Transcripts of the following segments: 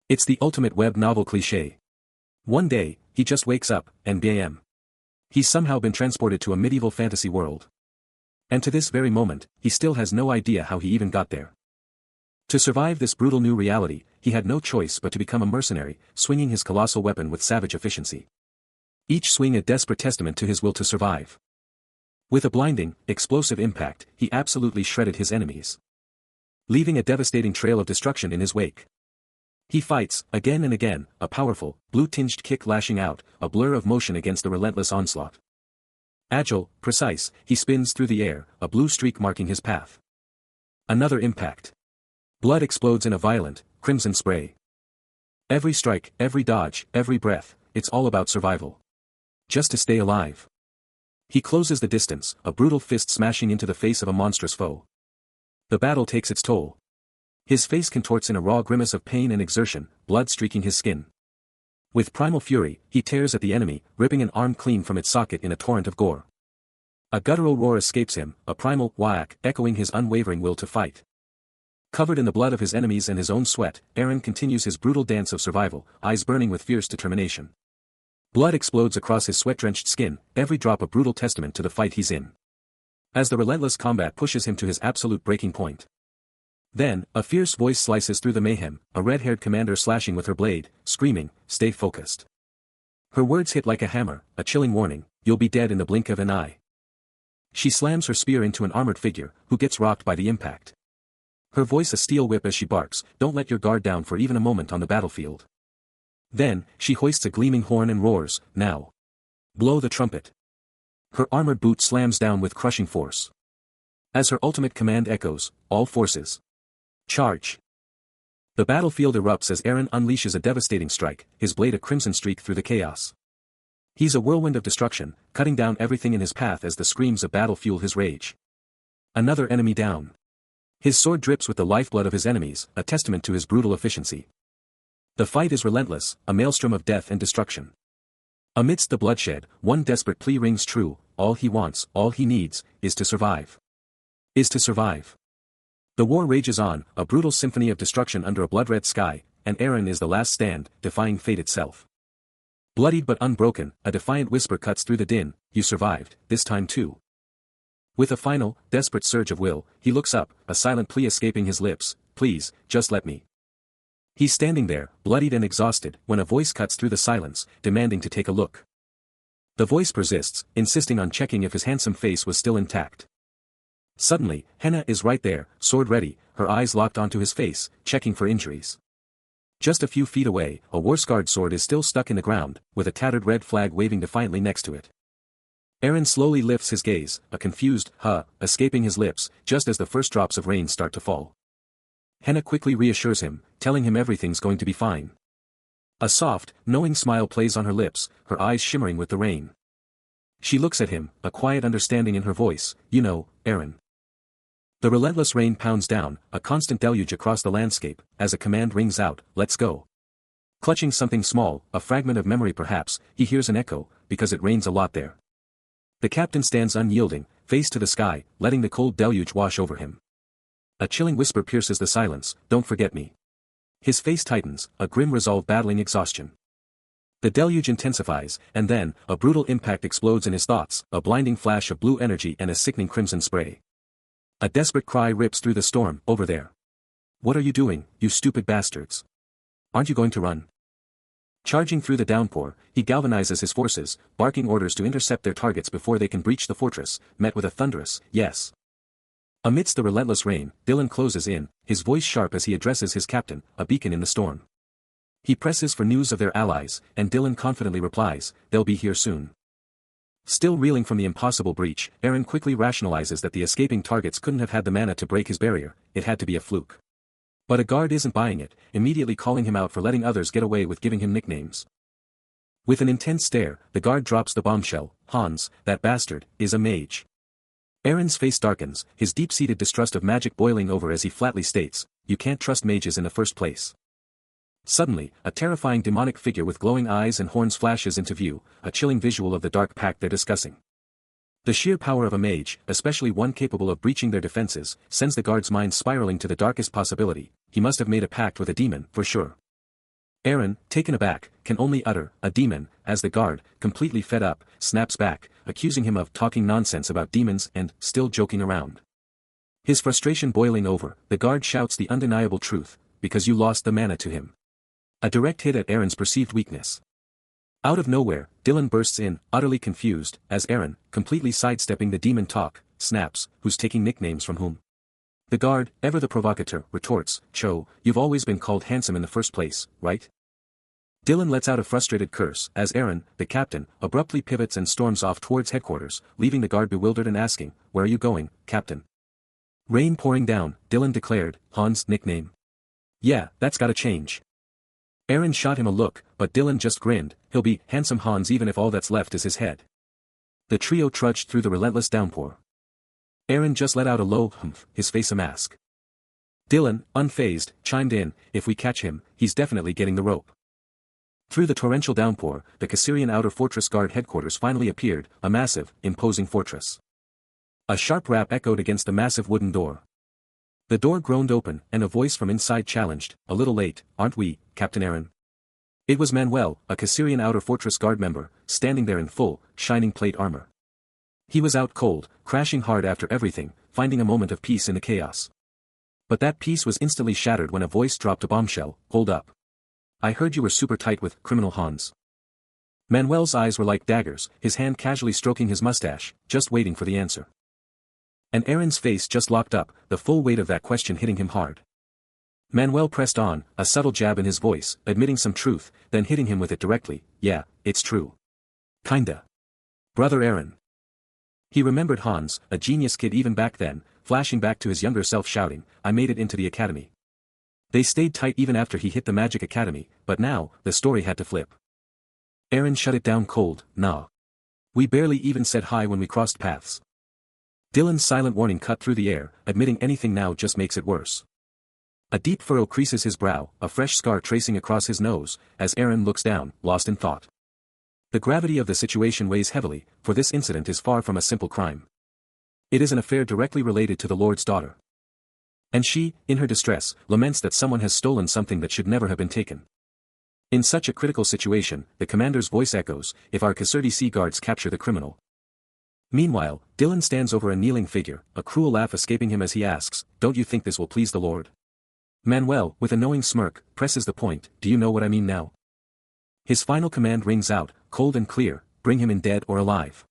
It's the ultimate web novel cliché. One day, he just wakes up, and bam. He's somehow been transported to a medieval fantasy world. And to this very moment, he still has no idea how he even got there. To survive this brutal new reality, he had no choice but to become a mercenary, swinging his colossal weapon with savage efficiency. Each swing a desperate testament to his will to survive. With a blinding, explosive impact, he absolutely shredded his enemies, leaving a devastating trail of destruction in his wake. He fights, again and again, a powerful, blue-tinged kick lashing out, a blur of motion against the relentless onslaught. Agile, precise, he spins through the air, a blue streak marking his path. Another impact. Blood explodes in a violent, crimson spray. Every strike, every dodge, every breath, it's all about survival. Just to stay alive. He closes the distance, a brutal fist smashing into the face of a monstrous foe. The battle takes its toll. His face contorts in a raw grimace of pain and exertion, blood streaking his skin. With primal fury, he tears at the enemy, ripping an arm clean from its socket in a torrent of gore. A guttural roar escapes him, a primal whack echoing his unwavering will to fight. Covered in the blood of his enemies and his own sweat, Eren continues his brutal dance of survival, eyes burning with fierce determination. Blood explodes across his sweat-drenched skin, every drop a brutal testament to the fight he's in. As the relentless combat pushes him to his absolute breaking point. Then, a fierce voice slices through the mayhem, a red-haired commander slashing with her blade, screaming, "Stay focused." Her words hit like a hammer, a chilling warning, you'll be dead in the blink of an eye. She slams her spear into an armored figure, who gets rocked by the impact. Her voice a steel whip as she barks, don't let your guard down for even a moment on the battlefield. Then, she hoists a gleaming horn and roars, now. Blow the trumpet. Her armored boot slams down with crushing force. As her ultimate command echoes, all forces. Charge. The battlefield erupts as Eren unleashes a devastating strike, his blade a crimson streak through the chaos. He's a whirlwind of destruction, cutting down everything in his path as the screams of battle fuel his rage. Another enemy down. His sword drips with the lifeblood of his enemies, a testament to his brutal efficiency. The fight is relentless, a maelstrom of death and destruction. Amidst the bloodshed, one desperate plea rings true, all he wants, all he needs, is to survive. Is to survive. The war rages on, a brutal symphony of destruction under a blood-red sky, and Eren is the last stand, defying fate itself. Bloodied but unbroken, a defiant whisper cuts through the din, you survived, this time too. With a final, desperate surge of will, he looks up, a silent plea escaping his lips, please, just let me. He's standing there, bloodied and exhausted, when a voice cuts through the silence, demanding to take a look. The voice persists, insisting on checking if his handsome face was still intact. Suddenly, Henna is right there, sword ready, her eyes locked onto his face, checking for injuries. Just a few feet away, a war-scarred sword is still stuck in the ground, with a tattered red flag waving defiantly next to it. Eren slowly lifts his gaze, a confused "huh" escaping his lips, just as the first drops of rain start to fall. Henna quickly reassures him, telling him everything's going to be fine. A soft, knowing smile plays on her lips, her eyes shimmering with the rain. She looks at him, a quiet understanding in her voice, you know, Eren. The relentless rain pounds down, a constant deluge across the landscape, as a command rings out, let's go. Clutching something small, a fragment of memory perhaps, he hears an echo, because it rains a lot there. The captain stands unyielding, face to the sky, letting the cold deluge wash over him. A chilling whisper pierces the silence, don't forget me. His face tightens, a grim resolve battling exhaustion. The deluge intensifies, and then, a brutal impact explodes in his thoughts, a blinding flash of blue energy and a sickening crimson spray. A desperate cry rips through the storm, over there. What are you doing, you stupid bastards? Aren't you going to run? Charging through the downpour, he galvanizes his forces, barking orders to intercept their targets before they can breach the fortress, met with a thunderous, yes. Amidst the relentless rain, Dylan closes in, his voice sharp as he addresses his captain, a beacon in the storm. He presses for news of their allies, and Dylan confidently replies, they'll be here soon. Still reeling from the impossible breach, Eren quickly rationalizes that the escaping targets couldn't have had the mana to break his barrier, it had to be a fluke. But a guard isn't buying it, immediately calling him out for letting others get away with giving him nicknames. With an intense stare, the guard drops the bombshell, Hans, that bastard, is a mage. Eren's face darkens, his deep-seated distrust of magic boiling over as he flatly states, you can't trust mages in the first place. Suddenly, a terrifying demonic figure with glowing eyes and horns flashes into view, a chilling visual of the dark pact they're discussing. The sheer power of a mage, especially one capable of breaching their defenses, sends the guard's mind spiraling to the darkest possibility, he must have made a pact with a demon, for sure. Aaron, taken aback, can only utter, "a demon," as the guard, completely fed up, snaps back, accusing him of talking nonsense about demons and still joking around. His frustration boiling over, the guard shouts the undeniable truth, "because you lost the mana to him." A direct hit at Aaron's perceived weakness. Out of nowhere, Dylan bursts in, utterly confused, as Aaron, completely sidestepping the demon talk, snaps, "Who's taking nicknames from whom?" The guard, ever the provocateur, retorts, "Cho, you've always been called handsome in the first place, right?" Dylan lets out a frustrated curse as Aaron, the captain, abruptly pivots and storms off towards headquarters, leaving the guard bewildered and asking, "Where are you going, Captain?" Rain pouring down, Dylan declared, "Han's nickname. Yeah, that's gotta change." Aaron shot him a look, but Dylan just grinned, "He'll be handsome Hans even if all that's left is his head." The trio trudged through the relentless downpour. Aaron just let out a low humph, his face a mask. Dylan, unfazed, chimed in, "If we catch him, he's definitely getting the rope." Through the torrential downpour, the Cassarian Outer Fortress Guard headquarters finally appeared, a massive, imposing fortress. A sharp rap echoed against the massive wooden door. The door groaned open, and a voice from inside challenged, "A little late, aren't we, Captain Aaron?" It was Manuel, a Cassarian Outer Fortress Guard member, standing there in full, shining plate armor. He was out cold, crashing hard after everything, finding a moment of peace in the chaos. But that peace was instantly shattered when a voice dropped a bombshell, "Hold up. I heard you were super tight with criminal Hans." Manuel's eyes were like daggers, his hand casually stroking his mustache, just waiting for the answer. And Aaron's face just locked up, the full weight of that question hitting him hard. Manuel pressed on, a subtle jab in his voice, admitting some truth, then hitting him with it directly, "Yeah, it's true. Kinda. Brother Aaron." He remembered Hans, a genius kid even back then, flashing back to his younger self shouting, "I made it into the academy." They stayed tight even after he hit the Magic Academy, but now, the story had to flip. Aaron shut it down cold, "Nah. We barely even said hi when we crossed paths." Dylan's silent warning cut through the air, admitting anything now just makes it worse. A deep furrow creases his brow, a fresh scar tracing across his nose, as Aaron looks down, lost in thought. The gravity of the situation weighs heavily, for this incident is far from a simple crime. It is an affair directly related to the Lord's daughter. And she, in her distress, laments that someone has stolen something that should never have been taken. In such a critical situation, the commander's voice echoes, "If our Caserta Sea Guards capture the criminal." Meanwhile, Dylan stands over a kneeling figure, a cruel laugh escaping him as he asks, "Don't you think this will please the Lord?" Manuel, with a knowing smirk, presses the point, "Do you know what I mean now?" His final command rings out, cold and clear, "Bring him in dead or alive."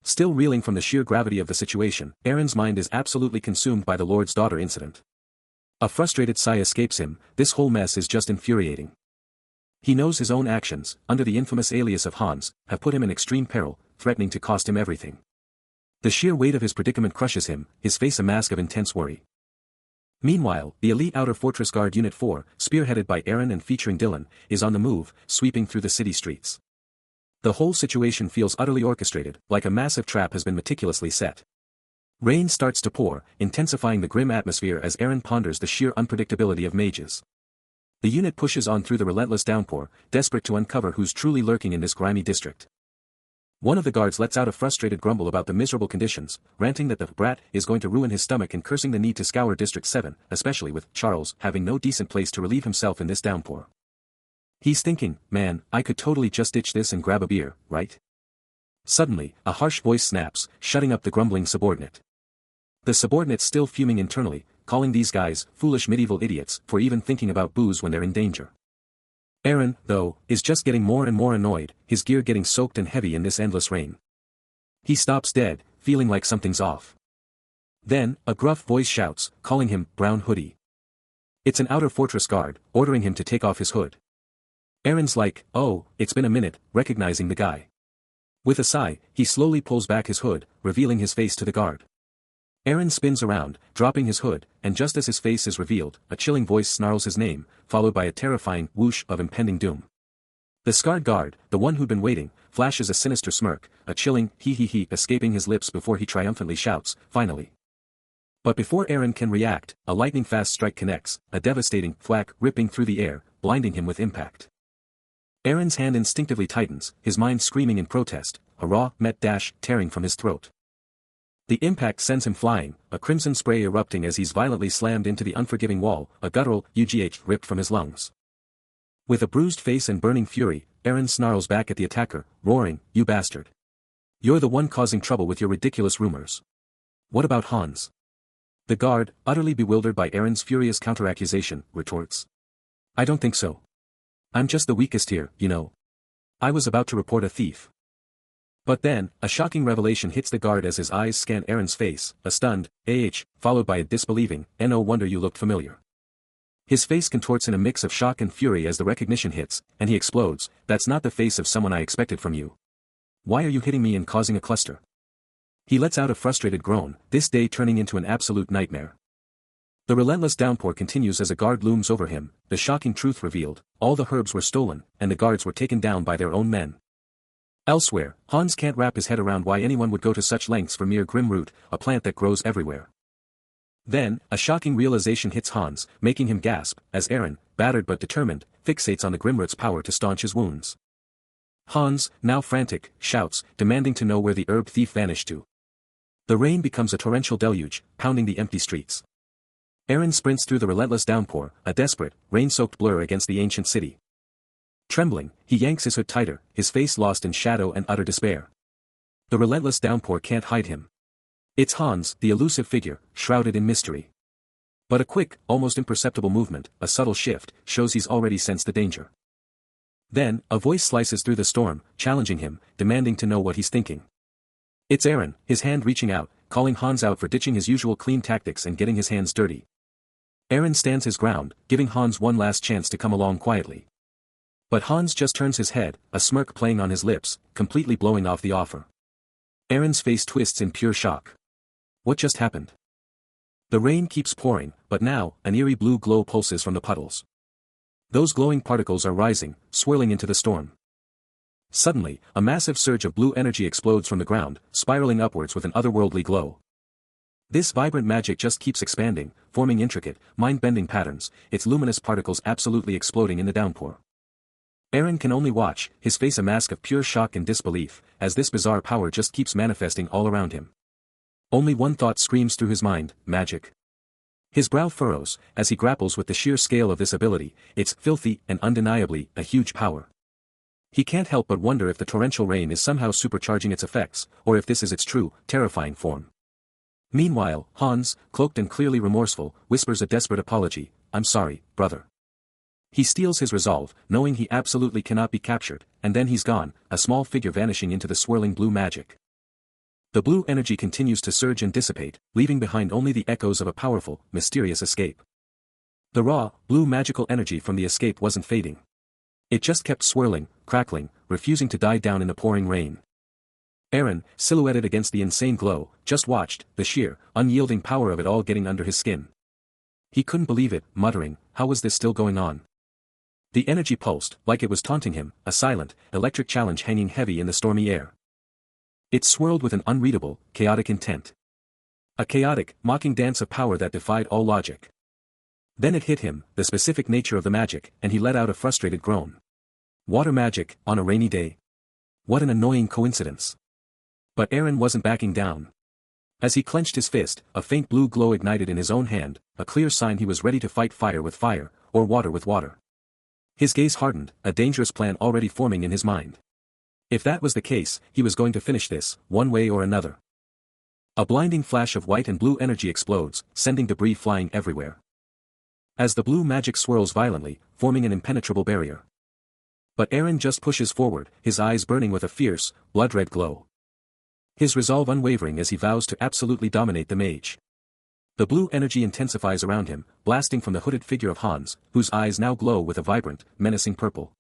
Still reeling from the sheer gravity of the situation, Aaron's mind is absolutely consumed by the Lord's daughter incident. A frustrated sigh escapes him, this whole mess is just infuriating. He knows his own actions, under the infamous alias of Hans, have put him in extreme peril, threatening to cost him everything. The sheer weight of his predicament crushes him, his face a mask of intense worry. Meanwhile, the elite Outer Fortress Guard Unit 4, spearheaded by Aaron and featuring Dylan, is on the move, sweeping through the city streets. The whole situation feels utterly orchestrated, like a massive trap has been meticulously set. Rain starts to pour, intensifying the grim atmosphere as Aaron ponders the sheer unpredictability of mages. The unit pushes on through the relentless downpour, desperate to uncover who's truly lurking in this grimy district. One of the guards lets out a frustrated grumble about the miserable conditions, ranting that the brat is going to ruin his stomach and cursing the need to scour District 7, especially with Charles having no decent place to relieve himself in this downpour. He's thinking, "Man, I could totally just ditch this and grab a beer, right?" Suddenly, a harsh voice snaps, shutting up the grumbling subordinate. The subordinate's still fuming internally, calling these guys foolish medieval idiots for even thinking about booze when they're in danger. Aaron, though, is just getting more and more annoyed, his gear getting soaked and heavy in this endless rain. He stops dead, feeling like something's off. Then, a gruff voice shouts, calling him Brown Hoodie. It's an Outer Fortress Guard, ordering him to take off his hood. Aaron's like, "Oh, it's been a minute," recognizing the guy. With a sigh, he slowly pulls back his hood, revealing his face to the guard. Aaron spins around, dropping his hood, and just as his face is revealed, a chilling voice snarls his name, followed by a terrifying whoosh of impending doom. The scarred guard, the one who'd been waiting, flashes a sinister smirk, a chilling hee escaping his lips before he triumphantly shouts, "Finally." But before Aaron can react, a lightning-fast strike connects, a devastating thwack ripping through the air, blinding him with impact. Aaron's hand instinctively tightens, his mind screaming in protest, a raw, met dash tearing from his throat. The impact sends him flying, a crimson spray erupting as he's violently slammed into the unforgiving wall, a guttural UGH ripped from his lungs. With a bruised face and burning fury, Eren snarls back at the attacker, roaring, "You bastard. You're the one causing trouble with your ridiculous rumors. What about Hans?" The guard, utterly bewildered by Eren's furious counteraccusation, retorts. "I don't think so. I'm just the weakest here, you know. I was about to report a thief." But then, a shocking revelation hits the guard as his eyes scan Eren's face, a stunned, followed by a disbelieving, "No wonder you looked familiar." His face contorts in a mix of shock and fury as the recognition hits, and he explodes, "That's not the face of someone I expected from you. Why are you hitting me and causing a cluster?" He lets out a frustrated groan, this day turning into an absolute nightmare. The relentless downpour continues as a guard looms over him, the shocking truth revealed, all the herbs were stolen, and the guards were taken down by their own men. Elsewhere, Hans can't wrap his head around why anyone would go to such lengths for mere grim root, a plant that grows everywhere. Then, a shocking realization hits Hans, making him gasp, as Eren, battered but determined, fixates on the Grimroot's power to staunch his wounds. Hans, now frantic, shouts, demanding to know where the herb thief vanished to. The rain becomes a torrential deluge, pounding the empty streets. Eren sprints through the relentless downpour, a desperate, rain-soaked blur against the ancient city. Trembling, he yanks his hood tighter, his face lost in shadow and utter despair. The relentless downpour can't hide him. It's Hans, the elusive figure, shrouded in mystery. But a quick, almost imperceptible movement, a subtle shift, shows he's already sensed the danger. Then, a voice slices through the storm, challenging him, demanding to know what he's thinking. It's Eren, his hand reaching out, calling Hans out for ditching his usual clean tactics and getting his hands dirty. Eren stands his ground, giving Hans one last chance to come along quietly. But Hans just turns his head, a smirk playing on his lips, completely blowing off the offer. Eren's face twists in pure shock. What just happened? The rain keeps pouring, but now, an eerie blue glow pulses from the puddles. Those glowing particles are rising, swirling into the storm. Suddenly, a massive surge of blue energy explodes from the ground, spiraling upwards with an otherworldly glow. This vibrant magic just keeps expanding, forming intricate, mind-bending patterns, its luminous particles absolutely exploding in the downpour. Eren can only watch, his face a mask of pure shock and disbelief, as this bizarre power just keeps manifesting all around him. Only one thought screams through his mind, magic. His brow furrows, as he grapples with the sheer scale of this ability, it's filthy and undeniably a huge power. He can't help but wonder if the torrential rain is somehow supercharging its effects, or if this is its true, terrifying form. Meanwhile, Hans, cloaked and clearly remorseful, whispers a desperate apology, "I'm sorry, brother." He steels his resolve, knowing he absolutely cannot be captured, and then he's gone, a small figure vanishing into the swirling blue magic. The blue energy continues to surge and dissipate, leaving behind only the echoes of a powerful, mysterious escape. The raw, blue magical energy from the escape wasn't fading. It just kept swirling, crackling, refusing to die down in the pouring rain. Eren, silhouetted against the insane glow, just watched, the sheer, unyielding power of it all getting under his skin. He couldn't believe it, muttering, how was this still going on? The energy pulsed, like it was taunting him, a silent, electric challenge hanging heavy in the stormy air. It swirled with an unreadable, chaotic intent. A chaotic, mocking dance of power that defied all logic. Then it hit him, the specific nature of the magic, and he let out a frustrated groan. Water magic, on a rainy day. What an annoying coincidence. But Eren wasn't backing down. As he clenched his fist, a faint blue glow ignited in his own hand, a clear sign he was ready to fight fire with fire, or water with water. His gaze hardened, a dangerous plan already forming in his mind. If that was the case, he was going to finish this, one way or another. A blinding flash of white and blue energy explodes, sending debris flying everywhere. As the blue magic swirls violently, forming an impenetrable barrier. But Eren just pushes forward, his eyes burning with a fierce, blood-red glow. His resolve unwavering as he vows to absolutely dominate the mage. The blue energy intensifies around him, blasting from the hooded figure of Hans, whose eyes now glow with a vibrant, menacing purple.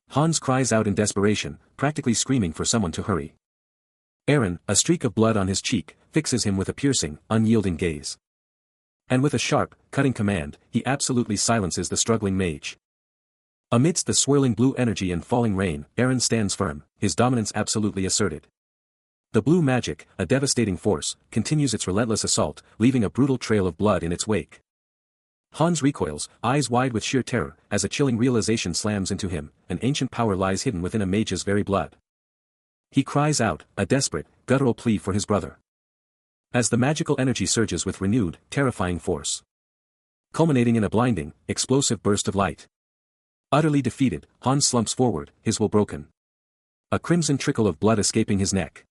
Hans cries out in desperation, practically screaming for someone to hurry. Eren, a streak of blood on his cheek, fixes him with a piercing, unyielding gaze. And with a sharp, cutting command, he absolutely silences the struggling mage. Amidst the swirling blue energy and falling rain, Eren stands firm, his dominance absolutely asserted. The blue magic, a devastating force, continues its relentless assault, leaving a brutal trail of blood in its wake. Hans recoils, eyes wide with sheer terror, as a chilling realization slams into him, an ancient power lies hidden within a mage's very blood. He cries out, a desperate, guttural plea for his brother. As the magical energy surges with renewed, terrifying force. Culminating in a blinding, explosive burst of light. Utterly defeated, Hans slumps forward, his will broken. A crimson trickle of blood escaping his neck.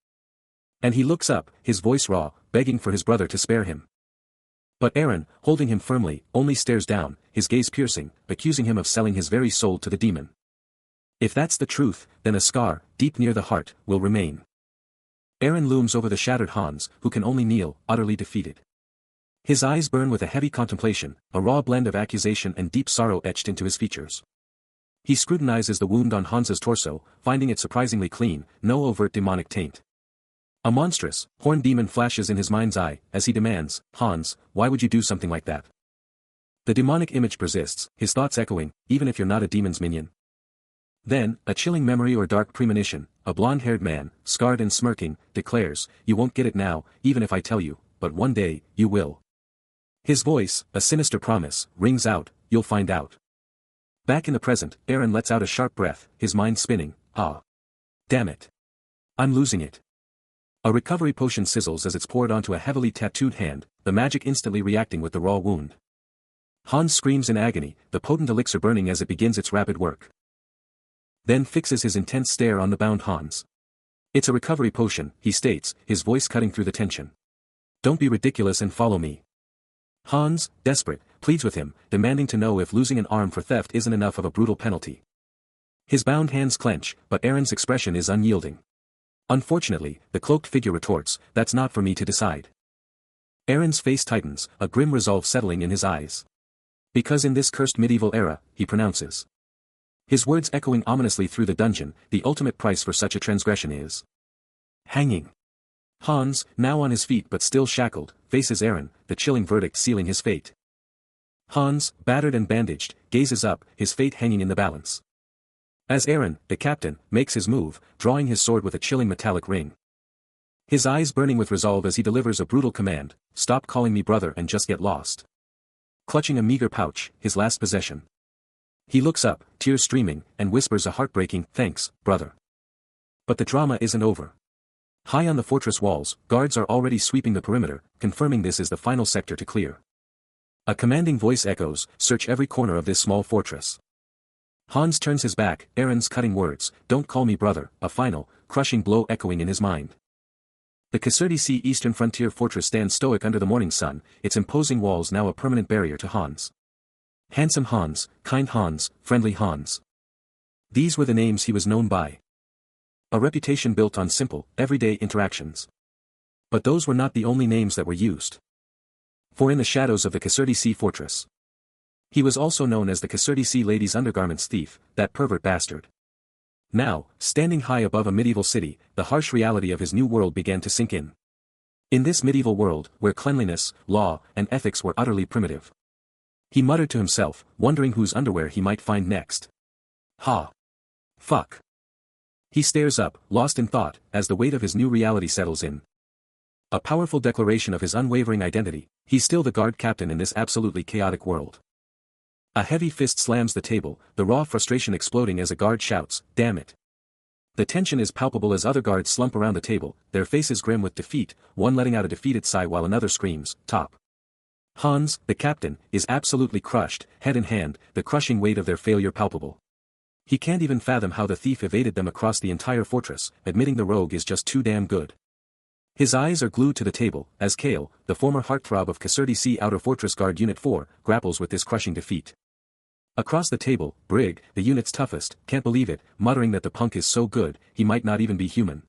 And he looks up, his voice raw, begging for his brother to spare him. But Eren, holding him firmly, only stares down, his gaze piercing, accusing him of selling his very soul to the demon. If that's the truth, then a scar, deep near the heart, will remain. Eren looms over the shattered Hans, who can only kneel, utterly defeated. His eyes burn with a heavy contemplation, a raw blend of accusation and deep sorrow etched into his features. He scrutinizes the wound on Hans's torso, finding it surprisingly clean, no overt demonic taint. A monstrous, horned demon flashes in his mind's eye, as he demands, Hans, why would you do something like that? The demonic image persists, his thoughts echoing, even if you're not a demon's minion. Then, a chilling memory or dark premonition, a blonde-haired man, scarred and smirking, declares, you won't get it now, even if I tell you, but one day, you will. His voice, a sinister promise, rings out, you'll find out. Back in the present, Eren lets out a sharp breath, his mind spinning, ah. Damn it. I'm losing it. A recovery potion sizzles as it's poured onto a heavily tattooed hand, the magic instantly reacting with the raw wound. Hans screams in agony, the potent elixir burning as it begins its rapid work. Then fixes his intense stare on the bound Hans. It's a recovery potion, he states, his voice cutting through the tension. Don't be ridiculous and follow me. Hans, desperate, pleads with him, demanding to know if losing an arm for theft isn't enough of a brutal penalty. His bound hands clench, but Eren's expression is unyielding. Unfortunately, the cloaked figure retorts, that's not for me to decide. Eren's face tightens, a grim resolve settling in his eyes. Because in this cursed medieval era, he pronounces. His words echoing ominously through the dungeon, the ultimate price for such a transgression is hanging. Hans, now on his feet but still shackled, faces Eren, the chilling verdict sealing his fate. Hans, battered and bandaged, gazes up, his fate hanging in the balance. As Eren, the captain, makes his move, drawing his sword with a chilling metallic ring. His eyes burning with resolve as he delivers a brutal command, stop calling me brother and just get lost. Clutching a meager pouch, his last possession. He looks up, tears streaming, and whispers a heartbreaking, thanks, brother. But the drama isn't over. High on the fortress walls, guards are already sweeping the perimeter, confirming this is the final sector to clear. A commanding voice echoes, search every corner of this small fortress. Hans turns his back, Eren's cutting words, don't call me brother, a final, crushing blow echoing in his mind. The Kasserti Eastern Frontier Fortress stands stoic under the morning sun, its imposing walls now a permanent barrier to Hans. Handsome Hans, kind Hans, friendly Hans. These were the names he was known by. A reputation built on simple, everyday interactions. But those were not the only names that were used. For in the shadows of the Kasserti Fortress, he was also known as the Kasserti Ladies' Undergarments Thief, that pervert bastard. Now, standing high above a medieval city, the harsh reality of his new world began to sink in. In this medieval world, where cleanliness, law, and ethics were utterly primitive. He muttered to himself, wondering whose underwear he might find next. Ha! Fuck! He stares up, lost in thought, as the weight of his new reality settles in. A powerful declaration of his unwavering identity, he's still the guard captain in this absolutely chaotic world. A heavy fist slams the table, the raw frustration exploding as a guard shouts, damn it. The tension is palpable as other guards slump around the table, their faces grim with defeat, one letting out a defeated sigh while another screams, top. Hans, the captain, is absolutely crushed, head in hand, the crushing weight of their failure palpable. He can't even fathom how the thief evaded them across the entire fortress, admitting the rogue is just too damn good. His eyes are glued to the table, as Kale, the former heartthrob of Kasserti Outer Fortress Guard Unit 4, grapples with this crushing defeat. Across the table, Brig, the unit's toughest, can't believe it, muttering that the punk is so good, he might not even be human.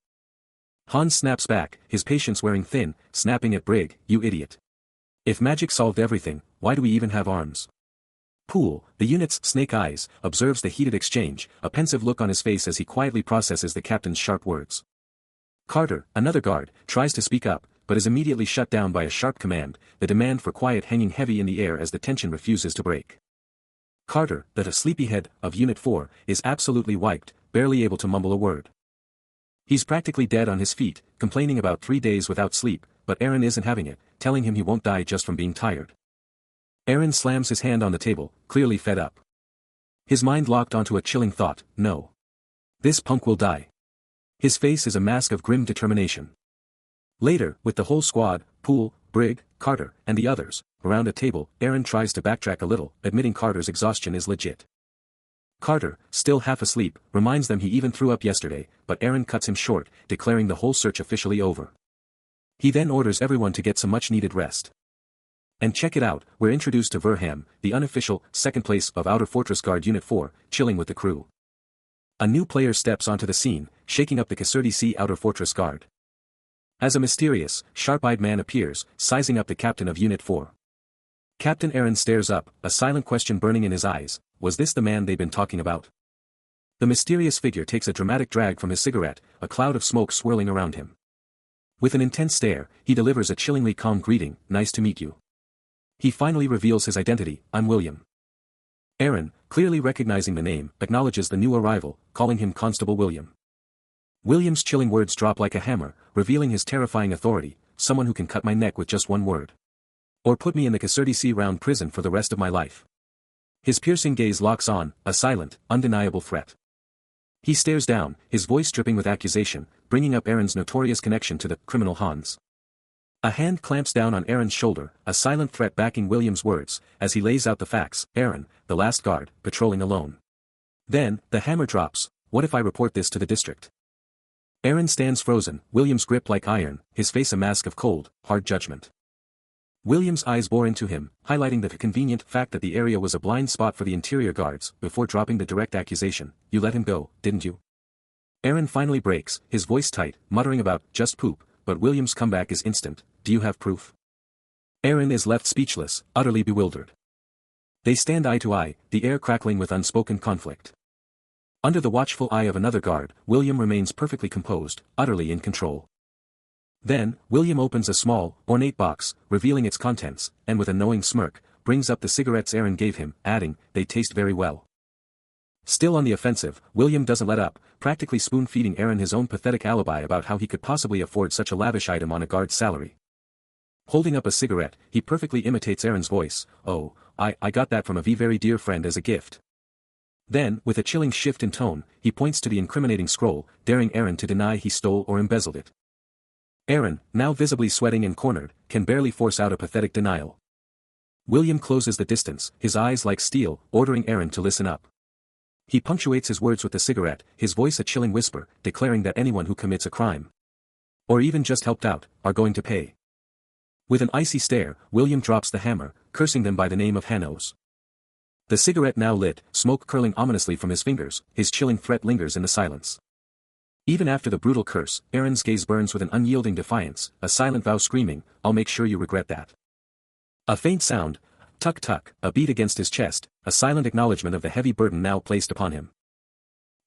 Hans snaps back, his patience wearing thin, snapping at Brig, you idiot. If magic solved everything, why do we even have arms? Poole, the unit's snake eyes, observes the heated exchange, a pensive look on his face as he quietly processes the captain's sharp words. Carter, another guard, tries to speak up, but is immediately shut down by a sharp command, the demand for quiet hanging heavy in the air as the tension refuses to break. Carter, the sleepyhead of Unit 4, is absolutely wiped, barely able to mumble a word. He's practically dead on his feet, complaining about 3 days without sleep, but Eren isn't having it, telling him he won't die just from being tired. Eren slams his hand on the table, clearly fed up. His mind locked onto a chilling thought, no. This punk will die. His face is a mask of grim determination. Later, with the whole squad, Poole, Brig, Carter, and the others, around a table, Eren tries to backtrack a little, admitting Carter's exhaustion is legit. Carter, still half asleep, reminds them he even threw up yesterday, but Aaron cuts him short, declaring the whole search officially over. He then orders everyone to get some much-needed rest. And check it out, we're introduced to Verham, the unofficial, second place of Outer Fortress Guard Unit 4, chilling with the crew. A new player steps onto the scene, shaking up the Caserta Sea Outer Fortress Guard. As a mysterious, sharp-eyed man appears, sizing up the captain of Unit 4. Captain Aaron stares up, a silent question burning in his eyes. Was this the man they've been talking about? The mysterious figure takes a dramatic drag from his cigarette, a cloud of smoke swirling around him. With an intense stare, he delivers a chillingly calm greeting, "Nice to meet you." He finally reveals his identity, "I'm William." Aaron, clearly recognizing the name, acknowledges the new arrival, calling him Constable William. William's chilling words drop like a hammer, revealing his terrifying authority, "Someone who can cut my neck with just one word. Or put me in the Caserta Sea round prison for the rest of my life." His piercing gaze locks on, a silent, undeniable threat. He stares down, his voice dripping with accusation, bringing up Aaron's notorious connection to the criminal Hans. A hand clamps down on Aaron's shoulder, a silent threat backing William's words, as he lays out the facts. Aaron, the last guard, patrolling alone. Then, the hammer drops. What if I report this to the district? Aaron stands frozen, William's grip like iron, his face a mask of cold, hard judgment. William's eyes bore into him, highlighting the convenient fact that the area was a blind spot for the interior guards, before dropping the direct accusation. "You let him go, didn't you?" Aaron finally breaks, his voice tight, muttering about, "Just poop," but William's comeback is instant. "Do you have proof?" Aaron is left speechless, utterly bewildered. They stand eye to eye, the air crackling with unspoken conflict. Under the watchful eye of another guard, William remains perfectly composed, utterly in control. Then, William opens a small, ornate box, revealing its contents, and with a knowing smirk, brings up the cigarettes Aaron gave him, adding, "They taste very well." Still on the offensive, William doesn't let up, practically spoon-feeding Aaron his own pathetic alibi about how he could possibly afford such a lavish item on a guard's salary. Holding up a cigarette, he perfectly imitates Aaron's voice. "Oh, I got that from a very dear friend as a gift." Then, with a chilling shift in tone, he points to the incriminating scroll, daring Aaron to deny he stole or embezzled it. Aaron, now visibly sweating and cornered, can barely force out a pathetic denial. William closes the distance, his eyes like steel, ordering Aaron to listen up. He punctuates his words with the cigarette, his voice a chilling whisper, declaring that anyone who commits a crime, or even just helped out, are going to pay. With an icy stare, William drops the hammer, cursing them by the name of Hanos. The cigarette now lit, smoke curling ominously from his fingers, his chilling threat lingers in the silence. Even after the brutal curse, Aaron's gaze burns with an unyielding defiance, a silent vow screaming, "I'll make sure you regret that." A faint sound, tuck-tuck, a beat against his chest, a silent acknowledgement of the heavy burden now placed upon him.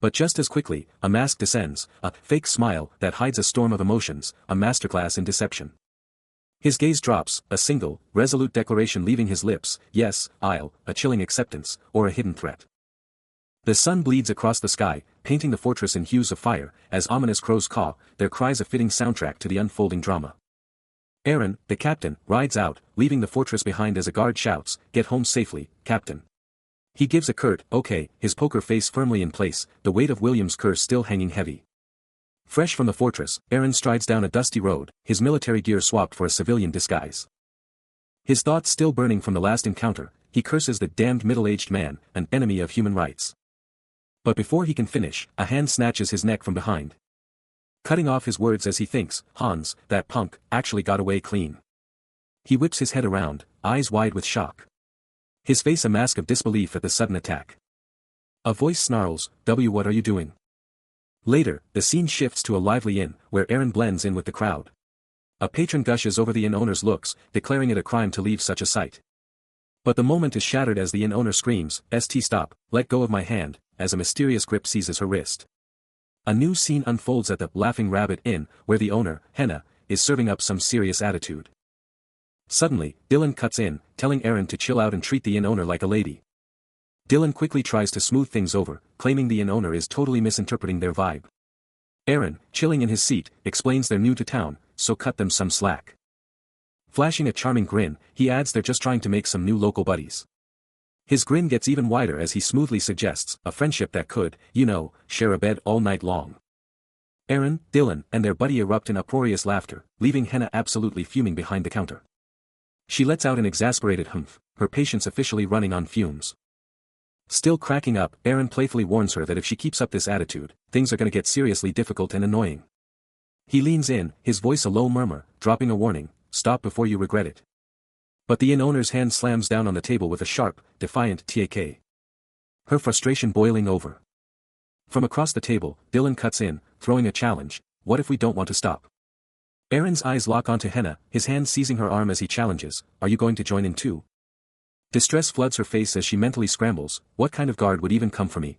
But just as quickly, a mask descends, a fake smile that hides a storm of emotions, a masterclass in deception. His gaze drops, a single, resolute declaration leaving his lips, "Yes, I'll," a chilling acceptance, or a hidden threat. The sun bleeds across the sky, painting the fortress in hues of fire, as ominous crows caw, their cries a fitting soundtrack to the unfolding drama. Aaron, the captain, rides out, leaving the fortress behind as a guard shouts, "Get home safely, Captain." He gives a curt, "Okay," his poker face firmly in place, the weight of William's curse still hanging heavy. Fresh from the fortress, Aaron strides down a dusty road, his military gear swapped for a civilian disguise. His thoughts still burning from the last encounter, he curses the damned middle-aged man, an enemy of human rights. But before he can finish, a hand snatches his neck from behind, cutting off his words as he thinks, "Hans, that punk, actually got away clean." He whips his head around, eyes wide with shock. His face a mask of disbelief at the sudden attack. A voice snarls, What are you doing?" Later, the scene shifts to a lively inn, where Aaron blends in with the crowd. A patron gushes over the inn owner's looks, declaring it a crime to leave such a sight. But the moment is shattered as the inn owner screams, Stop, let go of my hand," as a mysterious grip seizes her wrist. A new scene unfolds at the Laughing Rabbit Inn, where the owner, Henna, is serving up some serious attitude. Suddenly, Dylan cuts in, telling Aaron to chill out and treat the inn owner like a lady. Dylan quickly tries to smooth things over, claiming the inn owner is totally misinterpreting their vibe. Aaron, chilling in his seat, explains they're new to town, so cut them some slack. Flashing a charming grin, he adds they're just trying to make some new local buddies. His grin gets even wider as he smoothly suggests, a friendship that could, share a bed all night long. Aaron, Dylan, and their buddy erupt in uproarious laughter, leaving Henna absolutely fuming behind the counter. She lets out an exasperated humph, her patience officially running on fumes. Still cracking up, Aaron playfully warns her that if she keeps up this attitude, things are gonna get seriously difficult and annoying. He leans in, his voice a low murmur, dropping a warning, "Stop before you regret it." But the inn owner's hand slams down on the table with a sharp, defiant "tak." Her frustration boiling over. From across the table, Dylan cuts in, throwing a challenge, "What if we don't want to stop?" Aaron's eyes lock onto Henna, his hand seizing her arm as he challenges, "Are you going to join in too?" Distress floods her face as she mentally scrambles, what kind of guard would even come for me?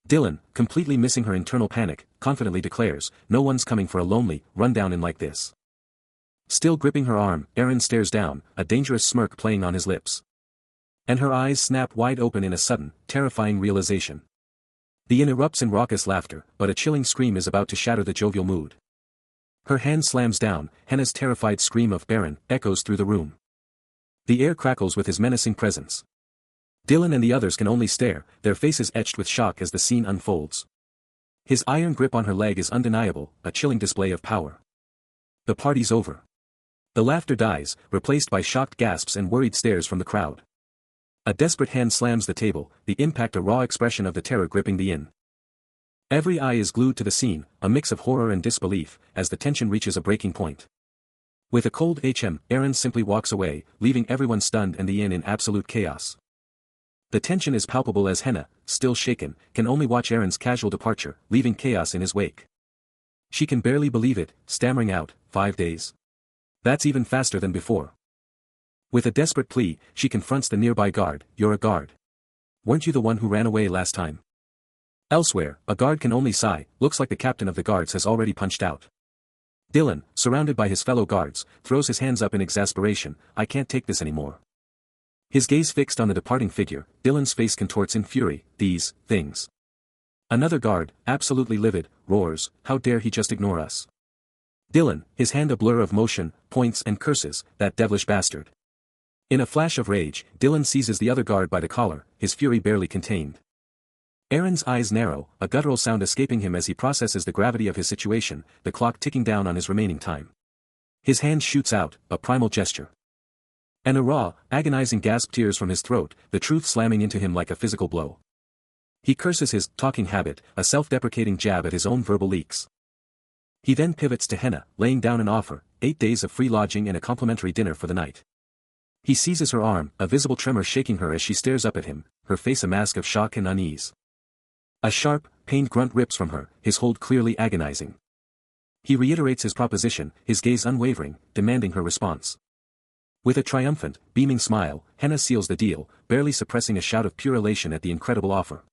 Dylan, completely missing her internal panic, confidently declares, "No one's coming for a lonely, run-down inn like this." Still gripping her arm, Aaron stares down, a dangerous smirk playing on his lips. And her eyes snap wide open in a sudden, terrifying realization. The inn erupts in raucous laughter, but a chilling scream is about to shatter the jovial mood. Her hand slams down, Henna's terrified scream of "Aaron" echoes through the room. The air crackles with his menacing presence. Dylan and the others can only stare, their faces etched with shock as the scene unfolds. His iron grip on her leg is undeniable, a chilling display of power. The party's over. The laughter dies, replaced by shocked gasps and worried stares from the crowd. A desperate hand slams the table, the impact a raw expression of the terror gripping the inn. Every eye is glued to the scene, a mix of horror and disbelief, as the tension reaches a breaking point. With a cold Aaron simply walks away, leaving everyone stunned and the inn in absolute chaos. The tension is palpable as Henna, still shaken, can only watch Aaron's casual departure, leaving chaos in his wake. She can barely believe it, stammering out, 5 days. That's even faster than before. With a desperate plea, she confronts the nearby guard, "You're a guard. Weren't you the one who ran away last time?" Elsewhere, a guard can only sigh, looks like the captain of the guards has already punched out. Dylan, surrounded by his fellow guards, throws his hands up in exasperation, "I can't take this anymore." His gaze fixed on the departing figure, Dylan's face contorts in fury, "These things." Another guard, absolutely livid, roars, "How dare he just ignore us?" Dylan, his hand a blur of motion, points and curses, "That devilish bastard." In a flash of rage, Dylan seizes the other guard by the collar, his fury barely contained. Aaron's eyes narrow, a guttural sound escaping him as he processes the gravity of his situation, the clock ticking down on his remaining time. His hand shoots out, a primal gesture. And a raw, agonizing gasp tears from his throat, the truth slamming into him like a physical blow. He curses his talking habit, a self-deprecating jab at his own verbal leaks. He then pivots to Henna, laying down an offer, 8 days of free lodging and a complimentary dinner for the night. He seizes her arm, a visible tremor shaking her as she stares up at him, her face a mask of shock and unease. A sharp, pained grunt rips from her, his hold clearly agonizing. He reiterates his proposition, his gaze unwavering, demanding her response. With a triumphant, beaming smile, Henna seals the deal, barely suppressing a shout of pure elation at the incredible offer.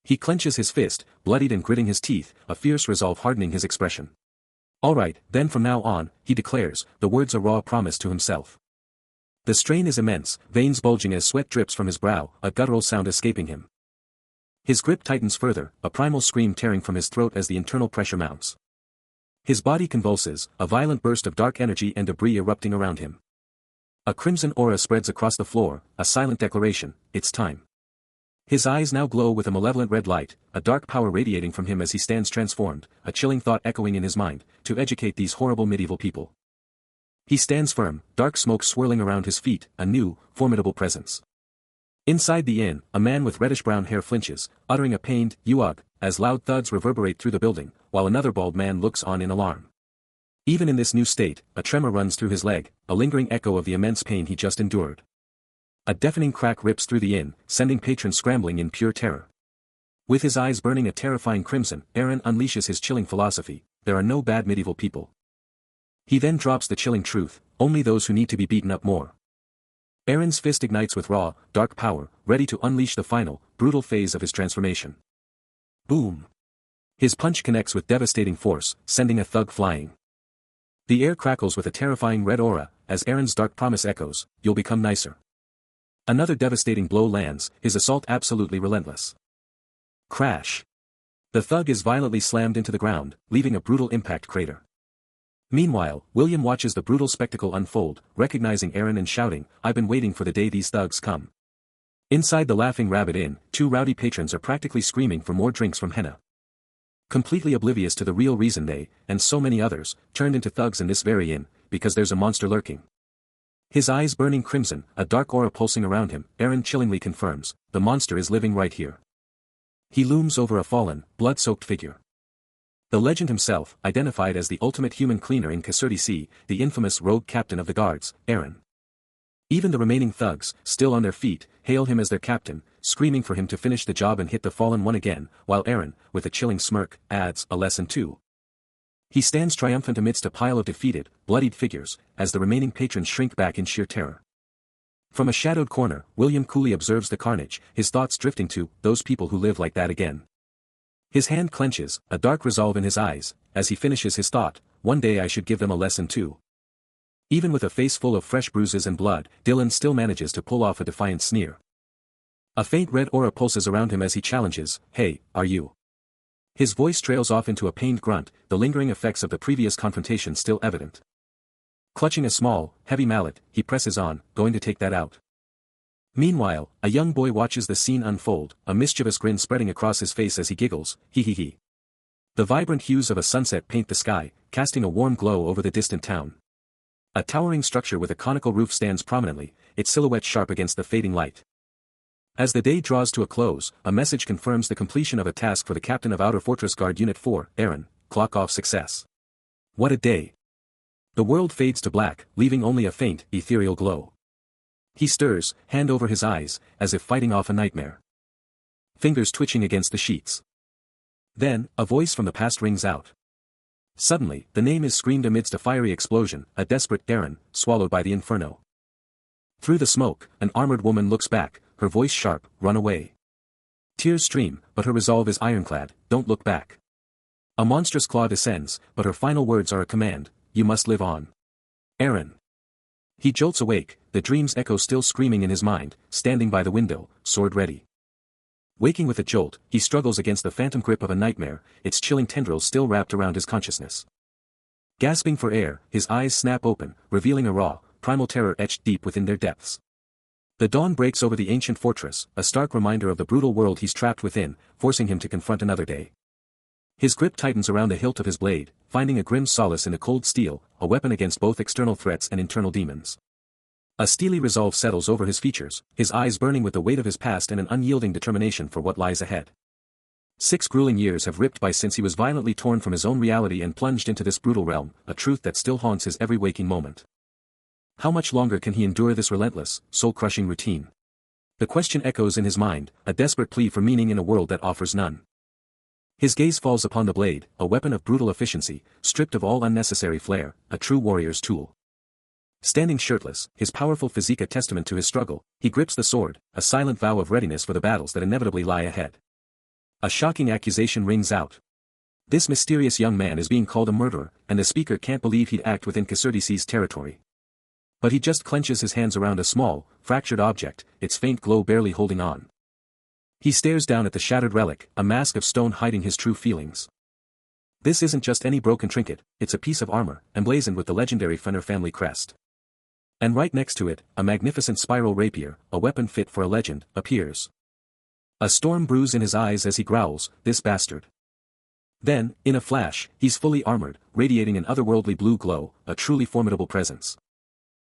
He clenches his fist, bloodied and gritting his teeth, a fierce resolve hardening his expression. "All right, then from now on," he declares, the words a raw promise to himself. The strain is immense, veins bulging as sweat drips from his brow, a guttural sound escaping him. His grip tightens further, a primal scream tearing from his throat as the internal pressure mounts. His body convulses, a violent burst of dark energy and debris erupting around him. A crimson aura spreads across the floor, a silent declaration, "It's time." His eyes now glow with a malevolent red light, a dark power radiating from him as he stands transformed, a chilling thought echoing in his mind, to educate these horrible medieval people. He stands firm, dark smoke swirling around his feet, a new, formidable presence. Inside the inn, a man with reddish-brown hair flinches, uttering a pained, "Yuag," as loud thuds reverberate through the building, while another bald man looks on in alarm. Even in this new state, a tremor runs through his leg, a lingering echo of the immense pain he just endured. A deafening crack rips through the inn, sending patrons scrambling in pure terror. With his eyes burning a terrifying crimson, Aaron unleashes his chilling philosophy, "There are no bad medieval people." He then drops the chilling truth, only those who need to be beaten up more. Aaron's fist ignites with raw, dark power, ready to unleash the final, brutal phase of his transformation. Boom! His punch connects with devastating force, sending a thug flying. The air crackles with a terrifying red aura, as Aaron's dark promise echoes, "You'll become nicer." Another devastating blow lands, his assault absolutely relentless. Crash! The thug is violently slammed into the ground, leaving a brutal impact crater. Meanwhile, William watches the brutal spectacle unfold, recognizing Aaron and shouting, "I've been waiting for the day these thugs come." Inside the Laughing Rabbit Inn, 2 rowdy patrons are practically screaming for more drinks from Henna. Completely oblivious to the real reason they, and so many others, turned into thugs in this very inn, because there's a monster lurking. His eyes burning crimson, a dark aura pulsing around him, Eren chillingly confirms, the monster is living right here. He looms over a fallen, blood-soaked figure. The legend himself, identified as the ultimate human cleaner in Kasserti Sea, the infamous rogue captain of the guards, Eren. Even the remaining thugs, still on their feet, hail him as their captain, screaming for him to finish the job and hit the fallen one again, while Eren, with a chilling smirk, adds, a lesson too. He stands triumphant amidst a pile of defeated, bloodied figures, as the remaining patrons shrink back in sheer terror. From a shadowed corner, William coolly observes the carnage, his thoughts drifting to, those people who live like that again. His hand clenches, a dark resolve in his eyes, as he finishes his thought, one day I should give them a lesson too. Even with a face full of fresh bruises and blood, Dylan still manages to pull off a defiant sneer. A faint red aura pulses around him as he challenges, hey, are you? His voice trails off into a pained grunt, the lingering effects of the previous confrontation still evident. Clutching a small, heavy mallet, he presses on, going to take that out. Meanwhile, a young boy watches the scene unfold, a mischievous grin spreading across his face as he giggles, hee hee hee. The vibrant hues of a sunset paint the sky, casting a warm glow over the distant town. A towering structure with a conical roof stands prominently, its silhouette sharp against the fading light. As the day draws to a close, a message confirms the completion of a task for the captain of Outer Fortress Guard Unit 4, Eren, clock off success. What a day. The world fades to black, leaving only a faint, ethereal glow. He stirs, hand over his eyes, as if fighting off a nightmare. Fingers twitching against the sheets. Then, a voice from the past rings out. Suddenly, the name is screamed amidst a fiery explosion, a desperate Eren, swallowed by the inferno. Through the smoke, an armored woman looks back, her voice sharp, run away. Tears stream, but her resolve is ironclad, don't look back. A monstrous claw descends, but her final words are a command, you must live on. Eren. He jolts awake, the dream's echo still screaming in his mind, standing by the window, sword ready. Waking with a jolt, he struggles against the phantom grip of a nightmare, its chilling tendrils still wrapped around his consciousness. Gasping for air, his eyes snap open, revealing a raw, primal terror etched deep within their depths. The dawn breaks over the ancient fortress, a stark reminder of the brutal world he's trapped within, forcing him to confront another day. His grip tightens around the hilt of his blade, finding a grim solace in the cold steel, a weapon against both external threats and internal demons. A steely resolve settles over his features, his eyes burning with the weight of his past and an unyielding determination for what lies ahead. 6 grueling years have ripped by since he was violently torn from his own reality and plunged into this brutal realm, a truth that still haunts his every waking moment. How much longer can he endure this relentless, soul-crushing routine? The question echoes in his mind, a desperate plea for meaning in a world that offers none. His gaze falls upon the blade, a weapon of brutal efficiency, stripped of all unnecessary flair, a true warrior's tool. Standing shirtless, his powerful physique a testament to his struggle, he grips the sword, a silent vow of readiness for the battles that inevitably lie ahead. A shocking accusation rings out. This mysterious young man is being called a murderer, and the speaker can't believe he'd act within Kasserti Sea's territory. But he just clenches his hands around a small, fractured object, its faint glow barely holding on. He stares down at the shattered relic, a mask of stone hiding his true feelings. This isn't just any broken trinket, it's a piece of armor, emblazoned with the legendary Fenner family crest. And right next to it, a magnificent spiral rapier, a weapon fit for a legend, appears. A storm brews in his eyes as he growls, this bastard. Then, in a flash, he's fully armored, radiating an otherworldly blue glow, a truly formidable presence.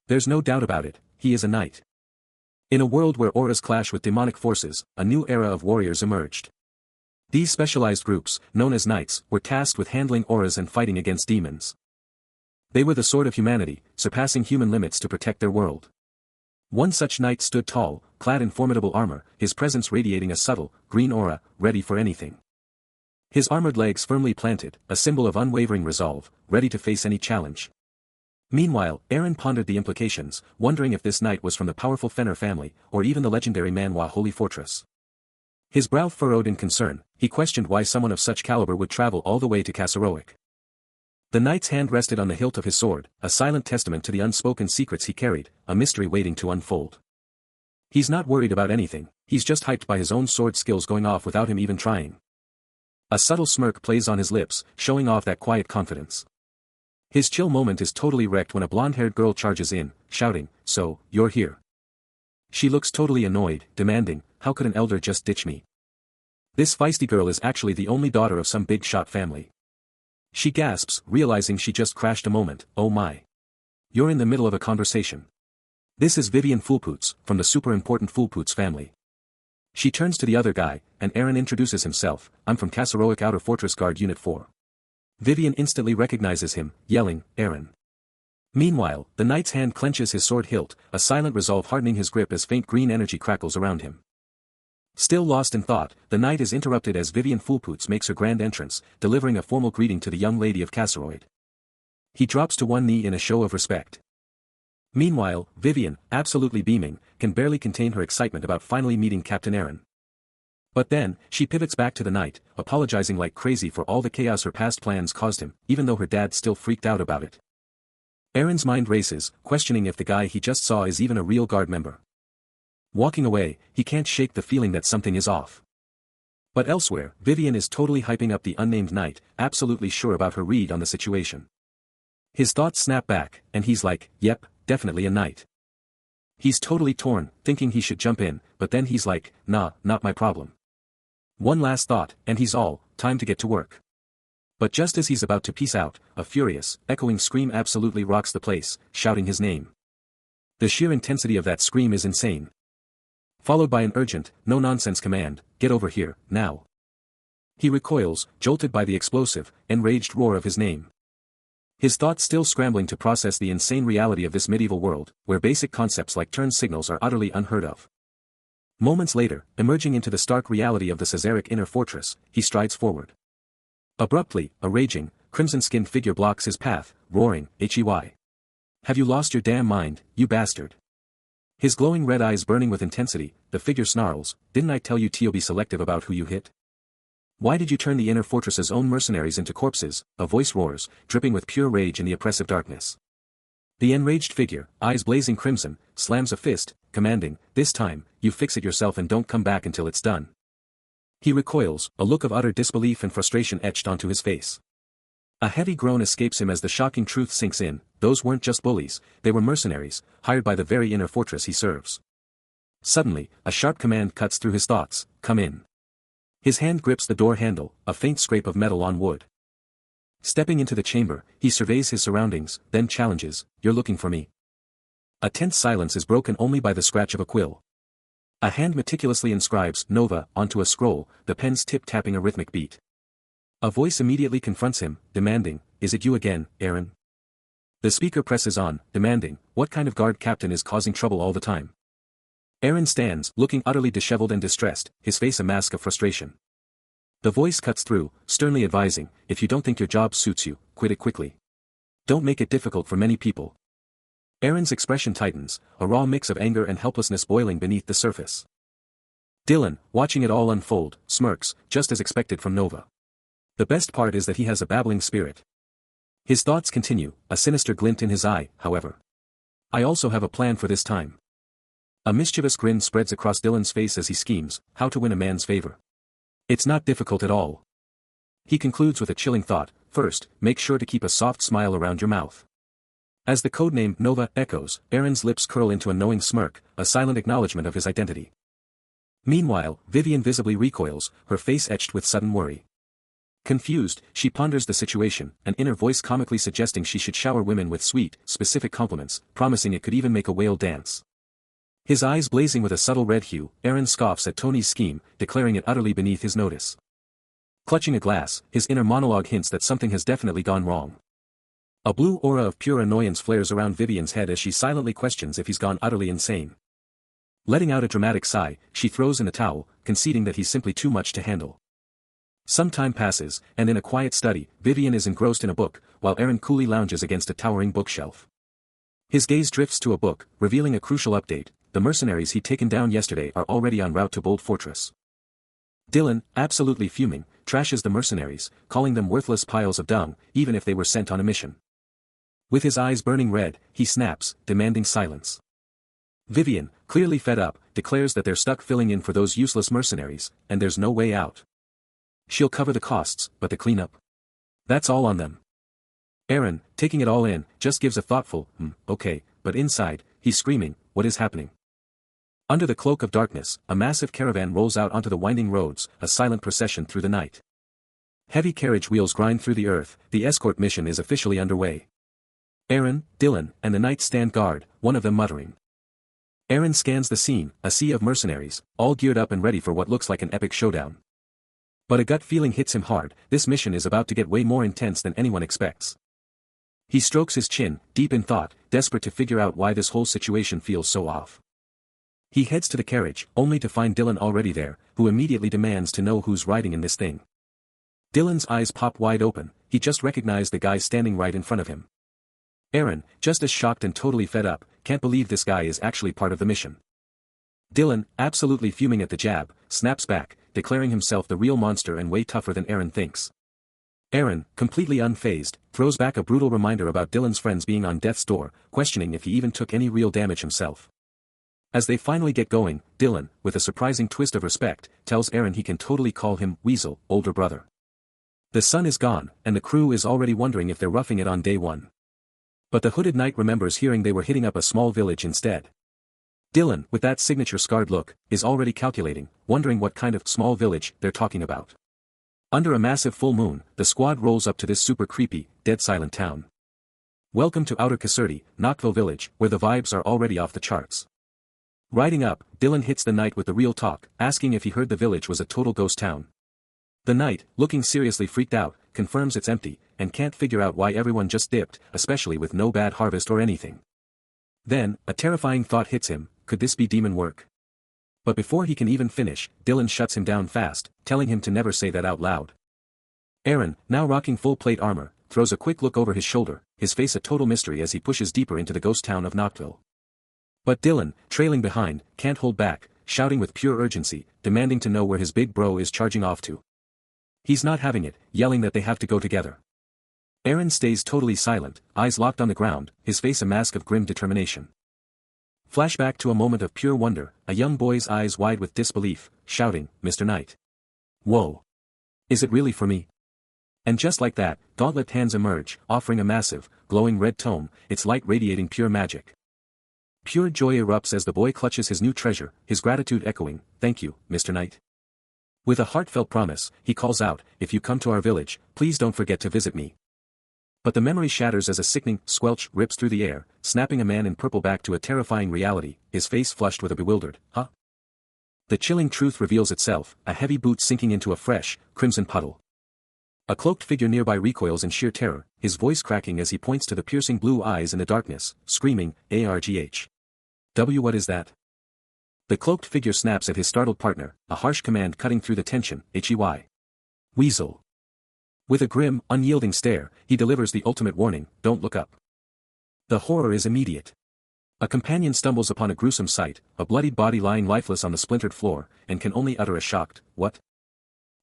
There's no doubt about it, he is a knight. In a world where auras clash with demonic forces, a new era of warriors emerged. These specialized groups, known as knights, were tasked with handling auras and fighting against demons. They were the sword of humanity, surpassing human limits to protect their world. One such knight stood tall, clad in formidable armor, his presence radiating a subtle, green aura, ready for anything. His armored legs firmly planted, a symbol of unwavering resolve, ready to face any challenge. Meanwhile, Eren pondered the implications, wondering if this knight was from the powerful Fenner family, or even the legendary Manhwa Holy Fortress. His brow furrowed in concern, he questioned why someone of such caliber would travel all the way to Kasserti. The knight's hand rested on the hilt of his sword, a silent testament to the unspoken secrets he carried, a mystery waiting to unfold. He's not worried about anything, he's just hyped by his own sword skills going off without him even trying. A subtle smirk plays on his lips, showing off that quiet confidence. His chill moment is totally wrecked when a blonde-haired girl charges in, shouting, "So, you're here." She looks totally annoyed, demanding, "How could an elder just ditch me?" This feisty girl is actually the only daughter of some big-shot family. She gasps, realizing she just crashed a moment, "Oh my. You're in the middle of a conversation." This is Vivian Foolpoots, from the super important Foolpoots family. She turns to the other guy, and Eren introduces himself, I'm from Kasseroic Outer Fortress Guard Unit 4. Vivian instantly recognizes him, yelling, Eren. Meanwhile, the knight's hand clenches his sword hilt, a silent resolve hardening his grip as faint green energy crackles around him. Still lost in thought, the knight is interrupted as Vivian Foolpoots makes her grand entrance, delivering a formal greeting to the young lady of Kasseroid. He drops to one knee in a show of respect. Meanwhile, Vivian, absolutely beaming, can barely contain her excitement about finally meeting Captain Eren. But then, she pivots back to the knight, apologizing like crazy for all the chaos her past plans caused him, even though her dad still freaked out about it. Eren's mind races, questioning if the guy he just saw is even a real guard member. Walking away, he can't shake the feeling that something is off. But elsewhere, Vivian is totally hyping up the unnamed knight, absolutely sure about her read on the situation. His thoughts snap back, and he's like, yep, definitely a knight. He's totally torn, thinking he should jump in, but then he's like, nah, not my problem. One last thought, and he's all, time to get to work. But just as he's about to peace out, a furious, echoing scream absolutely rocks the place, shouting his name. The sheer intensity of that scream is insane. Followed by an urgent, no-nonsense command, get over here, now. He recoils, jolted by the explosive, enraged roar of his name. His thoughts still scrambling to process the insane reality of this medieval world, where basic concepts like turn signals are utterly unheard of. Moments later, emerging into the stark reality of the Caesaric inner fortress, he strides forward. Abruptly, a raging, crimson-skinned figure blocks his path, roaring, "Hey! Have you lost your damn mind, you bastard?" His glowing red eyes burning with intensity, the figure snarls, "Didn't I tell you to be selective about who you hit? Why did you turn the inner fortress's own mercenaries into corpses?" A voice roars, dripping with pure rage in the oppressive darkness. The enraged figure, eyes blazing crimson, slams a fist, commanding, "This time, you fix it yourself and don't come back until it's done." He recoils, a look of utter disbelief and frustration etched onto his face. A heavy groan escapes him as the shocking truth sinks in, those weren't just bullies, they were mercenaries, hired by the very inner fortress he serves. Suddenly, a sharp command cuts through his thoughts, "Come in." His hand grips the door handle, a faint scrape of metal on wood. Stepping into the chamber, he surveys his surroundings, then challenges, "You're looking for me?" A tense silence is broken only by the scratch of a quill. A hand meticulously inscribes "Nova" onto a scroll, the pen's tip tapping a rhythmic beat. A voice immediately confronts him, demanding, "Is it you again, Eren?" The speaker presses on, demanding, "What kind of guard captain is causing trouble all the time?" Eren stands, looking utterly disheveled and distressed, his face a mask of frustration. The voice cuts through, sternly advising, "If you don't think your job suits you, quit it quickly. Don't make it difficult for many people." Eren's expression tightens, a raw mix of anger and helplessness boiling beneath the surface. Dylan, watching it all unfold, smirks, just as expected from Nova. The best part is that he has a babbling spirit. His thoughts continue, a sinister glint in his eye, however. "I also have a plan for this time." A mischievous grin spreads across Dylan's face as he schemes, how to win a man's favor. "It's not difficult at all." He concludes with a chilling thought, "First, make sure to keep a soft smile around your mouth." As the codename Nova echoes, Eren's lips curl into a knowing smirk, a silent acknowledgement of his identity. Meanwhile, Vivian visibly recoils, her face etched with sudden worry. Confused, she ponders the situation, an inner voice comically suggesting she should shower women with sweet, specific compliments, promising it could even make a whale dance. His eyes blazing with a subtle red hue, Eren scoffs at Tony's scheme, declaring it utterly beneath his notice. Clutching a glass, his inner monologue hints that something has definitely gone wrong. A blue aura of pure annoyance flares around Vivian's head as she silently questions if he's gone utterly insane. Letting out a dramatic sigh, she throws in the towel, conceding that he's simply too much to handle. Some time passes, and in a quiet study, Vivian is engrossed in a book, while Eren coolly lounges against a towering bookshelf. His gaze drifts to a book, revealing a crucial update: the mercenaries he'd taken down yesterday are already en route to Bold Fortress. Dylan, absolutely fuming, trashes the mercenaries, calling them worthless piles of dung, even if they were sent on a mission. With his eyes burning red, he snaps, demanding silence. Vivian, clearly fed up, declares that they're stuck filling in for those useless mercenaries, and there's no way out. She'll cover the costs, but the cleanup? That's all on them. Eren, taking it all in, just gives a thoughtful, okay, but inside, he's screaming, what is happening? Under the cloak of darkness, a massive caravan rolls out onto the winding roads, a silent procession through the night. Heavy carriage wheels grind through the earth, the escort mission is officially underway. Eren, Dylan, and the knights stand guard, one of them muttering, Aaron scans the scene, a sea of mercenaries, all geared up and ready for what looks like an epic showdown. But a gut feeling hits him hard, this mission is about to get way more intense than anyone expects. He strokes his chin, deep in thought, desperate to figure out why this whole situation feels so off. He heads to the carriage, only to find Dylan already there, who immediately demands to know who's riding in this thing. Dylan's eyes pop wide open, he just recognized the guy standing right in front of him. Aaron, just as shocked and totally fed up, can't believe this guy is actually part of the mission. Dylan, absolutely fuming at the jab, snaps back, declaring himself the real monster and way tougher than Aaron thinks. Aaron, completely unfazed, throws back a brutal reminder about Dylan's friends being on death's door, questioning if he even took any real damage himself. As they finally get going, Dylan, with a surprising twist of respect, tells Aaron he can totally call him Weasel, older brother. The sun is gone, and the crew is already wondering if they're roughing it on day one. But the hooded knight remembers hearing they were hitting up a small village instead. Dylan, with that signature scarred look, is already calculating, wondering what kind of small village they're talking about. Under a massive full moon, the squad rolls up to this super creepy, dead silent town. Welcome to Outer Caserta, Knoxville Village, where the vibes are already off the charts. Riding up, Dylan hits the knight with the real talk, asking if he heard the village was a total ghost town. The knight, looking seriously freaked out, confirms it's empty, and can't figure out why everyone just dipped, especially with no bad harvest or anything. Then, a terrifying thought hits him, could this be demon work? But before he can even finish, Dylan shuts him down fast, telling him to never say that out loud. Aaron, now rocking full plate armor, throws a quick look over his shoulder, his face a total mystery as he pushes deeper into the ghost town of Knoxville. But Dylan, trailing behind, can't hold back, shouting with pure urgency, demanding to know where his big bro is charging off to. He's not having it, yelling that they have to go together. Aaron stays totally silent, eyes locked on the ground, his face a mask of grim determination. Flashback to a moment of pure wonder, a young boy's eyes wide with disbelief, shouting, "Mr. Knight. Whoa. Is it really for me?" And just like that, gauntlet hands emerge, offering a massive, glowing red tome, its light radiating pure magic. Pure joy erupts as the boy clutches his new treasure, his gratitude echoing, "Thank you, Mr. Knight." With a heartfelt promise, he calls out, "If you come to our village, please don't forget to visit me." But the memory shatters as a sickening squelch rips through the air, snapping a man in purple back to a terrifying reality, his face flushed with a bewildered, "Huh?" The chilling truth reveals itself, a heavy boot sinking into a fresh, crimson puddle. A cloaked figure nearby recoils in sheer terror, his voice cracking as he points to the piercing blue eyes in the darkness, screaming, "ARGH. W, what is that?" The cloaked figure snaps at his startled partner, a harsh command cutting through the tension, "HEY. Weasel." With a grim, unyielding stare, he delivers the ultimate warning, "Don't look up." The horror is immediate. A companion stumbles upon a gruesome sight, a bloodied body lying lifeless on the splintered floor, and can only utter a shocked, "What?"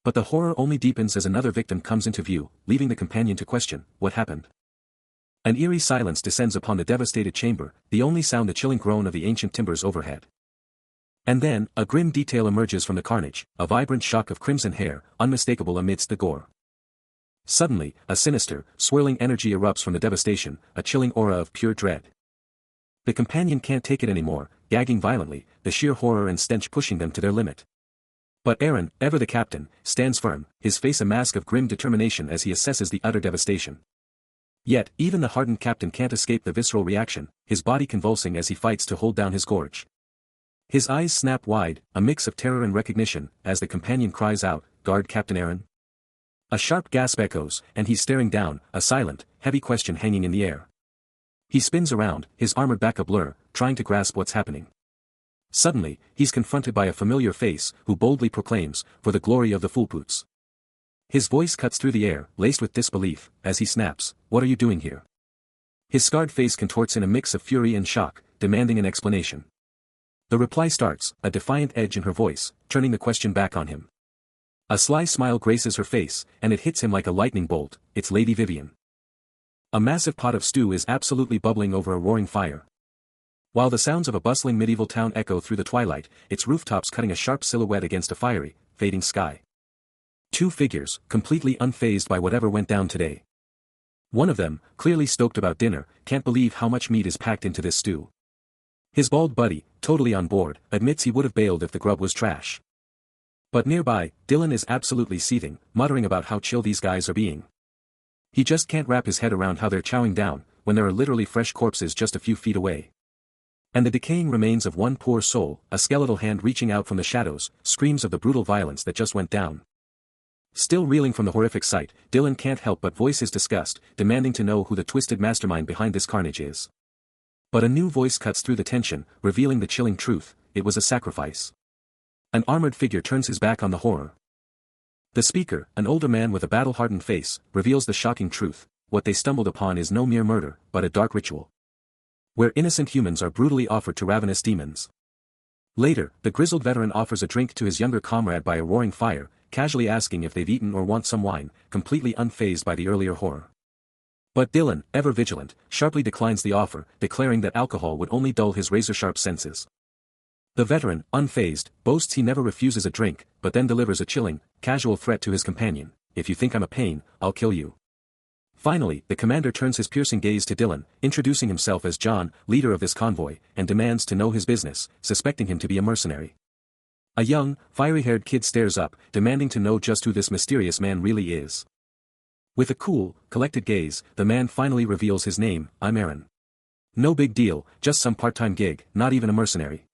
But the horror only deepens as another victim comes into view, leaving the companion to question, "What happened?" An eerie silence descends upon the devastated chamber, the only sound the chilling groan of the ancient timbers overhead. And then, a grim detail emerges from the carnage, a vibrant shock of crimson hair, unmistakable amidst the gore. Suddenly, a sinister, swirling energy erupts from the devastation, a chilling aura of pure dread. The companion can't take it anymore, gagging violently, the sheer horror and stench pushing them to their limit. But Aaron, ever the captain, stands firm, his face a mask of grim determination as he assesses the utter devastation. Yet, even the hardened captain can't escape the visceral reaction, his body convulsing as he fights to hold down his gorge. His eyes snap wide, a mix of terror and recognition, as the companion cries out, "Guard Captain Aaron?" A sharp gasp echoes, and he's staring down, a silent, heavy question hanging in the air. He spins around, his armored back a blur, trying to grasp what's happening. Suddenly, he's confronted by a familiar face, who boldly proclaims, "For the glory of the Fulpoots." His voice cuts through the air, laced with disbelief, as he snaps, "What are you doing here?" His scarred face contorts in a mix of fury and shock, demanding an explanation. The reply starts, a defiant edge in her voice, turning the question back on him. A sly smile graces her face, and it hits him like a lightning bolt, "It's Lady Vivian." A massive pot of stew is absolutely bubbling over a roaring fire. While the sounds of a bustling medieval town echo through the twilight, its rooftops cutting a sharp silhouette against a fiery, fading sky. Two figures, completely unfazed by whatever went down today. One of them, clearly stoked about dinner, can't believe how much meat is packed into this stew. His bald buddy, totally on board, admits he would have bailed if the grub was trash. But nearby, Dylan is absolutely seething, muttering about how chill these guys are being. He just can't wrap his head around how they're chowing down, when there are literally fresh corpses just a few feet away. And the decaying remains of one poor soul, a skeletal hand reaching out from the shadows, screams of the brutal violence that just went down. Still reeling from the horrific sight, Dylan can't help but voice his disgust, demanding to know who the twisted mastermind behind this carnage is. But a new voice cuts through the tension, revealing the chilling truth: it was a sacrifice. An armored figure turns his back on the horror. The speaker, an older man with a battle-hardened face, reveals the shocking truth: what they stumbled upon is no mere murder, but a dark ritual, where innocent humans are brutally offered to ravenous demons. Later, the grizzled veteran offers a drink to his younger comrade by a roaring fire, casually asking if they've eaten or want some wine, completely unfazed by the earlier horror. But Dylan, ever vigilant, sharply declines the offer, declaring that alcohol would only dull his razor-sharp senses. The veteran, unfazed, boasts he never refuses a drink, but then delivers a chilling, casual threat to his companion: if you think I'm a pain, I'll kill you. Finally, the commander turns his piercing gaze to Dylan, introducing himself as John, leader of this convoy, and demands to know his business, suspecting him to be a mercenary. A young, fiery-haired kid stares up, demanding to know just who this mysterious man really is. With a cool, collected gaze, the man finally reveals his name: I'm Aaron. No big deal, just some part-time gig, not even a mercenary.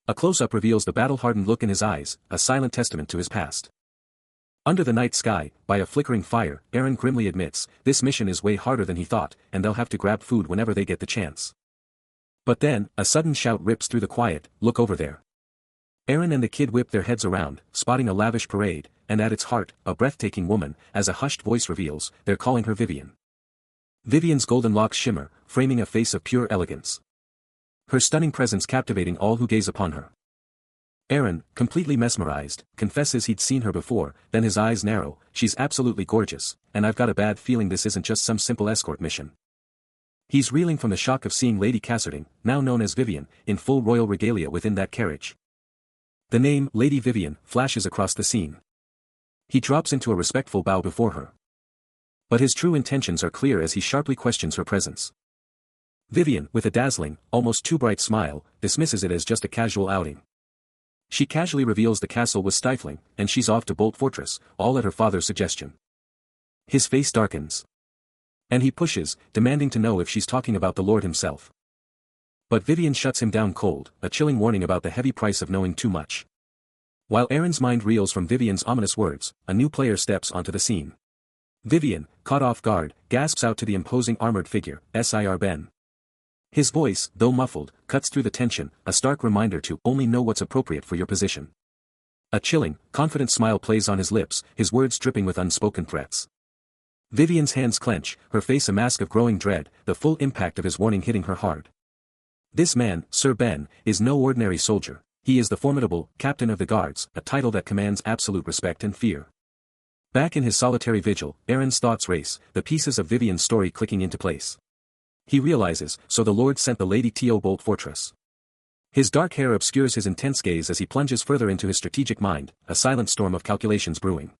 A close-up reveals the battle-hardened look in his eyes, a silent testament to his past. Under the night sky, by a flickering fire, Aaron grimly admits, this mission is way harder than he thought, and they'll have to grab food whenever they get the chance. But then, a sudden shout rips through the quiet: look over there. Aaron and the kid whip their heads around, spotting a lavish parade, and at its heart, a breathtaking woman, as a hushed voice reveals, they're calling her Vivian. Vivian's golden locks shimmer, framing a face of pure elegance. Her stunning presence captivating all who gaze upon her. Aaron, completely mesmerized, confesses he'd seen her before, then his eyes narrow: she's absolutely gorgeous, and I've got a bad feeling this isn't just some simple escort mission. He's reeling from the shock of seeing Lady Cassarding, now known as Vivian, in full royal regalia within that carriage. The name, Lady Vivian, flashes across the scene. He drops into a respectful bow before her. But his true intentions are clear as he sharply questions her presence. Vivian, with a dazzling, almost too bright smile, dismisses it as just a casual outing. She casually reveals the castle was stifling, and she's off to Bolt Fortress, all at her father's suggestion. His face darkens. And he pushes, demanding to know if she's talking about the Lord himself. But Vivian shuts him down cold, a chilling warning about the heavy price of knowing too much. While Aaron's mind reels from Vivian's ominous words, a new player steps onto the scene. Vivian, caught off guard, gasps out to the imposing armored figure, Sir Ben. His voice, though muffled, cuts through the tension, a stark reminder to only know what's appropriate for your position. A chilling, confident smile plays on his lips, his words dripping with unspoken threats. Vivian's hands clench, her face a mask of growing dread, the full impact of his warning hitting her hard. This man, Sir Ben, is no ordinary soldier. He is the formidable Captain of the Guards, a title that commands absolute respect and fear. Back in his solitary vigil, Aaron's thoughts race, the pieces of Vivian's story clicking into place. He realizes, so the Lord sent the Lady to Bolt Fortress. His dark hair obscures his intense gaze as he plunges further into his strategic mind, a silent storm of calculations brewing.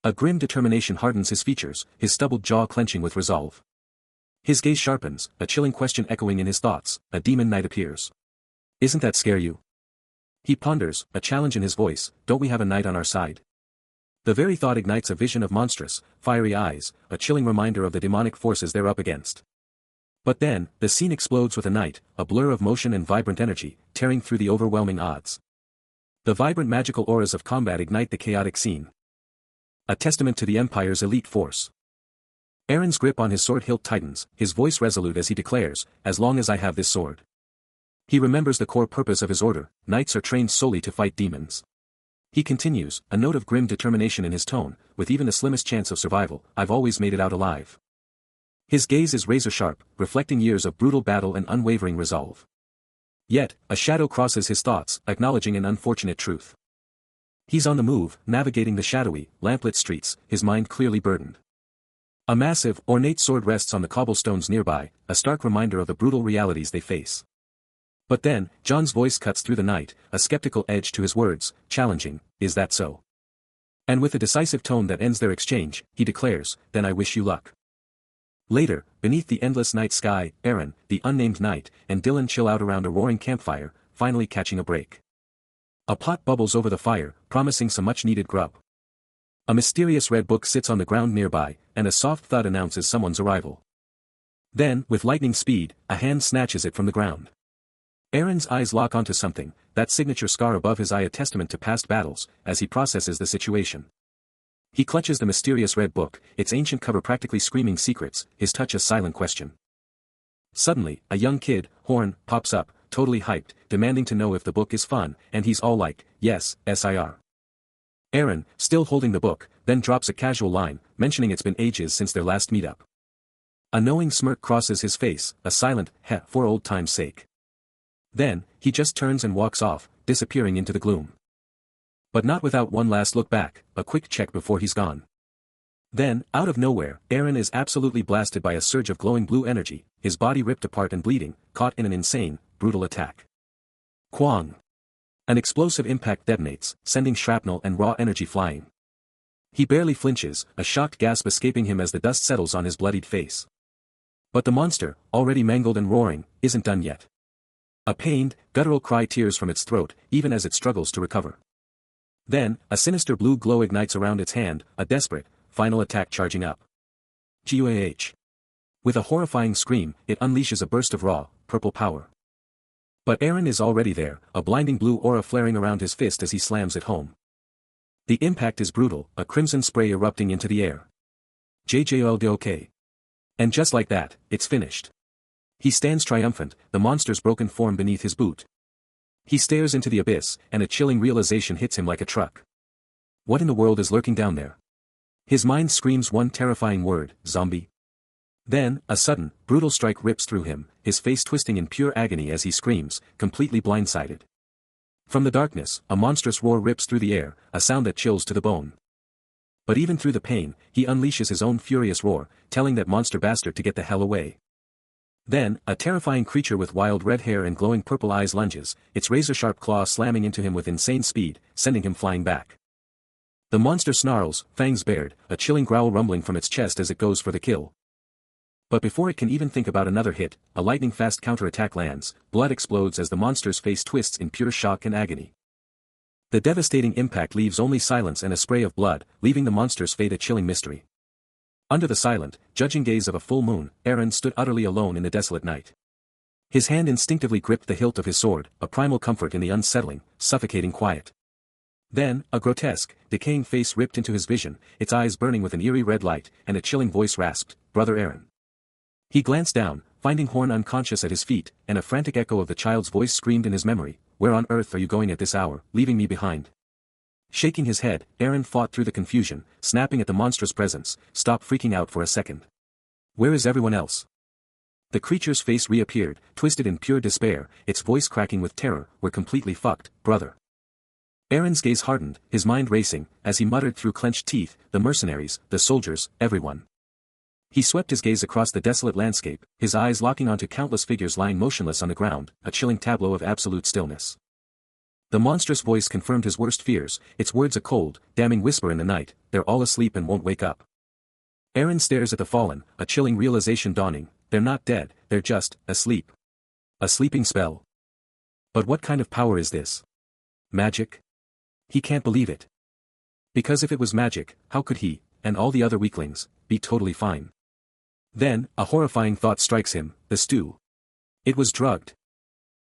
A grim determination hardens his features, his stubbled jaw clenching with resolve. His gaze sharpens, a chilling question echoing in his thoughts: a demon knight appears. Isn't that scare you? He ponders, a challenge in his voice: don't we have a knight on our side? The very thought ignites a vision of monstrous, fiery eyes, a chilling reminder of the demonic forces they're up against. But then, the scene explodes with a knight, a blur of motion and vibrant energy, tearing through the overwhelming odds. The vibrant magical auras of combat ignite the chaotic scene. A testament to the Empire's elite force. Aaron's grip on his sword hilt tightens, his voice resolute as he declares, as long as I have this sword. He remembers the core purpose of his order: knights are trained solely to fight demons. He continues, a note of grim determination in his tone: with even the slimmest chance of survival, I've always made it out alive. His gaze is razor-sharp, reflecting years of brutal battle and unwavering resolve. Yet, a shadow crosses his thoughts, acknowledging an unfortunate truth. He's on the move, navigating the shadowy, lamplit streets, his mind clearly burdened. A massive, ornate sword rests on the cobblestones nearby, a stark reminder of the brutal realities they face. But then, John's voice cuts through the night, a skeptical edge to his words, challenging, is that so? And with a decisive tone that ends their exchange, he declares, then I wish you luck. Later, beneath the endless night sky, Aaron, the unnamed knight, and Dylan chill out around a roaring campfire, finally catching a break. A pot bubbles over the fire, promising some much-needed grub. A mysterious red book sits on the ground nearby, and a soft thud announces someone's arrival. Then, with lightning speed, a hand snatches it from the ground. Aaron's eyes lock onto something, that signature scar above his eye, a testament to past battles, as he processes the situation. He clutches the mysterious red book, its ancient cover practically screaming secrets, his touch a silent question. Suddenly, a young kid, Horn, pops up, totally hyped, demanding to know if the book is fun, and he's all like, yes, sir. Aaron, still holding the book, then drops a casual line, mentioning it's been ages since their last meetup. A knowing smirk crosses his face, a silent, heh, for old time's sake. Then, he just turns and walks off, disappearing into the gloom. But not without one last look back, a quick check before he's gone. Then, out of nowhere, Aaron is absolutely blasted by a surge of glowing blue energy, his body ripped apart and bleeding, caught in an insane, brutal attack. Kwang! An explosive impact detonates, sending shrapnel and raw energy flying. He barely flinches, a shocked gasp escaping him as the dust settles on his bloodied face. But the monster, already mangled and roaring, isn't done yet. A pained, guttural cry tears from its throat, even as it struggles to recover. Then, a sinister blue glow ignites around its hand, a desperate, final attack charging up. Guah! With a horrifying scream, it unleashes a burst of raw, purple power. But Aaron is already there, a blinding blue aura flaring around his fist as he slams it home. The impact is brutal, a crimson spray erupting into the air. JJLDOK. And just like that, it's finished. He stands triumphant, the monster's broken form beneath his boot. He stares into the abyss, and a chilling realization hits him like a truck. What in the world is lurking down there? His mind screams one terrifying word, zombie. Then, a sudden, brutal strike rips through him, his face twisting in pure agony as he screams, completely blindsided. From the darkness, a monstrous roar rips through the air, a sound that chills to the bone. But even through the pain, he unleashes his own furious roar, telling that monster bastard to get the hell away. Then, a terrifying creature with wild red hair and glowing purple eyes lunges, its razor-sharp claw slamming into him with insane speed, sending him flying back. The monster snarls, fangs bared, a chilling growl rumbling from its chest as it goes for the kill. But before it can even think about another hit, a lightning-fast counterattack lands, blood explodes as the monster's face twists in pure shock and agony. The devastating impact leaves only silence and a spray of blood, leaving the monster's fate a chilling mystery. Under the silent, judging gaze of a full moon, Aaron stood utterly alone in the desolate night. His hand instinctively gripped the hilt of his sword, a primal comfort in the unsettling, suffocating quiet. Then, a grotesque, decaying face ripped into his vision, its eyes burning with an eerie red light, and a chilling voice rasped, "Brother Aaron." He glanced down, finding Horn unconscious at his feet, and a frantic echo of the child's voice screamed in his memory, "Where on earth are you going at this hour, leaving me behind?" Shaking his head, Aaron fought through the confusion, snapping at the monstrous presence, "Stop freaking out for a second. Where is everyone else?" The creature's face reappeared, twisted in pure despair, its voice cracking with terror, "We're completely fucked, brother." Aaron's gaze hardened, his mind racing, as he muttered through clenched teeth, "The mercenaries, the soldiers, everyone." He swept his gaze across the desolate landscape, his eyes locking onto countless figures lying motionless on the ground, a chilling tableau of absolute stillness. The monstrous voice confirmed his worst fears, its words a cold, damning whisper in the night, "They're all asleep and won't wake up." Aaron stares at the fallen, a chilling realization dawning, they're not dead, they're just, asleep. A sleeping spell. But what kind of power is this? Magic? He can't believe it. Because if it was magic, how could he, and all the other weaklings, be totally fine? Then, a horrifying thought strikes him, the stew. It was drugged.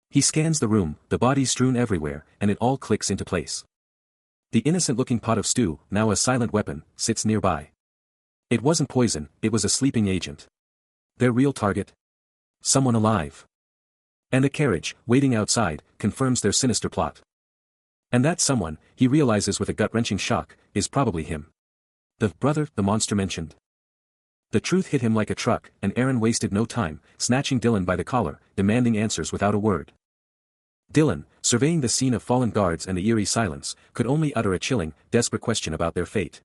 He scans the room, the bodies strewn everywhere, and it all clicks into place. The innocent-looking pot of stew, now a silent weapon, sits nearby. It wasn't poison, it was a sleeping agent. Their real target? Someone alive. And a carriage, waiting outside, confirms their sinister plot. And that someone, he realizes with a gut-wrenching shock, is probably him. The brother the monster mentioned. The truth hit him like a truck, and Aaron wasted no time, snatching Dylan by the collar, demanding answers without a word. Dylan, surveying the scene of fallen guards and the eerie silence, could only utter a chilling, desperate question about their fate.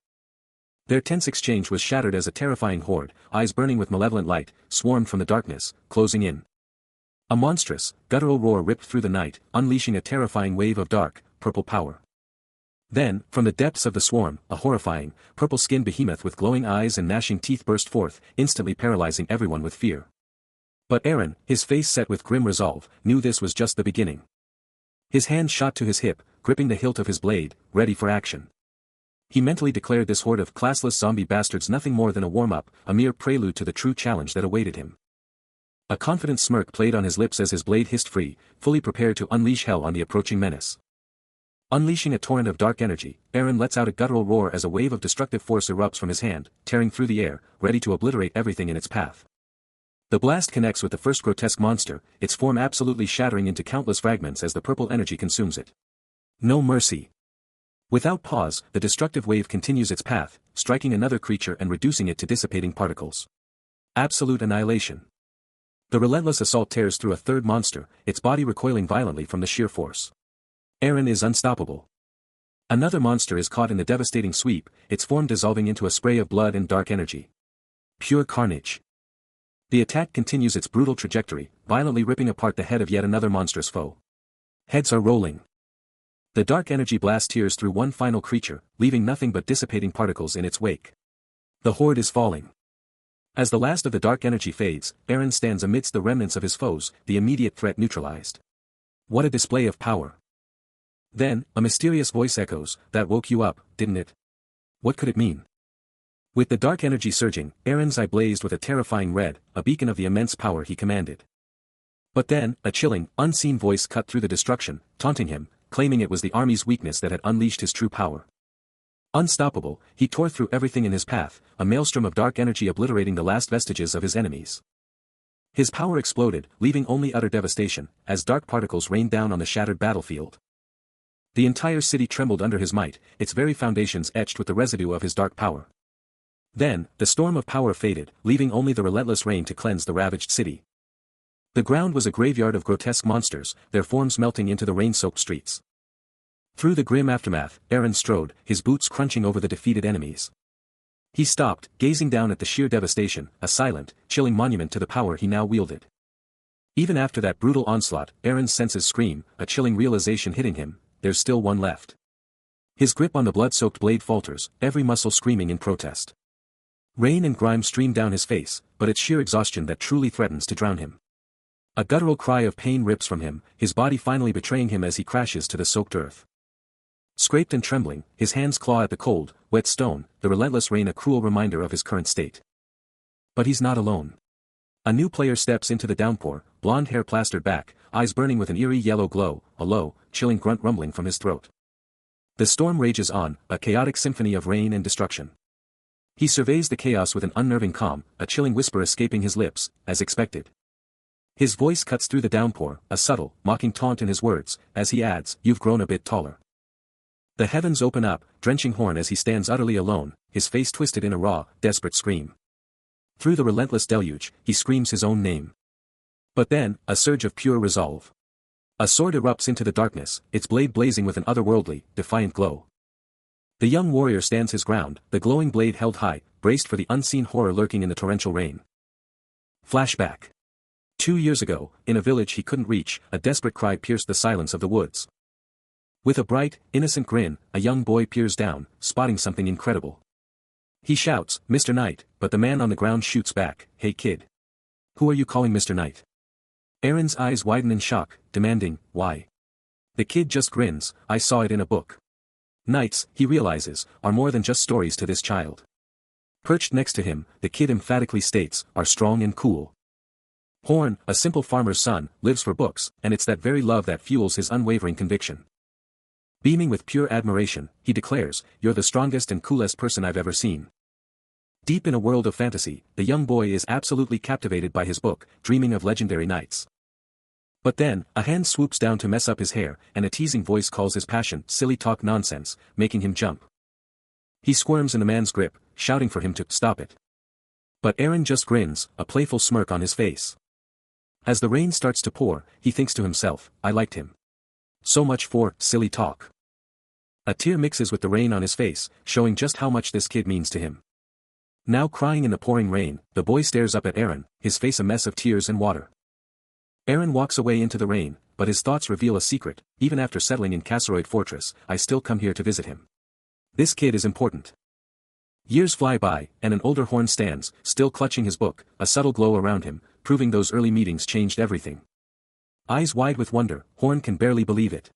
Their tense exchange was shattered as a terrifying horde, eyes burning with malevolent light, swarmed from the darkness, closing in. A monstrous, guttural roar ripped through the night, unleashing a terrifying wave of dark, purple power. Then, from the depths of the swarm, a horrifying, purple-skinned behemoth with glowing eyes and gnashing teeth burst forth, instantly paralyzing everyone with fear. But Aaron, his face set with grim resolve, knew this was just the beginning. His hand shot to his hip, gripping the hilt of his blade, ready for action. He mentally declared this horde of classless zombie bastards nothing more than a warm-up, a mere prelude to the true challenge that awaited him. A confident smirk played on his lips as his blade hissed free, fully prepared to unleash hell on the approaching menace. Unleashing a torrent of dark energy, Eren lets out a guttural roar as a wave of destructive force erupts from his hand, tearing through the air, ready to obliterate everything in its path. The blast connects with the first grotesque monster, its form absolutely shattering into countless fragments as the purple energy consumes it. No mercy. Without pause, the destructive wave continues its path, striking another creature and reducing it to dissipating particles. Absolute annihilation. The relentless assault tears through a third monster, its body recoiling violently from the sheer force. Eren is unstoppable. Another monster is caught in the devastating sweep, its form dissolving into a spray of blood and dark energy. Pure carnage. The attack continues its brutal trajectory, violently ripping apart the head of yet another monstrous foe. Heads are rolling. The dark energy blast tears through one final creature, leaving nothing but dissipating particles in its wake. The horde is falling. As the last of the dark energy fades, Eren stands amidst the remnants of his foes, the immediate threat neutralized. What a display of power. Then, a mysterious voice echoes, "That woke you up, didn't it?" What could it mean? With the dark energy surging, Eren's eye blazed with a terrifying red, a beacon of the immense power he commanded. But then, a chilling, unseen voice cut through the destruction, taunting him, claiming it was the army's weakness that had unleashed his true power. Unstoppable, he tore through everything in his path, a maelstrom of dark energy obliterating the last vestiges of his enemies. His power exploded, leaving only utter devastation, as dark particles rained down on the shattered battlefield. The entire city trembled under his might, its very foundations etched with the residue of his dark power. Then, the storm of power faded, leaving only the relentless rain to cleanse the ravaged city. The ground was a graveyard of grotesque monsters, their forms melting into the rain-soaked streets. Through the grim aftermath, Eren strode, his boots crunching over the defeated enemies. He stopped, gazing down at the sheer devastation, a silent, chilling monument to the power he now wielded. Even after that brutal onslaught, Eren's senses scream, a chilling realization hitting him, there's still one left. His grip on the blood-soaked blade falters, every muscle screaming in protest. Rain and grime stream down his face, but it's sheer exhaustion that truly threatens to drown him. A guttural cry of pain rips from him, his body finally betraying him as he crashes to the soaked earth. Scraped and trembling, his hands claw at the cold, wet stone, the relentless rain a cruel reminder of his current state. But he's not alone. A new player steps into the downpour, blonde hair plastered back, eyes burning with an eerie yellow glow, a low, chilling grunt rumbling from his throat. The storm rages on, a chaotic symphony of rain and destruction. He surveys the chaos with an unnerving calm, a chilling whisper escaping his lips, as expected. His voice cuts through the downpour, a subtle, mocking taunt in his words, as he adds, "You've grown a bit taller." The heavens open up, drenching Horn as he stands utterly alone, his face twisted in a raw, desperate scream. Through the relentless deluge, he screams his own name. But then, a surge of pure resolve. A sword erupts into the darkness, its blade blazing with an otherworldly, defiant glow. The young warrior stands his ground, the glowing blade held high, braced for the unseen horror lurking in the torrential rain. Flashback. 2 years ago, in a village he couldn't reach, a desperate cry pierced the silence of the woods. With a bright, innocent grin, a young boy peers down, spotting something incredible. He shouts, "Mr. Knight," but the man on the ground shoots back, "Hey kid. Who are you calling Mr. Knight?" Eren's eyes widen in shock, demanding, "Why?" The kid just grins, "I saw it in a book." Knights, he realizes, are more than just stories to this child. Perched next to him, the kid emphatically states, "are strong and cool." Horn, a simple farmer's son, lives for books, and it's that very love that fuels his unwavering conviction. Beaming with pure admiration, he declares, "You're the strongest and coolest person I've ever seen." Deep in a world of fantasy, the young boy is absolutely captivated by his book, dreaming of legendary knights. But then, a hand swoops down to mess up his hair, and a teasing voice calls his passion, "Silly talk nonsense," making him jump. He squirms in the man's grip, shouting for him to stop it. But Eren just grins, a playful smirk on his face. As the rain starts to pour, he thinks to himself, "I liked him. So much for silly talk." A tear mixes with the rain on his face, showing just how much this kid means to him. Now crying in the pouring rain, the boy stares up at Eren, his face a mess of tears and water. Eren walks away into the rain, but his thoughts reveal a secret. Even after settling in Kasseroid Fortress, I still come here to visit him. This kid is important. Years fly by, and an older Horn stands, still clutching his book, a subtle glow around him, proving those early meetings changed everything. Eyes wide with wonder, Horn can barely believe it.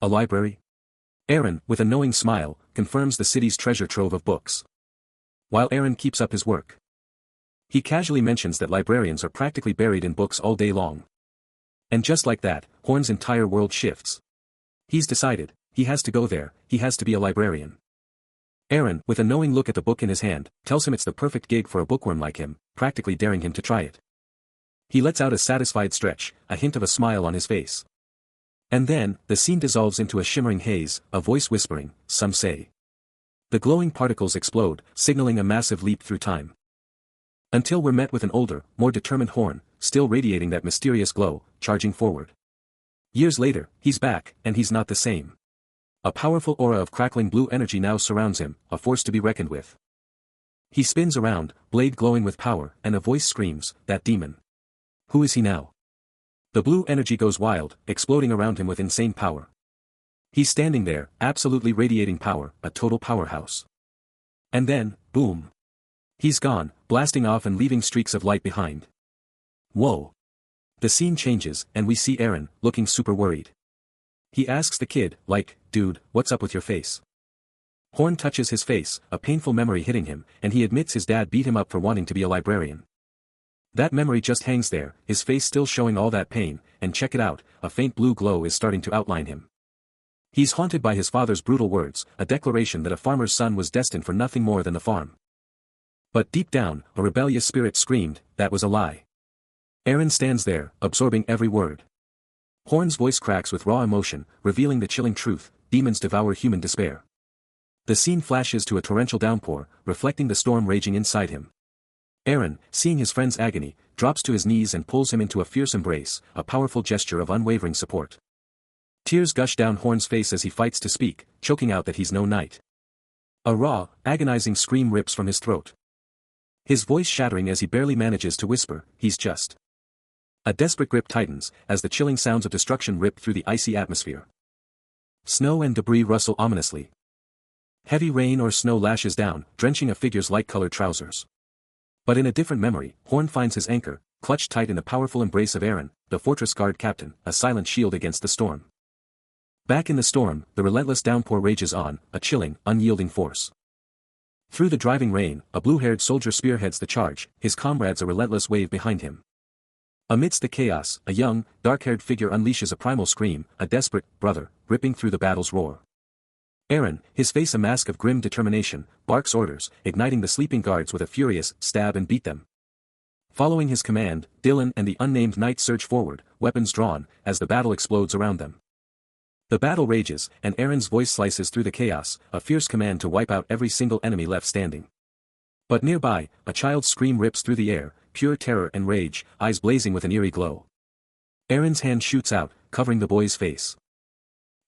A library? Eren, with a knowing smile, confirms the city's treasure trove of books. While Eren keeps up his work, He casually mentions that librarians are practically buried in books all day long. And just like that, Horn's entire world shifts. He's decided, he has to go there, he has to be a librarian. Aaron, with a knowing look at the book in his hand, tells him it's the perfect gig for a bookworm like him, practically daring him to try it. He lets out a satisfied stretch, a hint of a smile on his face. And then, the scene dissolves into a shimmering haze, a voice whispering, "Some say." The glowing particles explode, signaling a massive leap through time. Until we're met with an older, more determined Horn, still radiating that mysterious glow, charging forward. Years later, he's back, and he's not the same. A powerful aura of crackling blue energy now surrounds him, a force to be reckoned with. He spins around, blade glowing with power, and a voice screams, "That demon. Who is he now?" The blue energy goes wild, exploding around him with insane power. He's standing there, absolutely radiating power, a total powerhouse. And then, boom. He's gone, blasting off and leaving streaks of light behind. Whoa. The scene changes, and we see Aaron, looking super worried. He asks the kid, like, "Dude, what's up with your face?" Horn touches his face, a painful memory hitting him, and he admits his dad beat him up for wanting to be a librarian. That memory just hangs there, his face still showing all that pain, and check it out, a faint blue glow is starting to outline him. He's haunted by his father's brutal words, a declaration that a farmer's son was destined for nothing more than the farm. But deep down, a rebellious spirit screamed, that was a lie. Aaron stands there, absorbing every word. Horn's voice cracks with raw emotion, revealing the chilling truth, demons devour human despair. The scene flashes to a torrential downpour, reflecting the storm raging inside him. Aaron, seeing his friend's agony, drops to his knees and pulls him into a fierce embrace, a powerful gesture of unwavering support. Tears gush down Horn's face as he fights to speak, choking out that he's no knight. A raw, agonizing scream rips from his throat. His voice shattering as he barely manages to whisper, "He's just." A desperate grip tightens, as the chilling sounds of destruction rip through the icy atmosphere. Snow and debris rustle ominously. Heavy rain or snow lashes down, drenching a figure's light-colored trousers. But in a different memory, Horn finds his anchor, clutched tight in the powerful embrace of Aaron, the fortress guard captain, a silent shield against the storm. Back in the storm, the relentless downpour rages on, a chilling, unyielding force. Through the driving rain, a blue-haired soldier spearheads the charge, his comrades a relentless wave behind him. Amidst the chaos, a young, dark-haired figure unleashes a primal scream, a desperate brother, ripping through the battle's roar. Aaron, his face a mask of grim determination, barks orders, igniting the sleeping guards with a furious, stab and beat them. Following his command, Dylan and the unnamed knight surge forward, weapons drawn, as the battle explodes around them. The battle rages, and Aaron's voice slices through the chaos, a fierce command to wipe out every single enemy left standing. But nearby, a child's scream rips through the air, pure terror and rage, eyes blazing with an eerie glow. Aaron's hand shoots out, covering the boy's face.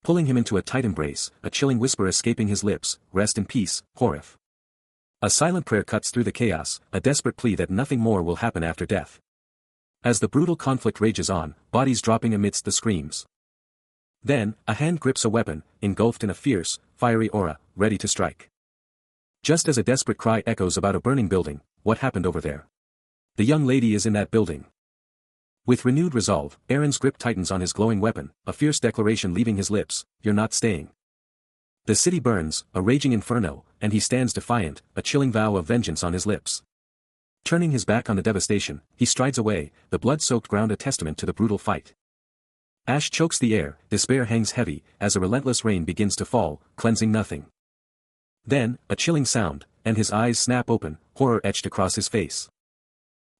Pulling him into a tight embrace, a chilling whisper escaping his lips, "Rest in peace, Horif." A silent prayer cuts through the chaos, a desperate plea that nothing more will happen after death. As the brutal conflict rages on, bodies dropping amidst the screams. Then, a hand grips a weapon, engulfed in a fierce, fiery aura, ready to strike. Just as a desperate cry echoes about a burning building, what happened over there? The young lady is in that building. With renewed resolve, Aaron's grip tightens on his glowing weapon, a fierce declaration leaving his lips, "You're not staying." The city burns, a raging inferno, and he stands defiant, a chilling vow of vengeance on his lips. Turning his back on the devastation, he strides away, the blood-soaked ground a testament to the brutal fight. Ash chokes the air, despair hangs heavy, as a relentless rain begins to fall, cleansing nothing. Then, a chilling sound, and his eyes snap open, horror etched across his face.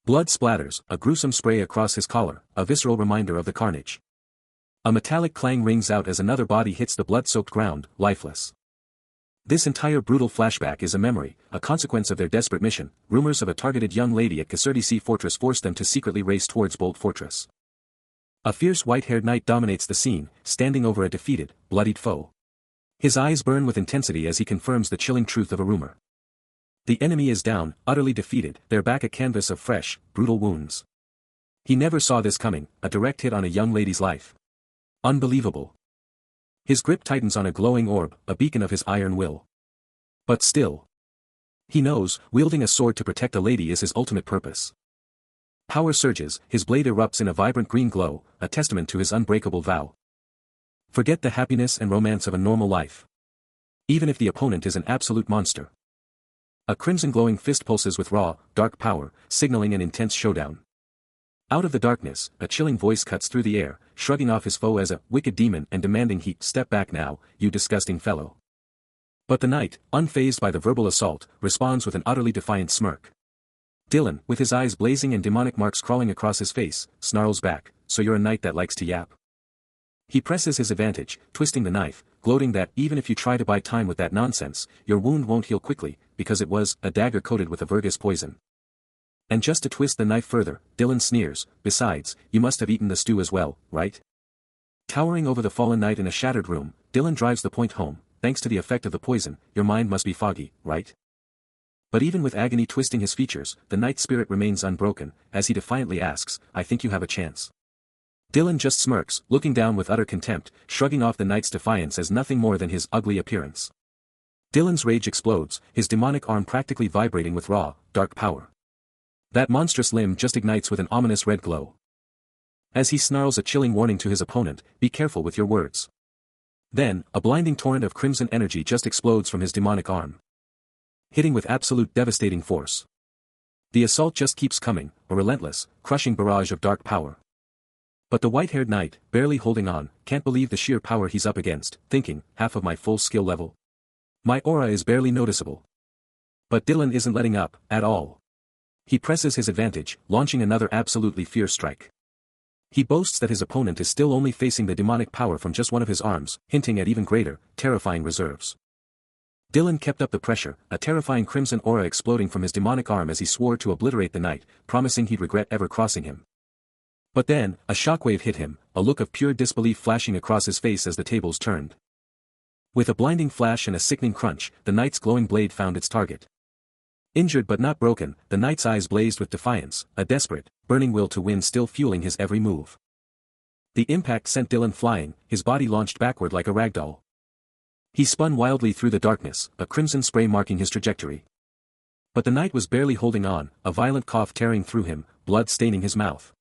Blood splatters, a gruesome spray across his collar, a visceral reminder of the carnage. A metallic clang rings out as another body hits the blood-soaked ground, lifeless. This entire brutal flashback is a memory, a consequence of their desperate mission. Rumors of a targeted young lady at Caserta Fortress forced them to secretly race towards Bolt Fortress. A fierce white-haired knight dominates the scene, standing over a defeated, bloodied foe. His eyes burn with intensity as he confirms the chilling truth of a rumor. The enemy is down, utterly defeated, their back a canvas of fresh, brutal wounds. He never saw this coming, a direct hit on a young lady's life. Unbelievable. His grip tightens on a glowing orb, a beacon of his iron will. But still. He knows, wielding a sword to protect a lady is his ultimate purpose. Power surges, his blade erupts in a vibrant green glow, a testament to his unbreakable vow. Forget the happiness and romance of a normal life. Even if the opponent is an absolute monster. A crimson glowing fist pulses with raw, dark power, signaling an intense showdown. Out of the darkness, a chilling voice cuts through the air, shrugging off his foe as a wicked demon and demanding he step back now, you disgusting fellow. But the knight, unfazed by the verbal assault, responds with an utterly defiant smirk. Dylan, with his eyes blazing and demonic marks crawling across his face, snarls back, so you're a knight that likes to yap. He presses his advantage, twisting the knife, gloating that even if you try to buy time with that nonsense, your wound won't heal quickly, because it was a dagger coated with a Virgus poison. And just to twist the knife further, Dylan sneers, besides, you must have eaten the stew as well, right? Towering over the fallen knight in a shattered room, Dylan drives the point home, thanks to the effect of the poison, your mind must be foggy, right? But even with agony twisting his features, the knight's spirit remains unbroken, as he defiantly asks, I think you have a chance. Dylan just smirks, looking down with utter contempt, shrugging off the knight's defiance as nothing more than his ugly appearance. Dylan's rage explodes, his demonic arm practically vibrating with raw, dark power. That monstrous limb just ignites with an ominous red glow. As he snarls a chilling warning to his opponent, be careful with your words. Then, a blinding torrent of crimson energy just explodes from his demonic arm, hitting with absolute devastating force. The assault just keeps coming, a relentless, crushing barrage of dark power. But the white-haired knight, barely holding on, can't believe the sheer power he's up against, thinking, half of my full skill level. My aura is barely noticeable. But Dylan isn't letting up, at all. He presses his advantage, launching another absolutely fierce strike. He boasts that his opponent is still only facing the demonic power from just one of his arms, hinting at even greater, terrifying reserves. Dylan kept up the pressure, a terrifying crimson aura exploding from his demonic arm as he swore to obliterate the knight, promising he'd regret ever crossing him. But then, a shockwave hit him, a look of pure disbelief flashing across his face as the tables turned. With a blinding flash and a sickening crunch, the knight's glowing blade found its target. Injured but not broken, the knight's eyes blazed with defiance, a desperate, burning will to win still fueling his every move. The impact sent Dylan flying, his body launched backward like a ragdoll. He spun wildly through the darkness, a crimson spray marking his trajectory. But the knight was barely holding on, a violent cough tearing through him, blood staining his mouth.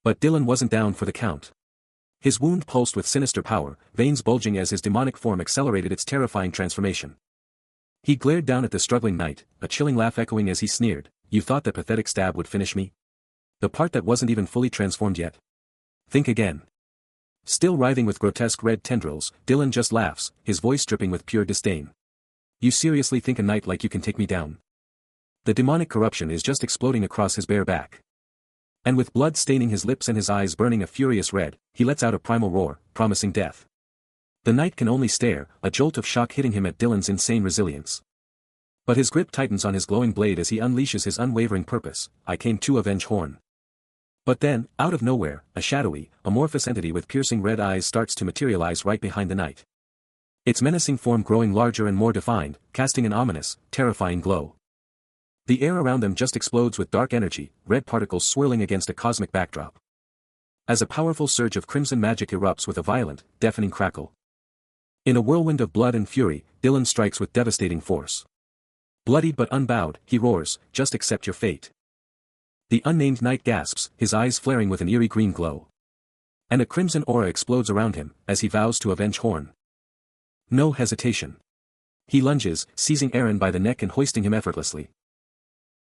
But Dylan wasn't down for the count. His wound pulsed with sinister power, veins bulging as his demonic form accelerated its terrifying transformation. He glared down at the struggling knight, a chilling laugh echoing as he sneered, you thought that pathetic stab would finish me? The part that wasn't even fully transformed yet? Think again. Still writhing with grotesque red tendrils, Dylan just laughs, his voice dripping with pure disdain. You seriously think a knight like you can take me down? The demonic corruption is just exploding across his bare back. And with blood staining his lips and his eyes burning a furious red, he lets out a primal roar, promising death. The knight can only stare, a jolt of shock hitting him at Dylan's insane resilience. But his grip tightens on his glowing blade as he unleashes his unwavering purpose, I came to avenge Horn. But then, out of nowhere, a shadowy, amorphous entity with piercing red eyes starts to materialize right behind the knight. Its menacing form growing larger and more defined, casting an ominous, terrifying glow. The air around them just explodes with dark energy, red particles swirling against a cosmic backdrop. As a powerful surge of crimson magic erupts with a violent, deafening crackle. In a whirlwind of blood and fury, Dylan strikes with devastating force. Bloodied but unbowed, he roars, just accept your fate. The unnamed knight gasps, his eyes flaring with an eerie green glow. And a crimson aura explodes around him, as he vows to avenge Horn. No hesitation. He lunges, seizing Aaron by the neck and hoisting him effortlessly.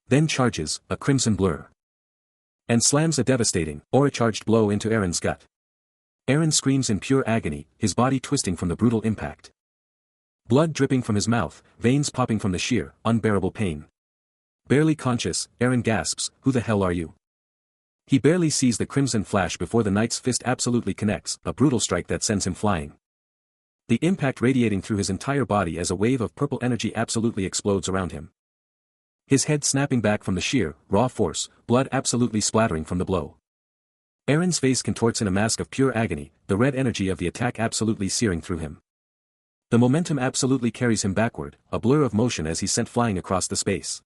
Then charges, a crimson blur. And slams a devastating, aura-charged blow into Aaron's gut. Aaron screams in pure agony, his body twisting from the brutal impact. Blood dripping from his mouth, veins popping from the sheer, unbearable pain. Barely conscious, Aaron gasps, who the hell are you? He barely sees the crimson flash before the knight's fist absolutely connects, a brutal strike that sends him flying. The impact radiating through his entire body as a wave of purple energy absolutely explodes around him. His head snapping back from the sheer, raw force, blood absolutely splattering from the blow. Aaron's face contorts in a mask of pure agony, the red energy of the attack absolutely searing through him. The momentum absolutely carries him backward, a blur of motion as he's sent flying across the space.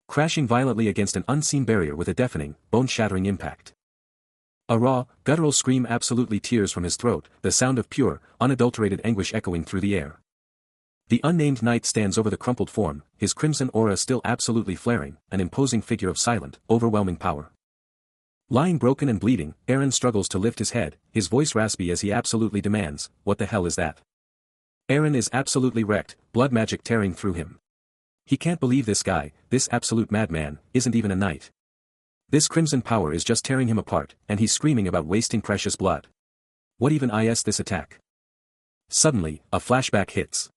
Crashing violently against an unseen barrier with a deafening, bone-shattering impact. A raw, guttural scream absolutely tears from his throat, the sound of pure, unadulterated anguish echoing through the air. The unnamed knight stands over the crumpled form, his crimson aura still absolutely flaring, an imposing figure of silent, overwhelming power. Lying broken and bleeding, Aaron struggles to lift his head, his voice raspy as he absolutely demands, what the hell is that? Aaron is absolutely wrecked, blood magic tearing through him. He can't believe this guy, this absolute madman, isn't even a knight. This crimson power is just tearing him apart, and he's screaming about wasting precious blood. What even is this attack? Suddenly, a flashback hits.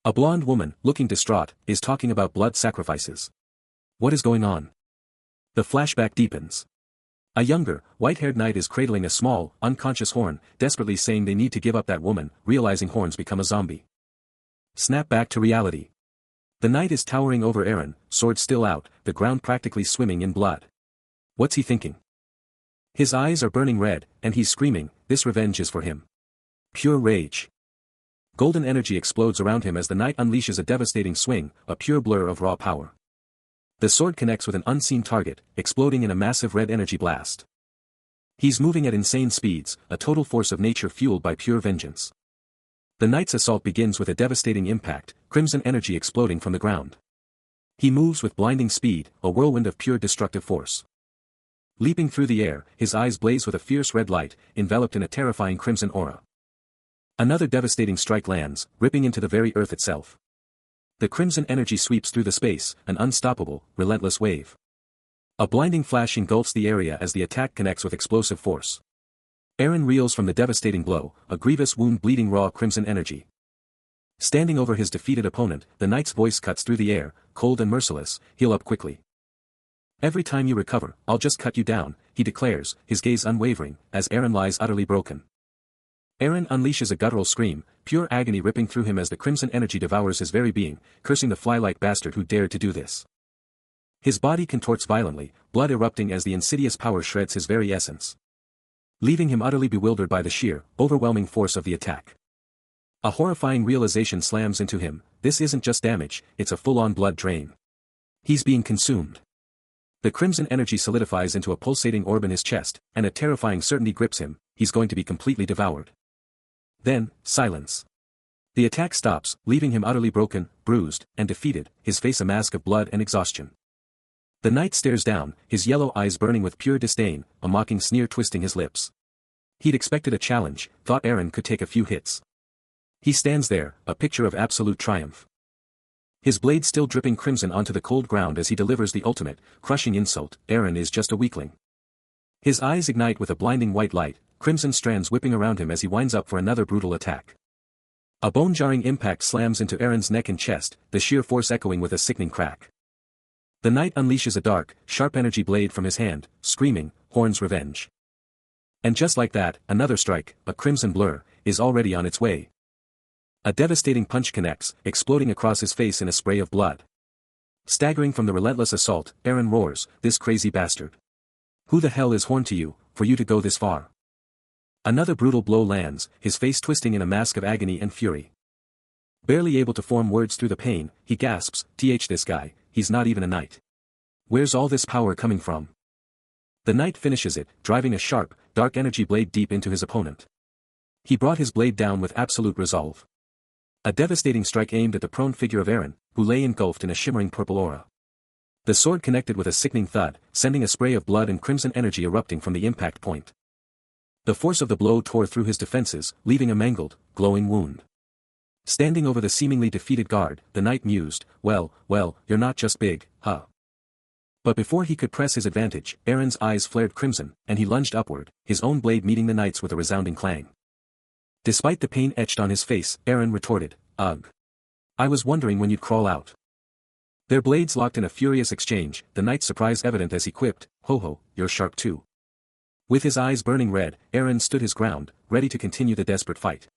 A blonde woman, looking distraught, is talking about blood sacrifices. What is going on? The flashback deepens. A younger, white-haired knight is cradling a small, unconscious horn, desperately saying they need to give up that woman, realizing horns become a zombie. Snap back to reality. The knight is towering over Eren, sword still out, the ground practically swimming in blood. What's he thinking? His eyes are burning red, and he's screaming, this revenge is for him. Pure rage. Golden energy explodes around him as the knight unleashes a devastating swing, a pure blur of raw power. The sword connects with an unseen target, exploding in a massive red energy blast. He's moving at insane speeds, a total force of nature fueled by pure vengeance. The knight's assault begins with a devastating impact, crimson energy exploding from the ground. He moves with blinding speed, a whirlwind of pure destructive force. Leaping through the air, his eyes blaze with a fierce red light, enveloped in a terrifying crimson aura. Another devastating strike lands, ripping into the very earth itself. The crimson energy sweeps through the space, an unstoppable, relentless wave. A blinding flash engulfs the area as the attack connects with explosive force. Eren reels from the devastating blow, a grievous wound bleeding raw crimson energy. Standing over his defeated opponent, the knight's voice cuts through the air, cold and merciless, heal up quickly. Every time you recover, I'll just cut you down, he declares, his gaze unwavering, as Eren lies utterly broken. Eren unleashes a guttural scream, pure agony ripping through him as the crimson energy devours his very being, cursing the fly-like bastard who dared to do this. His body contorts violently, blood erupting as the insidious power shreds his very essence. Leaving him utterly bewildered by the sheer, overwhelming force of the attack. A horrifying realization slams into him, this isn't just damage, it's a full-on blood drain. He's being consumed. The crimson energy solidifies into a pulsating orb in his chest, and a terrifying certainty grips him, he's going to be completely devoured. Then, silence. The attack stops, leaving him utterly broken, bruised, and defeated, his face a mask of blood and exhaustion. The knight stares down, his yellow eyes burning with pure disdain, a mocking sneer twisting his lips. He'd expected a challenge, thought Eren could take a few hits. He stands there, a picture of absolute triumph. His blade still dripping crimson onto the cold ground as he delivers the ultimate, crushing insult, Eren is just a weakling. His eyes ignite with a blinding white light, crimson strands whipping around him as he winds up for another brutal attack. A bone-jarring impact slams into Eren's neck and chest, the sheer force echoing with a sickening crack. The knight unleashes a dark, sharp energy blade from his hand, screaming, Horn's revenge. And just like that, another strike, a crimson blur, is already on its way. A devastating punch connects, exploding across his face in a spray of blood. Staggering from the relentless assault, Eren roars, this crazy bastard. Who the hell is Horn to you, for you to go this far? Another brutal blow lands, his face twisting in a mask of agony and fury. Barely able to form words through the pain, he gasps, this guy, he's not even a knight. Where's all this power coming from? The knight finishes it, driving a sharp, dark energy blade deep into his opponent. He brought his blade down with absolute resolve. A devastating strike aimed at the prone figure of Eren, who lay engulfed in a shimmering purple aura. The sword connected with a sickening thud, sending a spray of blood and crimson energy erupting from the impact point. The force of the blow tore through his defenses, leaving a mangled, glowing wound. Standing over the seemingly defeated guard, the knight mused, well, you're not just big, huh? But before he could press his advantage, Eren's eyes flared crimson, and he lunged upward, his own blade meeting the knight's with a resounding clang. Despite the pain etched on his face, Eren retorted, ugh. I was wondering when you'd crawl out. Their blades locked in a furious exchange, the knight's surprise evident as he quipped, ho, you're sharp too. With his eyes burning red, Eren stood his ground, ready to continue the desperate fight.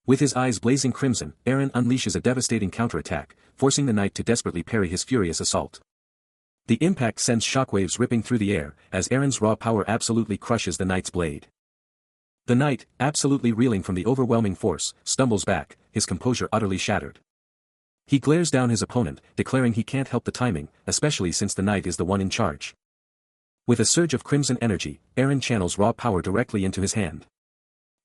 With his eyes blazing crimson, Eren unleashes a devastating counterattack, forcing the knight to desperately parry his furious assault. The impact sends shockwaves ripping through the air, as Eren's raw power absolutely crushes the knight's blade. The knight, absolutely reeling from the overwhelming force, stumbles back, his composure utterly shattered. He glares down his opponent, declaring he can't help the timing, especially since the knight is the one in charge. With a surge of crimson energy, Eren channels raw power directly into his hand.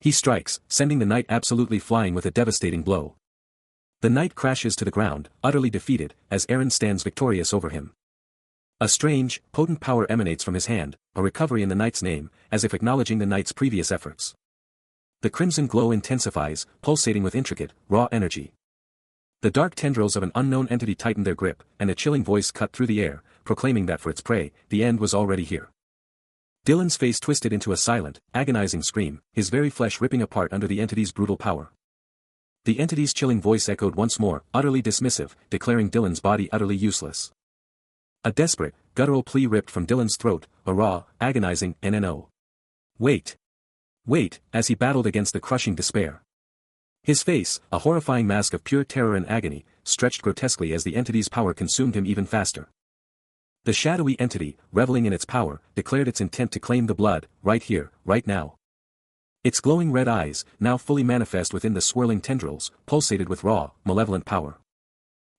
He strikes, sending the knight absolutely flying with a devastating blow. The knight crashes to the ground, utterly defeated, as Eren stands victorious over him. A strange, potent power emanates from his hand, a recovery in the knight's name, as if acknowledging the knight's previous efforts. The crimson glow intensifies, pulsating with intricate, raw energy. The dark tendrils of an unknown entity tightened their grip, and a chilling voice cut through the air, proclaiming that for its prey, the end was already here. Dylan's face twisted into a silent, agonizing scream, his very flesh ripping apart under the entity's brutal power. The entity's chilling voice echoed once more, utterly dismissive, declaring Dylan's body utterly useless. A desperate, guttural plea ripped from Dylan's throat, a raw, agonizing "No. Wait. Wait," as he battled against the crushing despair. His face, a horrifying mask of pure terror and agony, stretched grotesquely as the entity's power consumed him even faster. The shadowy entity, reveling in its power, declared its intent to claim the blood, right here, right now. Its glowing red eyes, now fully manifest within the swirling tendrils, pulsated with raw, malevolent power.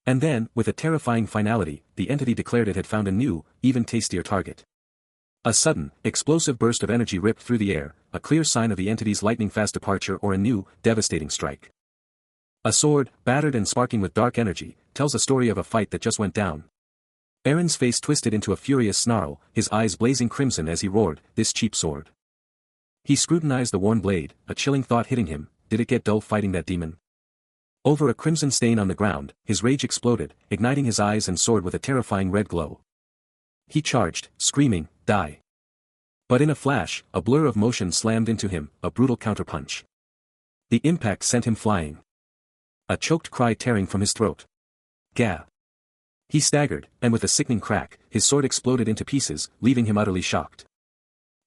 And then, with a terrifying finality, the entity declared it had found a new, even tastier target. A sudden, explosive burst of energy ripped through the air, a clear sign of the entity's lightning-fast departure or a new, devastating strike. A sword, battered and sparking with dark energy, tells a story of a fight that just went down. Aaron's face twisted into a furious snarl, his eyes blazing crimson as he roared, "This cheap sword." He scrutinized the worn blade, a chilling thought hitting him, did it get dull fighting that demon? Over a crimson stain on the ground, his rage exploded, igniting his eyes and sword with a terrifying red glow. He charged, screaming, "Die!" But in a flash, a blur of motion slammed into him, a brutal counterpunch. The impact sent him flying. A choked cry tearing from his throat. Gah! He staggered, and with a sickening crack, his sword exploded into pieces, leaving him utterly shocked.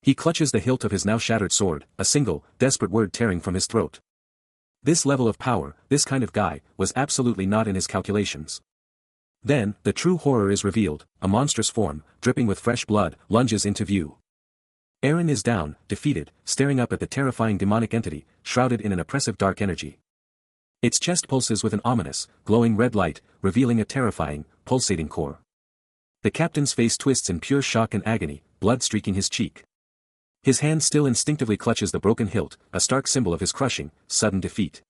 He clutches the hilt of his now shattered sword, a single, desperate word tearing from his throat. This level of power, this kind of guy, was absolutely not in his calculations. Then, the true horror is revealed, a monstrous form, dripping with fresh blood, lunges into view. Aaron is down, defeated, staring up at the terrifying demonic entity, shrouded in an oppressive dark energy. Its chest pulses with an ominous, glowing red light, revealing a terrifying, pulsating core. The captain's face twists in pure shock and agony, blood streaking his cheek. His hand still instinctively clutches the broken hilt, a stark symbol of his crushing, sudden defeat.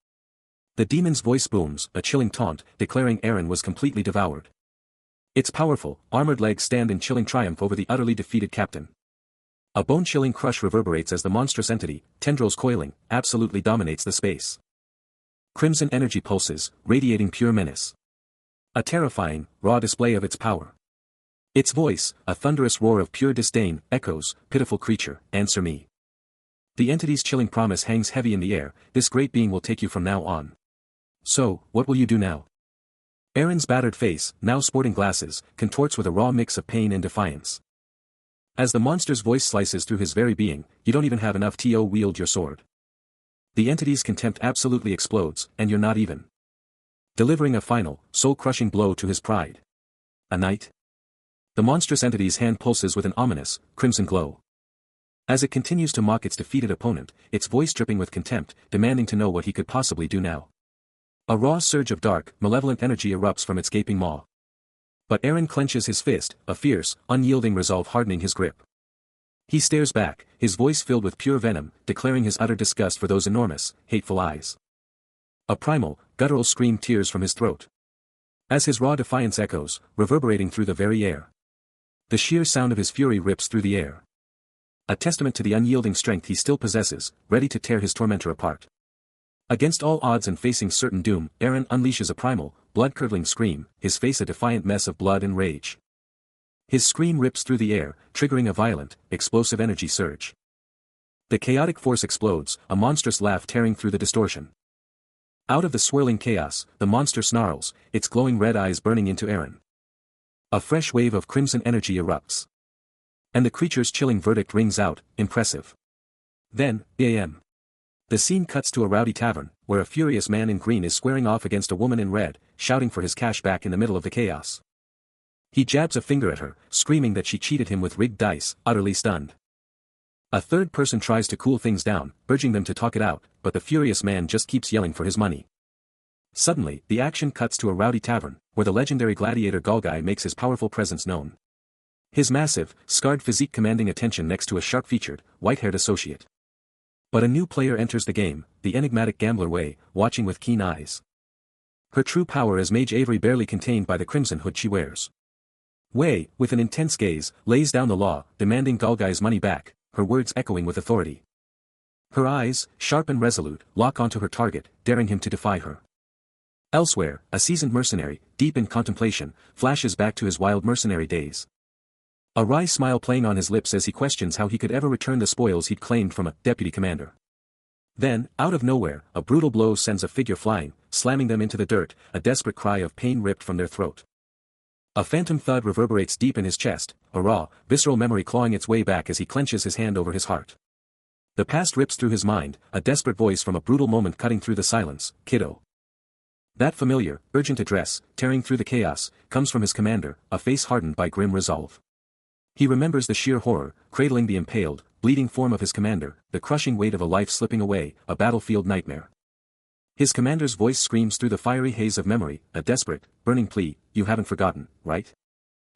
The demon's voice booms, a chilling taunt, declaring Aaron was completely devoured. Its powerful, armored legs stand in chilling triumph over the utterly defeated captain. A bone-chilling crush reverberates as the monstrous entity, tendrils coiling, absolutely dominates the space. Crimson energy pulses, radiating pure menace. A terrifying, raw display of its power. Its voice, a thunderous roar of pure disdain, echoes, "Pitiful creature, answer me." The entity's chilling promise hangs heavy in the air, "This great being will take you from now on. So, what will you do now?" Aaron's battered face, now sporting glasses, contorts with a raw mix of pain and defiance. As the monster's voice slices through his very being, "You don't even have enough to wield your sword." The entity's contempt absolutely explodes, "And you're not even." Delivering a final, soul-crushing blow to his pride. A knight? The monstrous entity's hand pulses with an ominous, crimson glow. As it continues to mock its defeated opponent, its voice dripping with contempt, demanding to know what he could possibly do now. A raw surge of dark, malevolent energy erupts from its gaping maw. But Aaron clenches his fist, a fierce, unyielding resolve hardening his grip. He stares back, his voice filled with pure venom, declaring his utter disgust for those enormous, hateful eyes. A primal, guttural scream tears from his throat. As his raw defiance echoes, reverberating through the very air. The sheer sound of his fury rips through the air. A testament to the unyielding strength he still possesses, ready to tear his tormentor apart. Against all odds and facing certain doom, Aaron unleashes a primal, blood-curdling scream, his face a defiant mess of blood and rage. His scream rips through the air, triggering a violent, explosive energy surge. The chaotic force explodes, a monstrous laugh tearing through the distortion. Out of the swirling chaos, the monster snarls, its glowing red eyes burning into Aaron. A fresh wave of crimson energy erupts. And the creature's chilling verdict rings out, impressive. Then, a.m. The scene cuts to a rowdy tavern, where a furious man in green is squaring off against a woman in red, shouting for his cash back in the middle of the chaos. He jabs a finger at her, screaming that she cheated him with rigged dice, utterly stunned. A third person tries to cool things down, urging them to talk it out, but the furious man just keeps yelling for his money. Suddenly, the action cuts to a rowdy tavern, where the legendary gladiator Galgai makes his powerful presence known. His massive, scarred physique commanding attention next to a sharp-featured, white-haired associate. But a new player enters the game, the enigmatic gambler Wei, watching with keen eyes. Her true power is Mage Avery barely contained by the crimson hood she wears. Wei, with an intense gaze, lays down the law, demanding Galgai's money back, her words echoing with authority. Her eyes, sharp and resolute, lock onto her target, daring him to defy her. Elsewhere, a seasoned mercenary, deep in contemplation, flashes back to his wild mercenary days. A wry smile playing on his lips as he questions how he could ever return the spoils he'd claimed from a deputy commander. Then, out of nowhere, a brutal blow sends a figure flying, slamming them into the dirt, a desperate cry of pain ripped from their throat. A phantom thud reverberates deep in his chest, a raw, visceral memory clawing its way back as he clenches his hand over his heart. The past rips through his mind, a desperate voice from a brutal moment cutting through the silence, "Kiddo." That familiar, urgent address, tearing through the chaos, comes from his commander, a face hardened by grim resolve. He remembers the sheer horror, cradling the impaled, bleeding form of his commander, the crushing weight of a life slipping away, a battlefield nightmare. His commander's voice screams through the fiery haze of memory, a desperate, burning plea, "You haven't forgotten, right?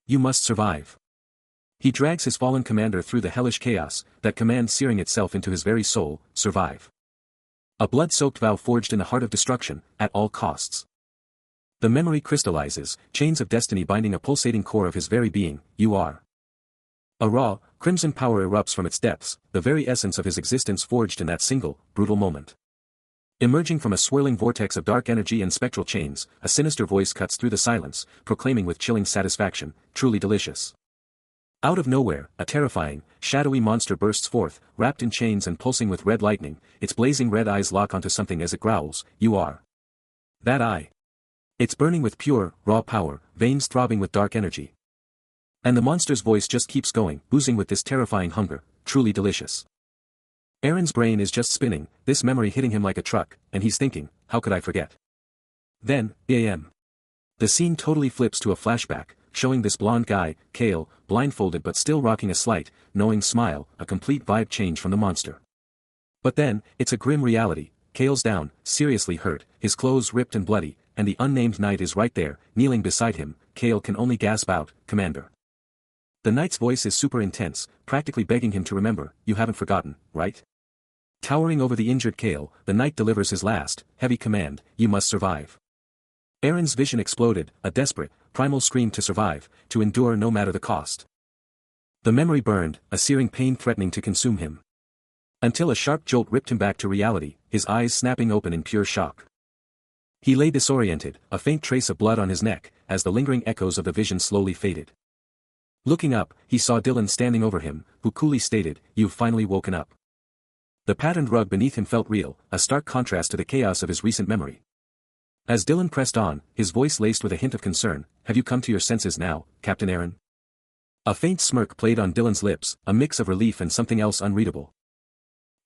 You must survive." He drags his fallen commander through the hellish chaos, that command searing itself into his very soul, "Survive." A blood-soaked vow forged in the heart of destruction, at all costs. The memory crystallizes, chains of destiny binding a pulsating core of his very being, "You are." A raw, crimson power erupts from its depths, the very essence of his existence forged in that single, brutal moment. Emerging from a swirling vortex of dark energy and spectral chains, a sinister voice cuts through the silence, proclaiming with chilling satisfaction, "Truly delicious." Out of nowhere, a terrifying, shadowy monster bursts forth, wrapped in chains and pulsing with red lightning, its blazing red eyes lock onto something as it growls, "You are." That eye. It's burning with pure, raw power, veins throbbing with dark energy. And the monster's voice just keeps going, oozing with this terrifying hunger, "Truly delicious." Aaron's brain is just spinning, this memory hitting him like a truck, and he's thinking, how could I forget? Then, bam. The scene totally flips to a flashback, showing this blonde guy, Kale, blindfolded but still rocking a slight, knowing smile, a complete vibe change from the monster. But then, it's a grim reality, Kale's down, seriously hurt, his clothes ripped and bloody, and the unnamed knight is right there, kneeling beside him. Kale can only gasp out, "Commander." The knight's voice is super intense, practically begging him to remember, "You haven't forgotten, right?" Towering over the injured Kale, the knight delivers his last, heavy command, "You must survive." Aaron's vision exploded, a desperate, primal scream to survive, to endure no matter the cost. The memory burned, a searing pain threatening to consume him. Until a sharp jolt ripped him back to reality, his eyes snapping open in pure shock. He lay disoriented, a faint trace of blood on his neck, as the lingering echoes of the vision slowly faded. Looking up, he saw Dylan standing over him, who coolly stated, "You've finally woken up." The patterned rug beneath him felt real, a stark contrast to the chaos of his recent memory. As Dylan pressed on, his voice laced with a hint of concern, "Have you come to your senses now, Captain Aaron?" A faint smirk played on Dylan's lips, a mix of relief and something else unreadable.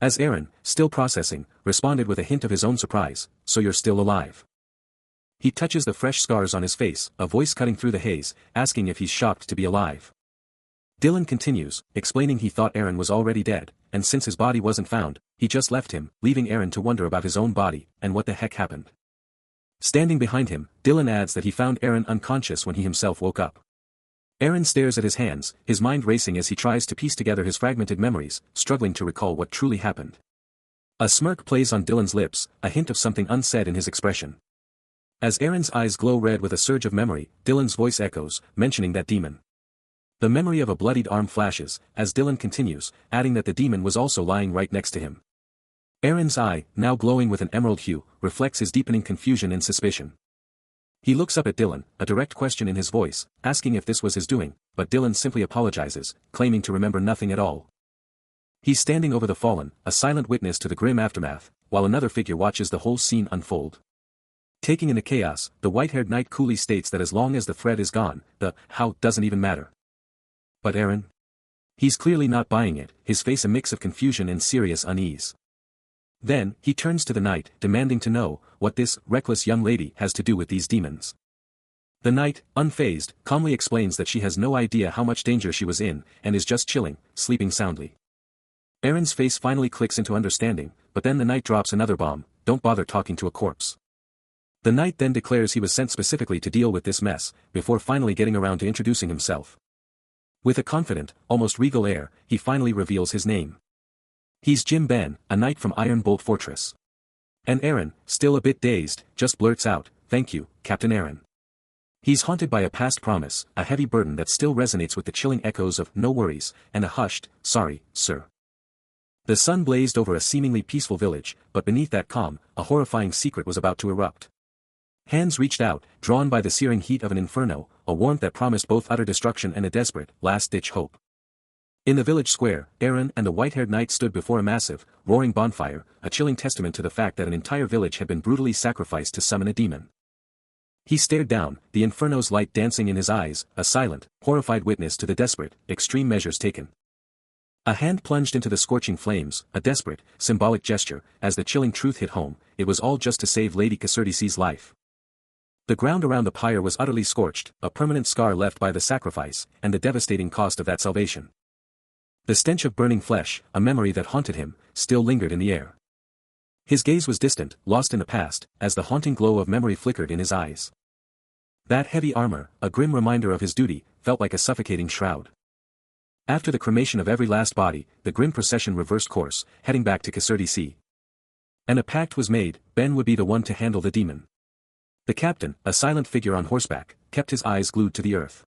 As Aaron, still processing, responded with a hint of his own surprise, "So you're still alive." He touches the fresh scars on his face, a voice cutting through the haze, asking if he's shocked to be alive. Dylan continues, explaining he thought Aaron was already dead, and since his body wasn't found, he just left him, leaving Aaron to wonder about his own body, and what the heck happened. Standing behind him, Dylan adds that he found Aaron unconscious when he himself woke up. Aaron stares at his hands, his mind racing as he tries to piece together his fragmented memories, struggling to recall what truly happened. A smirk plays on Dylan's lips, a hint of something unsaid in his expression. As Aaron's eyes glow red with a surge of memory, Dylan's voice echoes, mentioning that demon. The memory of a bloodied arm flashes, as Dylan continues, adding that the demon was also lying right next to him. Aaron's eye, now glowing with an emerald hue, reflects his deepening confusion and suspicion. He looks up at Dylan, a direct question in his voice, asking if this was his doing, but Dylan simply apologizes, claiming to remember nothing at all. He's standing over the fallen, a silent witness to the grim aftermath, while another figure watches the whole scene unfold. Taking in the chaos, the white-haired knight coolly states that as long as the thread is gone, the how doesn't even matter. But Aaron? He's clearly not buying it, his face a mix of confusion and serious unease. Then, he turns to the knight, demanding to know what this reckless young lady has to do with these demons. The knight, unfazed, calmly explains that she has no idea how much danger she was in, and is just chilling, sleeping soundly. Aaron's face finally clicks into understanding, but then the knight drops another bomb, "Don't bother talking to a corpse." The knight then declares he was sent specifically to deal with this mess, before finally getting around to introducing himself. With a confident, almost regal air, he finally reveals his name. He's Jim Ben, a knight from Iron Bolt Fortress. And Aaron, still a bit dazed, just blurts out, "Thank you, Captain Aaron." He's haunted by a past promise, a heavy burden that still resonates with the chilling echoes of "no worries," and a hushed, "Sorry, sir." The sun blazed over a seemingly peaceful village, but beneath that calm, a horrifying secret was about to erupt. Hands reached out, drawn by the searing heat of an inferno, a warmth that promised both utter destruction and a desperate, last-ditch hope. In the village square, Aaron and the white-haired knight stood before a massive, roaring bonfire, a chilling testament to the fact that an entire village had been brutally sacrificed to summon a demon. He stared down, the inferno's light dancing in his eyes, a silent, horrified witness to the desperate, extreme measures taken. A hand plunged into the scorching flames, a desperate, symbolic gesture, as the chilling truth hit home, it was all just to save Lady Caserdy's life. The ground around the pyre was utterly scorched, a permanent scar left by the sacrifice, and the devastating cost of that salvation. The stench of burning flesh, a memory that haunted him, still lingered in the air. His gaze was distant, lost in the past, as the haunting glow of memory flickered in his eyes. That heavy armor, a grim reminder of his duty, felt like a suffocating shroud. After the cremation of every last body, the grim procession reversed course, heading back to Caserdy. And a pact was made, Ben would be the one to handle the demon. The captain, a silent figure on horseback, kept his eyes glued to the earth.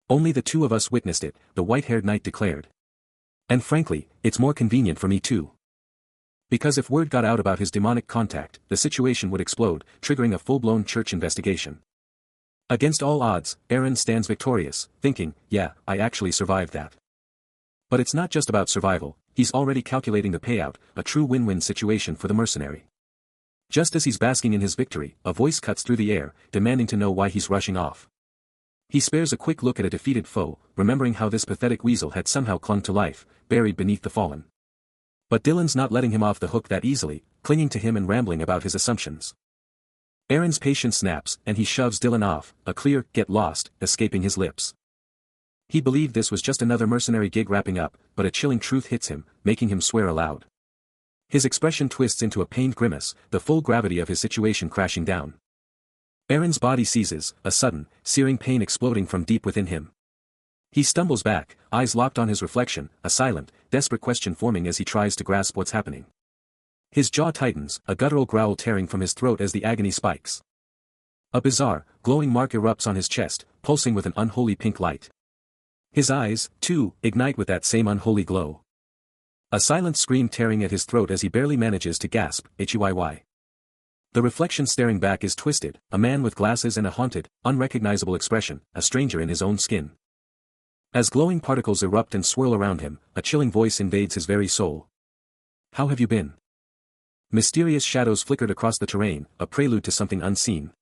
Only the two of us witnessed it, the white-haired knight declared. And frankly, it's more convenient for me too. Because if word got out about his demonic contact, the situation would explode, triggering a full-blown church investigation. Against all odds, Aaron stands victorious, thinking, yeah, I actually survived that. But it's not just about survival, he's already calculating the payout, a true win-win situation for the mercenary. Just as he's basking in his victory, a voice cuts through the air, demanding to know why he's rushing off. He spares a quick look at a defeated foe, remembering how this pathetic weasel had somehow clung to life, buried beneath the fallen. But Dylan's not letting him off the hook that easily, clinging to him and rambling about his assumptions. Aaron's patience snaps, and he shoves Dylan off, a clear, "get lost," escaping his lips. He believed this was just another mercenary gig wrapping up, but a chilling truth hits him, making him swear aloud. His expression twists into a pained grimace, the full gravity of his situation crashing down. Aaron's body seizes, a sudden, searing pain exploding from deep within him. He stumbles back, eyes locked on his reflection, a silent, desperate question forming as he tries to grasp what's happening. His jaw tightens, a guttural growl tearing from his throat as the agony spikes. A bizarre, glowing mark erupts on his chest, pulsing with an unholy pink light. His eyes, too, ignite with that same unholy glow. A silent scream tearing at his throat as he barely manages to gasp, "Hyy." The reflection staring back is twisted, a man with glasses and a haunted, unrecognizable expression, a stranger in his own skin. As glowing particles erupt and swirl around him, a chilling voice invades his very soul. "How have you been?" Mysterious shadows flickered across the terrain, a prelude to something unseen.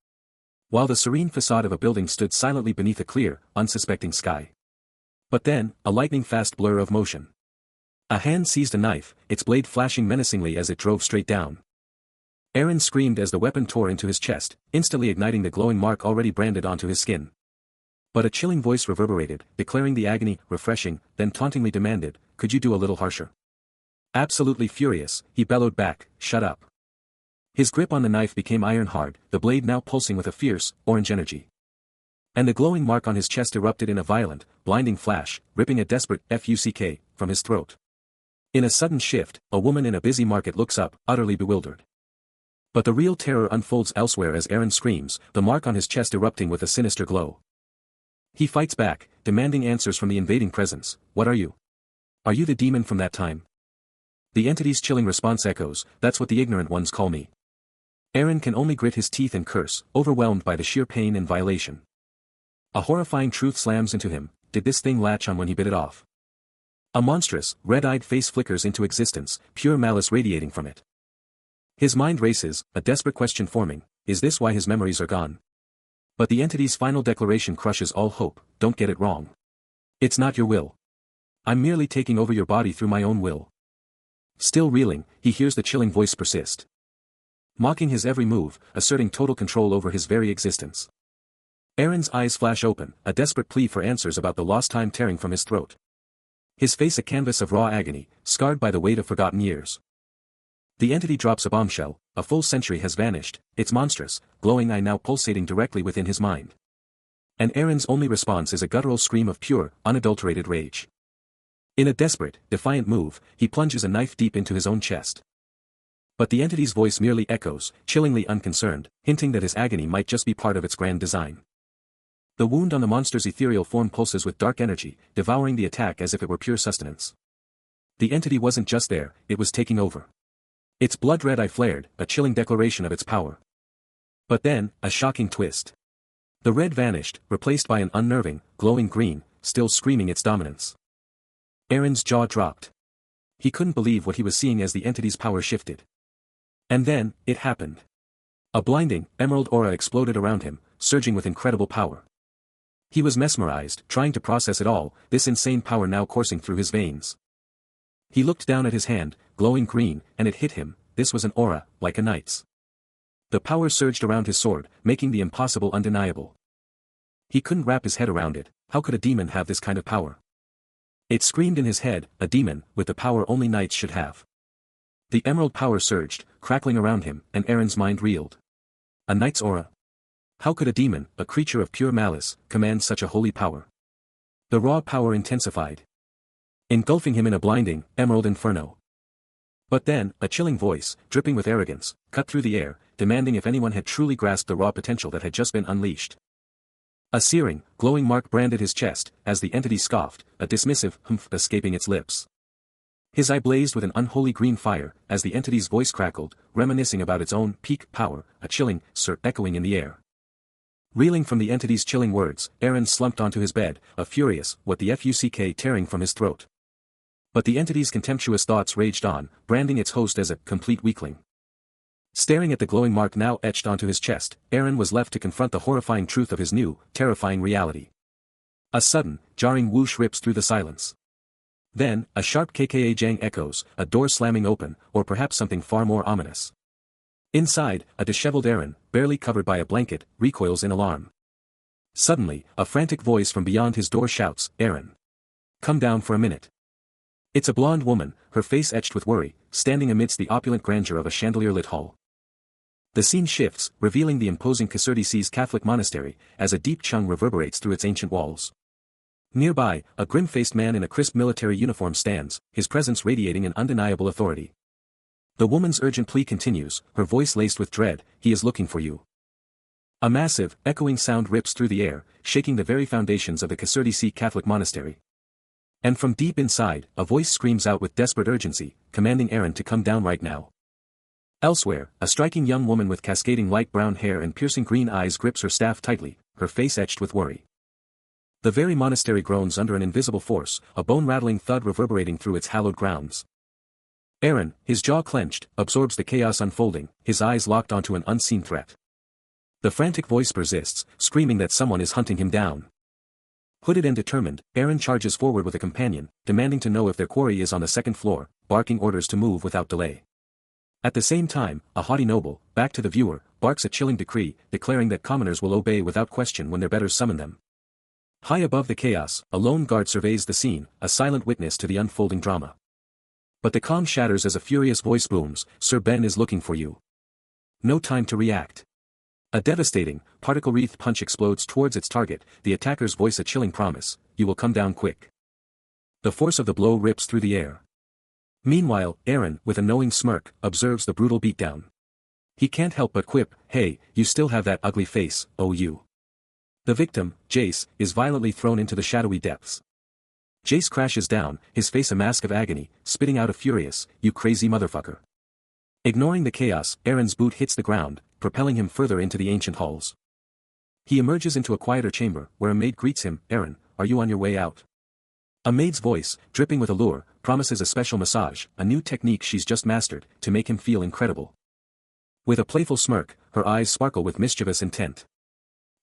While the serene facade of a building stood silently beneath a clear, unsuspecting sky. But then, a lightning-fast blur of motion. A hand seized a knife, its blade flashing menacingly as it drove straight down. Aaron screamed as the weapon tore into his chest, instantly igniting the glowing mark already branded onto his skin. But a chilling voice reverberated, declaring the agony, refreshing, then tauntingly demanded, "Could you do a little harsher?" Absolutely furious, he bellowed back, "Shut up." His grip on the knife became iron-hard, the blade now pulsing with a fierce, orange energy. And the glowing mark on his chest erupted in a violent, blinding flash, ripping a desperate "fuck" from his throat. In a sudden shift, a woman in a busy market looks up, utterly bewildered. But the real terror unfolds elsewhere as Aaron screams, the mark on his chest erupting with a sinister glow. He fights back, demanding answers from the invading presence. "What are you? Are you the demon from that time?" The entity's chilling response echoes, "That's what the ignorant ones call me." Aaron can only grit his teeth and curse, overwhelmed by the sheer pain and violation. A horrifying truth slams into him, did this thing latch on when he bit it off? A monstrous, red-eyed face flickers into existence, pure malice radiating from it. His mind races, a desperate question forming, is this why his memories are gone? But the entity's final declaration crushes all hope, "Don't get it wrong. It's not your will. I'm merely taking over your body through my own will." Still reeling, he hears the chilling voice persist. Mocking his every move, asserting total control over his very existence. Aaron's eyes flash open, a desperate plea for answers about the lost time tearing from his throat. His face a canvas of raw agony, scarred by the weight of forgotten years. The entity drops a bombshell, a full century has vanished, its monstrous, glowing eye now pulsating directly within his mind. And Aaron's only response is a guttural scream of pure, unadulterated rage. In a desperate, defiant move, he plunges a knife deep into his own chest. But the entity's voice merely echoes, chillingly unconcerned, hinting that his agony might just be part of its grand design. The wound on the monster's ethereal form pulses with dark energy, devouring the attack as if it were pure sustenance. The entity wasn't just there, it was taking over. Its blood-red eye flared, a chilling declaration of its power. But then, a shocking twist. The red vanished, replaced by an unnerving, glowing green, still screaming its dominance. Aaron's jaw dropped. He couldn't believe what he was seeing as the entity's power shifted. And then, it happened. A blinding, emerald aura exploded around him, surging with incredible power. He was mesmerized, trying to process it all, this insane power now coursing through his veins. He looked down at his hand, glowing green, and it hit him. This was an aura, like a knight's. The power surged around his sword, making the impossible undeniable. He couldn't wrap his head around it. How could a demon have this kind of power? It screamed in his head, a demon, with the power only knights should have. The emerald power surged, crackling around him, and Aaron's mind reeled. A knight's aura? How could a demon, a creature of pure malice, command such a holy power? The raw power intensified, engulfing him in a blinding, emerald inferno. But then, a chilling voice, dripping with arrogance, cut through the air, demanding if anyone had truly grasped the raw potential that had just been unleashed. A searing, glowing mark branded his chest, as the entity scoffed, a dismissive humph escaping its lips. His eye blazed with an unholy green fire, as the entity's voice crackled, reminiscing about its own peak power, a chilling "sir" echoing in the air. Reeling from the entity's chilling words, Aaron slumped onto his bed, a furious, what the fuck tearing from his throat. But the entity's contemptuous thoughts raged on, branding its host as a complete weakling. Staring at the glowing mark now etched onto his chest, Aaron was left to confront the horrifying truth of his new, terrifying reality. A sudden, jarring whoosh rips through the silence. Then, a sharp kka-jang echoes, a door slamming open, or perhaps something far more ominous. Inside, a disheveled Aaron, barely covered by a blanket, recoils in alarm. Suddenly, a frantic voice from beyond his door shouts, "Aaron! Come down for a minute." It's a blonde woman, her face etched with worry, standing amidst the opulent grandeur of a chandelier-lit hall. The scene shifts, revealing the imposing Kasurdisi's Catholic monastery, as a deep chung reverberates through its ancient walls. Nearby, a grim-faced man in a crisp military uniform stands, his presence radiating an undeniable authority. The woman's urgent plea continues, her voice laced with dread, "He is looking for you." A massive, echoing sound rips through the air, shaking the very foundations of the Kasurdisi Catholic monastery. And from deep inside, a voice screams out with desperate urgency, commanding Aaron to come down right now. Elsewhere, a striking young woman with cascading light brown hair and piercing green eyes grips her staff tightly, her face etched with worry. The very monastery groans under an invisible force, a bone-rattling thud reverberating through its hallowed grounds. Aaron, his jaw clenched, absorbs the chaos unfolding, his eyes locked onto an unseen threat. The frantic voice persists, screaming that someone is hunting him down. Hooded and determined, Aaron charges forward with a companion, demanding to know if their quarry is on the second floor, barking orders to move without delay. At the same time, a haughty noble, back to the viewer, barks a chilling decree, declaring that commoners will obey without question when their betters summon them. High above the chaos, a lone guard surveys the scene, a silent witness to the unfolding drama. But the calm shatters as a furious voice booms, "Sir Ben is looking for you." No time to react. A devastating, particle-wreathed punch explodes towards its target, the attacker's voice a chilling promise, "You will come down quick." The force of the blow rips through the air. Meanwhile, Aaron, with a knowing smirk, observes the brutal beatdown. He can't help but quip, "Hey, you still have that ugly face, oh you." The victim, Jace, is violently thrown into the shadowy depths. Jace crashes down, his face a mask of agony, spitting out a furious, "You crazy motherfucker." Ignoring the chaos, Aaron's boot hits the ground, propelling him further into the ancient halls. He emerges into a quieter chamber, where a maid greets him, "Aaron, are you on your way out?" A maid's voice, dripping with allure, promises a special massage, a new technique she's just mastered, to make him feel incredible. With a playful smirk, her eyes sparkle with mischievous intent.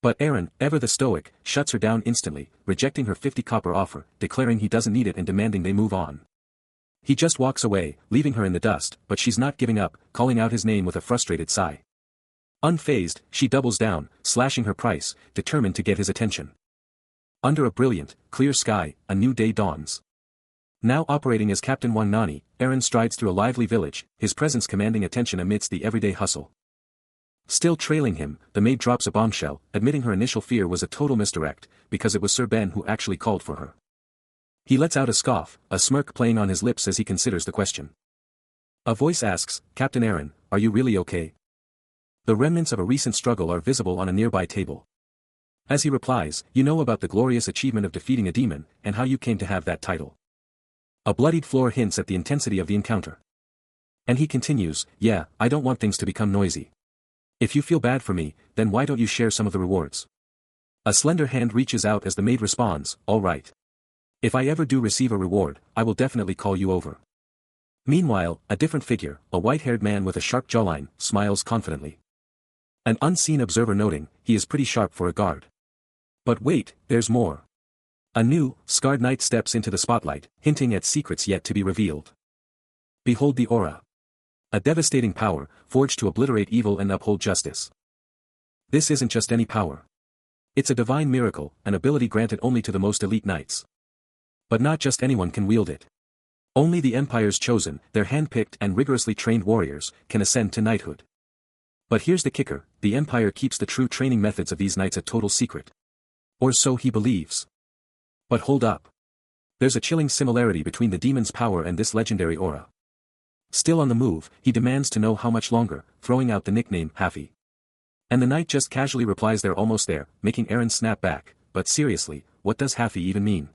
But Aaron, ever the stoic, shuts her down instantly, rejecting her 50 copper offer, declaring he doesn't need it and demanding they move on. He just walks away, leaving her in the dust, but she's not giving up, calling out his name with a frustrated sigh. Unfazed, she doubles down, slashing her price, determined to get his attention. Under a brilliant, clear sky, a new day dawns. Now operating as Captain Wangnani, Aaron strides through a lively village, his presence commanding attention amidst the everyday hustle. Still trailing him, the maid drops a bombshell, admitting her initial fear was a total misdirect, because it was Sir Ben who actually called for her. He lets out a scoff, a smirk playing on his lips as he considers the question. A voice asks, "Captain Aaron, are you really okay?" The remnants of a recent struggle are visible on a nearby table. As he replies, "You know about the glorious achievement of defeating a demon, and how you came to have that title." A bloodied floor hints at the intensity of the encounter. And he continues, "Yeah, I don't want things to become noisy. If you feel bad for me, then why don't you share some of the rewards? A slender hand reaches out as the maid responds, all right. If I ever do receive a reward, I will definitely call you over. Meanwhile, a different figure, a white-haired man with a sharp jawline, smiles confidently. An unseen observer noting, he is pretty sharp for a guard. But wait, there's more. A new, scarred knight steps into the spotlight, hinting at secrets yet to be revealed. Behold the aura. A devastating power, forged to obliterate evil and uphold justice. This isn't just any power. It's a divine miracle, an ability granted only to the most elite knights. But not just anyone can wield it. Only the Empire's chosen, their hand-picked and rigorously trained warriors, can ascend to knighthood. But here's the kicker, the Empire keeps the true training methods of these knights a total secret. Or so he believes. But hold up. There's a chilling similarity between the demon's power and this legendary aura. Still on the move, he demands to know how much longer, throwing out the nickname Haffy. And the knight just casually replies they're almost there, making Aaron snap back, but seriously, what does Haffy even mean?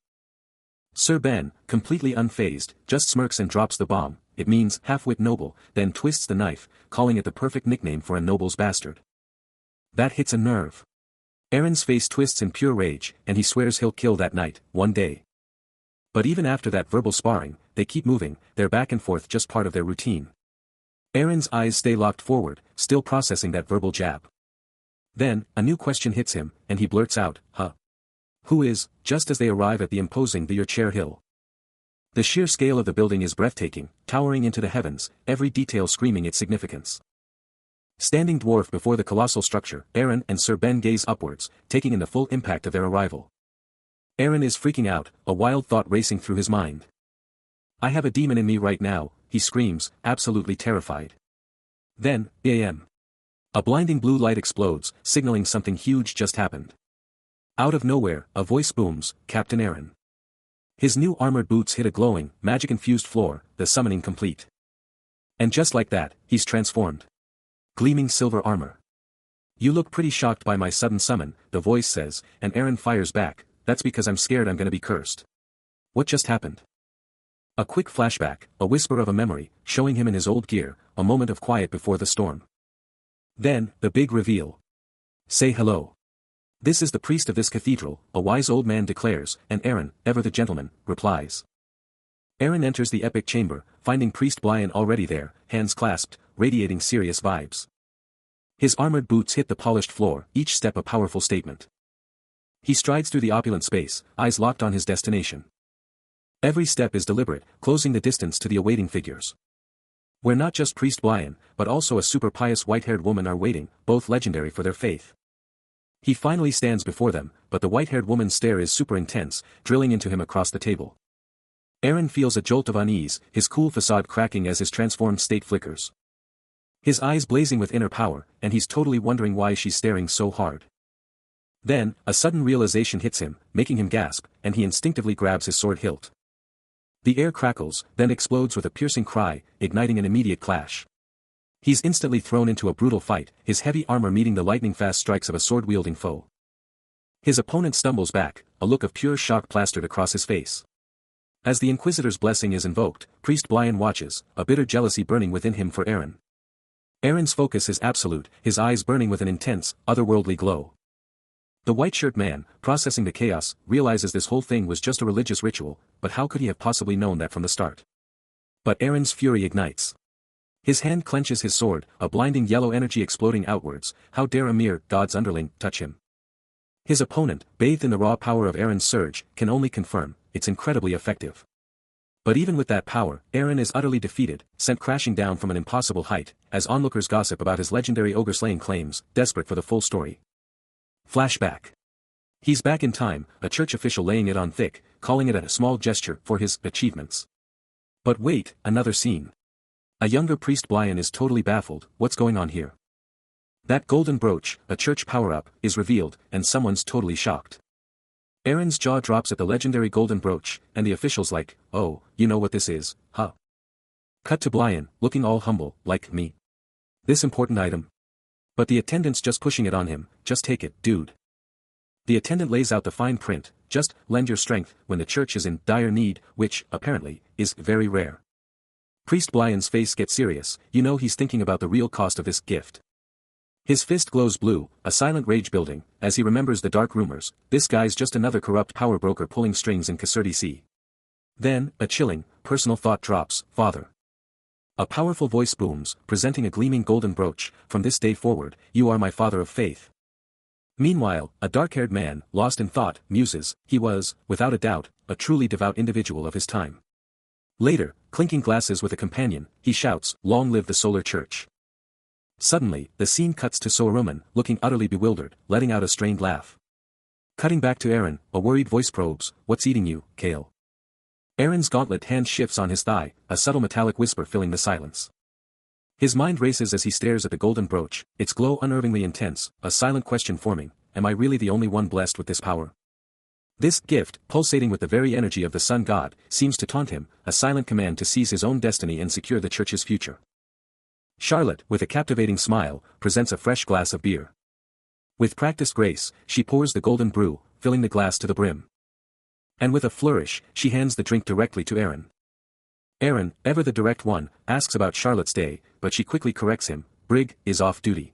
Sir Ben, completely unfazed, just smirks and drops the bomb, it means half-wit noble, then twists the knife, calling it the perfect nickname for a noble's bastard. That hits a nerve. Aaron's face twists in pure rage, and he swears he'll kill that knight, one day. But even after that verbal sparring, they keep moving, their back and forth just part of their routine. Aaron's eyes stay locked forward, still processing that verbal jab. Then, a new question hits him, and he blurts out, huh? Who is, just as they arrive at the imposing the Your Chair Hill. The sheer scale of the building is breathtaking, towering into the heavens, every detail screaming its significance. Standing dwarf before the colossal structure, Aaron and Sir Ben gaze upwards, taking in the full impact of their arrival. Aaron is freaking out, a wild thought racing through his mind. I have a demon in me right now, he screams, absolutely terrified. Then, bam. A blinding blue light explodes, signaling something huge just happened. Out of nowhere, a voice booms, Captain Aaron. His new armored boots hit a glowing, magic-infused floor, the summoning complete. And just like that, he's transformed. Gleaming silver armor. You look pretty shocked by my sudden summon, the voice says, and Aaron fires back, that's because I'm scared I'm gonna be cursed. What just happened? A quick flashback, a whisper of a memory, showing him in his old gear, a moment of quiet before the storm. Then, the big reveal. Say hello. This is the priest of this cathedral, a wise old man declares, and Aaron, ever the gentleman, replies. Aaron enters the epic chamber, finding Priest Blyan already there, hands clasped, radiating serious vibes. His armored boots hit the polished floor, each step a powerful statement. He strides through the opulent space, eyes locked on his destination. Every step is deliberate, closing the distance to the awaiting figures. Where not just Priest Blyan, but also a super pious white-haired woman are waiting, both legendary for their faith. He finally stands before them, but the white-haired woman's stare is super intense, drilling into him across the table. Aaron feels a jolt of unease, his cool facade cracking as his transformed state flickers. His eyes blazing with inner power, and he's totally wondering why she's staring so hard. Then, a sudden realization hits him, making him gasp, and he instinctively grabs his sword hilt. The air crackles, then explodes with a piercing cry, igniting an immediate clash. He's instantly thrown into a brutal fight, his heavy armor meeting the lightning-fast strikes of a sword-wielding foe. His opponent stumbles back, a look of pure shock plastered across his face. As the Inquisitor's blessing is invoked, Priest Blyan watches, a bitter jealousy burning within him for Aaron. Aaron's focus is absolute, his eyes burning with an intense, otherworldly glow. The white-shirt man, processing the chaos, realizes this whole thing was just a religious ritual, but how could he have possibly known that from the start? But Aaron's fury ignites. His hand clenches his sword, a blinding yellow energy exploding outwards, how dare a mere God's underling touch him? His opponent, bathed in the raw power of Aaron's surge, can only confirm, it's incredibly effective. But even with that power, Aaron is utterly defeated, sent crashing down from an impossible height, as onlookers gossip about his legendary ogre-slaying claims, desperate for the full story. Flashback. He's back in time, a church official laying it on thick, calling it a small gesture for his achievements. But wait, another scene. A younger Priest Blyan is totally baffled, what's going on here? That golden brooch, a church power-up, is revealed, and someone's totally shocked. Aaron's jaw drops at the legendary golden brooch, and the official's like, oh, you know what this is, huh? Cut to Blyan, looking all humble, like me. This important item? But the attendant's just pushing it on him, just take it, dude. The attendant lays out the fine print, just lend your strength when the church is in dire need, which, apparently, is very rare. Priest Blyan's face gets serious, you know he's thinking about the real cost of this gift. His fist glows blue, a silent rage building, as he remembers the dark rumors, this guy's just another corrupt power broker pulling strings in Kasserty C. Then, a chilling, personal thought drops, father. A powerful voice booms, presenting a gleaming golden brooch, from this day forward, you are my father of faith. Meanwhile, a dark-haired man, lost in thought, muses, he was, without a doubt, a truly devout individual of his time. Later, clinking glasses with a companion, he shouts, long live the Solar Church. Suddenly, the scene cuts to Soaruman, looking utterly bewildered, letting out a strained laugh. Cutting back to Eren, a worried voice probes, what's eating you, Kale? Eren's gauntlet hand shifts on his thigh, a subtle metallic whisper filling the silence. His mind races as he stares at the golden brooch, its glow unnervingly intense, a silent question forming, am I really the only one blessed with this power? This gift, pulsating with the very energy of the sun god, seems to taunt him, a silent command to seize his own destiny and secure the church's future. Charlotte, with a captivating smile, presents a fresh glass of beer. With practiced grace, she pours the golden brew, filling the glass to the brim. And with a flourish, she hands the drink directly to Eren. Eren, ever the direct one, asks about Charlotte's day, but she quickly corrects him, Brig is off duty.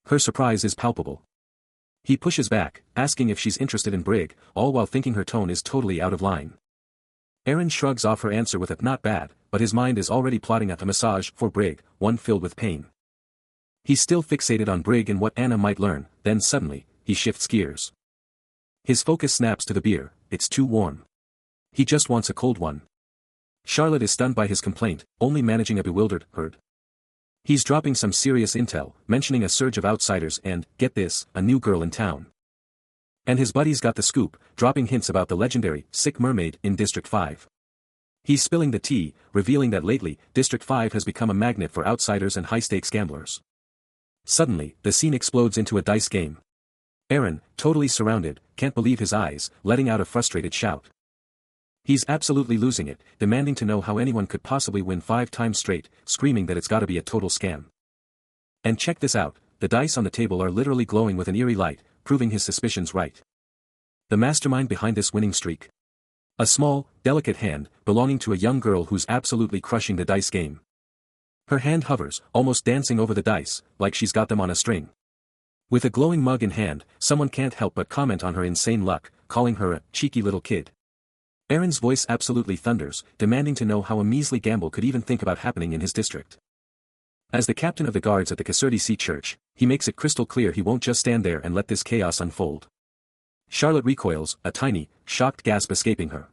Her surprise is palpable. He pushes back, asking if she's interested in Brig, all while thinking her tone is totally out of line. Eren shrugs off her answer with a not bad, but his mind is already plotting a massage for Brig, one filled with pain. He's still fixated on Brig and what Anna might learn, then suddenly, he shifts gears. His focus snaps to the beer, it's too warm. He just wants a cold one. Charlotte is stunned by his complaint, only managing a bewildered herd. He's dropping some serious intel, mentioning a surge of outsiders and, get this, a new girl in town. And his buddies got the scoop, dropping hints about the legendary, sick mermaid in District 5. He's spilling the tea, revealing that lately, District 5 has become a magnet for outsiders and high-stakes gamblers. Suddenly, the scene explodes into a dice game. Eren, totally surrounded, can't believe his eyes, letting out a frustrated shout. He's absolutely losing it, demanding to know how anyone could possibly win 5 times straight, screaming that it's gotta be a total scam. And check this out, the dice on the table are literally glowing with an eerie light, proving his suspicions right. The mastermind behind this winning streak. A small, delicate hand, belonging to a young girl who's absolutely crushing the dice game. Her hand hovers, almost dancing over the dice, like she's got them on a string. With a glowing mug in hand, someone can't help but comment on her insane luck, calling her a cheeky little kid. Eren's voice absolutely thunders, demanding to know how a measly gamble could even think about happening in his district. As the captain of the guards at the Kasserty C Church, he makes it crystal clear he won't just stand there and let this chaos unfold. Charlotte recoils, a tiny, shocked gasp escaping her.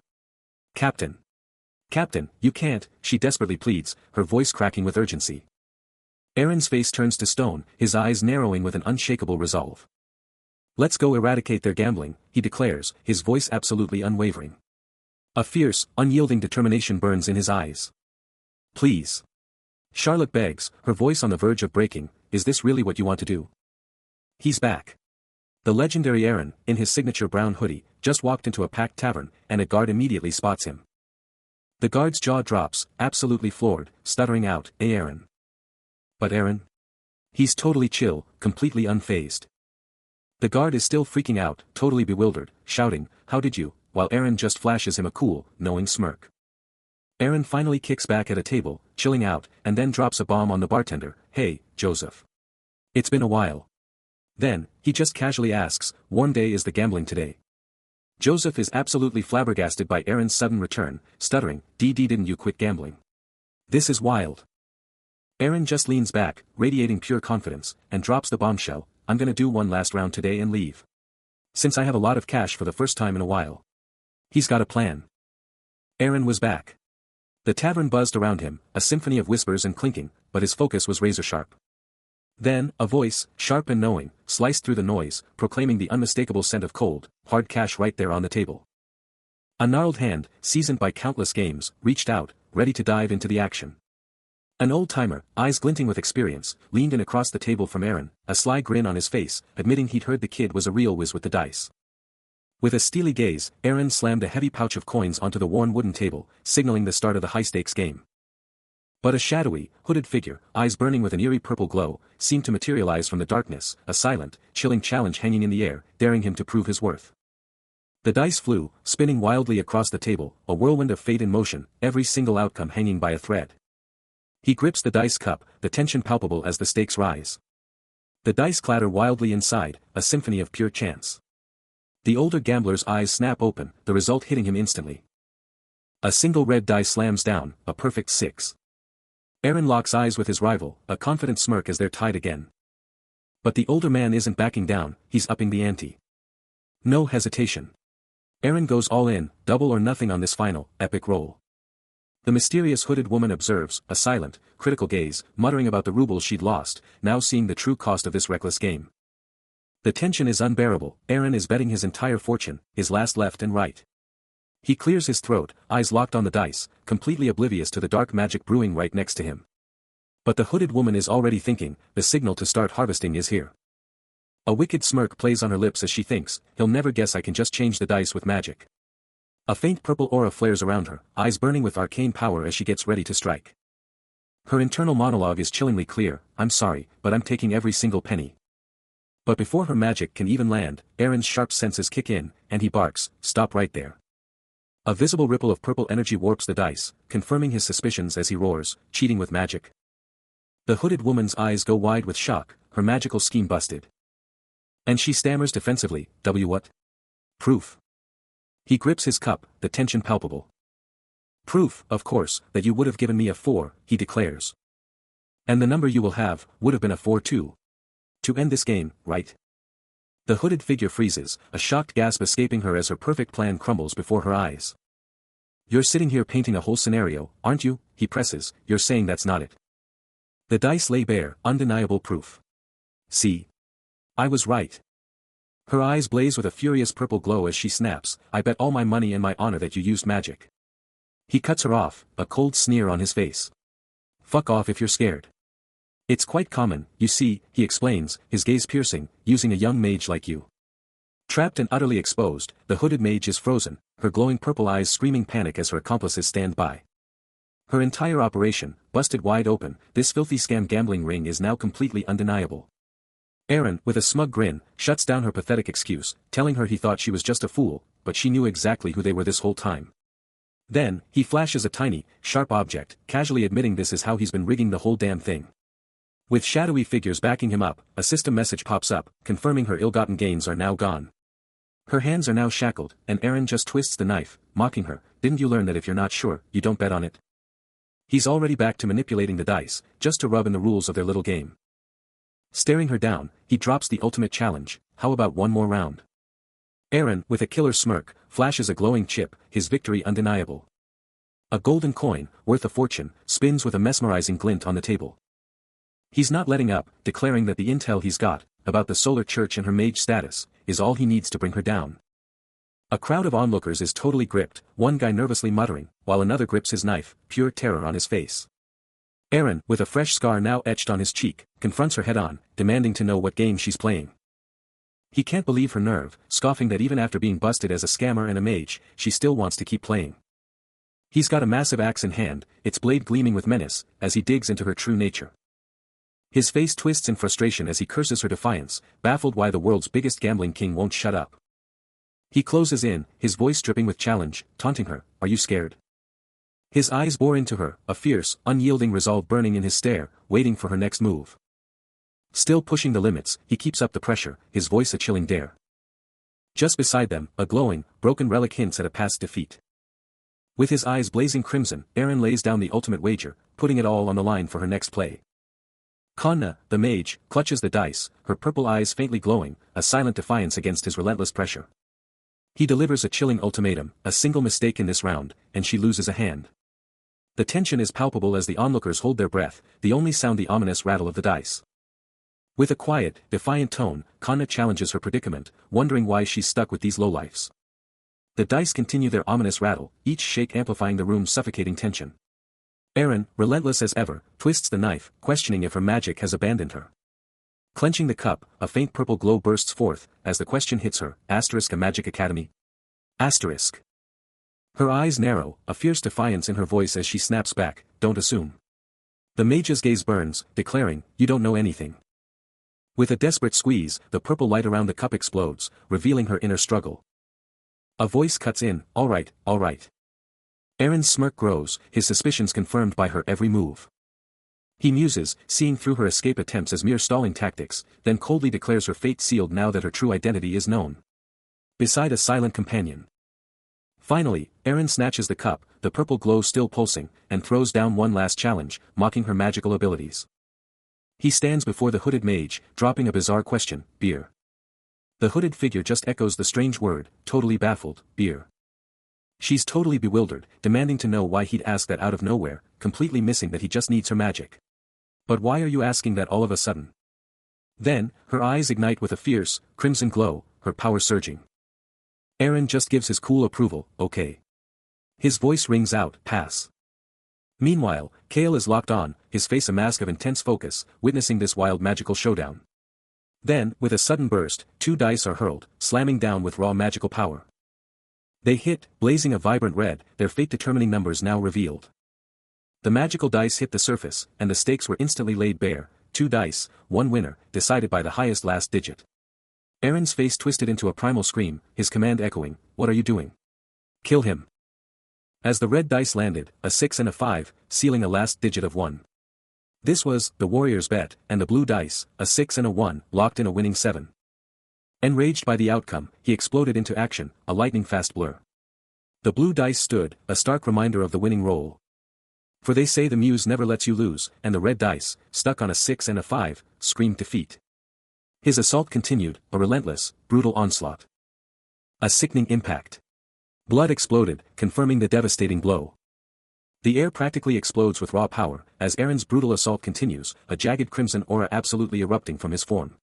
Captain. Captain, you can't, she desperately pleads, her voice cracking with urgency. Eren's face turns to stone, his eyes narrowing with an unshakable resolve. Let's go eradicate their gambling, he declares, his voice absolutely unwavering. A fierce, unyielding determination burns in his eyes. Please. Charlotte begs, her voice on the verge of breaking, is this really what you want to do? He's back. The legendary Eren, in his signature brown hoodie, just walked into a packed tavern, and a guard immediately spots him. The guard's jaw drops, absolutely floored, stuttering out, Eren. But Eren? He's totally chill, completely unfazed. The guard is still freaking out, totally bewildered, shouting, how did you, while Eren just flashes him a cool, knowing smirk. Eren finally kicks back at a table, chilling out, and then drops a bomb on the bartender, hey, Joseph. It's been a while. Then, he just casually asks, warm day is the gambling today. Joseph is absolutely flabbergasted by Eren's sudden return, stuttering, didn't you quit gambling? This is wild. Eren just leans back, radiating pure confidence, and drops the bombshell, I'm gonna do one last round today and leave. Since I have a lot of cash for the first time in a while. He's got a plan. Eren was back. The tavern buzzed around him, a symphony of whispers and clinking, but his focus was razor-sharp. Then, a voice, sharp and knowing, sliced through the noise, proclaiming the unmistakable scent of cold, hard cash right there on the table. A gnarled hand, seasoned by countless games, reached out, ready to dive into the action. An old-timer, eyes glinting with experience, leaned in across the table from Eren, a sly grin on his face, admitting he'd heard the kid was a real whiz with the dice. With a steely gaze, Eren slammed a heavy pouch of coins onto the worn wooden table, signaling the start of the high-stakes game. But a shadowy, hooded figure, eyes burning with an eerie purple glow, seemed to materialize from the darkness, a silent, chilling challenge hanging in the air, daring him to prove his worth. The dice flew, spinning wildly across the table, a whirlwind of fate in motion, every single outcome hanging by a thread. He grips the dice cup, the tension palpable as the stakes rise. The dice clatter wildly inside, a symphony of pure chance. The older gambler's eyes snap open, the result hitting him instantly. A single red die slams down, a perfect 6. Aaron locks eyes with his rival, a confident smirk as they're tied again. But the older man isn't backing down, he's upping the ante. No hesitation. Aaron goes all in, double or nothing on this final, epic roll. The mysterious hooded woman observes, a silent, critical gaze, muttering about the rubles she'd lost, now seeing the true cost of this reckless game. The tension is unbearable. Aaron is betting his entire fortune, his last left and right. He clears his throat, eyes locked on the dice, completely oblivious to the dark magic brewing right next to him. But the hooded woman is already thinking, the signal to start harvesting is here. A wicked smirk plays on her lips as she thinks, he'll never guess I can just change the dice with magic. A faint purple aura flares around her, eyes burning with arcane power as she gets ready to strike. Her internal monologue is chillingly clear, I'm sorry, but I'm taking every single penny. But before her magic can even land, Aaron's sharp senses kick in, and he barks, stop right there. A visible ripple of purple energy warps the dice, confirming his suspicions as he roars, cheating with magic. The hooded woman's eyes go wide with shock, her magical scheme busted. And she stammers defensively, what? Proof. He grips his cup, the tension palpable. Proof, of course, that you would have given me a 4, he declares. And the number you will have, would have been a 4 too. To end this game, right? The hooded figure freezes, a shocked gasp escaping her as her perfect plan crumbles before her eyes. You're sitting here painting a whole scenario, aren't you? He presses, you're saying that's not it. The dice lay bare, undeniable proof. See? I was right. Her eyes blaze with a furious purple glow as she snaps, I bet all my money and my honor that you used magic. He cuts her off, a cold sneer on his face. Fuck off if you're scared. It's quite common, you see, he explains, his gaze piercing, using a young mage like you. Trapped and utterly exposed, the hooded mage is frozen, her glowing purple eyes screaming panic as her accomplices stand by. Her entire operation, busted wide open, this filthy scam gambling ring is now completely undeniable. Aaron, with a smug grin, shuts down her pathetic excuse, telling her he thought she was just a fool, but she knew exactly who they were this whole time. Then, he flashes a tiny, sharp object, casually admitting this is how he's been rigging the whole damn thing. With shadowy figures backing him up, a system message pops up, confirming her ill-gotten gains are now gone. Her hands are now shackled, and Aaron just twists the knife, mocking her, didn't you learn that if you're not sure, you don't bet on it? He's already back to manipulating the dice, just to rub in the rules of their little game. Staring her down, he drops the ultimate challenge, how about one more round? Aaron, with a killer smirk, flashes a glowing chip, his victory undeniable. A golden coin, worth a fortune, spins with a mesmerizing glint on the table. He's not letting up, declaring that the intel he's got, about the solar church and her mage status, is all he needs to bring her down. A crowd of onlookers is totally gripped, one guy nervously muttering, while another grips his knife, pure terror on his face. Aaron, with a fresh scar now etched on his cheek, confronts her head-on, demanding to know what game she's playing. He can't believe her nerve, scoffing that even after being busted as a scammer and a mage, she still wants to keep playing. He's got a massive axe in hand, its blade gleaming with menace, as he digs into her true nature. His face twists in frustration as he curses her defiance, baffled why the world's biggest gambling king won't shut up. He closes in, his voice dripping with challenge, taunting her, are you scared? His eyes bore into her, a fierce, unyielding resolve burning in his stare, waiting for her next move. Still pushing the limits, he keeps up the pressure, his voice a chilling dare. Just beside them, a glowing, broken relic hints at a past defeat. With his eyes blazing crimson, Aaron lays down the ultimate wager, putting it all on the line for her next play. Kanna, the mage, clutches the dice, her purple eyes faintly glowing, a silent defiance against his relentless pressure. He delivers a chilling ultimatum, a single mistake in this round, and she loses a hand. The tension is palpable as the onlookers hold their breath, the only sound the ominous rattle of the dice. With a quiet, defiant tone, Kanna challenges her predicament, wondering why she's stuck with these lowlifes. The dice continue their ominous rattle, each shake amplifying the room's suffocating tension. Aaron, relentless as ever, twists the knife, questioning if her magic has abandoned her. Clenching the cup, a faint purple glow bursts forth, as the question hits her, a magic academy? Asterisk. Her eyes narrow, a fierce defiance in her voice as she snaps back, don't assume. The mage's gaze burns, declaring, you don't know anything. With a desperate squeeze, the purple light around the cup explodes, revealing her inner struggle. A voice cuts in, all right, all right. Aaron's smirk grows, his suspicions confirmed by her every move. He muses, seeing through her escape attempts as mere stalling tactics, then coldly declares her fate sealed now that her true identity is known. Beside a silent companion. Finally, Eren snatches the cup, the purple glow still pulsing, and throws down one last challenge, mocking her magical abilities. He stands before the hooded mage, dropping a bizarre question, beer. The hooded figure just echoes the strange word, totally baffled, beer. She's totally bewildered, demanding to know why he'd ask that out of nowhere, completely missing that he just needs her magic. But why are you asking that all of a sudden? Then, her eyes ignite with a fierce, crimson glow, her power surging. Eren just gives his cool approval, okay. His voice rings out, pass. Meanwhile, Kale is locked on, his face a mask of intense focus, witnessing this wild magical showdown. Then, with a sudden burst, 2 dice are hurled, slamming down with raw magical power. They hit, blazing a vibrant red, their fate-determining numbers now revealed. The magical dice hit the surface, and the stakes were instantly laid bare, 2 dice, 1 winner, decided by the highest last digit. Eren's face twisted into a primal scream, his command echoing, "What are you doing? Kill him." As the red dice landed, a 6 and a 5, sealing a last digit of 1. This was the warrior's bet, and the blue dice, a 6 and a 1, locked in a winning 7. Enraged by the outcome, he exploded into action, a lightning-fast blur. The blue dice stood, a stark reminder of the winning roll. For they say the muse never lets you lose, and the red dice, stuck on a 6 and a 5, screamed defeat. His assault continued, a relentless, brutal onslaught. A sickening impact. Blood exploded, confirming the devastating blow. The air practically explodes with raw power, as Eren's brutal assault continues, a jagged crimson aura absolutely erupting from his form.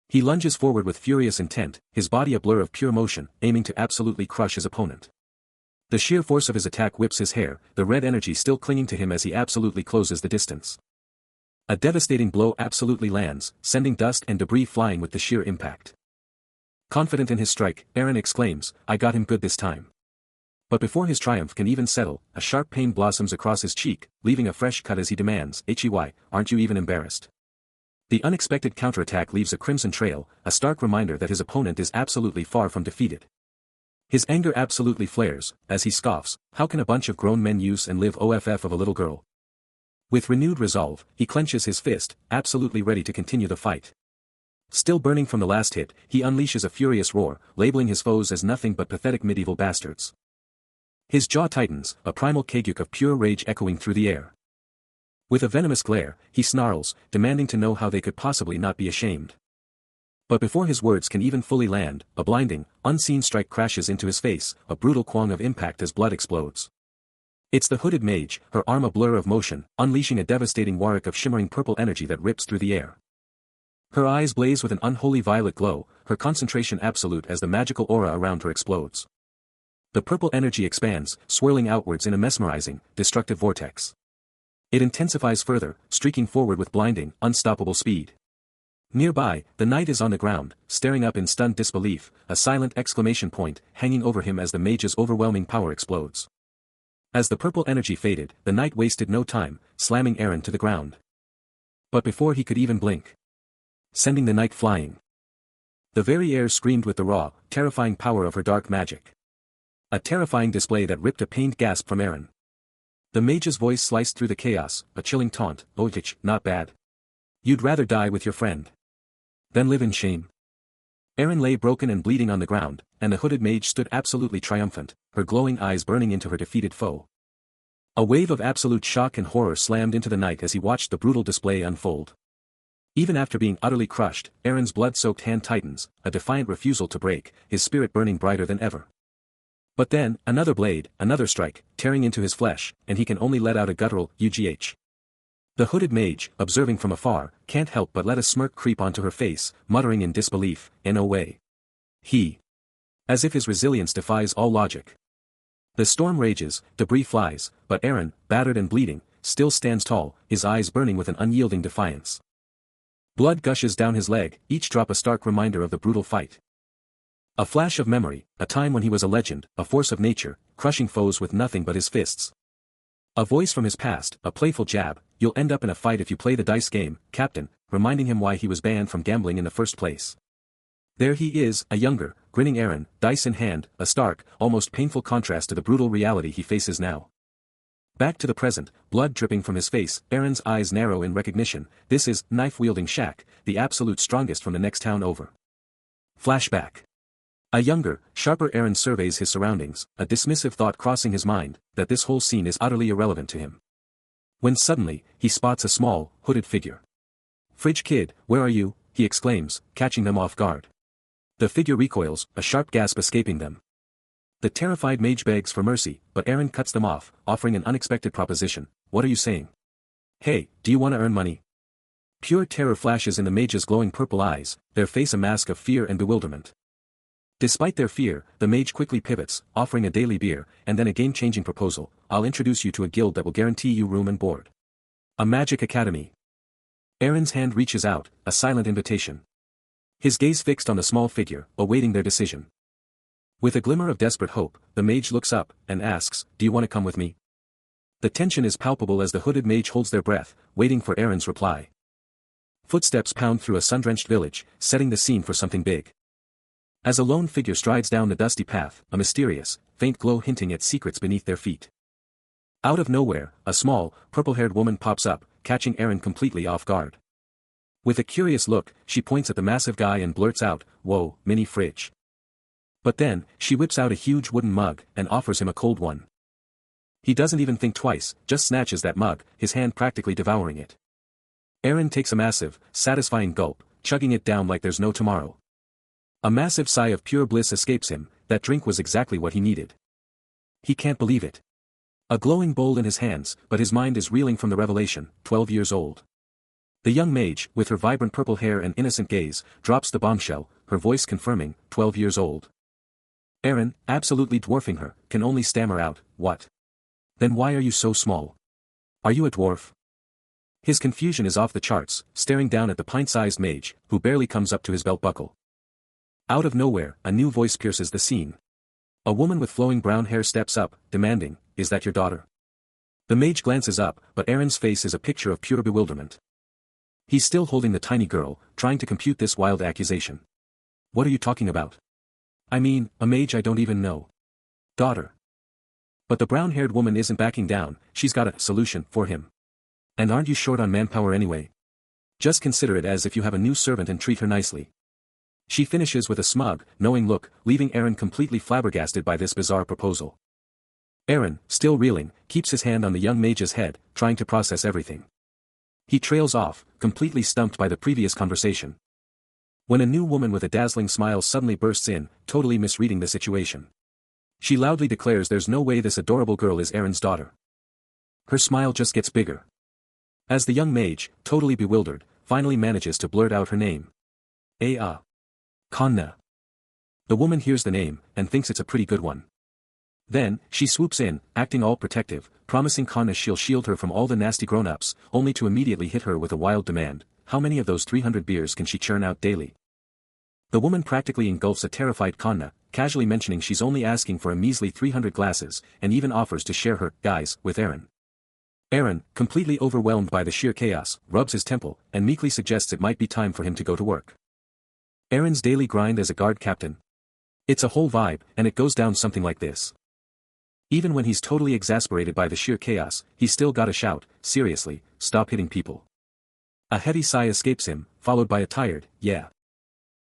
He lunges forward with furious intent, his body a blur of pure motion, aiming to absolutely crush his opponent. The sheer force of his attack whips his hair, the red energy still clinging to him as he absolutely closes the distance. A devastating blow absolutely lands, sending dust and debris flying with the sheer impact. Confident in his strike, Eren exclaims, "I got him good this time." But before his triumph can even settle, a sharp pain blossoms across his cheek, leaving a fresh cut as he demands, "Hey, aren't you even embarrassed?" The unexpected counterattack leaves a crimson trail, a stark reminder that his opponent is absolutely far from defeated. His anger absolutely flares, as he scoffs, "How can a bunch of grown men use and live off of a little girl?" With renewed resolve, he clenches his fist, absolutely ready to continue the fight. Still burning from the last hit, he unleashes a furious roar, labeling his foes as nothing but pathetic medieval bastards. His jaw tightens, a primal kagyuk of pure rage echoing through the air. With a venomous glare, he snarls, demanding to know how they could possibly not be ashamed. But before his words can even fully land, a blinding, unseen strike crashes into his face, a brutal quang of impact as blood explodes. It's the hooded mage, her arm a blur of motion, unleashing a devastating warwick of shimmering purple energy that rips through the air. Her eyes blaze with an unholy violet glow, her concentration absolute as the magical aura around her explodes. The purple energy expands, swirling outwards in a mesmerizing, destructive vortex. It intensifies further, streaking forward with blinding, unstoppable speed. Nearby, the knight is on the ground, staring up in stunned disbelief, a silent exclamation point hanging over him as the mage's overwhelming power explodes. As the purple energy faded, the knight wasted no time, slamming Eren to the ground. But before he could even blink, sending the knight flying. The very air screamed with the raw, terrifying power of her dark magic. A terrifying display that ripped a pained gasp from Eren. The mage's voice sliced through the chaos, a chilling taunt, "Oh, not bad. You'd rather die with your friend than live in shame." Eren lay broken and bleeding on the ground, and the hooded mage stood absolutely triumphant, her glowing eyes burning into her defeated foe. A wave of absolute shock and horror slammed into the knight as he watched the brutal display unfold. Even after being utterly crushed, Eren's blood-soaked hand tightens, a defiant refusal to break, his spirit burning brighter than ever. But then, another blade, another strike, tearing into his flesh, and he can only let out a guttural, "Ugh." The hooded mage, observing from afar, can't help but let a smirk creep onto her face, muttering in disbelief, "No way. He." As if his resilience defies all logic. The storm rages, debris flies, but Eren, battered and bleeding, still stands tall, his eyes burning with an unyielding defiance. Blood gushes down his leg, each drop a stark reminder of the brutal fight. A flash of memory, a time when he was a legend, a force of nature, crushing foes with nothing but his fists. A voice from his past, a playful jab, "You'll end up in a fight if you play the dice game, Captain," reminding him why he was banned from gambling in the first place. There he is, a younger, grinning Eren, dice in hand, a stark, almost painful contrast to the brutal reality he faces now. Back to the present, blood dripping from his face, Aaron's eyes narrow in recognition. This is knife-wielding Shaq, the absolute strongest from the next town over. Flashback. A younger, sharper Aaron surveys his surroundings, a dismissive thought crossing his mind, that this whole scene is utterly irrelevant to him. When suddenly, he spots a small, hooded figure. "Fridge kid, where are you?" he exclaims, catching them off guard. The figure recoils, a sharp gasp escaping them. The terrified mage begs for mercy, but Aaron cuts them off, offering an unexpected proposition. "What are you saying? Hey, do you want to earn money?" Pure terror flashes in the mage's glowing purple eyes, their face a mask of fear and bewilderment. Despite their fear, the mage quickly pivots, offering a daily beer, and then a game-changing proposal. "I'll introduce you to a guild that will guarantee you room and board. A magic academy." Aaron's hand reaches out, a silent invitation. His gaze fixed on the small figure, awaiting their decision. With a glimmer of desperate hope, the mage looks up, and asks, "Do you want to come with me?" The tension is palpable as the hooded mage holds their breath, waiting for Aaron's reply. Footsteps pound through a sun-drenched village, setting the scene for something big. As a lone figure strides down the dusty path, a mysterious, faint glow hinting at secrets beneath their feet. Out of nowhere, a small, purple-haired woman pops up, catching Aaron completely off guard. With a curious look, she points at the massive guy and blurts out, "Whoa, mini fridge." But then, she whips out a huge wooden mug, and offers him a cold one. He doesn't even think twice, just snatches that mug, his hand practically devouring it. Aaron takes a massive, satisfying gulp, chugging it down like there's no tomorrow. A massive sigh of pure bliss escapes him, that drink was exactly what he needed. He can't believe it. A glowing bowl in his hands, but his mind is reeling from the revelation, 12 years old. The young mage, with her vibrant purple hair and innocent gaze, drops the bombshell, her voice confirming, 12 years old. Aaron, absolutely dwarfing her, can only stammer out, "What? Then why are you so small? Are you a dwarf?" His confusion is off the charts, staring down at the pint-sized mage, who barely comes up to his belt buckle. Out of nowhere, a new voice pierces the scene. A woman with flowing brown hair steps up, demanding, "Is that your daughter?" The mage glances up, but Aaron's face is a picture of pure bewilderment. He's still holding the tiny girl, trying to compute this wild accusation. "What are you talking about? I mean, a mage I don't even know. Daughter." But the brown-haired woman isn't backing down, she's got a solution for him. "And aren't you short on manpower anyway? Just consider it as if you have a new servant and treat her nicely." She finishes with a smug, knowing look, leaving Aaron completely flabbergasted by this bizarre proposal. Aaron, still reeling, keeps his hand on the young mage's head, trying to process everything. He trails off, completely stumped by the previous conversation. When a new woman with a dazzling smile suddenly bursts in, totally misreading the situation. She loudly declares there's no way this adorable girl is Aaron's daughter. Her smile just gets bigger. As the young mage, totally bewildered, finally manages to blurt out her name. Kanna. The woman hears the name, and thinks it's a pretty good one. Then, she swoops in, acting all protective, promising Kanna she'll shield her from all the nasty grown-ups, only to immediately hit her with a wild demand. How many of those 300 beers can she churn out daily? The woman practically engulfs a terrified Kanna, casually mentioning she's only asking for a measly 300 glasses, and even offers to share her guys with Aaron. Aaron, completely overwhelmed by the sheer chaos, rubs his temple, and meekly suggests it might be time for him to go to work. Aaron's daily grind as a guard captain. It's a whole vibe, and it goes down something like this. Even when he's totally exasperated by the sheer chaos, he's still gotta shout, "Seriously, stop hitting people." A heavy sigh escapes him, followed by a tired, "Yeah."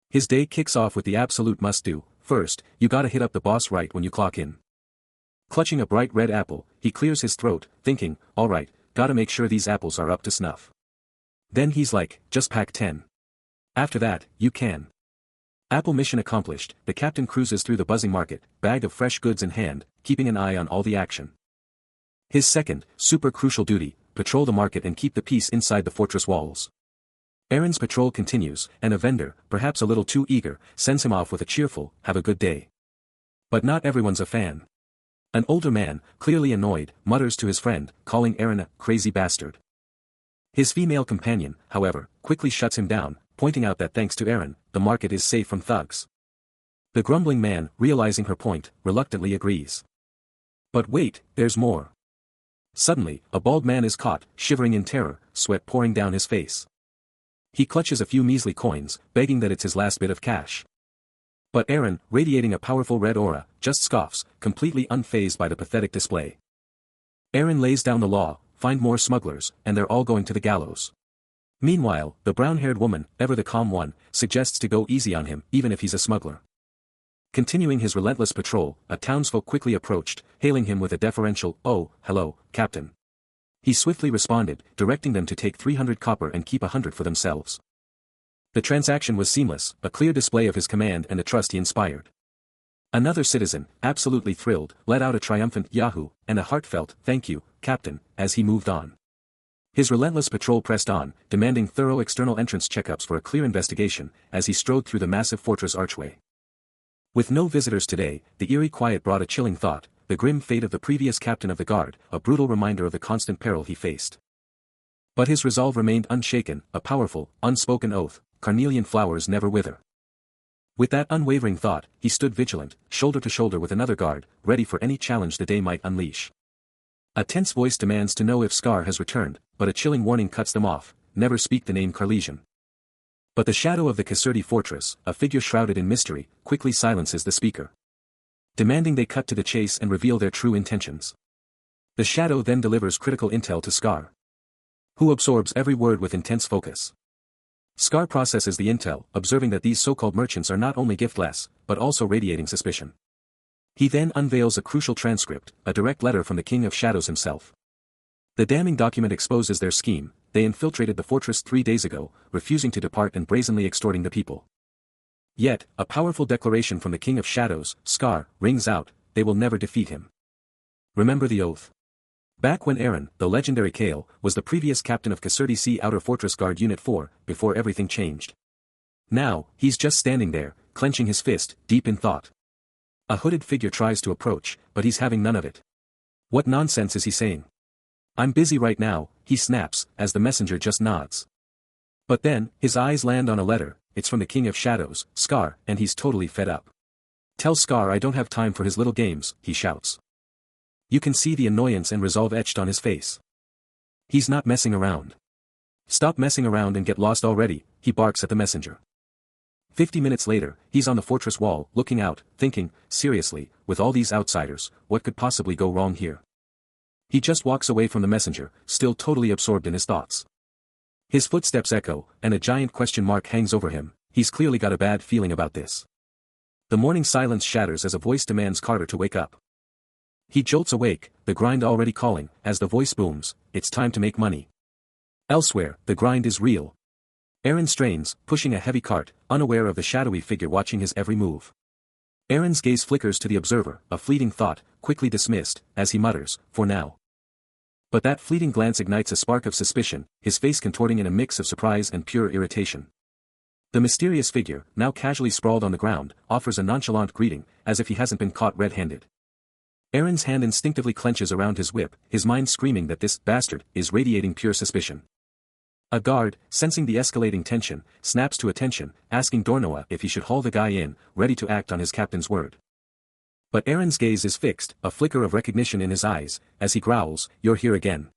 His day kicks off with the absolute must-do. First, you gotta hit up the boss right when you clock in. Clutching a bright red apple, he clears his throat, thinking, "Alright, gotta make sure these apples are up to snuff." Then he's like, "Just pack 10. After that, you can." Apple mission accomplished, the captain cruises through the buzzing market, bag of fresh goods in hand, keeping an eye on all the action. His second, super crucial duty, patrol the market and keep the peace inside the fortress walls. Aaron's patrol continues, and a vendor, perhaps a little too eager, sends him off with a cheerful, "Have a good day." But not everyone's a fan. An older man, clearly annoyed, mutters to his friend, calling Aaron a "crazy bastard." His female companion, however, quickly shuts him down, pointing out that thanks to Aaron, the market is safe from thugs. The grumbling man, realizing her point, reluctantly agrees. But wait, there's more. Suddenly, a bald man is caught, shivering in terror, sweat pouring down his face. He clutches a few measly coins, begging that it's his last bit of cash. But Aaron, radiating a powerful red aura, just scoffs, completely unfazed by the pathetic display. Aaron lays down the law, find more smugglers, and they're all going to the gallows. Meanwhile, the brown-haired woman, ever the calm one, suggests to go easy on him, even if he's a smuggler. Continuing his relentless patrol, a townsfolk quickly approached, hailing him with a deferential, "Oh, hello, Captain." He swiftly responded, directing them to take 300 copper and keep 100 for themselves. The transaction was seamless, a clear display of his command and the trust he inspired. Another citizen, absolutely thrilled, let out a triumphant "Yahoo!" and a heartfelt "Thank you, Captain," as he moved on. His relentless patrol pressed on, demanding thorough external entrance checkups for a clear investigation, as he strode through the massive fortress archway. With no visitors today, the eerie quiet brought a chilling thought, the grim fate of the previous captain of the guard, a brutal reminder of the constant peril he faced. But his resolve remained unshaken, a powerful, unspoken oath: carnelian flowers never wither. With that unwavering thought, he stood vigilant, shoulder to shoulder with another guard, ready for any challenge the day might unleash. A tense voice demands to know if Scar has returned, but a chilling warning cuts them off: never speak the name Carlesian. But the shadow of the Caserta fortress, a figure shrouded in mystery, quickly silences the speaker, demanding they cut to the chase and reveal their true intentions. The shadow then delivers critical intel to Scar, who absorbs every word with intense focus. Scar processes the intel, observing that these so-called merchants are not only giftless, but also radiating suspicion. He then unveils a crucial transcript, a direct letter from the King of Shadows himself. The damning document exposes their scheme: they infiltrated the fortress 3 days ago, refusing to depart and brazenly extorting the people. Yet, a powerful declaration from the King of Shadows, Scar, rings out: they will never defeat him. Remember the oath. Back when Aaron, the legendary Kale, was the previous captain of Caserta Sea Outer Fortress Guard Unit 4, before everything changed. Now, he's just standing there, clenching his fist, deep in thought. A hooded figure tries to approach, but he's having none of it. What nonsense is he saying? "I'm busy right now," he snaps, as the messenger just nods. But then, his eyes land on a letter. It's from the King of Shadows, Scar, and he's totally fed up. "Tell Scar I don't have time for his little games," he shouts. You can see the annoyance and resolve etched on his face. He's not messing around. "Stop messing around and get lost already," he barks at the messenger. 50 minutes later, he's on the fortress wall, looking out, thinking, seriously, with all these outsiders, what could possibly go wrong here? He just walks away from the messenger, still totally absorbed in his thoughts. His footsteps echo, and a giant question mark hangs over him. He's clearly got a bad feeling about this. The morning silence shatters as a voice demands Carter to wake up. He jolts awake, the grind already calling, as the voice booms: "It's time to make money." Elsewhere, the grind is real. Aaron strains, pushing a heavy cart, unaware of the shadowy figure watching his every move. Aaron's gaze flickers to the observer, a fleeting thought, quickly dismissed, as he mutters, "For now." But that fleeting glance ignites a spark of suspicion, his face contorting in a mix of surprise and pure irritation. The mysterious figure, now casually sprawled on the ground, offers a nonchalant greeting, as if he hasn't been caught red-handed. Aaron's hand instinctively clenches around his whip, his mind screaming that this bastard is radiating pure suspicion. A guard, sensing the escalating tension, snaps to attention, asking Dornoa if he should haul the guy in, ready to act on his captain's word. But Aaron's gaze is fixed, a flicker of recognition in his eyes, as he growls, "You're here again."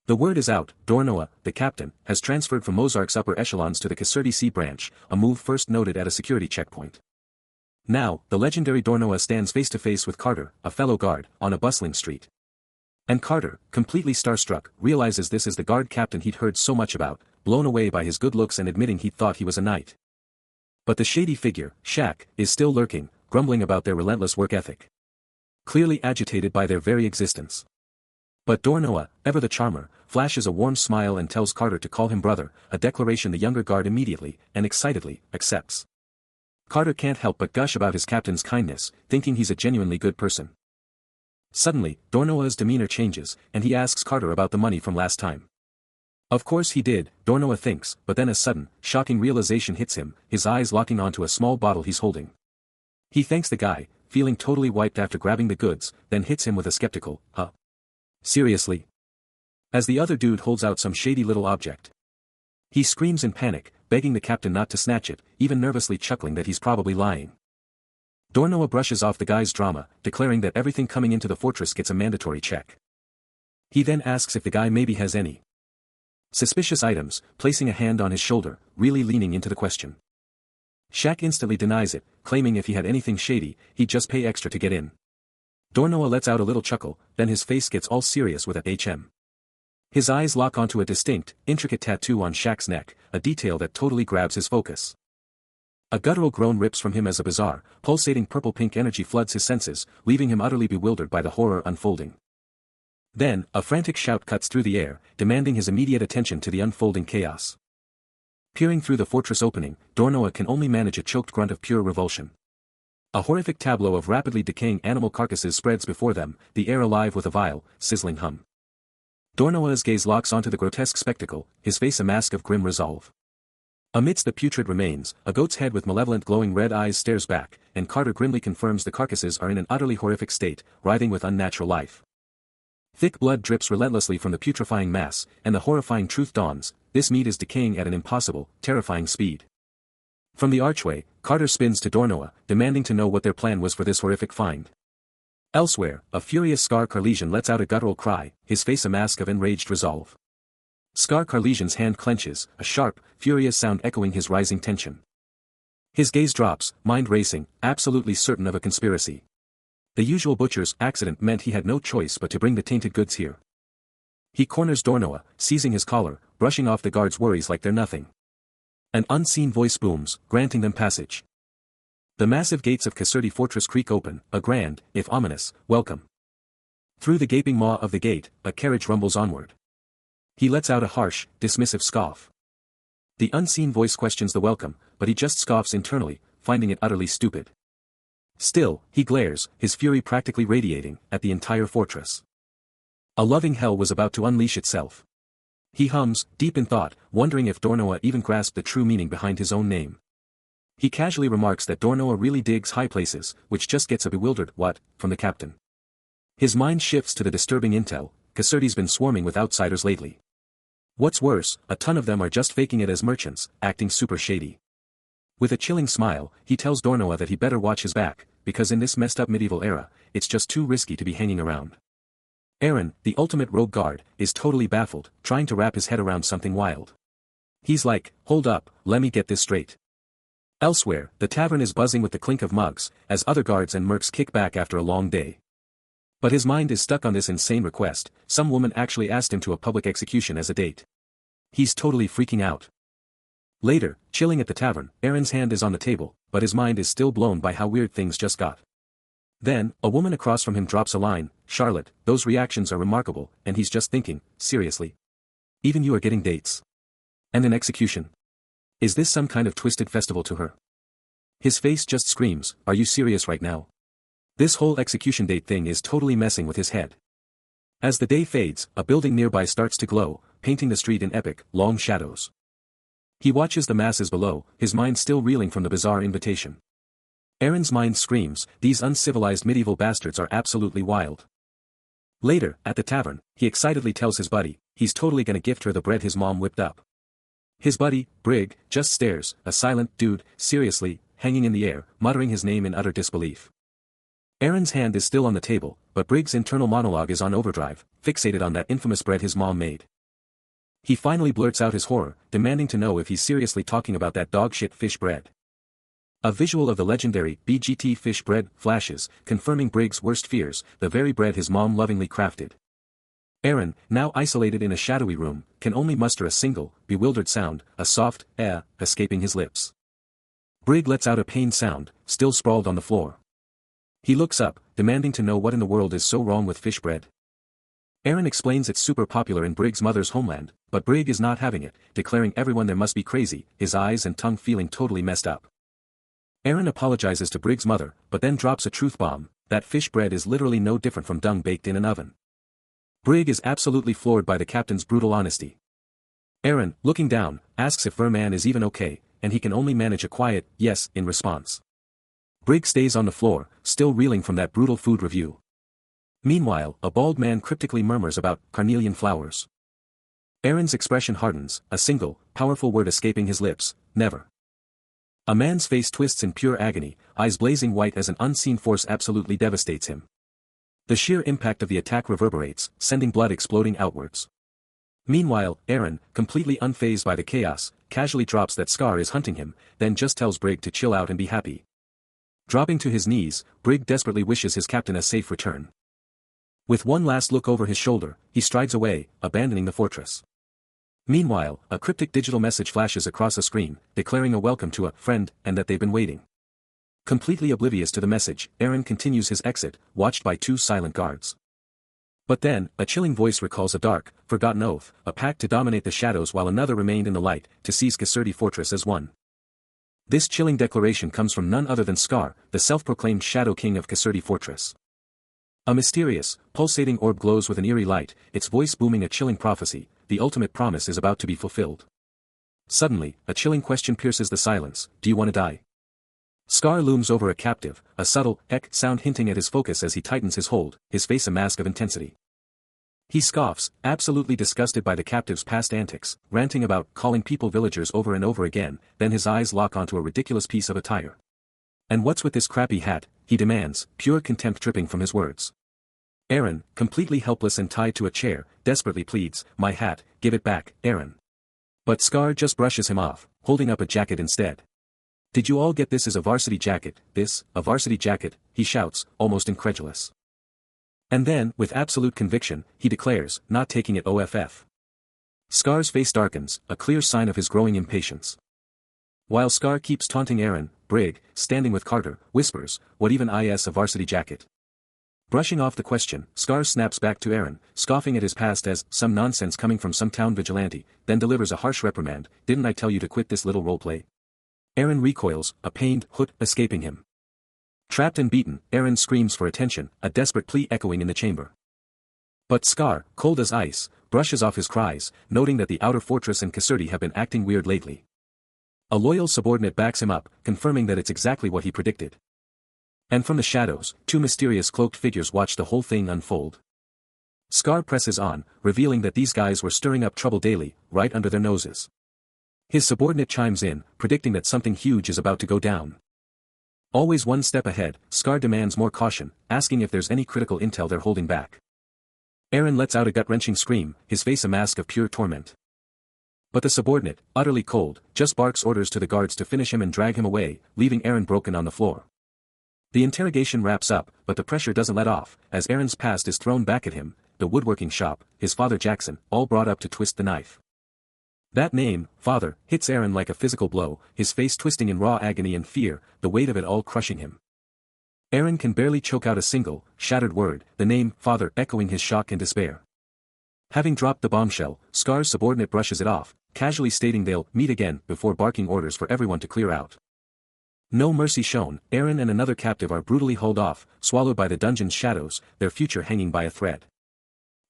The word is out: Dornoa, the captain, has transferred from Mozart's upper echelons to the Caserta Sea branch, a move first noted at a security checkpoint. Now, the legendary Dornoa stands face to face with Carter, a fellow guard, on a bustling street. And Carter, completely starstruck, realizes this is the guard captain he'd heard so much about, blown away by his good looks and admitting he'd thought he was a knight. But the shady figure, Shaq, is still lurking, grumbling about their relentless work ethic. Clearly agitated by their very existence. But Dornoa, ever the charmer, flashes a warm smile and tells Carter to call him brother, a declaration the younger guard immediately, and excitedly, accepts. Carter can't help but gush about his captain's kindness, thinking he's a genuinely good person. Suddenly, Dornoa's demeanor changes, and he asks Carter about the money from last time. Of course he did, Dornoa thinks, but then a sudden, shocking realization hits him, his eyes locking onto a small bottle he's holding. He thanks the guy, feeling totally wiped after grabbing the goods, then hits him with a skeptical, "Huh? Seriously?" as the other dude holds out some shady little object. He screams in panic, begging the captain not to snatch it, even nervously chuckling that he's probably lying. Dornoa brushes off the guy's drama, declaring that everything coming into the fortress gets a mandatory check. He then asks if the guy maybe has any suspicious items, placing a hand on his shoulder, really leaning into the question. Shaq instantly denies it, claiming if he had anything shady, he'd just pay extra to get in. Dornoa lets out a little chuckle, then his face gets all serious with a HM. His eyes lock onto a distinct, intricate tattoo on Shaq's neck, a detail that totally grabs his focus. A guttural groan rips from him as a bizarre, pulsating purple-pink energy floods his senses, leaving him utterly bewildered by the horror unfolding. Then, a frantic shout cuts through the air, demanding his immediate attention to the unfolding chaos. Peering through the fortress opening, Dornoa can only manage a choked grunt of pure revulsion. A horrific tableau of rapidly decaying animal carcasses spreads before them, the air alive with a vile, sizzling hum. Dornoa's gaze locks onto the grotesque spectacle, his face a mask of grim resolve. Amidst the putrid remains, a goat's head with malevolent glowing red eyes stares back, and Carter grimly confirms the carcasses are in an utterly horrific state, writhing with unnatural life. Thick blood drips relentlessly from the putrefying mass, and the horrifying truth dawns: this meat is decaying at an impossible, terrifying speed. From the archway, Carter spins to Dornoa, demanding to know what their plan was for this horrific find. Elsewhere, a furious Scar Carlesian lets out a guttural cry, his face a mask of enraged resolve. Scar Carlesian's hand clenches, a sharp, furious sound echoing his rising tension. His gaze drops, mind racing, absolutely certain of a conspiracy. The usual butcher's accident meant he had no choice but to bring the tainted goods here. He corners Dornoa, seizing his collar, brushing off the guard's worries like they're nothing. An unseen voice booms, granting them passage. The massive gates of Caserta Fortress creak open, a grand, if ominous, welcome. Through the gaping maw of the gate, a carriage rumbles onward. He lets out a harsh, dismissive scoff. The unseen voice questions the welcome, but he just scoffs internally, finding it utterly stupid. Still, he glares, his fury practically radiating, at the entire fortress. A loving hell was about to unleash itself. He hums, deep in thought, wondering if Dornoa even grasped the true meaning behind his own name. He casually remarks that Dornoa really digs high places, which just gets a bewildered "what?" from the captain. His mind shifts to the disturbing intel: Caserta's been swarming with outsiders lately. What's worse, a ton of them are just faking it as merchants, acting super shady. With a chilling smile, he tells Dornoa that he better watch his back, because in this messed up medieval era, it's just too risky to be hanging around. Aaron, the ultimate rogue guard, is totally baffled, trying to wrap his head around something wild. He's like, hold up, let me get this straight. Elsewhere, the tavern is buzzing with the clink of mugs, as other guards and mercs kick back after a long day. But his mind is stuck on this insane request: some woman actually asked him to a public execution as a date. He's totally freaking out. Later, chilling at the tavern, Aaron's hand is on the table, but his mind is still blown by how weird things just got. Then, a woman across from him drops a line: "Charlotte, those reactions are remarkable," and he's just thinking, seriously? Even you are getting dates? And an execution? Is this some kind of twisted festival to her? His face just screams, are you serious right now? This whole execution date thing is totally messing with his head. As the day fades, a building nearby starts to glow, painting the street in epic, long shadows. He watches the masses below, his mind still reeling from the bizarre invitation. Aaron's mind screams, these uncivilized medieval bastards are absolutely wild. Later, at the tavern, he excitedly tells his buddy, he's totally gonna gift her the bread his mom whipped up. His buddy, Brig, just stares, a silent dude, seriously, hanging in the air, muttering his name in utter disbelief. Aaron's hand is still on the table, but Brig's internal monologue is on overdrive, fixated on that infamous bread his mom made. He finally blurts out his horror, demanding to know if he's seriously talking about that dog-shit fish bread. A visual of the legendary BGT fish bread flashes, confirming Brig's worst fears: the very bread his mom lovingly crafted. Aaron, now isolated in a shadowy room, can only muster a single, bewildered sound, a soft escaping his lips. Brig lets out a pained sound, still sprawled on the floor. He looks up, demanding to know what in the world is so wrong with fish bread. Aaron explains it's super popular in Brig's mother's homeland, but Brig is not having it, declaring everyone there must be crazy, his eyes and tongue feeling totally messed up. Aaron apologizes to Brig's mother, but then drops a truth bomb: that fish bread is literally no different from dung baked in an oven. Brig is absolutely floored by the captain's brutal honesty. Aaron, looking down, asks if Verman is even okay, and he can only manage a quiet yes in response. Brig stays on the floor, still reeling from that brutal food review. Meanwhile, a bald man cryptically murmurs about carnelian flowers. Aaron's expression hardens, a single, powerful word escaping his lips: never. A man's face twists in pure agony, eyes blazing white as an unseen force absolutely devastates him. The sheer impact of the attack reverberates, sending blood exploding outwards. Meanwhile, Aaron, completely unfazed by the chaos, casually drops that Scar is hunting him, then just tells Brig to chill out and be happy. Dropping to his knees, Brig desperately wishes his captain a safe return. With one last look over his shoulder, he strides away, abandoning the fortress. Meanwhile, a cryptic digital message flashes across a screen, declaring a welcome to a friend and that they've been waiting. Completely oblivious to the message, Eren continues his exit, watched by two silent guards. But then, a chilling voice recalls a dark, forgotten oath, a pact to dominate the shadows while another remained in the light, to seize Caserta Fortress as one. This chilling declaration comes from none other than Scar, the self-proclaimed Shadow King of Caserta Fortress. A mysterious, pulsating orb glows with an eerie light, its voice booming a chilling prophecy. The ultimate promise is about to be fulfilled. Suddenly, a chilling question pierces the silence, do you want to die? Scar looms over a captive, a subtle, ek sound hinting at his focus as he tightens his hold, his face a mask of intensity. He scoffs, absolutely disgusted by the captive's past antics, ranting about calling people villagers over and over again, then his eyes lock onto a ridiculous piece of attire. And what's with this crappy hat, he demands, pure contempt dripping from his words. Eren, completely helpless and tied to a chair, desperately pleads, my hat, give it back, Eren. But Scar just brushes him off, holding up a jacket instead. Did you all get this as a varsity jacket, a varsity jacket, he shouts, almost incredulous. And then, with absolute conviction, he declares, not taking it off. Scar's face darkens, a clear sign of his growing impatience. While Scar keeps taunting Eren, Brig, standing with Carter, whispers, what even is a varsity jacket? Brushing off the question, Scar snaps back to Eren, scoffing at his past as some nonsense coming from some town vigilante, then delivers a harsh reprimand, didn't I tell you to quit this little roleplay? Eren recoils, a pained hoot escaping him. Trapped and beaten, Eren screams for attention, a desperate plea echoing in the chamber. But Scar, cold as ice, brushes off his cries, noting that the outer fortress and Caserta have been acting weird lately. A loyal subordinate backs him up, confirming that it's exactly what he predicted. And from the shadows, two mysterious cloaked figures watch the whole thing unfold. Scar presses on, revealing that these guys were stirring up trouble daily, right under their noses. His subordinate chimes in, predicting that something huge is about to go down. Always one step ahead, Scar demands more caution, asking if there's any critical intel they're holding back. Eren lets out a gut-wrenching scream, his face a mask of pure torment. But the subordinate, utterly cold, just barks orders to the guards to finish him and drag him away, leaving Eren broken on the floor. The interrogation wraps up, but the pressure doesn't let off, as Eren's past is thrown back at him, the woodworking shop, his father Jackson, all brought up to twist the knife. That name, father, hits Eren like a physical blow, his face twisting in raw agony and fear, the weight of it all crushing him. Eren can barely choke out a single, shattered word, the name, father, echoing his shock and despair. Having dropped the bombshell, Scar's subordinate brushes it off, casually stating they'll meet again before barking orders for everyone to clear out. No mercy shown, Eren and another captive are brutally hauled off, swallowed by the dungeon's shadows, their future hanging by a thread.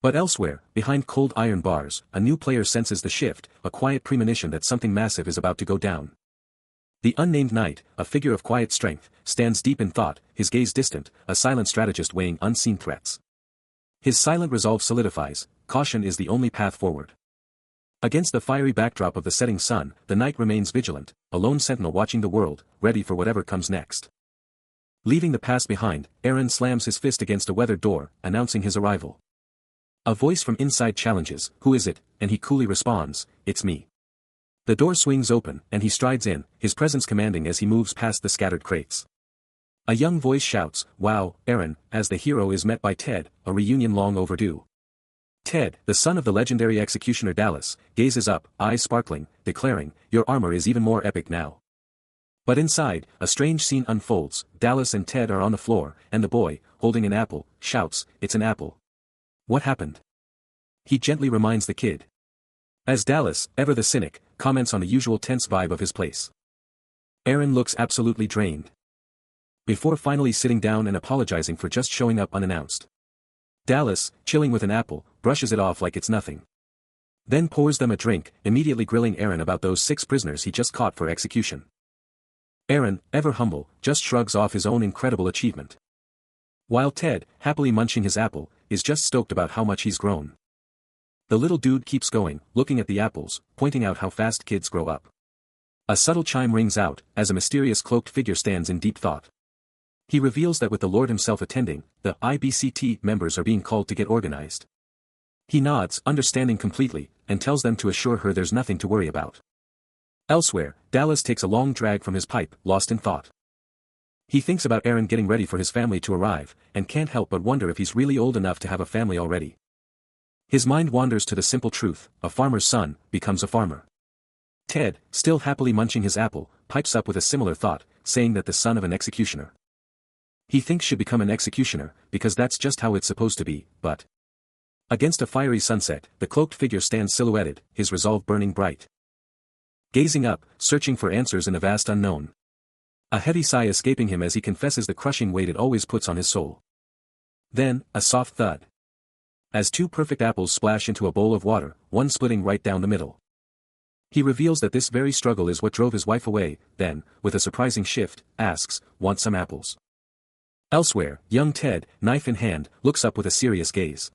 But elsewhere, behind cold iron bars, a new player senses the shift, a quiet premonition that something massive is about to go down. The unnamed knight, a figure of quiet strength, stands deep in thought, his gaze distant, a silent strategist weighing unseen threats. His silent resolve solidifies, caution is the only path forward. Against the fiery backdrop of the setting sun, the knight remains vigilant, a lone sentinel watching the world, ready for whatever comes next. Leaving the past behind, Eren slams his fist against a weathered door, announcing his arrival. A voice from inside challenges, who is it, and he coolly responds, it's me. The door swings open, and he strides in, his presence commanding as he moves past the scattered crates. A young voice shouts, wow, Eren, as the hero is met by Ted, a reunion long overdue. Ted, the son of the legendary executioner Dallas, gazes up, eyes sparkling, declaring, your armor is even more epic now. But inside, a strange scene unfolds, Dallas and Ted are on the floor, and the boy, holding an apple, shouts, it's an apple. What happened? He gently reminds the kid. As Dallas, ever the cynic, comments on the usual tense vibe of his place. Eren looks absolutely drained. Before finally sitting down and apologizing for just showing up unannounced. Dallas, chilling with an apple, brushes it off like it's nothing. Then pours them a drink, immediately grilling Eren about those 6 prisoners he just caught for execution. Eren, ever humble, just shrugs off his own incredible achievement. While Ted, happily munching his apple, is just stoked about how much he's grown. The little dude keeps going, looking at the apples, pointing out how fast kids grow up. A subtle chime rings out, as a mysterious cloaked figure stands in deep thought. He reveals that with the Lord himself attending, the IBCT members are being called to get organized. He nods, understanding completely, and tells them to assure her there's nothing to worry about. Elsewhere, Dallas takes a long drag from his pipe, lost in thought. He thinks about Aaron getting ready for his family to arrive, and can't help but wonder if he's really old enough to have a family already. His mind wanders to the simple truth: a farmer's son becomes a farmer. Ted, still happily munching his apple, pipes up with a similar thought, saying that the son of an executioner. He thinks should become an executioner, because that's just how it's supposed to be, but... Against a fiery sunset, the cloaked figure stands silhouetted, his resolve burning bright. Gazing up, searching for answers in a vast unknown. A heavy sigh escaping him as he confesses the crushing weight it always puts on his soul. Then, a soft thud. As two perfect apples splash into a bowl of water, one splitting right down the middle. He reveals that this very struggle is what drove his wife away, then, with a surprising shift, asks, "Want some apples?" Elsewhere, young Ted, knife in hand, looks up with a serious gaze.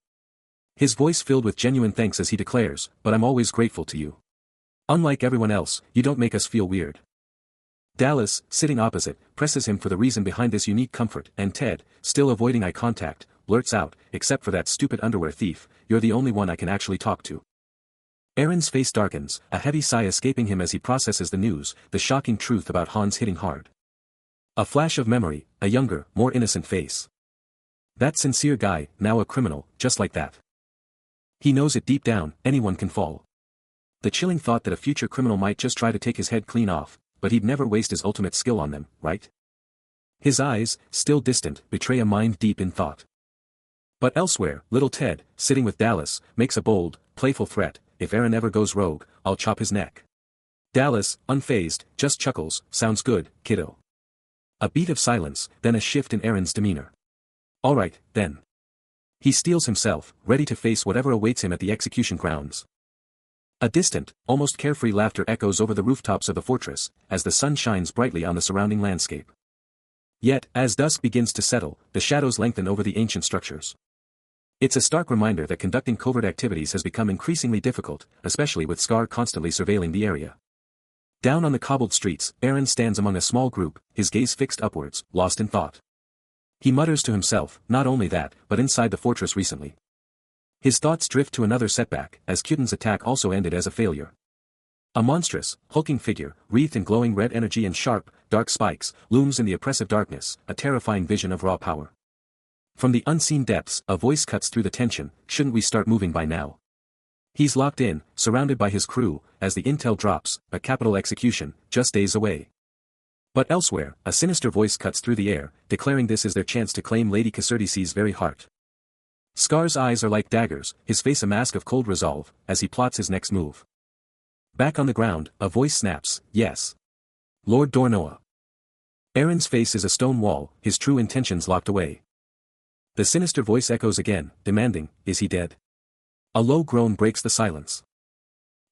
His voice filled with genuine thanks as he declares, "But I'm always grateful to you. Unlike everyone else, you don't make us feel weird." Dallas, sitting opposite, presses him for the reason behind this unique comfort, and Ted, still avoiding eye contact, blurts out, "Except for that stupid underwear thief, you're the only one I can actually talk to." Aaron's face darkens, a heavy sigh escaping him as he processes the news, the shocking truth about Hans hitting hard. A flash of memory, a younger, more innocent face. That sincere guy, now a criminal, just like that. He knows it deep down, anyone can fall. The chilling thought that a future criminal might just try to take his head clean off, but he'd never waste his ultimate skill on them, right? His eyes, still distant, betray a mind deep in thought. But elsewhere, little Ted, sitting with Dallas, makes a bold, playful threat: "If Aaron ever goes rogue, I'll chop his neck." Dallas, unfazed, just chuckles, "Sounds good, kiddo." A beat of silence, then a shift in Aaron's demeanor. "All right, then." He steels himself, ready to face whatever awaits him at the execution grounds. A distant, almost carefree laughter echoes over the rooftops of the fortress, as the sun shines brightly on the surrounding landscape. Yet, as dusk begins to settle, the shadows lengthen over the ancient structures. It's a stark reminder that conducting covert activities has become increasingly difficult, especially with Scar constantly surveilling the area. Down on the cobbled streets, Aaron stands among a small group, his gaze fixed upwards, lost in thought. He mutters to himself, not only that, but inside the fortress recently. His thoughts drift to another setback, as Kuten's attack also ended as a failure. A monstrous, hulking figure, wreathed in glowing red energy and sharp, dark spikes, looms in the oppressive darkness, a terrifying vision of raw power. From the unseen depths, a voice cuts through the tension: "Shouldn't we start moving by now?" He's locked in, surrounded by his crew, as the intel drops, a capital execution, just days away. But elsewhere, a sinister voice cuts through the air, declaring this is their chance to claim Lady Caserdy's very heart. Scar's eyes are like daggers, his face a mask of cold resolve, as he plots his next move. Back on the ground, a voice snaps, "Yes. Lord Dornoa." Aaron's face is a stone wall, his true intentions locked away. The sinister voice echoes again, demanding, "Is he dead?" A low groan breaks the silence.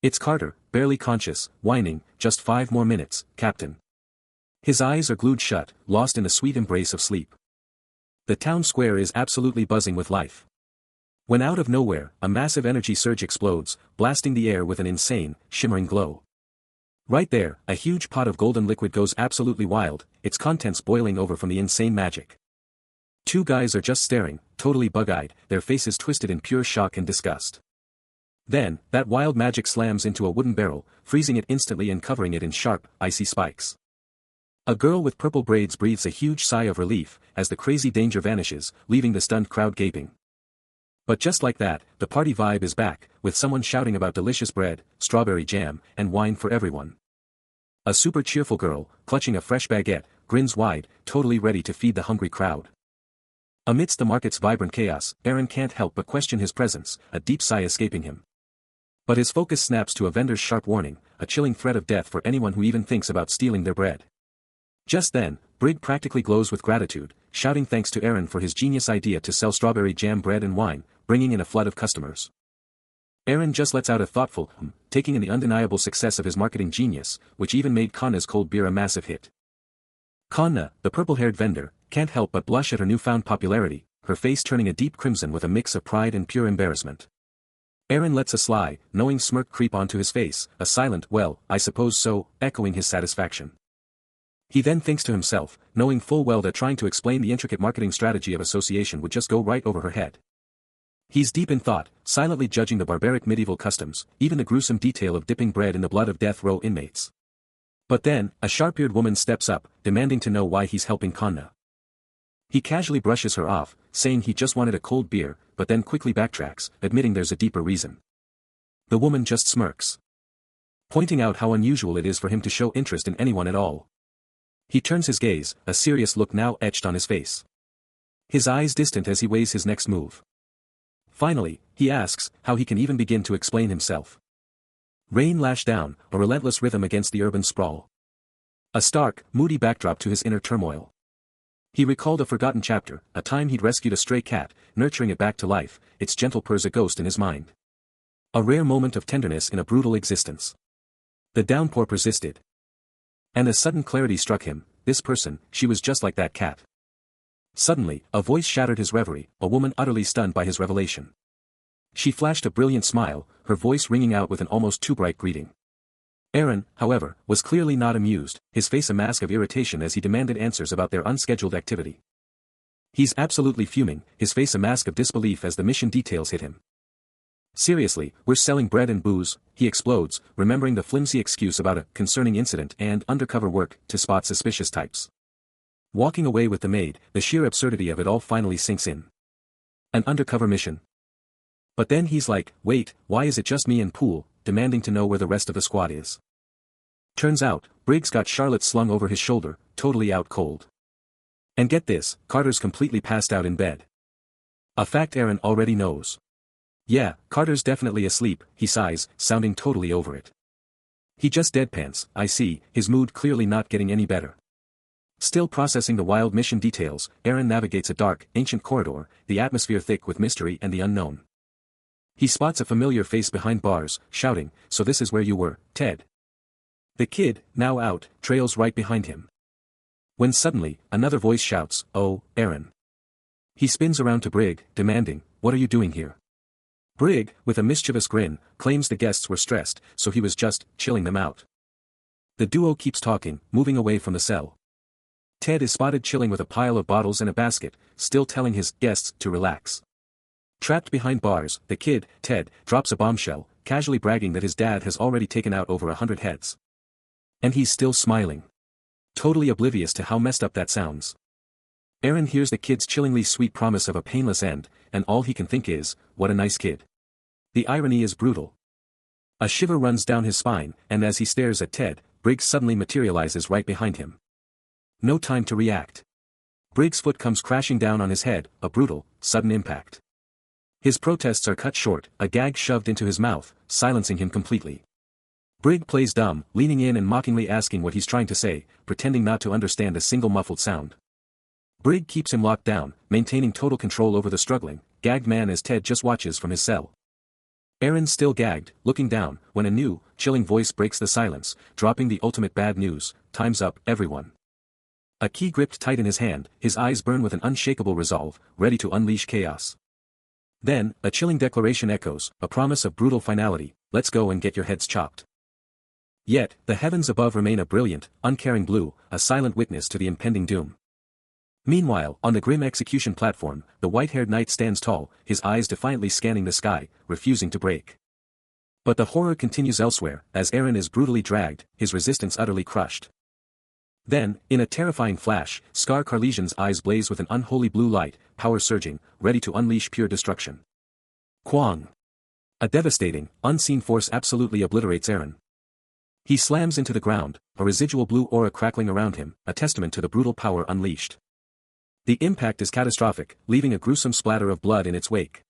It's Carter, barely conscious, whining, "Just 5 more minutes, Captain." His eyes are glued shut, lost in the sweet embrace of sleep. The town square is absolutely buzzing with life. When out of nowhere, a massive energy surge explodes, blasting the air with an insane, shimmering glow. Right there, a huge pot of golden liquid goes absolutely wild, its contents boiling over from the insane magic. Two guys are just staring, totally bug-eyed, their faces twisted in pure shock and disgust. Then, that wild magic slams into a wooden barrel, freezing it instantly and covering it in sharp, icy spikes. A girl with purple braids breathes a huge sigh of relief, as the crazy danger vanishes, leaving the stunned crowd gaping. But just like that, the party vibe is back, with someone shouting about delicious bread, strawberry jam, and wine for everyone. A super cheerful girl, clutching a fresh baguette, grins wide, totally ready to feed the hungry crowd. Amidst the market's vibrant chaos, Aaron can't help but question his presence, a deep sigh escaping him. But his focus snaps to a vendor's sharp warning, a chilling threat of death for anyone who even thinks about stealing their bread. Just then, Brig practically glows with gratitude, shouting thanks to Aaron for his genius idea to sell strawberry jam bread and wine, bringing in a flood of customers. Aaron just lets out a thoughtful taking in the undeniable success of his marketing genius, which even made Kanna's cold beer a massive hit. Kanna, the purple-haired vendor, can't help but blush at her newfound popularity, her face turning a deep crimson with a mix of pride and pure embarrassment. Aaron lets a sly, knowing smirk creep onto his face, a silent, "Well, I suppose so," echoing his satisfaction. He then thinks to himself, knowing full well that trying to explain the intricate marketing strategy of association would just go right over her head. He's deep in thought, silently judging the barbaric medieval customs, even the gruesome detail of dipping bread in the blood of death row inmates. But then, a sharp-eared woman steps up, demanding to know why he's helping Kanna. He casually brushes her off, saying he just wanted a cold beer, but then quickly backtracks, admitting there's a deeper reason. The woman just smirks, pointing out how unusual it is for him to show interest in anyone at all. He turns his gaze, a serious look now etched on his face. His eyes distant as he weighs his next move. Finally, he asks how he can even begin to explain himself. Rain lashed down, a relentless rhythm against the urban sprawl. A stark, moody backdrop to his inner turmoil. He recalled a forgotten chapter, a time he'd rescued a stray cat, nurturing it back to life, its gentle purrs a ghost in his mind. A rare moment of tenderness in a brutal existence. The downpour persisted. And a sudden clarity struck him, this person, she was just like that cat. Suddenly, a voice shattered his reverie, a woman utterly stunned by his revelation. She flashed a brilliant smile, her voice ringing out with an almost too bright greeting. Aaron, however, was clearly not amused, his face a mask of irritation as he demanded answers about their unscheduled activity. He's absolutely fuming, his face a mask of disbelief as the mission details hit him. Seriously, we're selling bread and booze, he explodes, remembering the flimsy excuse about a concerning incident and undercover work to spot suspicious types. Walking away with the maid, the sheer absurdity of it all finally sinks in. An undercover mission. But then he's like, wait, why is it just me and Poole, demanding to know where the rest of the squad is. Turns out, Briggs got Charlotte slung over his shoulder, totally out cold. And get this, Carter's completely passed out in bed. A fact Aaron already knows. Yeah, Carter's definitely asleep, he sighs, sounding totally over it. He just deadpans, I see, his mood clearly not getting any better. Still processing the wild mission details, Aaron navigates a dark, ancient corridor, the atmosphere thick with mystery and the unknown. He spots a familiar face behind bars, shouting, so this is where you were, Ted. The kid, now out, trails right behind him. When suddenly, another voice shouts, oh, Aaron. He spins around to Brig, demanding, what are you doing here? Brig, with a mischievous grin, claims the guests were stressed, so he was just chilling them out. The duo keeps talking, moving away from the cell. Ted is spotted chilling with a pile of bottles and a basket, still telling his guests to relax. Trapped behind bars, the kid, Ted, drops a bombshell, casually bragging that his dad has already taken out over 100 heads. And he's still smiling. Totally oblivious to how messed up that sounds. Aaron hears the kid's chillingly sweet promise of a painless end, and all he can think is, what a nice kid. The irony is brutal. A shiver runs down his spine, and as he stares at Ted, Briggs suddenly materializes right behind him. No time to react. Briggs' foot comes crashing down on his head, a brutal, sudden impact. His protests are cut short, a gag shoved into his mouth, silencing him completely. Brig plays dumb, leaning in and mockingly asking what he's trying to say, pretending not to understand a single muffled sound. Brig keeps him locked down, maintaining total control over the struggling, gagged man as Ted just watches from his cell. Aaron's still gagged, looking down, when a new, chilling voice breaks the silence, dropping the ultimate bad news, time's up, everyone. A key gripped tight in his hand, his eyes burn with an unshakable resolve, ready to unleash chaos. Then, a chilling declaration echoes, a promise of brutal finality, let's go and get your heads chopped. Yet, the heavens above remain a brilliant, uncaring blue, a silent witness to the impending doom. Meanwhile, on the grim execution platform, the white-haired knight stands tall, his eyes defiantly scanning the sky, refusing to break. But the horror continues elsewhere, as Aaron is brutally dragged, his resistance utterly crushed. Then, in a terrifying flash, Scar Carlesian's eyes blaze with an unholy blue light, power surging, ready to unleash pure destruction. Kwang! A devastating, unseen force absolutely obliterates Aaron. He slams into the ground, a residual blue aura crackling around him, a testament to the brutal power unleashed. The impact is catastrophic, leaving a gruesome splatter of blood in its wake.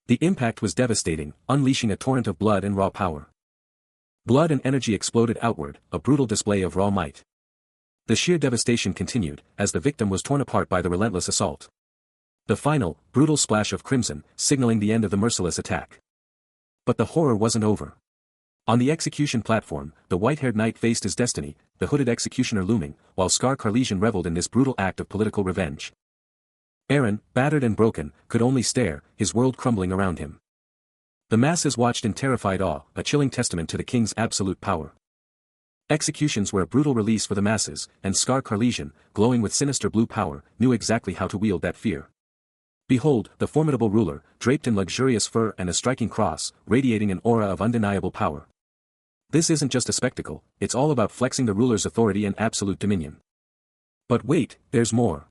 The impact was devastating, unleashing a torrent of blood and raw power. Blood and energy exploded outward, a brutal display of raw might. The sheer devastation continued, as the victim was torn apart by the relentless assault. The final, brutal splash of crimson, signaling the end of the merciless attack. But the horror wasn't over. On the execution platform, the white-haired knight faced his destiny, the hooded executioner looming, while Scar Carlesian reveled in this brutal act of political revenge. Aaron, battered and broken, could only stare, his world crumbling around him. The masses watched in terrified awe, a chilling testament to the king's absolute power. Executions were a brutal release for the masses, and Scar Carlesian, glowing with sinister blue power, knew exactly how to wield that fear. Behold, the formidable ruler, draped in luxurious fur and a striking cross, radiating an aura of undeniable power. This isn't just a spectacle, it's all about flexing the ruler's authority and absolute dominion. But wait, there's more.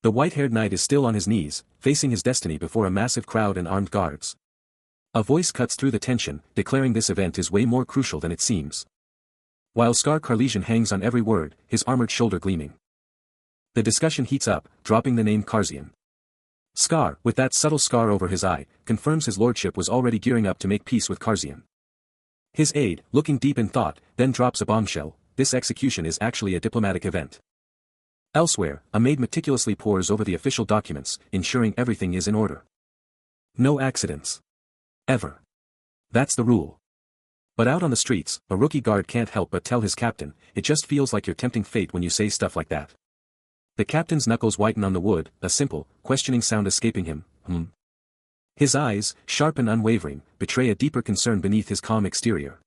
The white-haired knight is still on his knees, facing his destiny before a massive crowd and armed guards. A voice cuts through the tension, declaring this event is way more crucial than it seems. While Scar Carlesian hangs on every word, his armored shoulder gleaming. The discussion heats up, dropping the name Karzian. Scar, with that subtle scar over his eye, confirms his lordship was already gearing up to make peace with Karzian. His aide, looking deep in thought, then drops a bombshell: this execution is actually a diplomatic event. Elsewhere, a maid meticulously pores over the official documents, ensuring everything is in order. No accidents. Ever. That's the rule. But out on the streets, a rookie guard can't help but tell his captain, it just feels like you're tempting fate when you say stuff like that. The captain's knuckles whiten on the wood, a simple, questioning sound escaping him. His eyes, sharp and unwavering, betray a deeper concern beneath his calm exterior.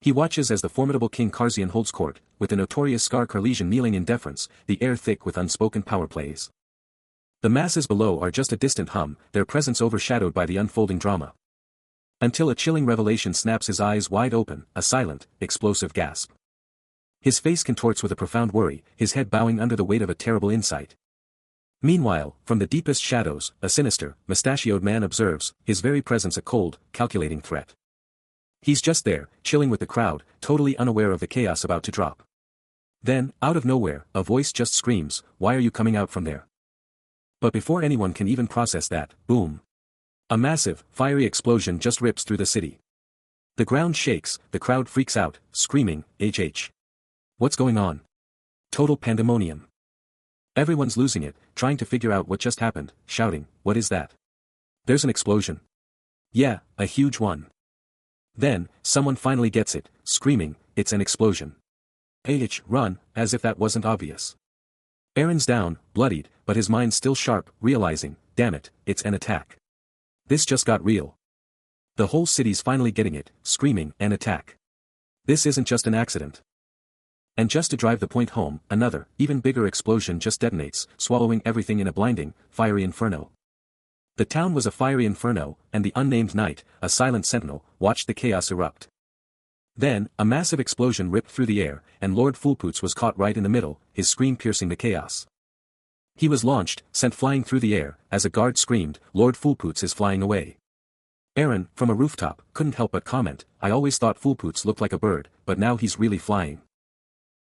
He watches as the formidable King Karzian holds court, with the notorious Scar Carlesian kneeling in deference, the air thick with unspoken power plays. The masses below are just a distant hum, their presence overshadowed by the unfolding drama. Until a chilling revelation snaps his eyes wide open, a silent, explosive gasp. His face contorts with a profound worry, his head bowing under the weight of a terrible insight. Meanwhile, from the deepest shadows, a sinister, mustachioed man observes, his very presence a cold, calculating threat. He's just there, chilling with the crowd, totally unaware of the chaos about to drop. Then, out of nowhere, a voice just screams, "Why are you coming out from there?" But before anyone can even process that, boom! A massive, fiery explosion just rips through the city. The ground shakes, the crowd freaks out, screaming, "HH! What's going on?" Total pandemonium. Everyone's losing it, trying to figure out what just happened, shouting, "What is that? There's an explosion." Yeah, a huge one. Then, someone finally gets it, screaming, "It's an explosion. Run," as if that wasn't obvious. Aaron's down, bloodied, but his mind still sharp, realizing, damn it, it's an attack. This just got real. The whole city's finally getting it, screaming, an attack. This isn't just an accident. And just to drive the point home, another, even bigger explosion just detonates, swallowing everything in a blinding, fiery inferno. The town was a fiery inferno, and the unnamed knight, a silent sentinel, watched the chaos erupt. Then, a massive explosion ripped through the air, and Lord Fulpoots was caught right in the middle, his scream piercing the chaos. He was launched, sent flying through the air, as a guard screamed, "Lord Fulpoots is flying away." Aaron, from a rooftop, couldn't help but comment, "I always thought Fulpoots looked like a bird, but now he's really flying."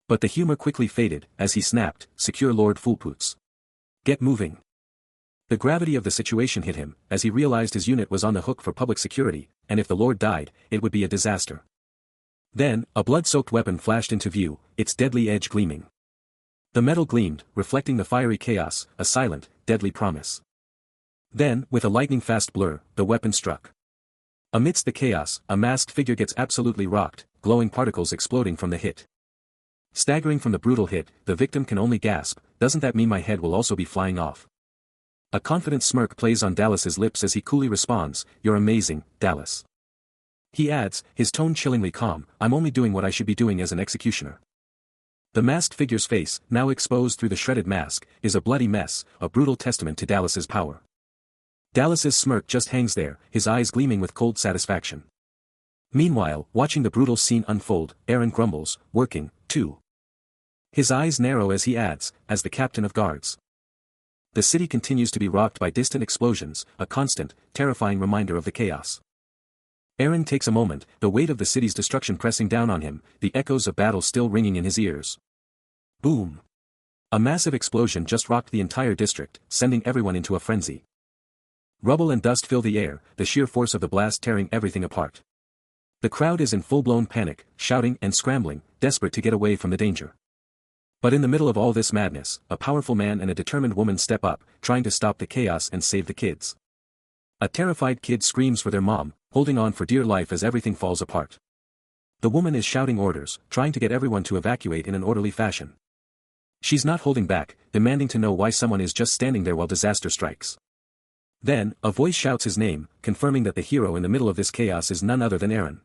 But the humor quickly faded, as he snapped, "Secure Lord Fulpoots. Get moving." The gravity of the situation hit him, as he realized his unit was on the hook for public security, and if the Lord died, it would be a disaster. Then, a blood-soaked weapon flashed into view, its deadly edge gleaming. The metal gleamed, reflecting the fiery chaos, a silent, deadly promise. Then, with a lightning-fast blur, the weapon struck. Amidst the chaos, a masked figure gets absolutely rocked, glowing particles exploding from the hit. Staggering from the brutal hit, the victim can only gasp, "Doesn't that mean my head will also be flying off?" A confident smirk plays on Dallas's lips as he coolly responds, "You're amazing, Dallas." He adds, his tone chillingly calm, "I'm only doing what I should be doing as an executioner." The masked figure's face, now exposed through the shredded mask, is a bloody mess, a brutal testament to Dallas's power. Dallas's smirk just hangs there, his eyes gleaming with cold satisfaction. Meanwhile, watching the brutal scene unfold, Aaron grumbles, "Working, too." His eyes narrow as he adds, "As the captain of guards." The city continues to be rocked by distant explosions, a constant, terrifying reminder of the chaos. Aaron takes a moment, the weight of the city's destruction pressing down on him, the echoes of battle still ringing in his ears. Boom! A massive explosion just rocked the entire district, sending everyone into a frenzy. Rubble and dust fill the air, the sheer force of the blast tearing everything apart. The crowd is in full-blown panic, shouting and scrambling, desperate to get away from the danger. But in the middle of all this madness, a powerful man and a determined woman step up, trying to stop the chaos and save the kids. A terrified kid screams for their mom, holding on for dear life as everything falls apart. The woman is shouting orders, trying to get everyone to evacuate in an orderly fashion. She's not holding back, demanding to know why someone is just standing there while disaster strikes. Then, a voice shouts his name, confirming that the hero in the middle of this chaos is none other than Aaron.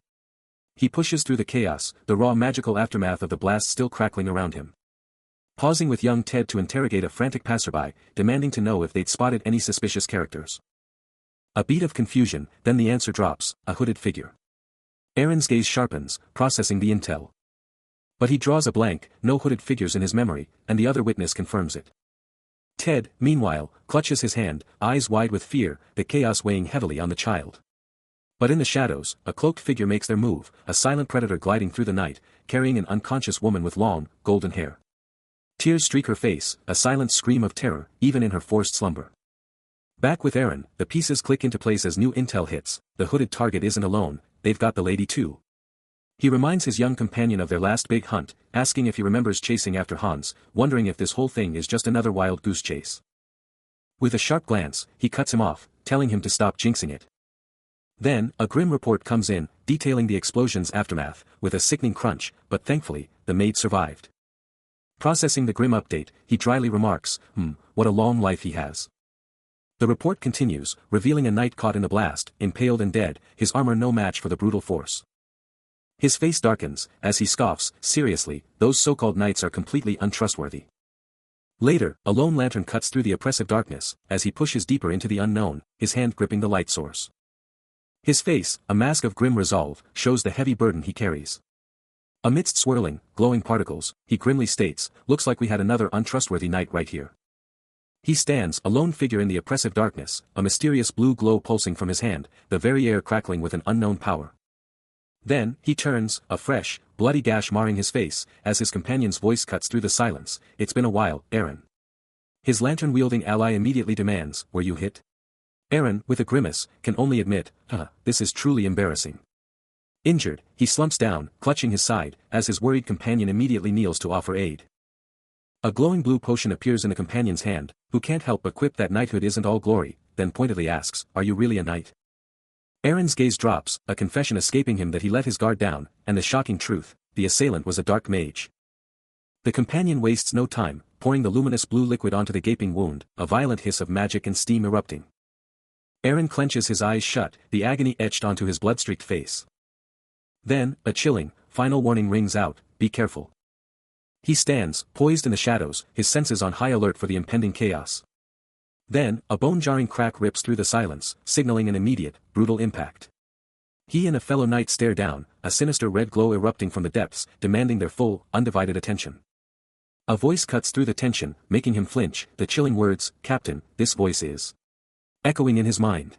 He pushes through the chaos, the raw magical aftermath of the blast still crackling around him. Pausing with young Ted to interrogate a frantic passerby, demanding to know if they'd spotted any suspicious characters. A beat of confusion, then the answer drops, a hooded figure. Aaron's gaze sharpens, processing the intel. But he draws a blank, no hooded figures in his memory, and the other witness confirms it. Ted, meanwhile, clutches his hand, eyes wide with fear, the chaos weighing heavily on the child. But in the shadows, a cloaked figure makes their move, a silent predator gliding through the night, carrying an unconscious woman with long, golden hair. Tears streak her face, a silent scream of terror, even in her forced slumber. Back with Aaron, the pieces click into place as new intel hits. The hooded target isn't alone, they've got the lady too. He reminds his young companion of their last big hunt, asking if he remembers chasing after Hans, wondering if this whole thing is just another wild goose chase. With a sharp glance, he cuts him off, telling him to stop jinxing it. Then, a grim report comes in, detailing the explosion's aftermath, with a sickening crunch, but thankfully, the maid survived. Processing the grim update, he dryly remarks, what a long life he has. The report continues, revealing a knight caught in the blast, impaled and dead, his armor no match for the brutal force. His face darkens, as he scoffs, seriously, those so-called knights are completely untrustworthy. Later, a lone lantern cuts through the oppressive darkness, as he pushes deeper into the unknown, his hand gripping the light source. His face, a mask of grim resolve, shows the heavy burden he carries. Amidst swirling, glowing particles, he grimly states, looks like we had another untrustworthy knight right here. He stands, a lone figure in the oppressive darkness, a mysterious blue glow pulsing from his hand, the very air crackling with an unknown power. Then, he turns, a fresh, bloody gash marring his face, as his companion's voice cuts through the silence, it's been a while, Aaron. His lantern-wielding ally immediately demands, were you hit? Aaron, with a grimace, can only admit, this is truly embarrassing. Injured, he slumps down, clutching his side, as his worried companion immediately kneels to offer aid. A glowing blue potion appears in the companion's hand, who can't help but quip that knighthood isn't all glory, then pointedly asks, are you really a knight? Aaron's gaze drops, a confession escaping him that he let his guard down, and the shocking truth, the assailant was a dark mage. The companion wastes no time, pouring the luminous blue liquid onto the gaping wound, a violent hiss of magic and steam erupting. Aaron clenches his eyes shut, the agony etched onto his blood-streaked face. Then, a chilling, final warning rings out, be careful. He stands, poised in the shadows, his senses on high alert for the impending chaos. Then, a bone-jarring crack rips through the silence, signaling an immediate, brutal impact. He and a fellow knight stare down, a sinister red glow erupting from the depths, demanding their full, undivided attention. A voice cuts through the tension, making him flinch, the chilling words, Captain, this voice is. Echoing in his mind.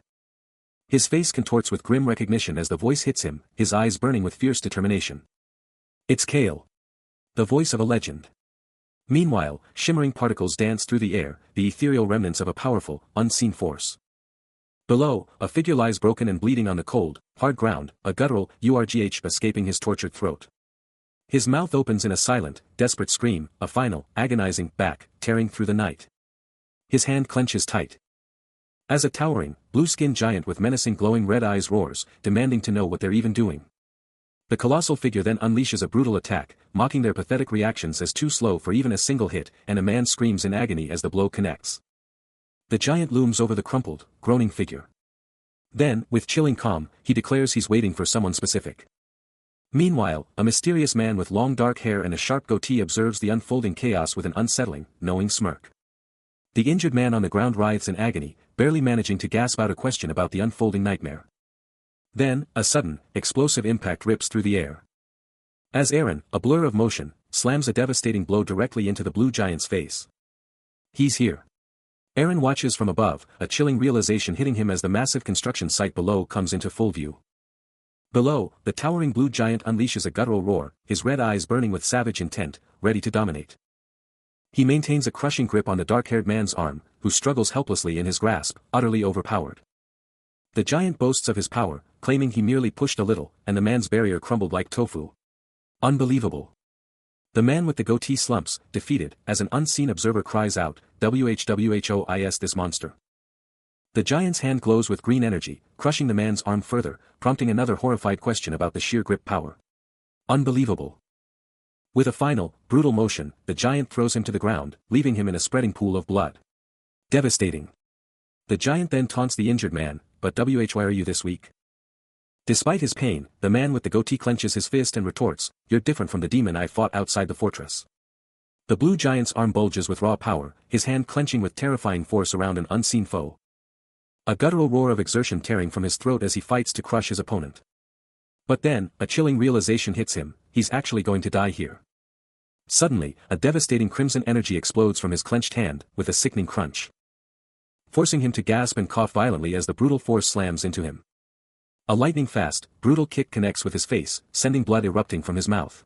His face contorts with grim recognition as the voice hits him, his eyes burning with fierce determination. It's Kale. The voice of a legend. Meanwhile, shimmering particles dance through the air, the ethereal remnants of a powerful, unseen force. Below, a figure lies broken and bleeding on the cold, hard ground, a guttural urgh escaping his tortured throat. His mouth opens in a silent, desperate scream, a final, agonizing, back, tearing through the night. His hand clenches tight. As a towering, blue-skinned giant with menacing glowing red eyes roars, demanding to know what they're even doing. The colossal figure then unleashes a brutal attack, mocking their pathetic reactions as too slow for even a single hit, and a man screams in agony as the blow connects. The giant looms over the crumpled, groaning figure. Then, with chilling calm, he declares he's waiting for someone specific. Meanwhile, a mysterious man with long dark hair and a sharp goatee observes the unfolding chaos with an unsettling, knowing smirk. The injured man on the ground writhes in agony, barely managing to gasp out a question about the unfolding nightmare. Then, a sudden, explosive impact rips through the air. As Aaron, a blur of motion, slams a devastating blow directly into the blue giant's face. He's here. Aaron watches from above, a chilling realization hitting him as the massive construction site below comes into full view. Below, the towering blue giant unleashes a guttural roar, his red eyes burning with savage intent, ready to dominate. He maintains a crushing grip on the dark-haired man's arm, who struggles helplessly in his grasp, utterly overpowered. The giant boasts of his power, claiming he merely pushed a little, and the man's barrier crumbled like tofu. Unbelievable. The man with the goatee slumps, defeated, as an unseen observer cries out, WHWHOIS this monster. The giant's hand glows with green energy, crushing the man's arm further, prompting another horrified question about the sheer grip power. Unbelievable. With a final, brutal motion, the giant throws him to the ground, leaving him in a spreading pool of blood. Devastating. The giant then taunts the injured man, but why are you this weak? Despite his pain, the man with the goatee clenches his fist and retorts, you're different from the demon I fought outside the fortress. The blue giant's arm bulges with raw power, his hand clenching with terrifying force around an unseen foe. A guttural roar of exertion tearing from his throat as he fights to crush his opponent. But then, a chilling realization hits him, he's actually going to die here. Suddenly, a devastating crimson energy explodes from his clenched hand, with a sickening crunch, forcing him to gasp and cough violently as the brutal force slams into him. A lightning-fast, brutal kick connects with his face, sending blood erupting from his mouth.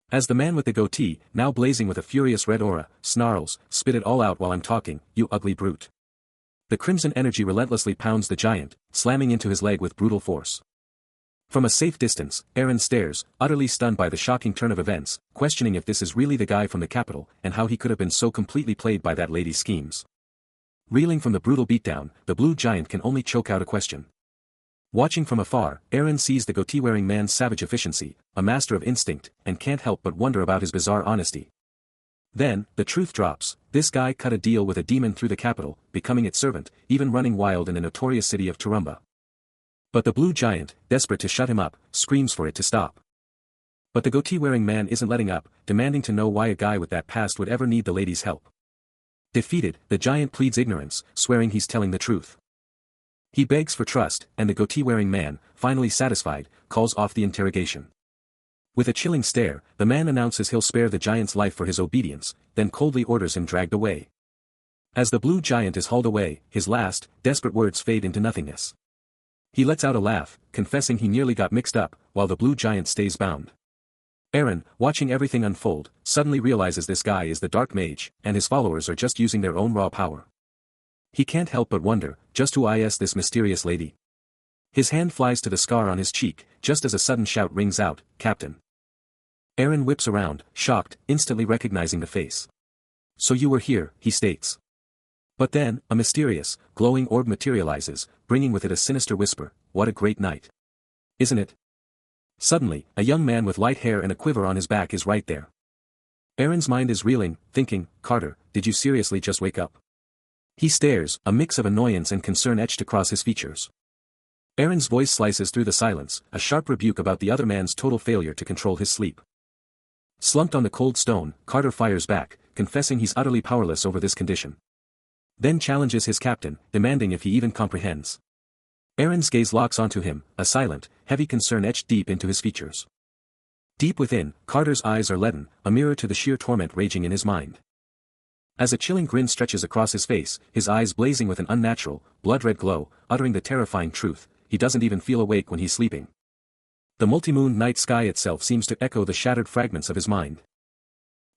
As the man with the goatee, now blazing with a furious red aura, snarls, "Spit it all out while I'm talking, you ugly brute." The crimson energy relentlessly pounds the giant, slamming into his leg with brutal force. From a safe distance, Eren stares, utterly stunned by the shocking turn of events, questioning if this is really the guy from the capital, and how he could have been so completely played by that lady's schemes. Reeling from the brutal beatdown, the blue giant can only choke out a question. Watching from afar, Eren sees the goatee-wearing man's savage efficiency, a master of instinct, and can't help but wonder about his bizarre honesty. Then, the truth drops, this guy cut a deal with a demon through the capital, becoming its servant, even running wild in the notorious city of Turumba. But the blue giant, desperate to shut him up, screams for it to stop. But the goatee-wearing man isn't letting up, demanding to know why a guy with that past would ever need the lady's help. Defeated, the giant pleads ignorance, swearing he's telling the truth. He begs for trust, and the goatee-wearing man, finally satisfied, calls off the interrogation. With a chilling stare, the man announces he'll spare the giant's life for his obedience, then coldly orders him dragged away. As the blue giant is hauled away, his last, desperate words fade into nothingness. He lets out a laugh, confessing he nearly got mixed up, while the blue giant stays bound. Eren, watching everything unfold, suddenly realizes this guy is the Dark Mage, and his followers are just using their own raw power. He can't help but wonder, just who is this mysterious lady? His hand flies to the scar on his cheek, just as a sudden shout rings out, "Captain!" Eren whips around, shocked, instantly recognizing the face. "So you were here," he states. But then, a mysterious, glowing orb materializes, bringing with it a sinister whisper, "What a great night. Isn't it?" Suddenly, a young man with light hair and a quiver on his back is right there. Eren's mind is reeling, thinking, "Carter, did you seriously just wake up?" He stares, a mix of annoyance and concern etched across his features. Eren's voice slices through the silence, a sharp rebuke about the other man's total failure to control his sleep. Slumped on the cold stone, Carter fires back, confessing he's utterly powerless over this condition. Then challenges his captain, demanding if he even comprehends. Eren's gaze locks onto him, a silent, heavy concern etched deep into his features. Deep within, Carter's eyes are leaden, a mirror to the sheer torment raging in his mind. As a chilling grin stretches across his face, his eyes blazing with an unnatural, blood-red glow, uttering the terrifying truth, he doesn't even feel awake when he's sleeping. The multi-moon night sky itself seems to echo the shattered fragments of his mind.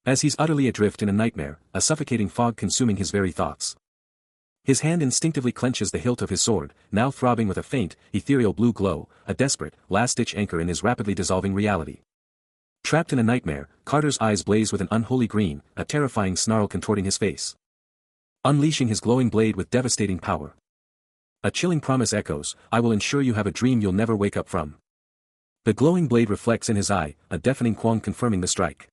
As he's utterly adrift in a nightmare, a suffocating fog consuming his very thoughts. His hand instinctively clenches the hilt of his sword, now throbbing with a faint, ethereal blue glow, a desperate, last-ditch anchor in his rapidly dissolving reality. Trapped in a nightmare, Carter's eyes blaze with an unholy green, a terrifying snarl contorting his face, unleashing his glowing blade with devastating power. A chilling promise echoes, "I will ensure you have a dream you'll never wake up from." The glowing blade reflects in his eye, a deafening quang confirming the strike.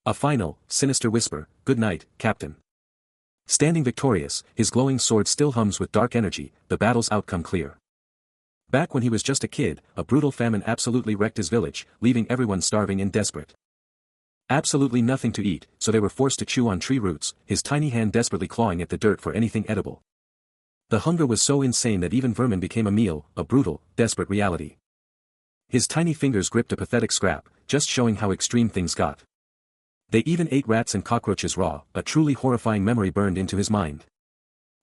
A final, sinister whisper, "Good night, Captain." Standing victorious, his glowing sword still hums with dark energy, the battle's outcome clear. Back when he was just a kid, a brutal famine absolutely wrecked his village, leaving everyone starving and desperate. Absolutely nothing to eat, so they were forced to chew on tree roots, his tiny hand desperately clawing at the dirt for anything edible. The hunger was so insane that even vermin became a meal, a brutal, desperate reality. His tiny fingers gripped a pathetic scrap, just showing how extreme things got. They even ate rats and cockroaches raw, a truly horrifying memory burned into his mind.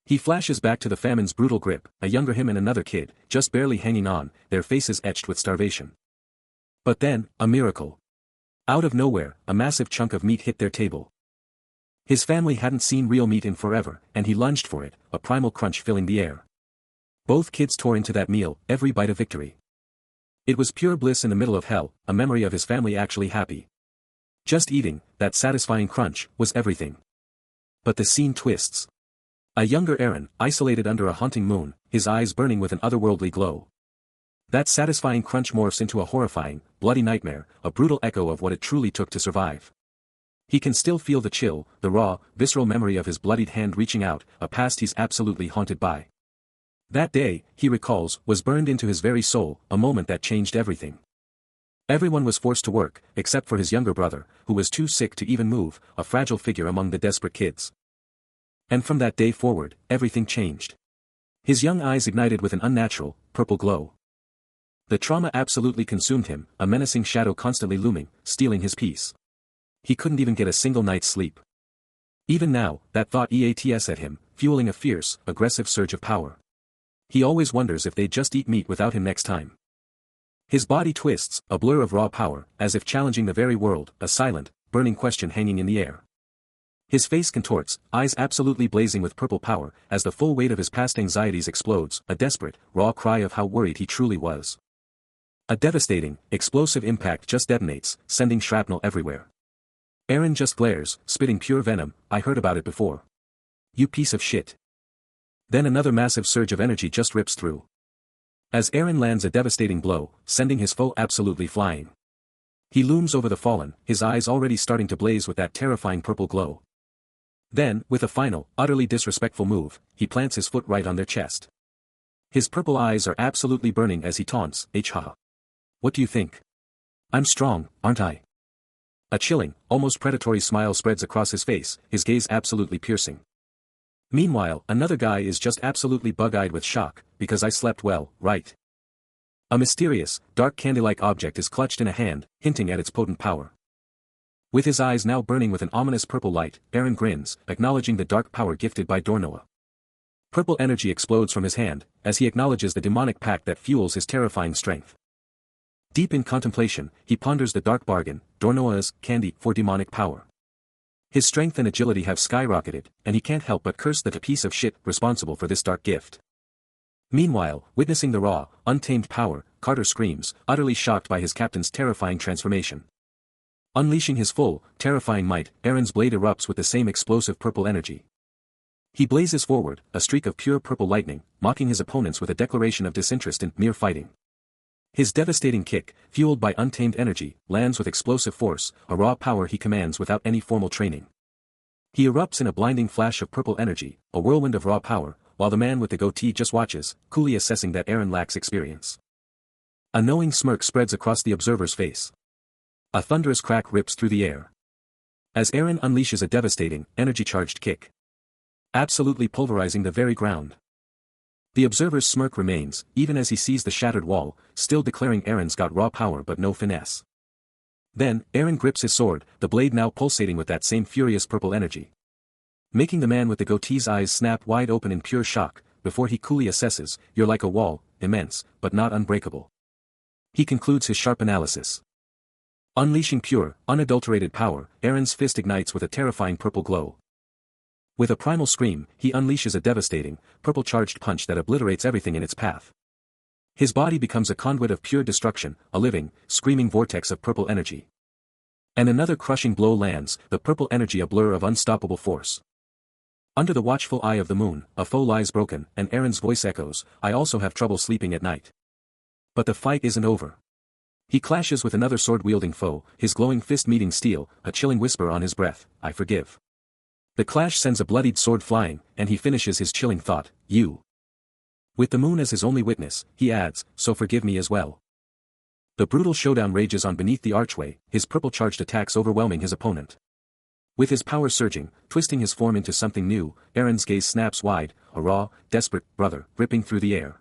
He flashes back to the famine's brutal grip, a younger him and another kid, just barely hanging on, their faces etched with starvation. But then, a miracle. Out of nowhere, a massive chunk of meat hit their table. His family hadn't seen real meat in forever, and he lunged for it, a primal crunch filling the air. Both kids tore into that meal, every bite a victory. It was pure bliss in the middle of hell, a memory of his family actually happy. Just eating, that satisfying crunch, was everything. But the scene twists. A younger Eren, isolated under a haunting moon, his eyes burning with an otherworldly glow. That satisfying crunch morphs into a horrifying, bloody nightmare, a brutal echo of what it truly took to survive. He can still feel the chill, the raw, visceral memory of his bloodied hand reaching out, a past he's absolutely haunted by. That day, he recalls, was burned into his very soul, a moment that changed everything. Everyone was forced to work, except for his younger brother, who was too sick to even move, a fragile figure among the desperate kids. And from that day forward, everything changed. His young eyes ignited with an unnatural, purple glow. The trauma absolutely consumed him, a menacing shadow constantly looming, stealing his peace. He couldn't even get a single night's sleep. Even now, that thought eats at him, fueling a fierce, aggressive surge of power. He always wonders if they'd just eat meat without him next time. His body twists, a blur of raw power, as if challenging the very world, a silent, burning question hanging in the air. His face contorts, eyes absolutely blazing with purple power, as the full weight of his past anxieties explodes, a desperate, raw cry of how worried he truly was. A devastating, explosive impact just detonates, sending shrapnel everywhere. Eren just glares, spitting pure venom. I heard about it before. You piece of shit. Then another massive surge of energy just rips through. As Eren lands a devastating blow, sending his foe absolutely flying. He looms over the fallen, his eyes already starting to blaze with that terrifying purple glow. Then, with a final, utterly disrespectful move, he plants his foot right on their chest. His purple eyes are absolutely burning as he taunts, ha. What do you think? I'm strong, aren't I? A chilling, almost predatory smile spreads across his face, his gaze absolutely piercing. Meanwhile, another guy is just absolutely bug-eyed with shock, because I slept well, right? A mysterious, dark candy-like object is clutched in a hand, hinting at its potent power. With his eyes now burning with an ominous purple light, Eren grins, acknowledging the dark power gifted by Dornoa. Purple energy explodes from his hand, as he acknowledges the demonic pact that fuels his terrifying strength. Deep in contemplation, he ponders the dark bargain, Dornoa's candy for demonic power. His strength and agility have skyrocketed, and he can't help but curse the piece of shit responsible for this dark gift. Meanwhile, witnessing the raw, untamed power, Carter screams, utterly shocked by his captain's terrifying transformation. Unleashing his full, terrifying might, Eren's blade erupts with the same explosive purple energy. He blazes forward, a streak of pure purple lightning, mocking his opponents with a declaration of disinterest in mere fighting. His devastating kick, fueled by untamed energy, lands with explosive force, a raw power he commands without any formal training. He erupts in a blinding flash of purple energy, a whirlwind of raw power, while the man with the goatee just watches, coolly assessing that Eren lacks experience. A knowing smirk spreads across the observer's face. A thunderous crack rips through the air. As Eren unleashes a devastating, energy-charged kick, absolutely pulverizing the very ground. The observer's smirk remains, even as he sees the shattered wall, still declaring Eren's got raw power but no finesse. Then, Eren grips his sword, the blade now pulsating with that same furious purple energy. Making the man with the goatee's eyes snap wide open in pure shock, before he coolly assesses, you're like a wall, immense, but not unbreakable. He concludes his sharp analysis. Unleashing pure, unadulterated power, Eren's fist ignites with a terrifying purple glow. With a primal scream, he unleashes a devastating, purple-charged punch that obliterates everything in its path. His body becomes a conduit of pure destruction, a living, screaming vortex of purple energy. And another crushing blow lands, the purple energy a blur of unstoppable force. Under the watchful eye of the moon, a foe lies broken, and Eren's voice echoes, I also have trouble sleeping at night. But the fight isn't over. He clashes with another sword-wielding foe, his glowing fist meeting steel, a chilling whisper on his breath, I forgive. The clash sends a bloodied sword flying, and he finishes his chilling thought, you. With the moon as his only witness, he adds, so forgive me as well. The brutal showdown rages on beneath the archway, his purple-charged attacks overwhelming his opponent. With his power surging, twisting his form into something new, Eren's gaze snaps wide, a raw, desperate, brother, ripping through the air.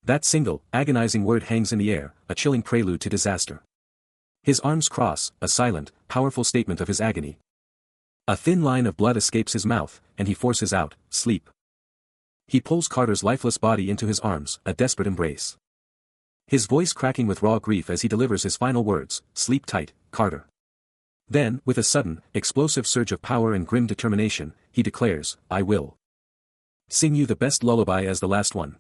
That single, agonizing word hangs in the air, a chilling prelude to disaster. His arms cross, a silent, powerful statement of his agony. A thin line of blood escapes his mouth, and he forces out, sleep. He pulls Carter's lifeless body into his arms, a desperate embrace. His voice cracking with raw grief as he delivers his final words, sleep tight, Carter. Then, with a sudden, explosive surge of power and grim determination, he declares, I will sing you the best lullaby as the last one.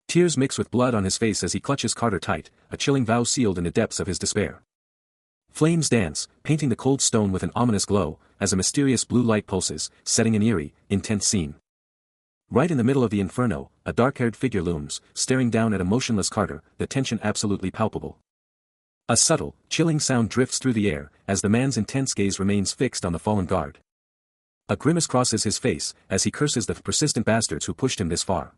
Tears mix with blood on his face as he clutches Carter tight, a chilling vow sealed in the depths of his despair. Flames dance, painting the cold stone with an ominous glow, as a mysterious blue light pulses, setting an eerie, intense scene. Right in the middle of the inferno, a dark-haired figure looms, staring down at a motionless Carter, the tension absolutely palpable. A subtle, chilling sound drifts through the air, as the man's intense gaze remains fixed on the fallen guard. A grimace crosses his face, as he curses the persistent bastards who pushed him this far.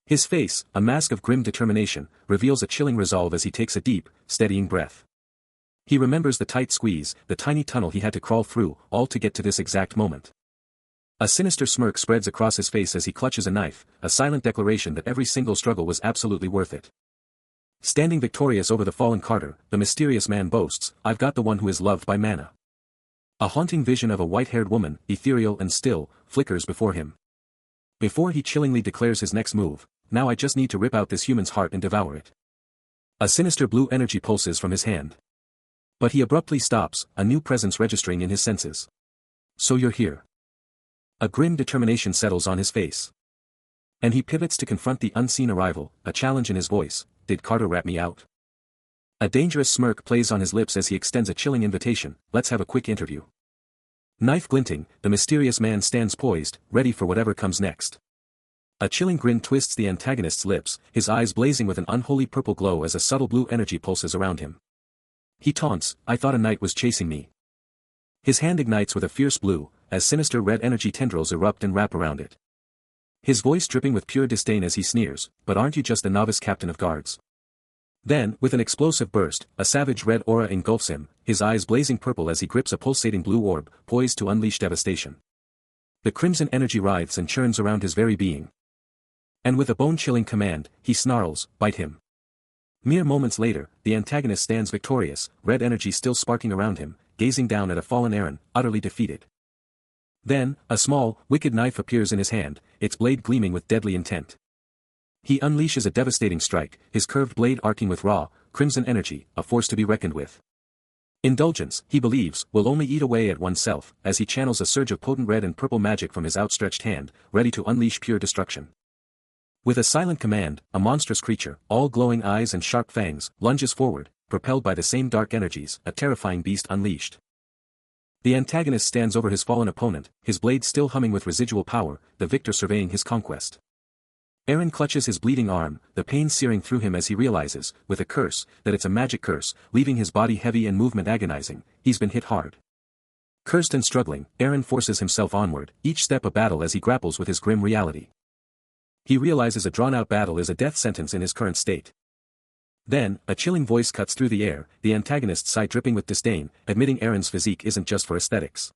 His face, a mask of grim determination, reveals a chilling resolve as he takes a deep, steadying breath. He remembers the tight squeeze, the tiny tunnel he had to crawl through, all to get to this exact moment. A sinister smirk spreads across his face as he clutches a knife, a silent declaration that every single struggle was absolutely worth it. Standing victorious over the fallen Carter, the mysterious man boasts, "I've got the one who is loved by Mana." A haunting vision of a white-haired woman, ethereal and still, flickers before him. Before he chillingly declares his next move, "Now I just need to rip out this human's heart and devour it." A sinister blue energy pulses from his hand. But he abruptly stops, a new presence registering in his senses. "So you're here." A grim determination settles on his face. And he pivots to confront the unseen arrival, a challenge in his voice, "Did Carter rat me out?" A dangerous smirk plays on his lips as he extends a chilling invitation, "Let's have a quick interview." Knife glinting, the mysterious man stands poised, ready for whatever comes next. A chilling grin twists the antagonist's lips, his eyes blazing with an unholy purple glow as a subtle blue energy pulses around him. He taunts, "I thought a knight was chasing me." His hand ignites with a fierce blue, as sinister red energy tendrils erupt and wrap around it. His voice dripping with pure disdain as he sneers, "But aren't you just a novice captain of guards?" Then, with an explosive burst, a savage red aura engulfs him, his eyes blazing purple as he grips a pulsating blue orb, poised to unleash devastation. The crimson energy writhes and churns around his very being. And with a bone-chilling command, he snarls, "Bite him." Mere moments later, the antagonist stands victorious, red energy still sparking around him, gazing down at a fallen Eren, utterly defeated. Then, a small, wicked knife appears in his hand, its blade gleaming with deadly intent. He unleashes a devastating strike, his curved blade arcing with raw, crimson energy, a force to be reckoned with. Indulgence, he believes, will only eat away at oneself, as he channels a surge of potent red and purple magic from his outstretched hand, ready to unleash pure destruction. With a silent command, a monstrous creature, all glowing eyes and sharp fangs, lunges forward, propelled by the same dark energies, a terrifying beast unleashed. The antagonist stands over his fallen opponent, his blade still humming with residual power, the victor surveying his conquest. Eren clutches his bleeding arm, the pain searing through him as he realizes, with a curse, that it's a magic curse, leaving his body heavy and movement agonizing. He's been hit hard. Cursed and struggling, Eren forces himself onward, each step a battle as he grapples with his grim reality. He realizes a drawn-out battle is a death sentence in his current state. Then, a chilling voice cuts through the air, the antagonist's sigh dripping with disdain, admitting Eren's physique isn't just for aesthetics.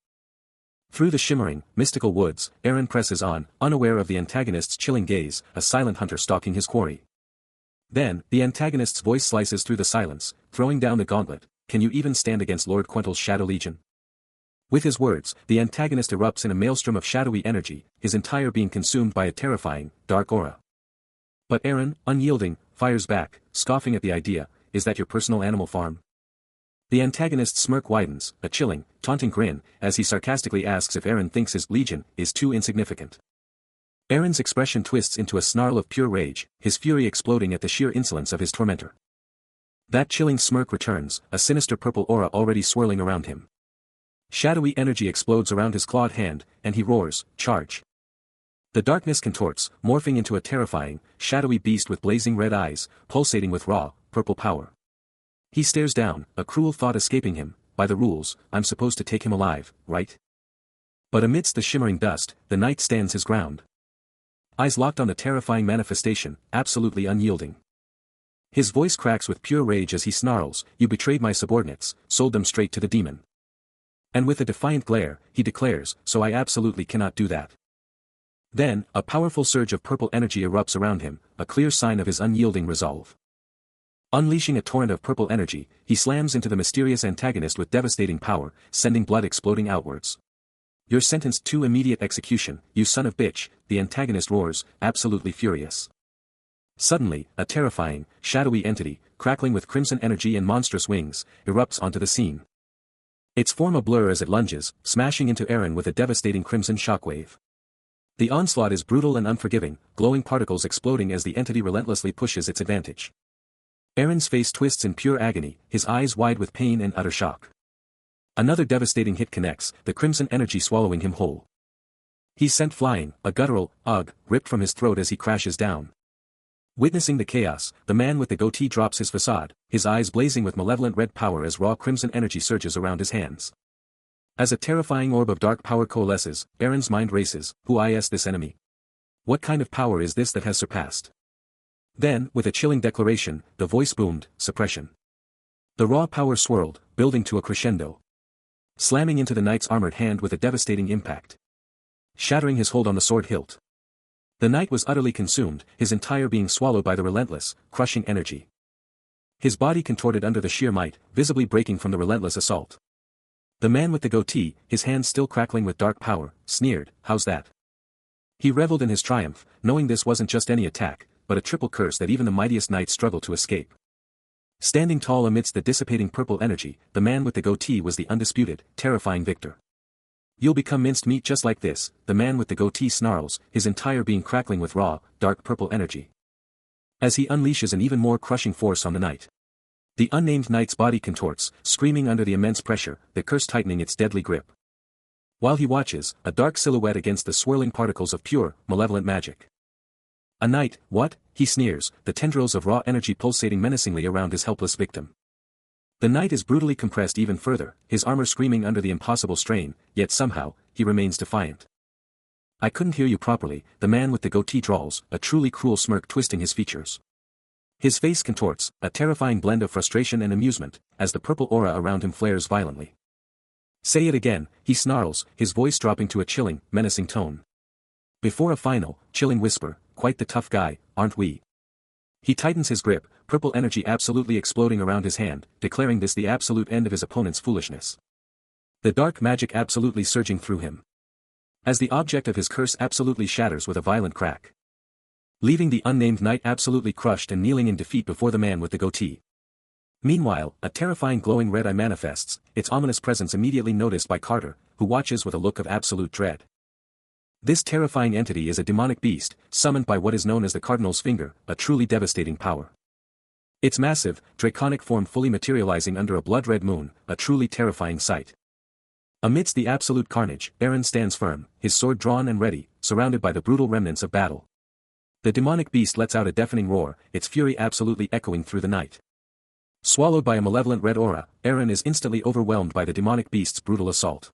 Through the shimmering, mystical woods, Eren presses on, unaware of the antagonist's chilling gaze, a silent hunter stalking his quarry. Then, the antagonist's voice slices through the silence, throwing down the gauntlet, "Can you even stand against Lord Quentel's Shadow Legion?" With his words, the antagonist erupts in a maelstrom of shadowy energy, his entire being consumed by a terrifying, dark aura. But Eren, unyielding, fires back, scoffing at the idea, "Is that your personal animal farm?" The antagonist's smirk widens, a chilling, taunting grin, as he sarcastically asks if Eren thinks his legion is too insignificant. Eren's expression twists into a snarl of pure rage, his fury exploding at the sheer insolence of his tormentor. That chilling smirk returns, a sinister purple aura already swirling around him. Shadowy energy explodes around his clawed hand, and he roars, "Charge!" The darkness contorts, morphing into a terrifying, shadowy beast with blazing red eyes, pulsating with raw, purple power. He stares down, a cruel thought escaping him, "By the rules, I'm supposed to take him alive, right?" But amidst the shimmering dust, the knight stands his ground. Eyes locked on the terrifying manifestation, absolutely unyielding. His voice cracks with pure rage as he snarls, "You betrayed my subordinates, sold them straight to the demon." And with a defiant glare, he declares, "So I absolutely cannot do that." Then, a powerful surge of purple energy erupts around him, a clear sign of his unyielding resolve. Unleashing a torrent of purple energy, he slams into the mysterious antagonist with devastating power, sending blood exploding outwards. "You're sentenced to immediate execution, you son of bitch," the antagonist roars, absolutely furious. Suddenly, a terrifying, shadowy entity, crackling with crimson energy and monstrous wings, erupts onto the scene. Its form a blur as it lunges, smashing into Eren with a devastating crimson shockwave. The onslaught is brutal and unforgiving, glowing particles exploding as the entity relentlessly pushes its advantage. Eren's face twists in pure agony, his eyes wide with pain and utter shock. Another devastating hit connects, the crimson energy swallowing him whole. He's sent flying, a guttural "ugh" ripped from his throat as he crashes down. Witnessing the chaos, the man with the goatee drops his facade, his eyes blazing with malevolent red power as raw crimson energy surges around his hands. As a terrifying orb of dark power coalesces, Eren's mind races, "Who is this enemy? What kind of power is this that has surpassed?" Then, with a chilling declaration, the voice boomed, "Suppression." The raw power swirled, building to a crescendo. Slamming into the knight's armored hand with a devastating impact. Shattering his hold on the sword hilt. The knight was utterly consumed, his entire being swallowed by the relentless, crushing energy. His body contorted under the sheer might, visibly breaking from the relentless assault. The man with the goatee, his hands still crackling with dark power, sneered, "How's that?" He reveled in his triumph, knowing this wasn't just any attack, but a triple curse that even the mightiest knight struggled to escape. Standing tall amidst the dissipating purple energy, the man with the goatee was the undisputed, terrifying victor. "You'll become minced meat just like this," the man with the goatee snarls, his entire being crackling with raw, dark purple energy. As he unleashes an even more crushing force on the knight. The unnamed knight's body contorts, screaming under the immense pressure, the curse tightening its deadly grip. While he watches, a dark silhouette against the swirling particles of pure, malevolent magic. "A knight, what?" he sneers, the tendrils of raw energy pulsating menacingly around his helpless victim. The knight is brutally compressed even further, his armor screaming under the impossible strain, yet somehow, he remains defiant. "I couldn't hear you properly," the man with the goatee drawls, a truly cruel smirk twisting his features. His face contorts, a terrifying blend of frustration and amusement, as the purple aura around him flares violently. "Say it again," he snarls, his voice dropping to a chilling, menacing tone. Before a final, chilling whisper, "Quite the tough guy, aren't we?" He tightens his grip, purple energy absolutely exploding around his hand, declaring this the absolute end of his opponent's foolishness. The dark magic absolutely surging through him. As the object of his curse absolutely shatters with a violent crack. Leaving the unnamed knight absolutely crushed and kneeling in defeat before the man with the goatee. Meanwhile, a terrifying glowing red eye manifests, its ominous presence immediately noticed by Carter, who watches with a look of absolute dread. This terrifying entity is a demonic beast, summoned by what is known as the Cardinal's Finger, a truly devastating power. Its massive, draconic form fully materializing under a blood-red moon, a truly terrifying sight. Amidst the absolute carnage, Eren stands firm, his sword drawn and ready, surrounded by the brutal remnants of battle. The demonic beast lets out a deafening roar, its fury absolutely echoing through the night. Swallowed by a malevolent red aura, Eren is instantly overwhelmed by the demonic beast's brutal assault.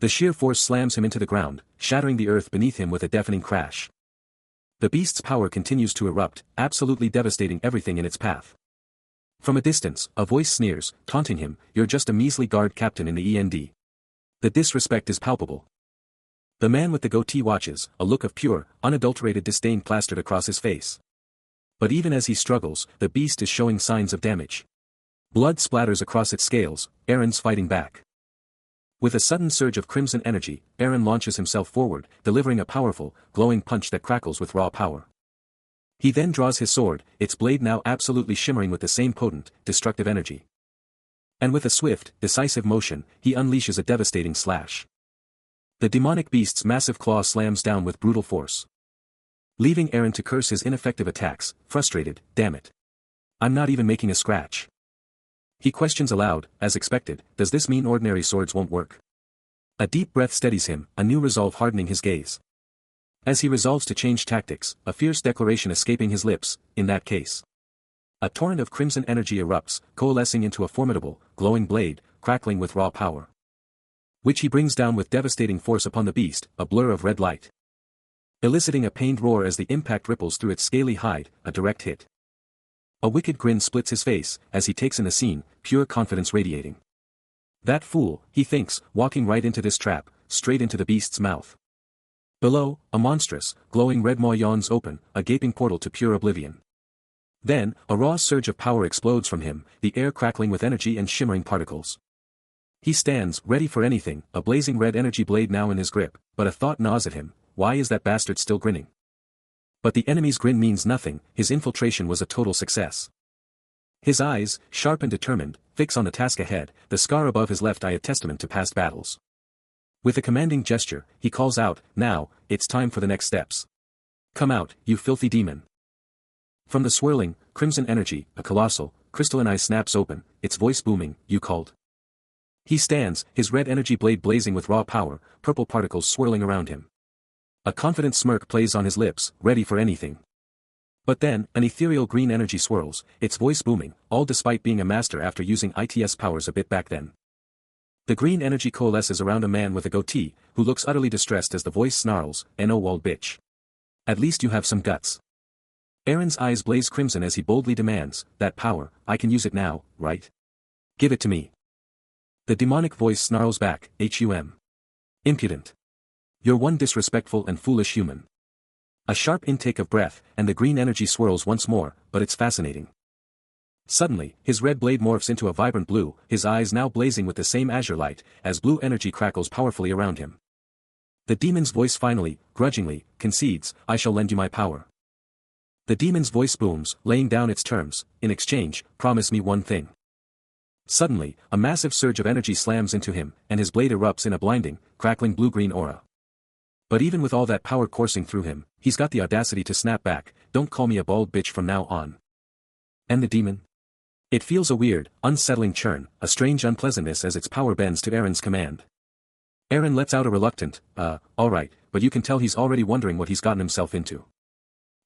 The sheer force slams him into the ground, shattering the earth beneath him with a deafening crash. The beast's power continues to erupt, absolutely devastating everything in its path. From a distance, a voice sneers, taunting him, "You're just a measly guard captain in the END." The disrespect is palpable. The man with the goatee watches, a look of pure, unadulterated disdain plastered across his face. But even as he struggles, the beast is showing signs of damage. Blood splatters across its scales, Eren's fighting back. With a sudden surge of crimson energy, Eren launches himself forward, delivering a powerful, glowing punch that crackles with raw power. He then draws his sword, its blade now absolutely shimmering with the same potent, destructive energy. And with a swift, decisive motion, he unleashes a devastating slash. The demonic beast's massive claw slams down with brutal force. Leaving Eren to curse his ineffective attacks, frustrated, "Damn it. I'm not even making a scratch." He questions aloud, as expected, does this mean ordinary swords won't work? A deep breath steadies him, a new resolve hardening his gaze. As he resolves to change tactics, a fierce declaration escaping his lips, "In that case." A torrent of crimson energy erupts, coalescing into a formidable, glowing blade, crackling with raw power. Which he brings down with devastating force upon the beast, a blur of red light. Eliciting a pained roar as the impact ripples through its scaly hide, a direct hit. A wicked grin splits his face, as he takes in the scene, pure confidence radiating. That fool, he thinks, walking right into this trap, straight into the beast's mouth. Below, a monstrous, glowing red maw yawns open, a gaping portal to pure oblivion. Then, a raw surge of power explodes from him, the air crackling with energy and shimmering particles. He stands, ready for anything, a blazing red energy blade now in his grip, but a thought gnaws at him, why is that bastard still grinning? But the enemy's grin means nothing, his infiltration was a total success. His eyes, sharp and determined, fix on the task ahead, the scar above his left eye a testament to past battles. With a commanding gesture, he calls out, "Now, it's time for the next steps. Come out, you filthy demon." From the swirling, crimson energy, a colossal, crystalline eye snaps open, its voice booming, "You called." He stands, his red energy blade blazing with raw power, purple particles swirling around him. A confident smirk plays on his lips, ready for anything. But then, an ethereal green energy swirls, its voice booming, all despite being a master after using ITS powers a bit back then. The green energy coalesces around a man with a goatee, who looks utterly distressed as the voice snarls, "No walled bitch. At least you have some guts." Eren's eyes blaze crimson as he boldly demands, "That power, I can use it now, right? Give it to me." The demonic voice snarls back, Impudent. You're one disrespectful and foolish human." A sharp intake of breath, and the green energy swirls once more, but it's fascinating. Suddenly, his red blade morphs into a vibrant blue, his eyes now blazing with the same azure light, as blue energy crackles powerfully around him. The demon's voice finally, grudgingly, concedes, "I shall lend you my power." The demon's voice booms, laying down its terms, "In exchange, promise me one thing." Suddenly, a massive surge of energy slams into him, and his blade erupts in a blinding, crackling blue-green aura. But even with all that power coursing through him, he's got the audacity to snap back, "Don't call me a bald bitch from now on." And the demon? It feels a weird, unsettling churn, a strange unpleasantness as its power bends to Aaron's command. Aaron lets out a reluctant, alright, but you can tell he's already wondering what he's gotten himself into.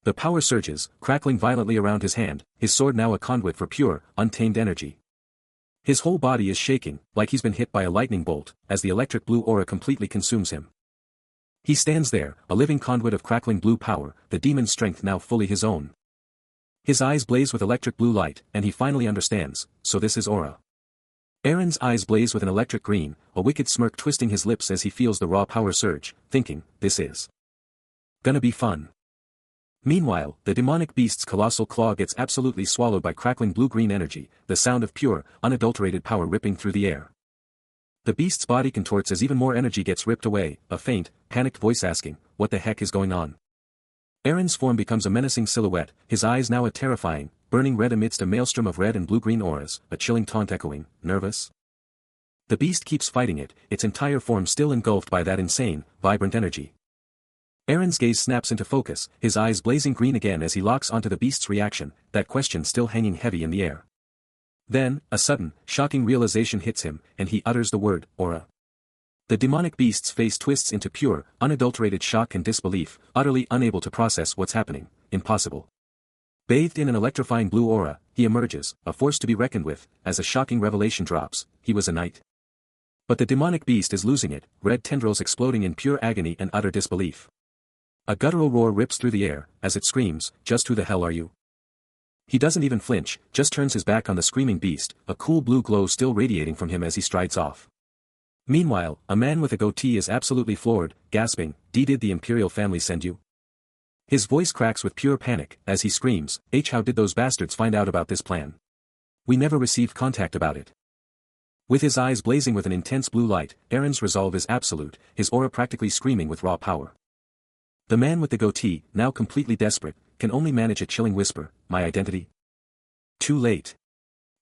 The power surges, crackling violently around his hand, his sword now a conduit for pure, untamed energy. His whole body is shaking, like he's been hit by a lightning bolt, as the electric blue aura completely consumes him. He stands there, a living conduit of crackling blue power, the demon's strength now fully his own. His eyes blaze with electric blue light, and he finally understands, so this is aura. Aaron's eyes blaze with an electric green, a wicked smirk twisting his lips as he feels the raw power surge, thinking, this is gonna be fun. Meanwhile, the demonic beast's colossal claw gets absolutely swallowed by crackling blue-green energy, the sound of pure, unadulterated power ripping through the air. The beast's body contorts as even more energy gets ripped away, a faint, panicked voice asking, "What the heck is going on?" Aaron's form becomes a menacing silhouette, his eyes now a terrifying, burning red amidst a maelstrom of red and blue-green auras, a chilling taunt echoing, "Nervous?" The beast keeps fighting it, its entire form still engulfed by that insane, vibrant energy. Aaron's gaze snaps into focus, his eyes blazing green again as he locks onto the beast's reaction, that question still hanging heavy in the air. Then, a sudden, shocking realization hits him, and he utters the word, "Aura." The demonic beast's face twists into pure, unadulterated shock and disbelief, utterly unable to process what's happening, impossible. Bathed in an electrifying blue aura, he emerges, a force to be reckoned with, as a shocking revelation drops, he was a knight. But the demonic beast is losing it, red tendrils exploding in pure agony and utter disbelief. A guttural roar rips through the air, as it screams, "Just who the hell are you?" He doesn't even flinch, just turns his back on the screaming beast, a cool blue glow still radiating from him as he strides off. Meanwhile, a man with a goatee is absolutely floored, gasping, "Did the Imperial family send you?" His voice cracks with pure panic, as he screams, How did those bastards find out about this plan? We never received contact about it." With his eyes blazing with an intense blue light, Aaron's resolve is absolute, his aura practically screaming with raw power. The man with the goatee, now completely desperate, can only manage a chilling whisper, "My identity?" Too late.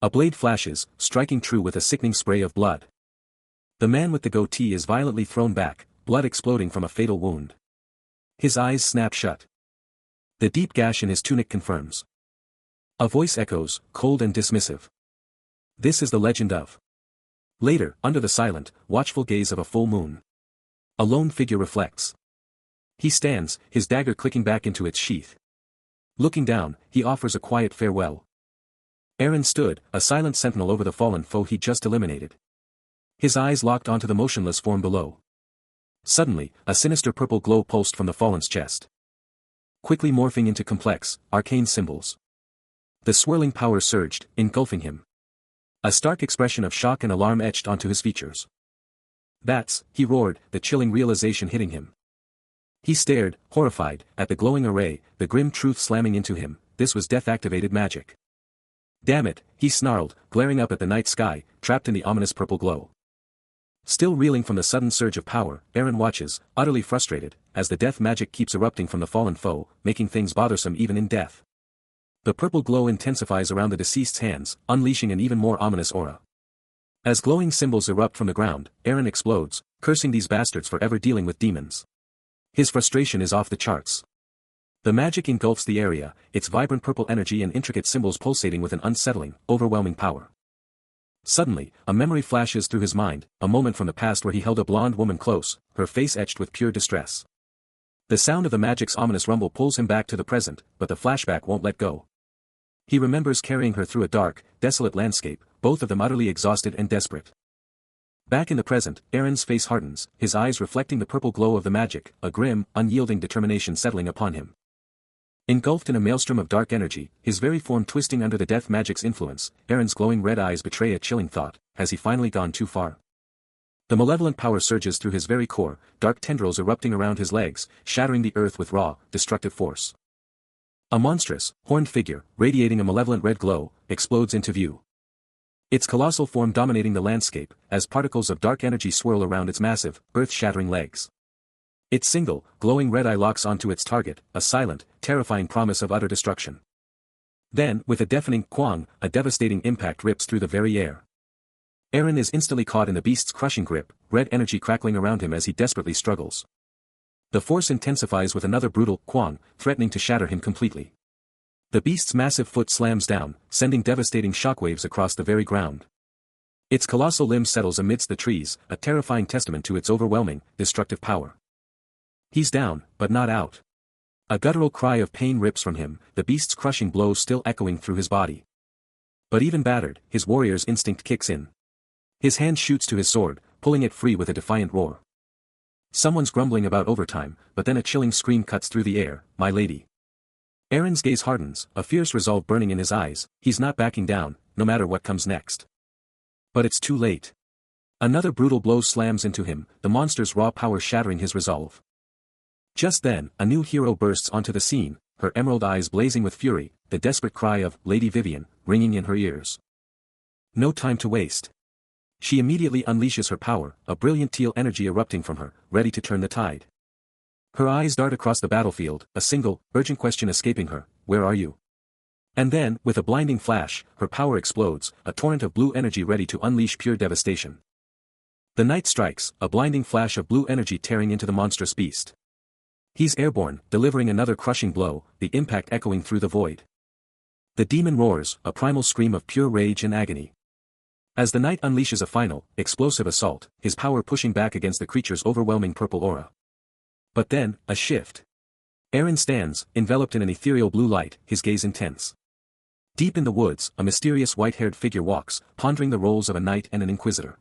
A blade flashes, striking true with a sickening spray of blood. The man with the goatee is violently thrown back, blood exploding from a fatal wound. His eyes snap shut. The deep gash in his tunic confirms. A voice echoes, cold and dismissive. This is the legend of. Later, under the silent, watchful gaze of a full moon. A lone figure reflects. He stands, his dagger clicking back into its sheath. Looking down, he offers a quiet farewell. Aaron stood, a silent sentinel over the fallen foe he just eliminated. His eyes locked onto the motionless form below. Suddenly, a sinister purple glow pulsed from the fallen's chest, quickly morphing into complex, arcane symbols. The swirling power surged, engulfing him. A stark expression of shock and alarm etched onto his features. "That's," he roared, the chilling realization hitting him. He stared, horrified, at the glowing array, the grim truth slamming into him, this was death-activated magic. "Damn it," he snarled, glaring up at the night sky, trapped in the ominous purple glow. Still reeling from the sudden surge of power, Aaron watches, utterly frustrated, as the death magic keeps erupting from the fallen foe, making things bothersome even in death. The purple glow intensifies around the deceased's hands, unleashing an even more ominous aura. As glowing symbols erupt from the ground, Aaron explodes, cursing these bastards for ever dealing with demons. His frustration is off the charts. The magic engulfs the area, its vibrant purple energy and intricate symbols pulsating with an unsettling, overwhelming power. Suddenly, a memory flashes through his mind, a moment from the past where he held a blonde woman close, her face etched with pure distress. The sound of the magic's ominous rumble pulls him back to the present, but the flashback won't let go. He remembers carrying her through a dark, desolate landscape, both of them utterly exhausted and desperate. Back in the present, Aaron's face hardens, his eyes reflecting the purple glow of the magic, a grim, unyielding determination settling upon him. Engulfed in a maelstrom of dark energy, his very form twisting under the death magic's influence, Aaron's glowing red eyes betray a chilling thought, has he finally gone too far? The malevolent power surges through his very core, dark tendrils erupting around his legs, shattering the earth with raw, destructive force. A monstrous, horned figure, radiating a malevolent red glow, explodes into view. Its colossal form dominating the landscape, as particles of dark energy swirl around its massive, earth-shattering legs. Its single, glowing red eye locks onto its target, a silent, terrifying promise of utter destruction. Then, with a deafening "quang," a devastating impact rips through the very air. Eren is instantly caught in the beast's crushing grip, red energy crackling around him as he desperately struggles. The force intensifies with another brutal "quang," threatening to shatter him completely. The beast's massive foot slams down, sending devastating shockwaves across the very ground. Its colossal limb settles amidst the trees, a terrifying testament to its overwhelming, destructive power. He's down, but not out. A guttural cry of pain rips from him, the beast's crushing blows still echoing through his body. But even battered, his warrior's instinct kicks in. His hand shoots to his sword, pulling it free with a defiant roar. Someone's grumbling about overtime, but then a chilling scream cuts through the air, "My lady." Eren's gaze hardens, a fierce resolve burning in his eyes. He's not backing down, no matter what comes next. But it's too late. Another brutal blow slams into him, the monster's raw power shattering his resolve. Just then, a new hero bursts onto the scene, her emerald eyes blazing with fury, the desperate cry of Lady Vivian ringing in her ears. No time to waste. She immediately unleashes her power, a brilliant teal energy erupting from her, ready to turn the tide. Her eyes dart across the battlefield, a single, urgent question escaping her, "Where are you?" And then, with a blinding flash, her power explodes, a torrent of blue energy ready to unleash pure devastation. The knight strikes, a blinding flash of blue energy tearing into the monstrous beast. He's airborne, delivering another crushing blow, the impact echoing through the void. The demon roars, a primal scream of pure rage and agony. As the knight unleashes a final, explosive assault, his power pushing back against the creature's overwhelming purple aura. But then, a shift. Eren stands, enveloped in an ethereal blue light, his gaze intense. Deep in the woods, a mysterious white-haired figure walks, pondering the roles of a knight and an inquisitor.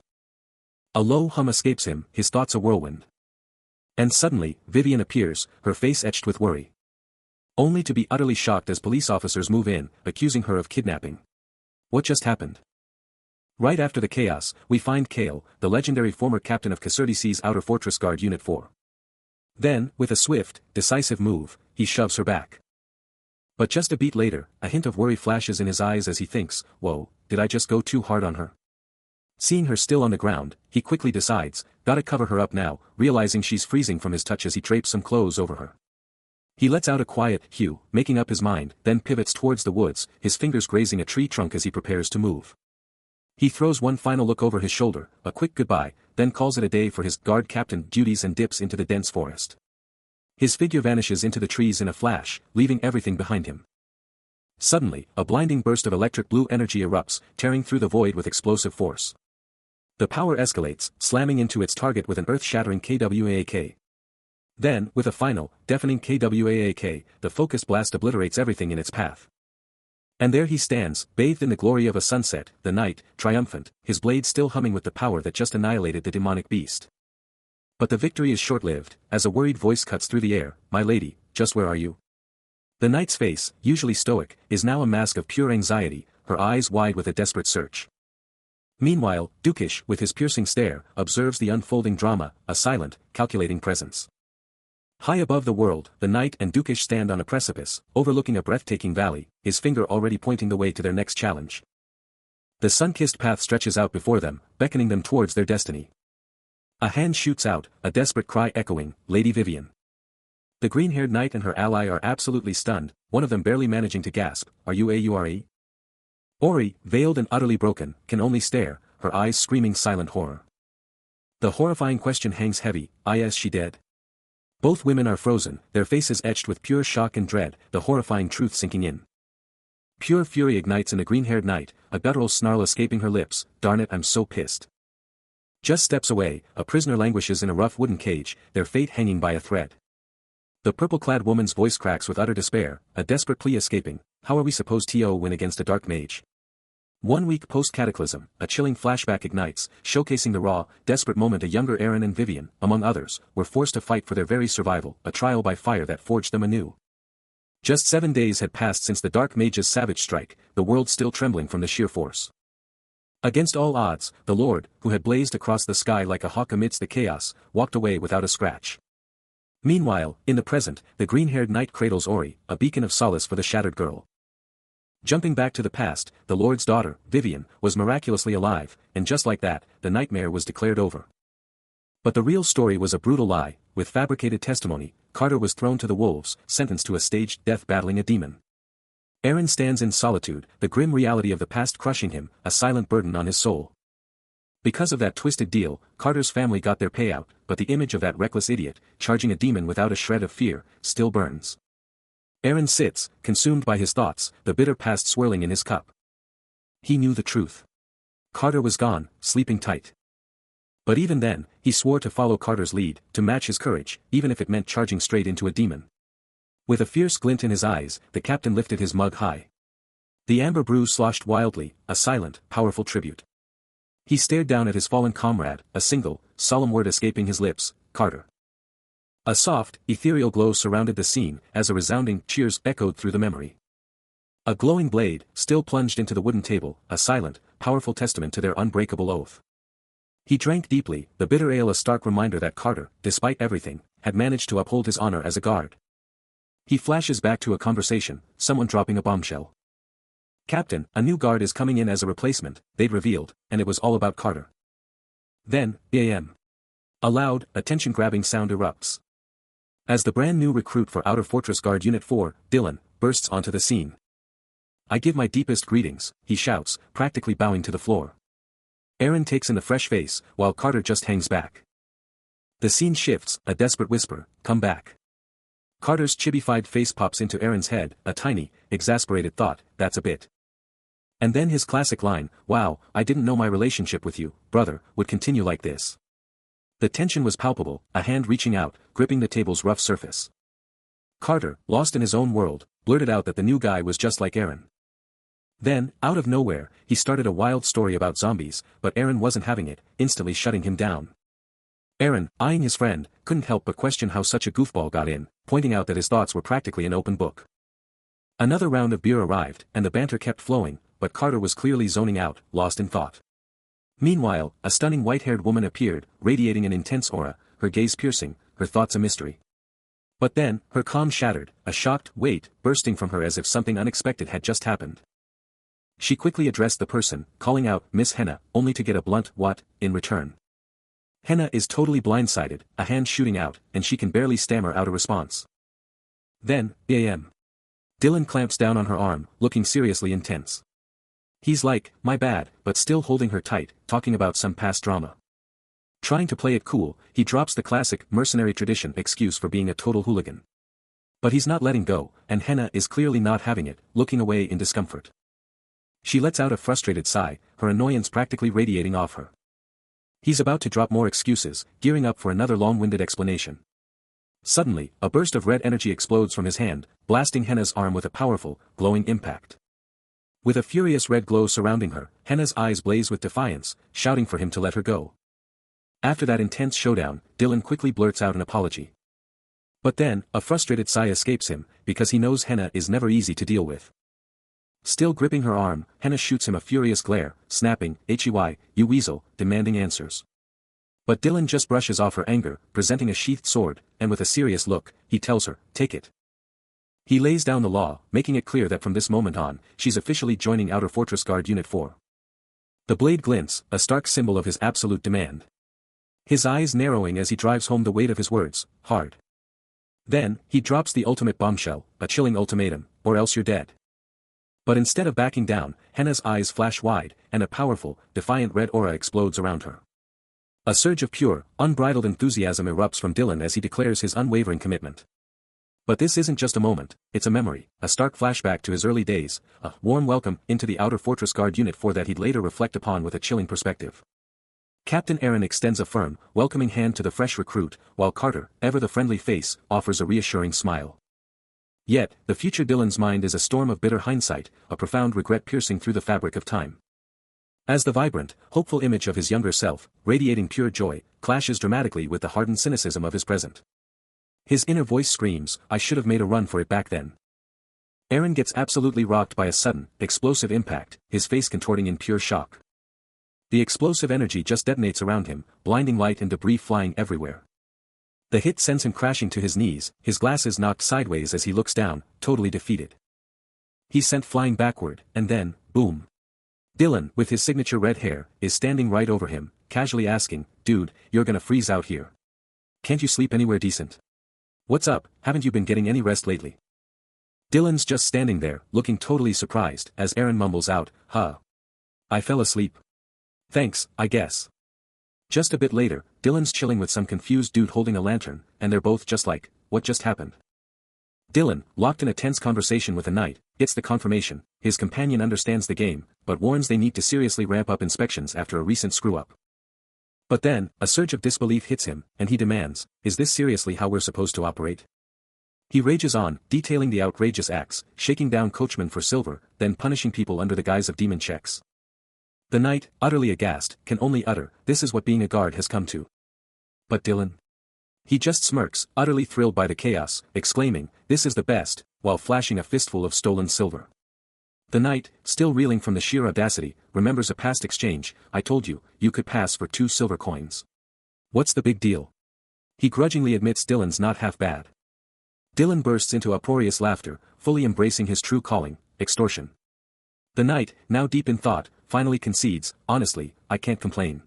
A low hum escapes him, his thoughts a whirlwind. And suddenly, Vivian appears, her face etched with worry. Only to be utterly shocked as police officers move in, accusing her of kidnapping. What just happened? Right after the chaos, we find Kale, the legendary former captain of Casertici's Outer Fortress Guard Unit 4. Then, with a swift, decisive move, he shoves her back. But just a beat later, a hint of worry flashes in his eyes as he thinks, "Whoa, did I just go too hard on her?" Seeing her still on the ground, he quickly decides, gotta cover her up now, realizing she's freezing from his touch as he drapes some clothes over her. He lets out a quiet "Hugh," making up his mind, then pivots towards the woods, his fingers grazing a tree trunk as he prepares to move. He throws one final look over his shoulder, a quick goodbye, then calls it a day for his guard captain duties and dips into the dense forest. His figure vanishes into the trees in a flash, leaving everything behind him. Suddenly, a blinding burst of electric blue energy erupts, tearing through the void with explosive force. The power escalates, slamming into its target with an earth-shattering KWAAK. Then, with a final, deafening KWAAK, the focused blast obliterates everything in its path. And there he stands, bathed in the glory of a sunset, the knight, triumphant, his blade still humming with the power that just annihilated the demonic beast. But the victory is short-lived, as a worried voice cuts through the air, "My lady, just where are you?" The knight's face, usually stoic, is now a mask of pure anxiety, her eyes wide with a desperate search. Meanwhile, Dukish, with his piercing stare, observes the unfolding drama, a silent, calculating presence. High above the world, the knight and Dukish stand on a precipice, overlooking a breathtaking valley, his finger already pointing the way to their next challenge. The sun-kissed path stretches out before them, beckoning them towards their destiny. A hand shoots out, a desperate cry echoing, "Lady Vivian." The green-haired knight and her ally are absolutely stunned, one of them barely managing to gasp, "Are you Aura?" Ori, veiled and utterly broken, can only stare, her eyes screaming silent horror. The horrifying question hangs heavy, "Is she dead?" Both women are frozen, their faces etched with pure shock and dread, the horrifying truth sinking in. Pure fury ignites in the green-haired knight, a guttural snarl escaping her lips, "Darn it, I'm so pissed." Just steps away, a prisoner languishes in a rough wooden cage, their fate hanging by a thread. The purple-clad woman's voice cracks with utter despair, a desperate plea escaping, "How are we supposed to win against a dark mage?" 1 week post-cataclysm, a chilling flashback ignites, showcasing the raw, desperate moment a younger Eren and Vivian, among others, were forced to fight for their very survival, a trial by fire that forged them anew. Just 7 days had passed since the Dark Mage's savage strike, the world still trembling from the sheer force. Against all odds, the Lord, who had blazed across the sky like a hawk amidst the chaos, walked away without a scratch. Meanwhile, in the present, the green-haired knight cradles Ori, a beacon of solace for the shattered girl. Jumping back to the past, the Lord's daughter, Vivian, was miraculously alive, and just like that, the nightmare was declared over. But the real story was a brutal lie. With fabricated testimony, Carter was thrown to the wolves, sentenced to a staged death battling a demon. Aaron stands in solitude, the grim reality of the past crushing him, a silent burden on his soul. Because of that twisted deal, Carter's family got their payout, but the image of that reckless idiot, charging a demon without a shred of fear, still burns. Aaron sits, consumed by his thoughts, the bitter past swirling in his cup. He knew the truth. Carter was gone, sleeping tight. But even then, he swore to follow Carter's lead, to match his courage, even if it meant charging straight into a demon. With a fierce glint in his eyes, the captain lifted his mug high. The amber brew sloshed wildly, a silent, powerful tribute. He stared down at his fallen comrade, a single, solemn word escaping his lips, Carter. A soft, ethereal glow surrounded the scene, as a resounding cheers echoed through the memory. A glowing blade, still plunged into the wooden table, a silent, powerful testament to their unbreakable oath. He drank deeply, the bitter ale a stark reminder that Carter, despite everything, had managed to uphold his honor as a guard. He flashes back to a conversation, someone dropping a bombshell. "Captain, a new guard is coming in as a replacement," they'd revealed, and it was all about Carter. Then, BAM. A loud, attention-grabbing sound erupts. As the brand new recruit for Outer Fortress Guard Unit 4, Dylan, bursts onto the scene. "I give my deepest greetings," he shouts, practically bowing to the floor. Aaron takes in the fresh face, while Carter just hangs back. The scene shifts, a desperate whisper, "Come back." Carter's chibified face pops into Aaron's head, a tiny, exasperated thought, "That's a bit." And then his classic line, "Wow, I didn't know my relationship with you, brother, would continue like this." The tension was palpable, a hand reaching out, gripping the table's rough surface. Carter, lost in his own world, blurted out that the new guy was just like Aaron. Then, out of nowhere, he started a wild story about zombies, but Aaron wasn't having it, instantly shutting him down. Aaron, eyeing his friend, couldn't help but question how such a goofball got in, pointing out that his thoughts were practically an open book. Another round of beer arrived, and the banter kept flowing, but Carter was clearly zoning out, lost in thought. Meanwhile, a stunning white-haired woman appeared, radiating an intense aura, her gaze piercing, her thoughts a mystery. But then, her calm shattered, a shocked "wait" bursting from her as if something unexpected had just happened. She quickly addressed the person, calling out, "Miss Henna," only to get a blunt "what" in return. Henna is totally blindsided, a hand shooting out, and she can barely stammer out a response. Then, BAM. Dylan clamps down on her arm, looking seriously intense. He's like, "My bad," but still holding her tight, talking about some past drama. Trying to play it cool, he drops the classic, mercenary tradition excuse for being a total hooligan. But he's not letting go, and Henna is clearly not having it, looking away in discomfort. She lets out a frustrated sigh, her annoyance practically radiating off her. He's about to drop more excuses, gearing up for another long-winded explanation. Suddenly, a burst of red energy explodes from his hand, blasting Henna's arm with a powerful, glowing impact. With a furious red glow surrounding her, Henna's eyes blaze with defiance, shouting for him to let her go. After that intense showdown, Dylan quickly blurts out an apology. But then, a frustrated sigh escapes him, because he knows Henna is never easy to deal with. Still gripping her arm, Henna shoots him a furious glare, snapping, "Hey, you weasel," demanding answers. But Dylan just brushes off her anger, presenting a sheathed sword, and with a serious look, he tells her, "Take it." He lays down the law, making it clear that from this moment on, she's officially joining Outer Fortress Guard Unit 4. The blade glints, a stark symbol of his absolute demand. His eyes narrowing as he drives home the weight of his words, hard. Then, he drops the ultimate bombshell, a chilling ultimatum, "Or else you're dead." But instead of backing down, Henna's eyes flash wide, and a powerful, defiant red aura explodes around her. A surge of pure, unbridled enthusiasm erupts from Dylan as he declares his unwavering commitment. But this isn't just a moment, it's a memory, a stark flashback to his early days, a warm welcome into the Outer Fortress Guard Unit 4 that he'd later reflect upon with a chilling perspective. Captain Aaron extends a firm, welcoming hand to the fresh recruit, while Carter, ever the friendly face, offers a reassuring smile. Yet, the future Dylan's mind is a storm of bitter hindsight, a profound regret piercing through the fabric of time. As the vibrant, hopeful image of his younger self, radiating pure joy, clashes dramatically with the hardened cynicism of his present. His inner voice screams, "I should have made a run for it back then." Aaron gets absolutely rocked by a sudden, explosive impact, his face contorting in pure shock. The explosive energy just detonates around him, blinding light and debris flying everywhere. The hit sends him crashing to his knees, his glasses knocked sideways as he looks down, totally defeated. He's sent flying backward, and then, boom. Dylan, with his signature red hair, is standing right over him, casually asking, "Dude, you're gonna freeze out here. Can't you sleep anywhere decent? What's up, haven't you been getting any rest lately?" Dylan's just standing there, looking totally surprised, as Aaron mumbles out, "Huh. I fell asleep. Thanks, I guess." Just a bit later, Dylan's chilling with some confused dude holding a lantern, and they're both just like, "What just happened?" Dylan, locked in a tense conversation with a knight, gets the confirmation. His companion understands the game, but warns they need to seriously ramp up inspections after a recent screw-up. But then, a surge of disbelief hits him, and he demands, "Is this seriously how we're supposed to operate?" He rages on, detailing the outrageous acts, shaking down coachmen for silver, then punishing people under the guise of demon checks. The knight, utterly aghast, can only utter, "This is what being a guard has come to." But Dylan? He just smirks, utterly thrilled by the chaos, exclaiming, "This is the best," while flashing a fistful of stolen silver. The knight, still reeling from the sheer audacity, remembers a past exchange. "I told you, you could pass for 2 silver coins. What's the big deal?" He grudgingly admits Dylan's not half bad. Dylan bursts into uproarious laughter, fully embracing his true calling, extortion. The knight, now deep in thought, finally concedes, "Honestly, I can't complain.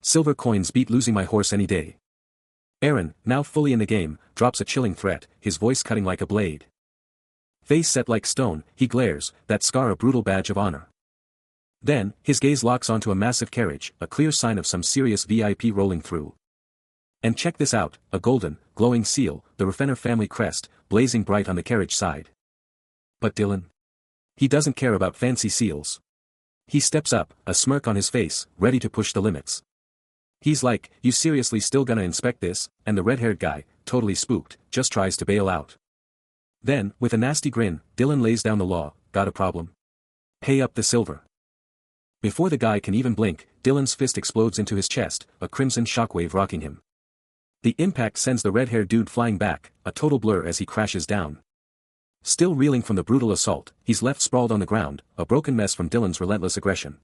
Silver coins beat losing my horse any day." Aaron, now fully in the game, drops a chilling threat, his voice cutting like a blade. Face set like stone, he glares, that scar a brutal badge of honor. Then, his gaze locks onto a massive carriage, a clear sign of some serious VIP rolling through. And check this out, a golden, glowing seal, the Ruffener family crest, blazing bright on the carriage side. But Dylan? He doesn't care about fancy seals. He steps up, a smirk on his face, ready to push the limits. He's like, "You seriously still gonna inspect this?" And the red-haired guy, totally spooked, just tries to bail out. Then, with a nasty grin, Dylan lays down the law. "Got a problem? Pay up the silver." Before the guy can even blink, Dylan's fist explodes into his chest, a crimson shockwave rocking him. The impact sends the red-haired dude flying back, a total blur as he crashes down. Still reeling from the brutal assault, he's left sprawled on the ground, a broken mess from Dylan's relentless aggression.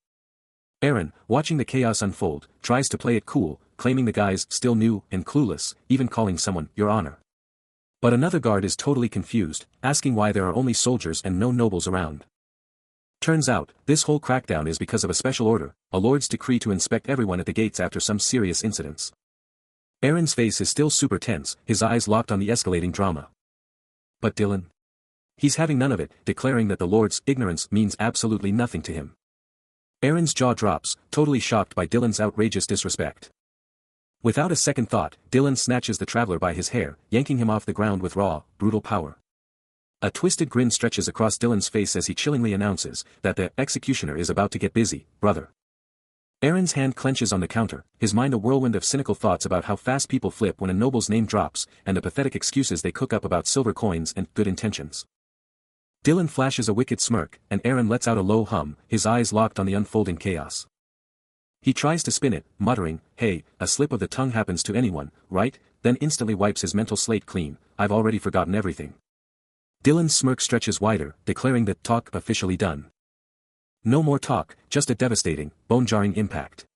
Aaron, watching the chaos unfold, tries to play it cool, claiming the guy's still new and clueless, even calling someone, "Your Honor." But another guard is totally confused, asking why there are only soldiers and no nobles around. Turns out, this whole crackdown is because of a special order, a lord's decree to inspect everyone at the gates after some serious incidents. Aaron's face is still super tense, his eyes locked on the escalating drama. But Dylan? He's having none of it, declaring that the Lord's ignorance means absolutely nothing to him. Aaron's jaw drops, totally shocked by Dylan's outrageous disrespect. Without a second thought, Dylan snatches the traveler by his hair, yanking him off the ground with raw, brutal power. A twisted grin stretches across Dylan's face as he chillingly announces that the executioner is about to get busy, brother. Aaron's hand clenches on the counter, his mind a whirlwind of cynical thoughts about how fast people flip when a noble's name drops, and the pathetic excuses they cook up about silver coins and good intentions. Dylan flashes a wicked smirk, and Aaron lets out a low hum, his eyes locked on the unfolding chaos. He tries to spin it, muttering, "Hey, a slip of the tongue happens to anyone, right?" Then instantly wipes his mental slate clean. "I've already forgotten everything." Dylan's smirk stretches wider, declaring that talk officially done. No more talk, just a devastating, bone-jarring impact.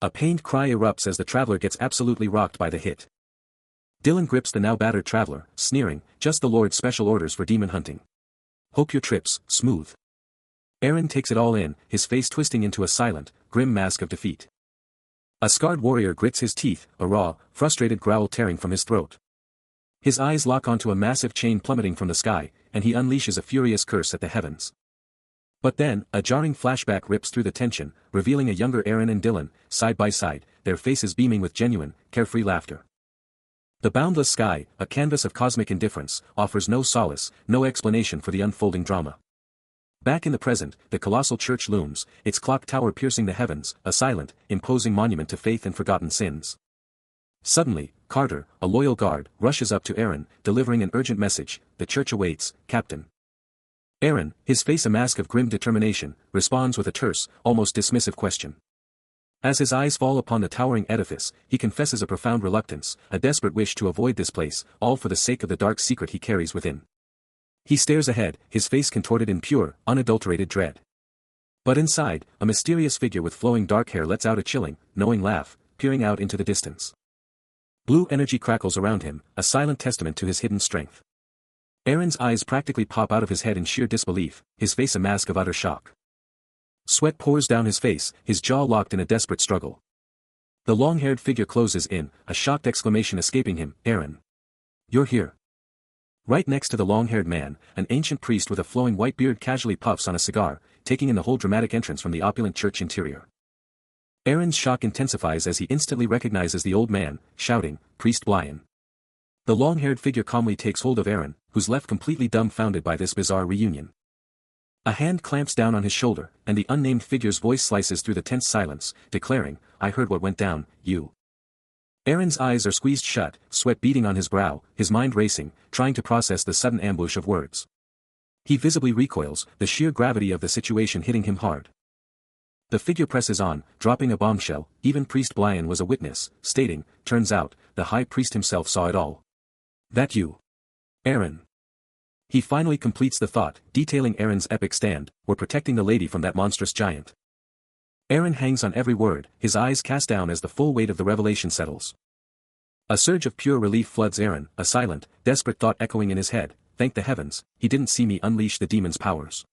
A pained cry erupts as the traveler gets absolutely rocked by the hit. Dylan grips the now battered traveler, sneering, "Just the Lord's special orders for demon hunting. Hope your trip's smooth." Aaron takes it all in, his face twisting into a silent, grim mask of defeat. A scarred warrior grits his teeth, a raw, frustrated growl tearing from his throat. His eyes lock onto a massive chain plummeting from the sky, and he unleashes a furious curse at the heavens. But then, a jarring flashback rips through the tension, revealing a younger Aaron and Dylan, side by side, their faces beaming with genuine, carefree laughter. The boundless sky, a canvas of cosmic indifference, offers no solace, no explanation for the unfolding drama. Back in the present, the colossal church looms, its clock tower piercing the heavens, a silent, imposing monument to faith and forgotten sins. Suddenly, Carter, a loyal guard, rushes up to Aaron, delivering an urgent message. "The church awaits, Captain." Aaron, his face a mask of grim determination, responds with a terse, almost dismissive question. As his eyes fall upon the towering edifice, he confesses a profound reluctance, a desperate wish to avoid this place, all for the sake of the dark secret he carries within. He stares ahead, his face contorted in pure, unadulterated dread. But inside, a mysterious figure with flowing dark hair lets out a chilling, knowing laugh, peering out into the distance. Blue energy crackles around him, a silent testament to his hidden strength. Aaron's eyes practically pop out of his head in sheer disbelief, his face a mask of utter shock. Sweat pours down his face, his jaw locked in a desperate struggle. The long-haired figure closes in, a shocked exclamation escaping him, "Aaron! You're here!" Right next to the long-haired man, an ancient priest with a flowing white beard casually puffs on a cigar, taking in the whole dramatic entrance from the opulent church interior. Aaron's shock intensifies as he instantly recognizes the old man, shouting, "Priest Blyan." The long-haired figure calmly takes hold of Aaron, who's left completely dumbfounded by this bizarre reunion. A hand clamps down on his shoulder, and the unnamed figure's voice slices through the tense silence, declaring, "I heard what went down, you." Aaron's eyes are squeezed shut, sweat beading on his brow, his mind racing, trying to process the sudden ambush of words. He visibly recoils, the sheer gravity of the situation hitting him hard. The figure presses on, dropping a bombshell. Even Priest Blyan was a witness, stating, "Turns out, the high priest himself saw it all." "That you, Aaron." He finally completes the thought, detailing Aaron's epic stand, "We're protecting the lady from that monstrous giant." Aaron hangs on every word, his eyes cast down as the full weight of the revelation settles. A surge of pure relief floods Aaron, a silent, desperate thought echoing in his head, "Thank the heavens, he didn't see me unleash the demon's powers."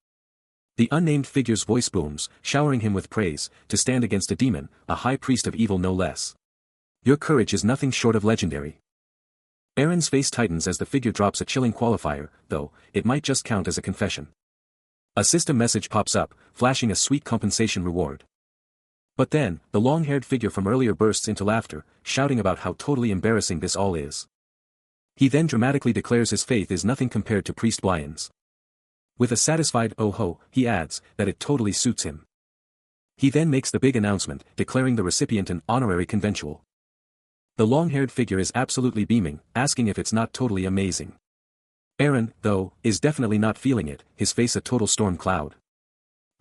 The unnamed figure's voice booms, showering him with praise, "To stand against a demon, a high priest of evil no less. Your courage is nothing short of legendary." Aaron's face tightens as the figure drops a chilling qualifier, though, it might just count as a confession. A system message pops up, flashing a sweet compensation reward. But then, the long-haired figure from earlier bursts into laughter, shouting about how totally embarrassing this all is. He then dramatically declares his faith is nothing compared to Priest Blyan's. With a satisfied "oh ho," he adds, that it totally suits him. He then makes the big announcement, declaring the recipient an honorary conventual. The long-haired figure is absolutely beaming, asking if it's not totally amazing. Aaron, though, is definitely not feeling it, his face a total storm cloud.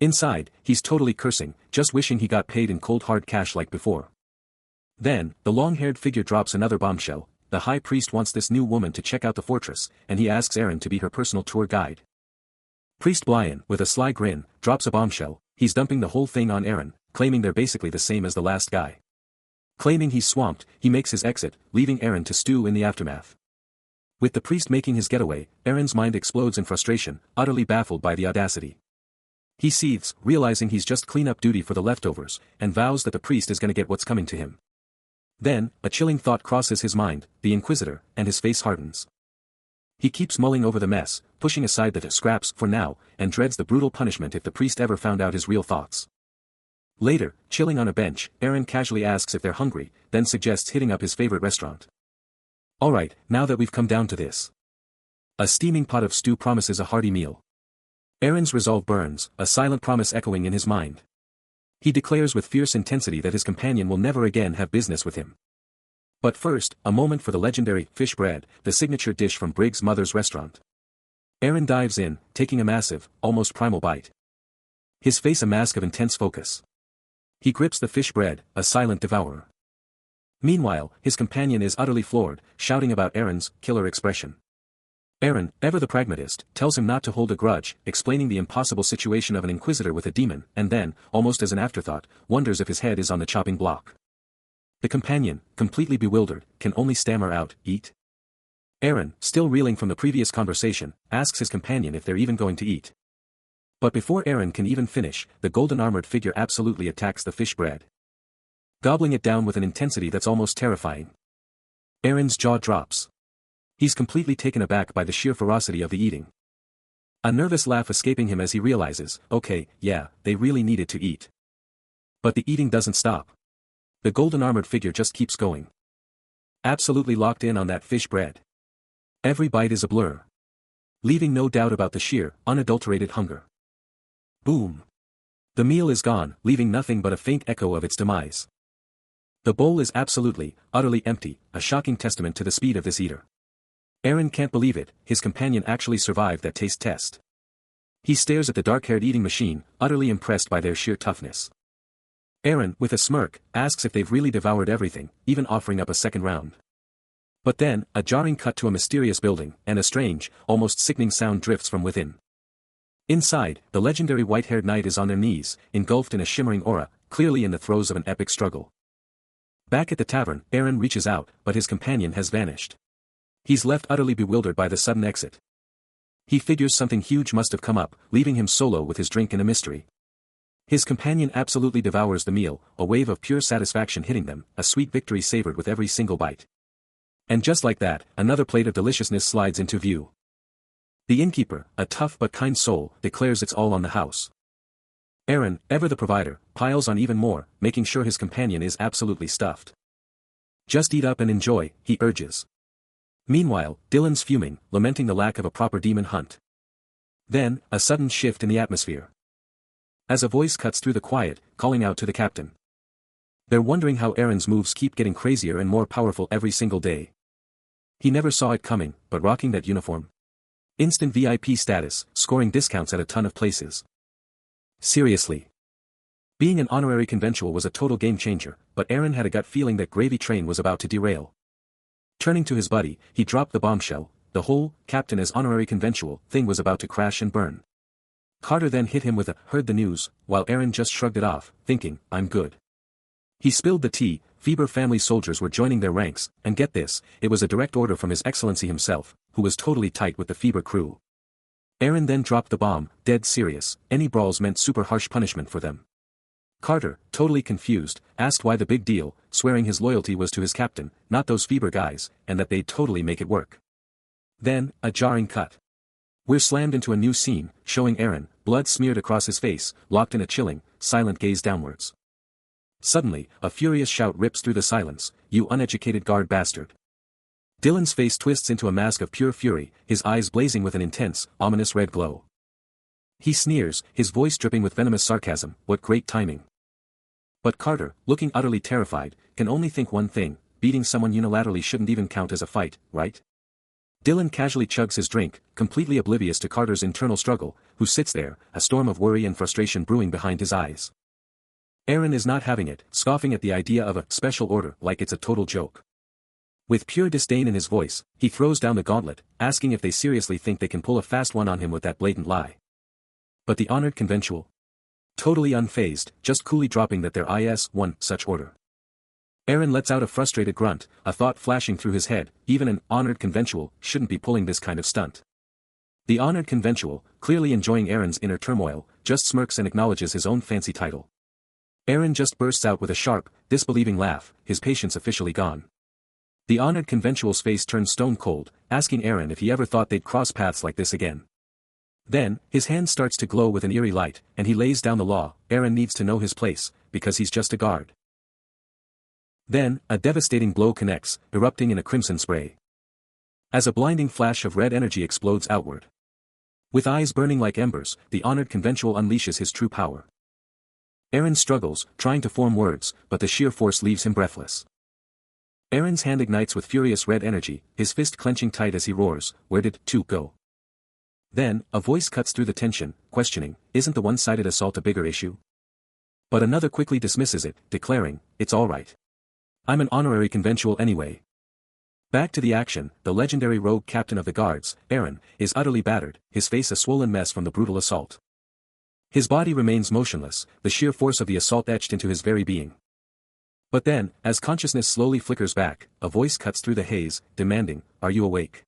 Inside, he's totally cursing, just wishing he got paid in cold hard cash like before. Then, the long-haired figure drops another bombshell. The high priest wants this new woman to check out the fortress, and he asks Aaron to be her personal tour guide. Priest Blyan, with a sly grin, drops a bombshell. He's dumping the whole thing on Aaron, claiming they're basically the same as the last guy. Claiming he's swamped, he makes his exit, leaving Aaron to stew in the aftermath. With the priest making his getaway, Aaron's mind explodes in frustration, utterly baffled by the audacity. He seethes, realizing he's just clean-up duty for the leftovers, and vows that the priest is gonna get what's coming to him. Then, a chilling thought crosses his mind, the Inquisitor, and his face hardens. He keeps mulling over the mess, pushing aside the scraps for now, and dreads the brutal punishment if the priest ever found out his real thoughts. Later, chilling on a bench, Aaron casually asks if they're hungry, then suggests hitting up his favorite restaurant. "Alright, now that we've come down to this." A steaming pot of stew promises a hearty meal. Aaron's resolve burns, a silent promise echoing in his mind. He declares with fierce intensity that his companion will never again have business with him. But first, a moment for the legendary fish bread, the signature dish from Briggs' mother's restaurant. Aaron dives in, taking a massive, almost primal bite. His face a mask of intense focus. He grips the fish bread, a silent devourer. Meanwhile, his companion is utterly floored, shouting about Aaron's killer expression. Aaron, ever the pragmatist, tells him not to hold a grudge, explaining the impossible situation of an inquisitor with a demon, and then, almost as an afterthought, wonders if his head is on the chopping block. The companion, completely bewildered, can only stammer out, "Eat?" Aaron, still reeling from the previous conversation, asks his companion if they're even going to eat. But before Aaron can even finish, the golden-armored figure absolutely attacks the fish bread, gobbling it down with an intensity that's almost terrifying. Aaron's jaw drops. He's completely taken aback by the sheer ferocity of the eating. A nervous laugh escaping him as he realizes, okay, yeah, they really needed to eat. But the eating doesn't stop. The golden-armored figure just keeps going. Absolutely locked in on that fish bread. Every bite is a blur, leaving no doubt about the sheer, unadulterated hunger. Boom. The meal is gone, leaving nothing but a faint echo of its demise. The bowl is absolutely, utterly empty, a shocking testament to the speed of this eater. Aaron can't believe it, his companion actually survived that taste test. He stares at the dark-haired eating machine, utterly impressed by their sheer toughness. Aaron, with a smirk, asks if they've really devoured everything, even offering up a second round. But then, a jarring cut to a mysterious building, and a strange, almost sickening sound drifts from within. Inside, the legendary white-haired knight is on their knees, engulfed in a shimmering aura, clearly in the throes of an epic struggle. Back at the tavern, Aaron reaches out, but his companion has vanished. He's left utterly bewildered by the sudden exit. He figures something huge must have come up, leaving him solo with his drink and a mystery. His companion absolutely devours the meal, a wave of pure satisfaction hitting them, a sweet victory savored with every single bite. And just like that, another plate of deliciousness slides into view. The innkeeper, a tough but kind soul, declares it's all on the house. Aaron, ever the provider, piles on even more, making sure his companion is absolutely stuffed. Just eat up and enjoy, he urges. Meanwhile, Dylan's fuming, lamenting the lack of a proper demon hunt. Then, a sudden shift in the atmosphere. As a voice cuts through the quiet, calling out to the captain. They're wondering how Aaron's moves keep getting crazier and more powerful every single day. He never saw it coming, but rocking that uniform. Instant VIP status, scoring discounts at a ton of places. Seriously. Being an honorary conventual was a total game changer, but Aaron had a gut feeling that gravy train was about to derail. Turning to his buddy, he dropped the bombshell, the whole, captain as honorary conventual, thing was about to crash and burn. Carter then hit him with a, heard the news, while Aaron just shrugged it off, thinking, I'm good. He spilled the tea, Feber family soldiers were joining their ranks, and get this, it was a direct order from His Excellency himself, who was totally tight with the Feber crew. Aaron then dropped the bomb, dead serious, any brawls meant super harsh punishment for them. Carter, totally confused, asked why the big deal, swearing his loyalty was to his captain, not those Feber guys, and that they'd totally make it work. Then, a jarring cut. We're slammed into a new scene, showing Aaron, blood smeared across his face, locked in a chilling, silent gaze downwards. Suddenly, a furious shout rips through the silence, you uneducated guard bastard. Dylan's face twists into a mask of pure fury, his eyes blazing with an intense, ominous red glow. He sneers, his voice dripping with venomous sarcasm, what great timing. But Carter, looking utterly terrified, can only think one thing, beating someone unilaterally shouldn't even count as a fight, right? Dylan casually chugs his drink, completely oblivious to Carter's internal struggle, who sits there, a storm of worry and frustration brewing behind his eyes. Aaron is not having it, scoffing at the idea of a special order like it's a total joke. With pure disdain in his voice, he throws down the gauntlet, asking if they seriously think they can pull a fast one on him with that blatant lie. But the honored conventual? Totally unfazed, just coolly dropping that there is one such order. Aaron lets out a frustrated grunt, a thought flashing through his head, even an honored conventual shouldn't be pulling this kind of stunt. The honored conventual, clearly enjoying Aaron's inner turmoil, just smirks and acknowledges his own fancy title. Aaron just bursts out with a sharp, disbelieving laugh, his patience officially gone. The honored conventual's face turns stone cold, asking Aaron if he ever thought they'd cross paths like this again. Then, his hand starts to glow with an eerie light, and he lays down the law, Aaron needs to know his place, because he's just a guard. Then, a devastating blow connects, erupting in a crimson spray. As a blinding flash of red energy explodes outward. With eyes burning like embers, the honored conventual unleashes his true power. Aaron struggles, trying to form words, but the sheer force leaves him breathless. Aaron's hand ignites with furious red energy, his fist clenching tight as he roars, where did two go? Then, a voice cuts through the tension, questioning, isn't the one-sided assault a bigger issue? But another quickly dismisses it, declaring, it's all right. I'm an honorary conventual anyway. Back to the action, the legendary rogue captain of the guards, Aaron, is utterly battered, his face a swollen mess from the brutal assault. His body remains motionless, the sheer force of the assault etched into his very being. But then, as consciousness slowly flickers back, a voice cuts through the haze, demanding, are you awake?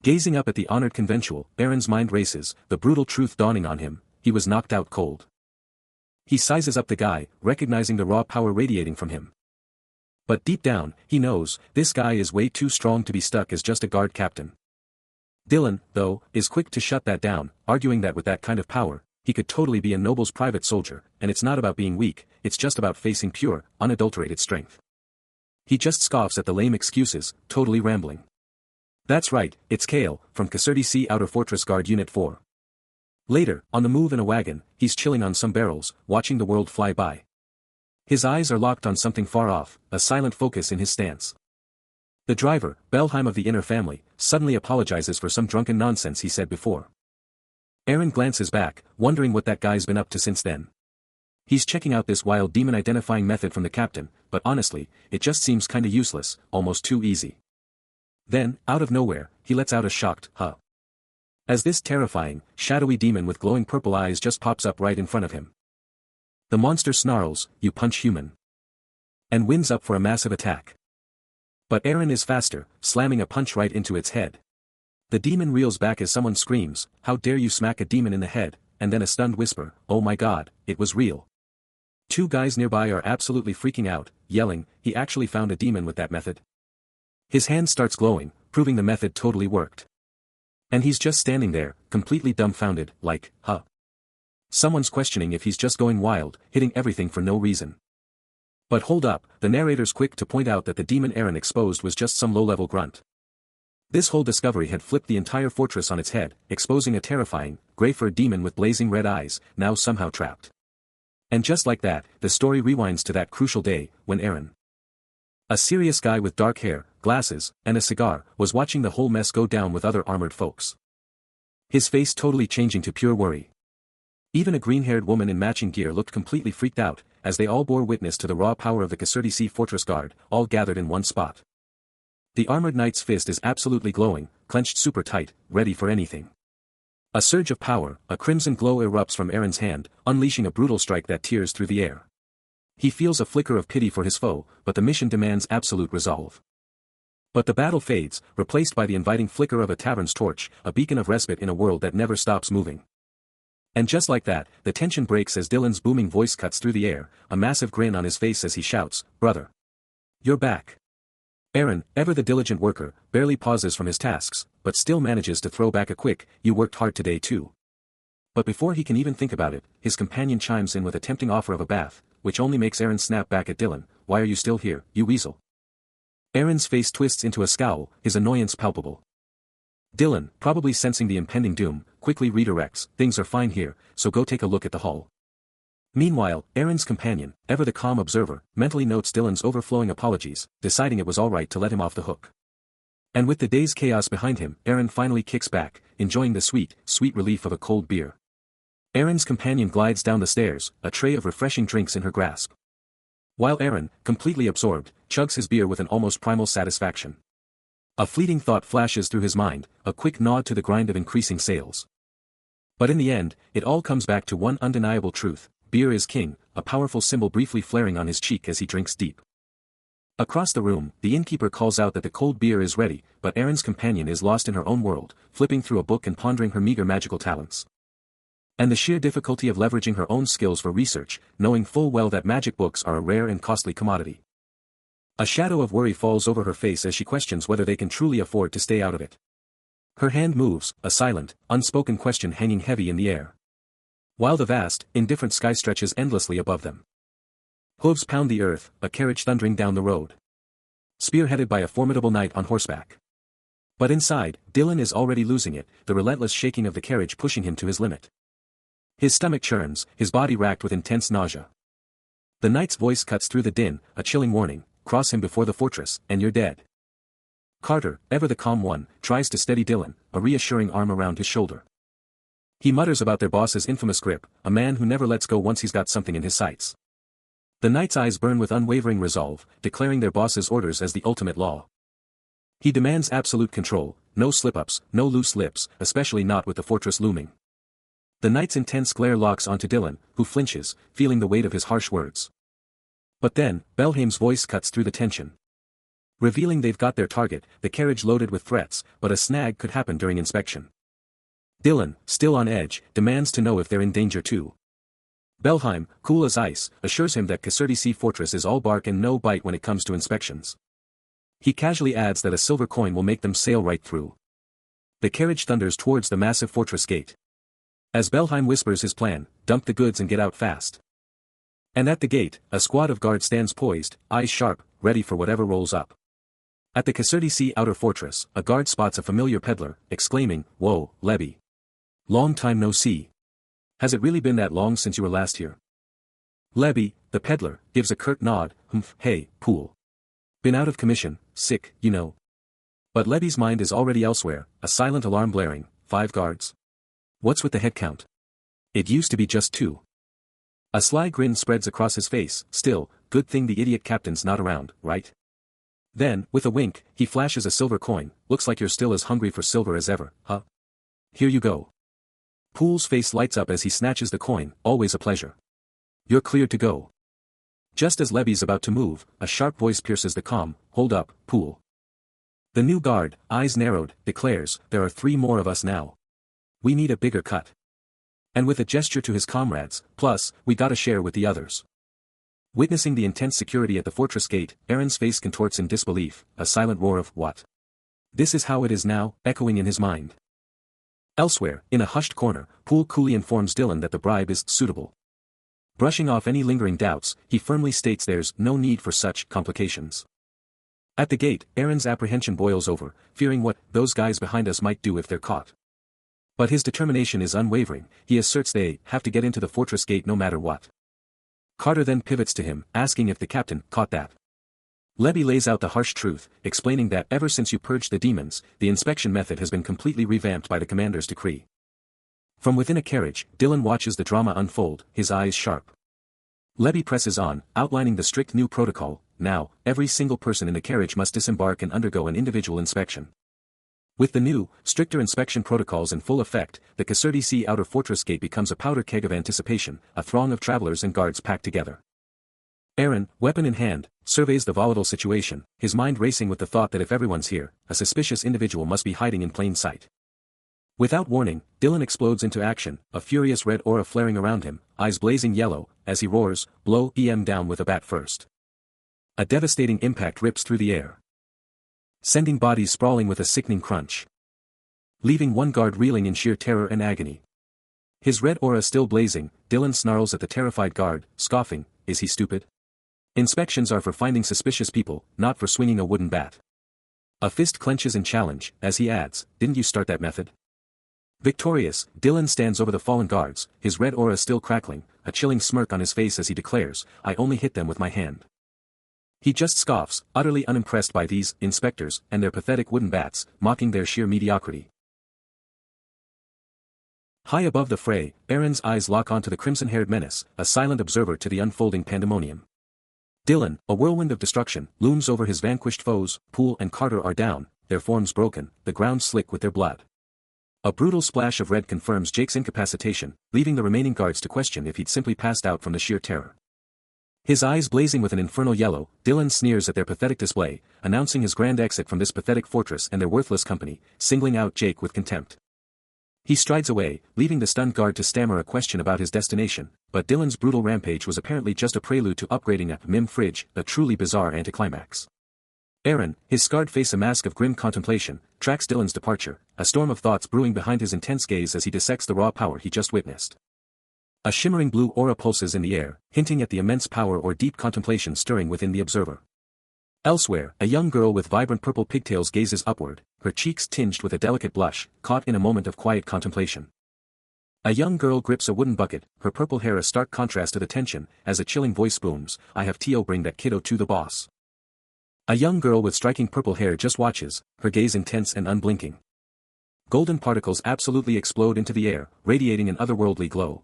Gazing up at the honored conventual, Aaron's mind races, the brutal truth dawning on him, he was knocked out cold. He sizes up the guy, recognizing the raw power radiating from him. But deep down, he knows, this guy is way too strong to be stuck as just a guard captain. Dylan, though, is quick to shut that down, arguing that with that kind of power, he could totally be a noble's private soldier, and it's not about being weak, it's just about facing pure, unadulterated strength. He just scoffs at the lame excuses, totally rambling. That's right, it's Kale, from Caserta C Outer Fortress Guard Unit 4. Later, on the move in a wagon, he's chilling on some barrels, watching the world fly by. His eyes are locked on something far off, a silent focus in his stance. The driver, Belheim of the Inner Family, suddenly apologizes for some drunken nonsense he said before. Aaron glances back, wondering what that guy's been up to since then. He's checking out this wild demon identifying method from the captain, but honestly, it just seems kinda useless, almost too easy. Then, out of nowhere, he lets out a shocked, huh. As this terrifying, shadowy demon with glowing purple eyes just pops up right in front of him. The monster snarls, you punch human. and winds up for a massive attack. But Eren is faster, slamming a punch right into its head. The demon reels back as someone screams, "How dare you smack a demon in the head," and then a stunned whisper, "Oh my god, it was real." Two guys nearby are absolutely freaking out, yelling, "He actually found a demon with that method." His hand starts glowing, proving the method totally worked. And he's just standing there, completely dumbfounded, like, huh? Someone's questioning if he's just going wild, hitting everything for no reason. But hold up, the narrator's quick to point out that the demon Eren exposed was just some low-level grunt. This whole discovery had flipped the entire fortress on its head, exposing a terrifying, gray-furred demon with blazing red eyes, now somehow trapped. And just like that, the story rewinds to that crucial day, when Eren, a serious guy with dark hair, glasses, and a cigar, was watching the whole mess go down with other armored folks. His face totally changing to pure worry. Even a green-haired woman in matching gear looked completely freaked out, as they all bore witness to the raw power of the Kasserti Fortress Guard, all gathered in one spot. The armored knight's fist is absolutely glowing, clenched super tight, ready for anything. A surge of power, a crimson glow erupts from Eren's hand, unleashing a brutal strike that tears through the air. He feels a flicker of pity for his foe, but the mission demands absolute resolve. But the battle fades, replaced by the inviting flicker of a tavern's torch, a beacon of respite in a world that never stops moving. And just like that, the tension breaks as Dylan's booming voice cuts through the air, a massive grin on his face as he shouts, "Brother! You're back!" Eren, ever the diligent worker, barely pauses from his tasks, but still manages to throw back a quick, "You worked hard today too." But before he can even think about it, his companion chimes in with a tempting offer of a bath, which only makes Eren snap back at Dylan, "Why are you still here, you weasel?" Eren's face twists into a scowl, his annoyance palpable. Dylan, probably sensing the impending doom, quickly redirects, "Things are fine here, so go take a look at the hall." Meanwhile, Eren's companion, ever the calm observer, mentally notes Dylan's overflowing apologies, deciding it was alright to let him off the hook. And with the day's chaos behind him, Eren finally kicks back, enjoying the sweet, sweet relief of a cold beer. Eren's companion glides down the stairs, a tray of refreshing drinks in her grasp. While Eren, completely absorbed, chugs his beer with an almost primal satisfaction. A fleeting thought flashes through his mind, a quick nod to the grind of increasing sales. But in the end, it all comes back to one undeniable truth: beer is king, a powerful symbol briefly flaring on his cheek as he drinks deep. Across the room, the innkeeper calls out that the cold beer is ready, but Eren's companion is lost in her own world, flipping through a book and pondering her meager magical talents. And the sheer difficulty of leveraging her own skills for research, knowing full well that magic books are a rare and costly commodity. A shadow of worry falls over her face as she questions whether they can truly afford to stay out of it. Her hand moves, a silent, unspoken question hanging heavy in the air. While the vast, indifferent sky stretches endlessly above them. Hooves pound the earth, a carriage thundering down the road. Spearheaded by a formidable knight on horseback. But inside, Dylan is already losing it, the relentless shaking of the carriage pushing him to his limit. His stomach churns, his body racked with intense nausea. The knight's voice cuts through the din, a chilling warning: "Cross him before the fortress, and you're dead." Carter, ever the calm one, tries to steady Dylan, a reassuring arm around his shoulder. He mutters about their boss's infamous grip, a man who never lets go once he's got something in his sights. The knight's eyes burn with unwavering resolve, declaring their boss's orders as the ultimate law. He demands absolute control, no slip-ups, no loose lips, especially not with the fortress looming. The knight's intense glare locks onto Dylan, who flinches, feeling the weight of his harsh words. But then, Belhaim's voice cuts through the tension. Revealing they've got their target, the carriage loaded with threats, but a snag could happen during inspection. Dylan, still on edge, demands to know if they're in danger too. Belhaim, cool as ice, assures him that Kasserti Fortress is all bark and no bite when it comes to inspections. He casually adds that a silver coin will make them sail right through. The carriage thunders towards the massive fortress gate. As Belhaim whispers his plan, dump the goods and get out fast. And at the gate, a squad of guards stands poised, eyes sharp, ready for whatever rolls up. At the Kasserti outer fortress, a guard spots a familiar peddler, exclaiming, "Whoa, Lebby. Long time no see. Has it really been that long since you were last here?" Lebby, the peddler, gives a curt nod, "Humph, hey, pool. Been out of commission, sick, you know." But Lebby's mind is already elsewhere, a silent alarm blaring, 5 guards. What's with the head count? It used to be just 2. A sly grin spreads across his face, still, good thing the idiot captain's not around, right? Then, with a wink, he flashes a silver coin, looks like you're still as hungry for silver as ever, huh? Here you go. Pool's face lights up as he snatches the coin, always a pleasure. You're cleared to go. Just as Levy's about to move, a sharp voice pierces the calm, "Hold up, Pool." The new guard, eyes narrowed, declares, "There are 3 more of us now. We need a bigger cut." And with a gesture to his comrades, "Plus, we gotta share with the others." Witnessing the intense security at the fortress gate, Aaron's face contorts in disbelief, a silent roar of, "What? This is how it is now," echoing in his mind. Elsewhere, in a hushed corner, Poole coolly informs Dylan that the bribe is suitable. Brushing off any lingering doubts, he firmly states there's no need for such complications. At the gate, Aaron's apprehension boils over, fearing what those guys behind us might do if they're caught. But his determination is unwavering. He asserts they have to get into the fortress gate no matter what. Carter then pivots to him, asking if the captain caught that. Levy lays out the harsh truth, explaining that ever since you purged the demons, the inspection method has been completely revamped by the commander's decree. From within a carriage, Dylan watches the drama unfold, his eyes sharp. Levy presses on, outlining the strict new protocol. Now, every single person in the carriage must disembark and undergo an individual inspection. With the new, stricter inspection protocols in full effect, the Kasserti outer fortress gate becomes a powder keg of anticipation, a throng of travelers and guards packed together. Aaron, weapon in hand, surveys the volatile situation, his mind racing with the thought that if everyone's here, a suspicious individual must be hiding in plain sight. Without warning, Dylan explodes into action, a furious red aura flaring around him, eyes blazing yellow, as he roars, "Blow EM down with a bat first." A devastating impact rips through the air, sending bodies sprawling with a sickening crunch, leaving one guard reeling in sheer terror and agony. His red aura still blazing, Dylan snarls at the terrified guard, scoffing, "Is he stupid? Inspections are for finding suspicious people, not for swinging a wooden bat." A fist clenches in challenge, as he adds, "Didn't you start that method?" Victorious, Dylan stands over the fallen guards, his red aura still crackling, a chilling smirk on his face as he declares, "I only hit them with my hand." He just scoffs, utterly unimpressed by these inspectors and their pathetic wooden bats, mocking their sheer mediocrity. High above the fray, Aaron's eyes lock onto the crimson-haired menace, a silent observer to the unfolding pandemonium. Dylan, a whirlwind of destruction, looms over his vanquished foes. Poole and Carter are down, their forms broken, the ground slick with their blood. A brutal splash of red confirms Jake's incapacitation, leaving the remaining guards to question if he'd simply passed out from the sheer terror. His eyes blazing with an infernal yellow, Dylan sneers at their pathetic display, announcing his grand exit from this pathetic fortress and their worthless company, singling out Jake with contempt. He strides away, leaving the stunned guard to stammer a question about his destination, but Dylan's brutal rampage was apparently just a prelude to upgrading a Mim fridge, a truly bizarre anticlimax. Aaron, his scarred face a mask of grim contemplation, tracks Dylan's departure, a storm of thoughts brewing behind his intense gaze as he dissects the raw power he just witnessed. A shimmering blue aura pulses in the air, hinting at the immense power or deep contemplation stirring within the observer. Elsewhere, a young girl with vibrant purple pigtails gazes upward, her cheeks tinged with a delicate blush, caught in a moment of quiet contemplation. A young girl grips a wooden bucket, her purple hair a stark contrast to the tension, as a chilling voice booms, "I have to bring that kiddo to the boss." A young girl with striking purple hair just watches, her gaze intense and unblinking. Golden particles absolutely explode into the air, radiating an otherworldly glow.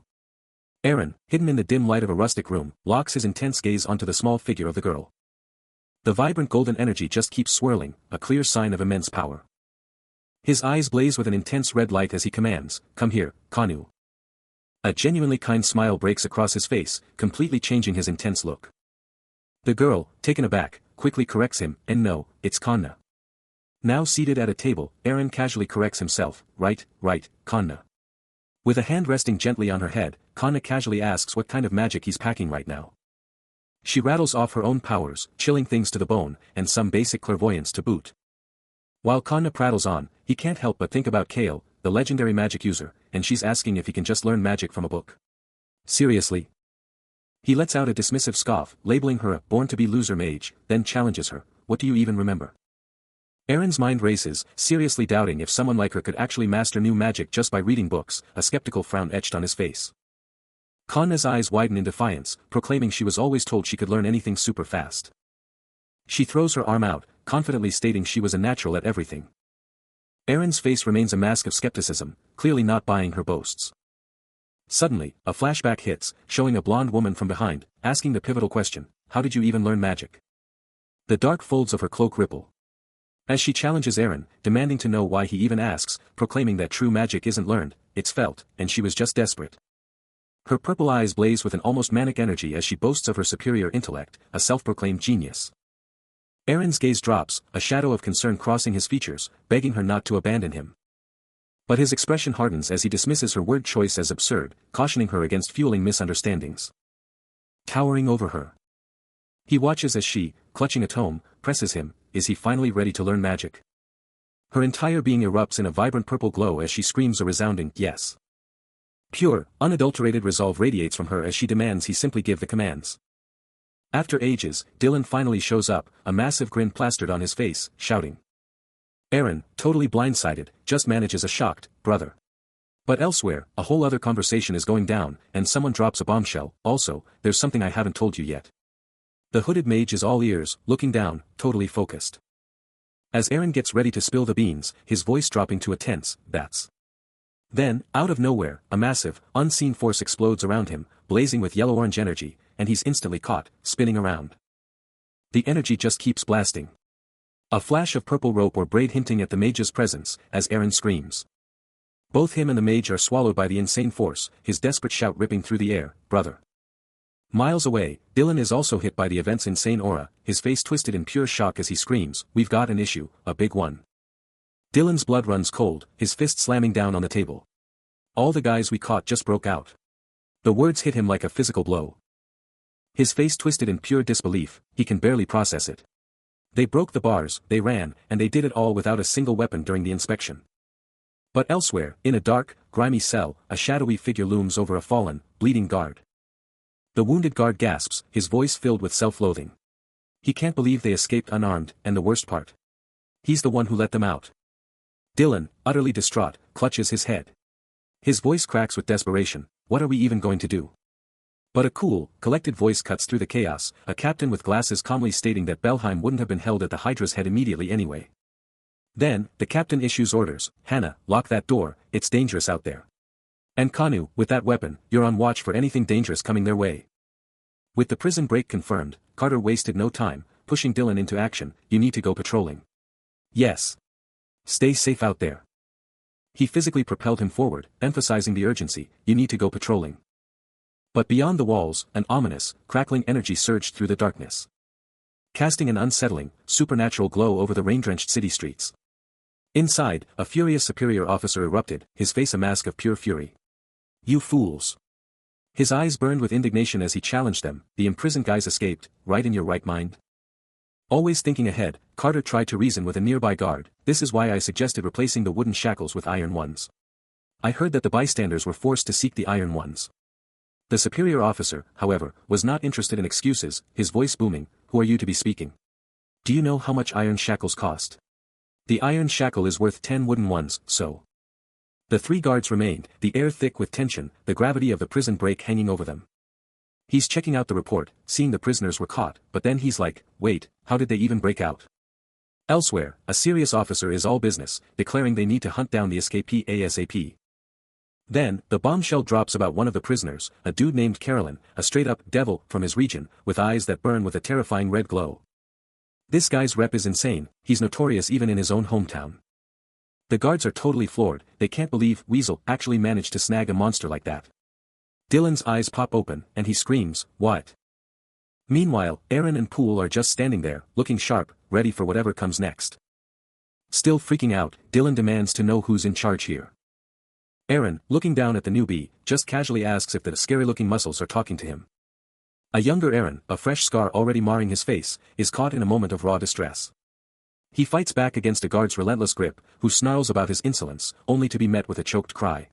Aaron, hidden in the dim light of a rustic room, locks his intense gaze onto the small figure of the girl. The vibrant golden energy just keeps swirling, a clear sign of immense power. His eyes blaze with an intense red light as he commands, "Come here, Kanu." A genuinely kind smile breaks across his face, completely changing his intense look. The girl, taken aback, quickly corrects him, "And no, it's Kanna." Now seated at a table, Aaron casually corrects himself, right, Kanna." With a hand resting gently on her head, Kanna casually asks what kind of magic he's packing right now. She rattles off her own powers, chilling things to the bone, and some basic clairvoyance to boot. While Kanna prattles on, he can't help but think about Kale, the legendary magic user, and she's asking if he can just learn magic from a book. Seriously? He lets out a dismissive scoff, labeling her a born-to-be-loser mage, then challenges her, "What do you even remember?" Aaron's mind races, seriously doubting if someone like her could actually master new magic just by reading books, a skeptical frown etched on his face. Kanna's eyes widen in defiance, proclaiming she was always told she could learn anything super fast. She throws her arm out, confidently stating she was a natural at everything. Aaron's face remains a mask of skepticism, clearly not buying her boasts. Suddenly, a flashback hits, showing a blonde woman from behind, asking the pivotal question, "How did you even learn magic?" The dark folds of her cloak ripple, as she challenges Aaron, demanding to know why he even asks, proclaiming that true magic isn't learned, it's felt, and she was just desperate. Her purple eyes blaze with an almost manic energy as she boasts of her superior intellect, a self-proclaimed genius. Aaron's gaze drops, a shadow of concern crossing his features, begging her not to abandon him. But his expression hardens as he dismisses her word choice as absurd, cautioning her against fueling misunderstandings. Towering over her, he watches as she, clutching a tome, presses him. Is he finally ready to learn magic? Her entire being erupts in a vibrant purple glow as she screams a resounding yes. Pure, unadulterated resolve radiates from her as she demands he simply give the commands. After ages, Dylan finally shows up, a massive grin plastered on his face, shouting. Aaron, totally blindsided, just manages a shocked, brother. But elsewhere, a whole other conversation is going down, and someone drops a bombshell. Also, there's something I haven't told you yet. The hooded mage is all ears, looking down, totally focused. As Aaron gets ready to spill the beans, his voice dropping to a tense, that's. Then, out of nowhere, a massive, unseen force explodes around him, blazing with yellow-orange energy, and he's instantly caught, spinning around. The energy just keeps blasting. A flash of purple rope or braid hinting at the mage's presence, as Aaron screams. Both him and the mage are swallowed by the insane force, his desperate shout ripping through the air, brother. Miles away, Dylan is also hit by the event's insane aura, his face twisted in pure shock as he screams, we've got an issue, a big one. Dylan's blood runs cold, his fist slamming down on the table. All the guys we caught just broke out. The words hit him like a physical blow. His face twisted in pure disbelief, he can barely process it. They broke the bars, they ran, and they did it all without a single weapon during the inspection. But elsewhere, in a dark, grimy cell, a shadowy figure looms over a fallen, bleeding guard. The wounded guard gasps, his voice filled with self-loathing. He can't believe they escaped unarmed, and the worst part. He's the one who let them out. Dylan, utterly distraught, clutches his head. His voice cracks with desperation, what are we even going to do? But a cool, collected voice cuts through the chaos, a captain with glasses calmly stating that Belheim wouldn't have been held at the Hydra's head immediately anyway. Then, the captain issues orders, Hannah, lock that door, it's dangerous out there. And Kanu, with that weapon, you're on watch for anything dangerous coming their way. With the prison break confirmed, Carter wasted no time, pushing Dylan into action, you need to go patrolling. Yes. Stay safe out there. He physically propelled him forward, emphasizing the urgency, you need to go patrolling. But beyond the walls, an ominous, crackling energy surged through the darkness, casting an unsettling, supernatural glow over the rain-drenched city streets. Inside, a furious superior officer erupted, his face a mask of pure fury. You fools. His eyes burned with indignation as he challenged them, the imprisoned guys escaped, right in your right mind? Always thinking ahead, Carter tried to reason with a nearby guard, this is why I suggested replacing the wooden shackles with iron ones. I heard that the bystanders were forced to seek the iron ones. The superior officer, however, was not interested in excuses, his voice booming, who are you to be speaking? Do you know how much iron shackles cost? The iron shackle is worth 10 wooden ones, so. The three guards remained, the air thick with tension, the gravity of the prison break hanging over them. He's checking out the report, seeing the prisoners were caught, but then he's like, wait, how did they even break out? Elsewhere, a serious officer is all business, declaring they need to hunt down the escapee ASAP. Then, the bombshell drops about one of the prisoners, a dude named Carolyn, a straight-up devil from his region, with eyes that burn with a terrifying red glow. This guy's rep is insane, he's notorious even in his own hometown. The guards are totally floored, they can't believe Weasel actually managed to snag a monster like that. Dylan's eyes pop open, and he screams, what? Meanwhile, Aaron and Poole are just standing there, looking sharp, ready for whatever comes next. Still freaking out, Dylan demands to know who's in charge here. Aaron, looking down at the newbie, just casually asks if the scary-looking muscles are talking to him. A younger Aaron, a fresh scar already marring his face, is caught in a moment of raw distress. He fights back against a guard's relentless grip, who snarls about his insolence, only to be met with a choked cry.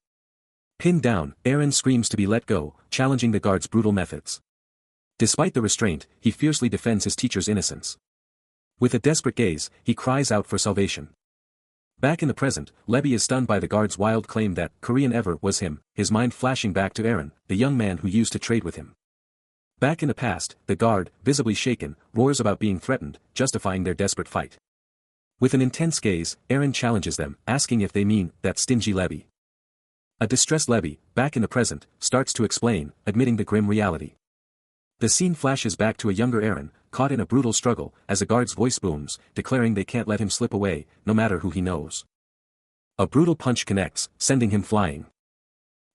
Pinned down, Aaron screams to be let go, challenging the guard's brutal methods. Despite the restraint, he fiercely defends his teacher's innocence. With a desperate gaze, he cries out for salvation. Back in the present, Lebby is stunned by the guard's wild claim that Korean Ever was him, his mind flashing back to Aaron, the young man who used to trade with him. Back in the past, the guard, visibly shaken, roars about being threatened, justifying their desperate fight. With an intense gaze, Aaron challenges them, asking if they mean that stingy Lebby. A distressed Lebby, back in the present, starts to explain, admitting the grim reality. The scene flashes back to a younger Aaron, caught in a brutal struggle, as a guard's voice booms, declaring they can't let him slip away, no matter who he knows. A brutal punch connects, sending him flying.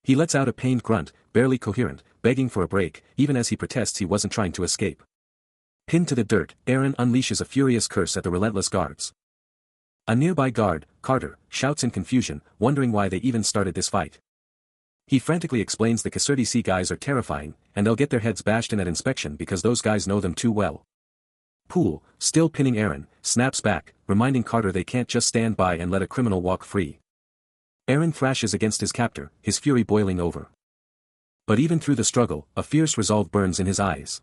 He lets out a pained grunt, barely coherent, begging for a break, even as he protests he wasn't trying to escape. Pinned to the dirt, Eren unleashes a furious curse at the relentless guards. A nearby guard, Carter, shouts in confusion, wondering why they even started this fight. He frantically explains the Kasserti guys are terrifying, and they'll get their heads bashed in at inspection because those guys know them too well. Poole, still pinning Eren, snaps back, reminding Carter they can't just stand by and let a criminal walk free. Eren thrashes against his captor, his fury boiling over. But even through the struggle, a fierce resolve burns in his eyes.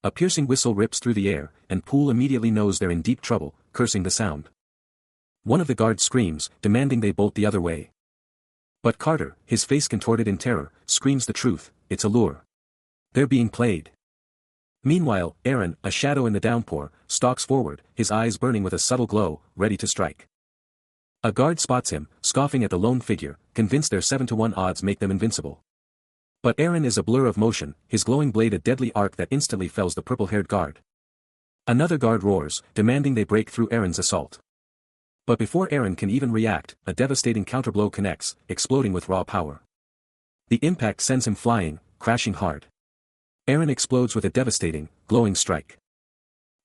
A piercing whistle rips through the air, and Poole immediately knows they're in deep trouble, cursing the sound. One of the guards screams, demanding they bolt the other way. But Carter, his face contorted in terror, screams the truth, it's a lure. They're being played. Meanwhile, Eren, a shadow in the downpour, stalks forward, his eyes burning with a subtle glow, ready to strike. A guard spots him, scoffing at the lone figure, convinced their 7-to-1 odds make them invincible. But Eren is a blur of motion, his glowing blade a deadly arc that instantly fells the purple-haired guard. Another guard roars, demanding they break through Eren's assault. But before Eren can even react, a devastating counterblow connects, exploding with raw power. The impact sends him flying, crashing hard. Eren explodes with a devastating, glowing strike.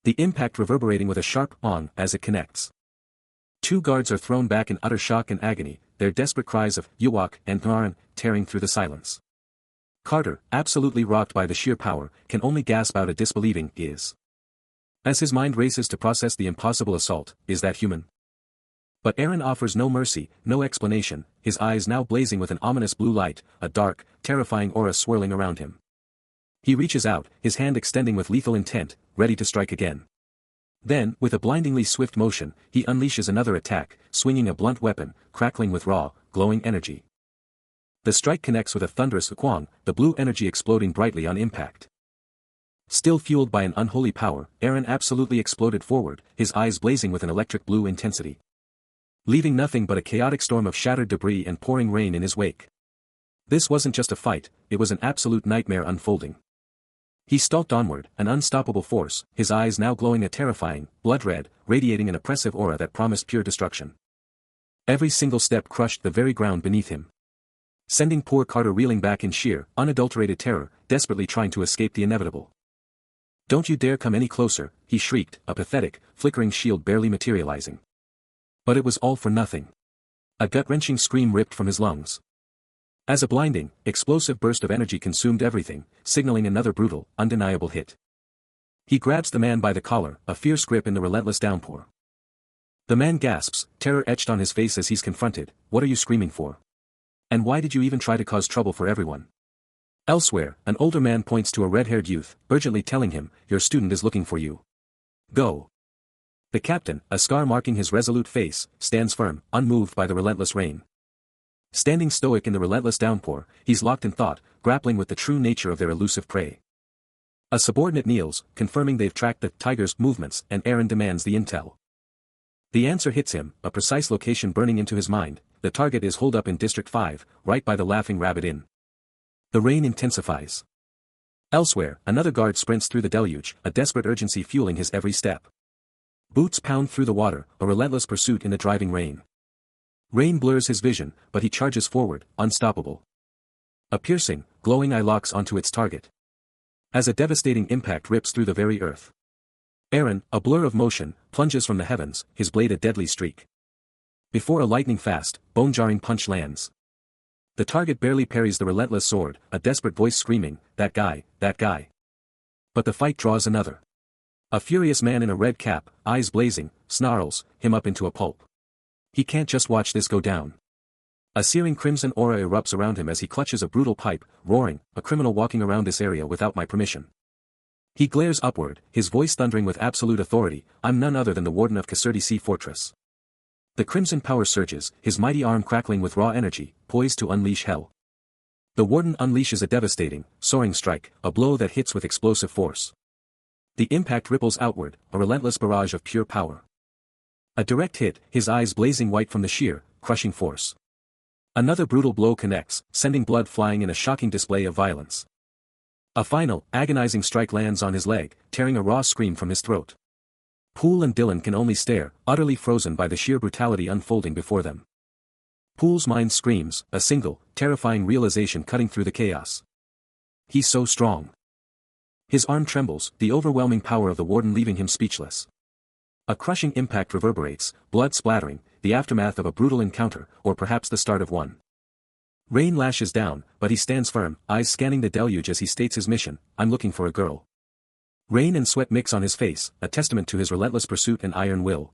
The impact reverberating with a sharp "ong" as it connects. Two guards are thrown back in utter shock and agony, their desperate cries of "Yuwak" and "Gnarn" tearing through the silence. Carter, absolutely rocked by the sheer power, can only gasp out a disbelieving "is." As his mind races to process the impossible assault, is that human? But Eren offers no mercy, no explanation, his eyes now blazing with an ominous blue light, a dark, terrifying aura swirling around him. He reaches out, his hand extending with lethal intent, ready to strike again. Then, with a blindingly swift motion, he unleashes another attack, swinging a blunt weapon, crackling with raw, glowing energy. The strike connects with a thunderous "kwang," the blue energy exploding brightly on impact. Still fueled by an unholy power, Eren absolutely exploded forward, his eyes blazing with an electric blue intensity. Leaving nothing but a chaotic storm of shattered debris and pouring rain in his wake. This wasn't just a fight, it was an absolute nightmare unfolding. He stalked onward, an unstoppable force, his eyes now glowing a terrifying, blood red, radiating an oppressive aura that promised pure destruction. Every single step crushed the very ground beneath him, sending poor Carter reeling back in sheer, unadulterated terror, desperately trying to escape the inevitable. "Don't you dare come any closer," he shrieked, a pathetic, flickering shield barely materializing. But it was all for nothing. A gut-wrenching scream ripped from his lungs. As a blinding, explosive burst of energy consumed everything, signaling another brutal, undeniable hit. He grabs the man by the collar, a fierce grip in the relentless downpour. The man gasps, terror etched on his face as he's confronted, "What are you screaming for? And why did you even try to cause trouble for everyone?" Elsewhere, an older man points to a red-haired youth, urgently telling him, "Your student is looking for you. Go." The captain, a scar marking his resolute face, stands firm, unmoved by the relentless rain. Standing stoic in the relentless downpour, he's locked in thought, grappling with the true nature of their elusive prey. A subordinate kneels, confirming they've tracked the tiger's movements, and Eren demands the intel. The answer hits him, a precise location burning into his mind. The target is holed up in District 5, right by the Laughing Rabbit Inn. The rain intensifies. Elsewhere, another guard sprints through the deluge, a desperate urgency fueling his every step. Boots pound through the water, a relentless pursuit in the driving rain. Rain blurs his vision, but he charges forward, unstoppable. A piercing, glowing eye locks onto its target. As a devastating impact rips through the very earth. Eren, a blur of motion, plunges from the heavens, his blade a deadly streak. Before a lightning-fast, bone-jarring punch lands. The target barely parries the relentless sword, a desperate voice screaming, "That guy, that guy." But the fight draws another. A furious man in a red cap, eyes blazing, snarls him up into a pulp. He can't just watch this go down. A searing crimson aura erupts around him as he clutches a brutal pipe, roaring, "A criminal walking around this area without my permission." He glares upward, his voice thundering with absolute authority, "I'm none other than the warden of Kasserti Fortress." The crimson power surges, his mighty arm crackling with raw energy, poised to unleash hell. The warden unleashes a devastating, soaring strike, a blow that hits with explosive force. The impact ripples outward, a relentless barrage of pure power. A direct hit, his eyes blazing white from the sheer, crushing force. Another brutal blow connects, sending blood flying in a shocking display of violence. A final, agonizing strike lands on his leg, tearing a raw scream from his throat. Poole and Dylan can only stare, utterly frozen by the sheer brutality unfolding before them. Pool's mind screams, a single, terrifying realization cutting through the chaos. He's so strong. His arm trembles, the overwhelming power of the warden leaving him speechless. A crushing impact reverberates, blood splattering, the aftermath of a brutal encounter, or perhaps the start of one. Rain lashes down, but he stands firm, eyes scanning the deluge as he states his mission, I'm looking for a girl. Rain and sweat mix on his face, a testament to his relentless pursuit and iron will.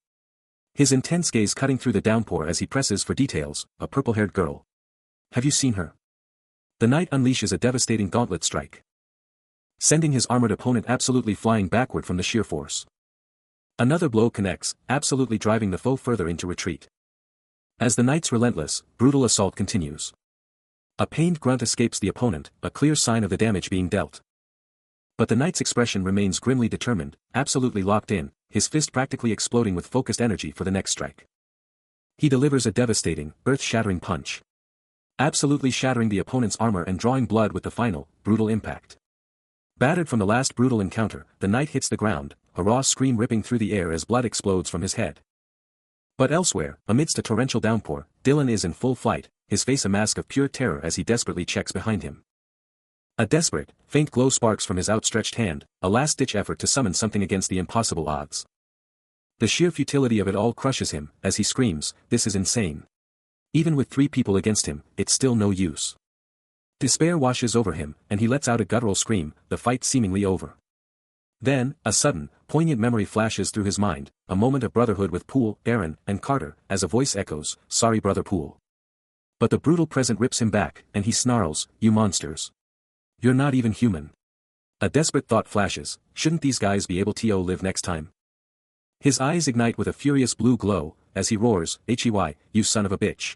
His intense gaze cutting through the downpour as he presses for details, a purple-haired girl. Have you seen her? The knight unleashes a devastating gauntlet strike, sending his armored opponent absolutely flying backward from the sheer force. Another blow connects, absolutely driving the foe further into retreat. As the knight's relentless, brutal assault continues. A pained grunt escapes the opponent, a clear sign of the damage being dealt. But the knight's expression remains grimly determined, absolutely locked in, his fist practically exploding with focused energy for the next strike. He delivers a devastating, earth-shattering punch, absolutely shattering the opponent's armor and drawing blood with the final, brutal impact. Battered from the last brutal encounter, the knight hits the ground, a raw scream ripping through the air as blood explodes from his head. But elsewhere, amidst a torrential downpour, Dylan is in full flight, his face a mask of pure terror as he desperately checks behind him. A desperate, faint glow sparks from his outstretched hand, a last-ditch effort to summon something against the impossible odds. The sheer futility of it all crushes him, as he screams, this is insane. Even with 3 people against him, it's still no use. Despair washes over him, and he lets out a guttural scream, the fight seemingly over. Then, a sudden, poignant memory flashes through his mind, a moment of brotherhood with Poole, Aaron, and Carter, as a voice echoes, sorry brother Poole. But the brutal present rips him back, and he snarls, you monsters. You're not even human. A desperate thought flashes, shouldn't these guys be able to live next time? His eyes ignite with a furious blue glow, as he roars, "Hey, you son of a bitch."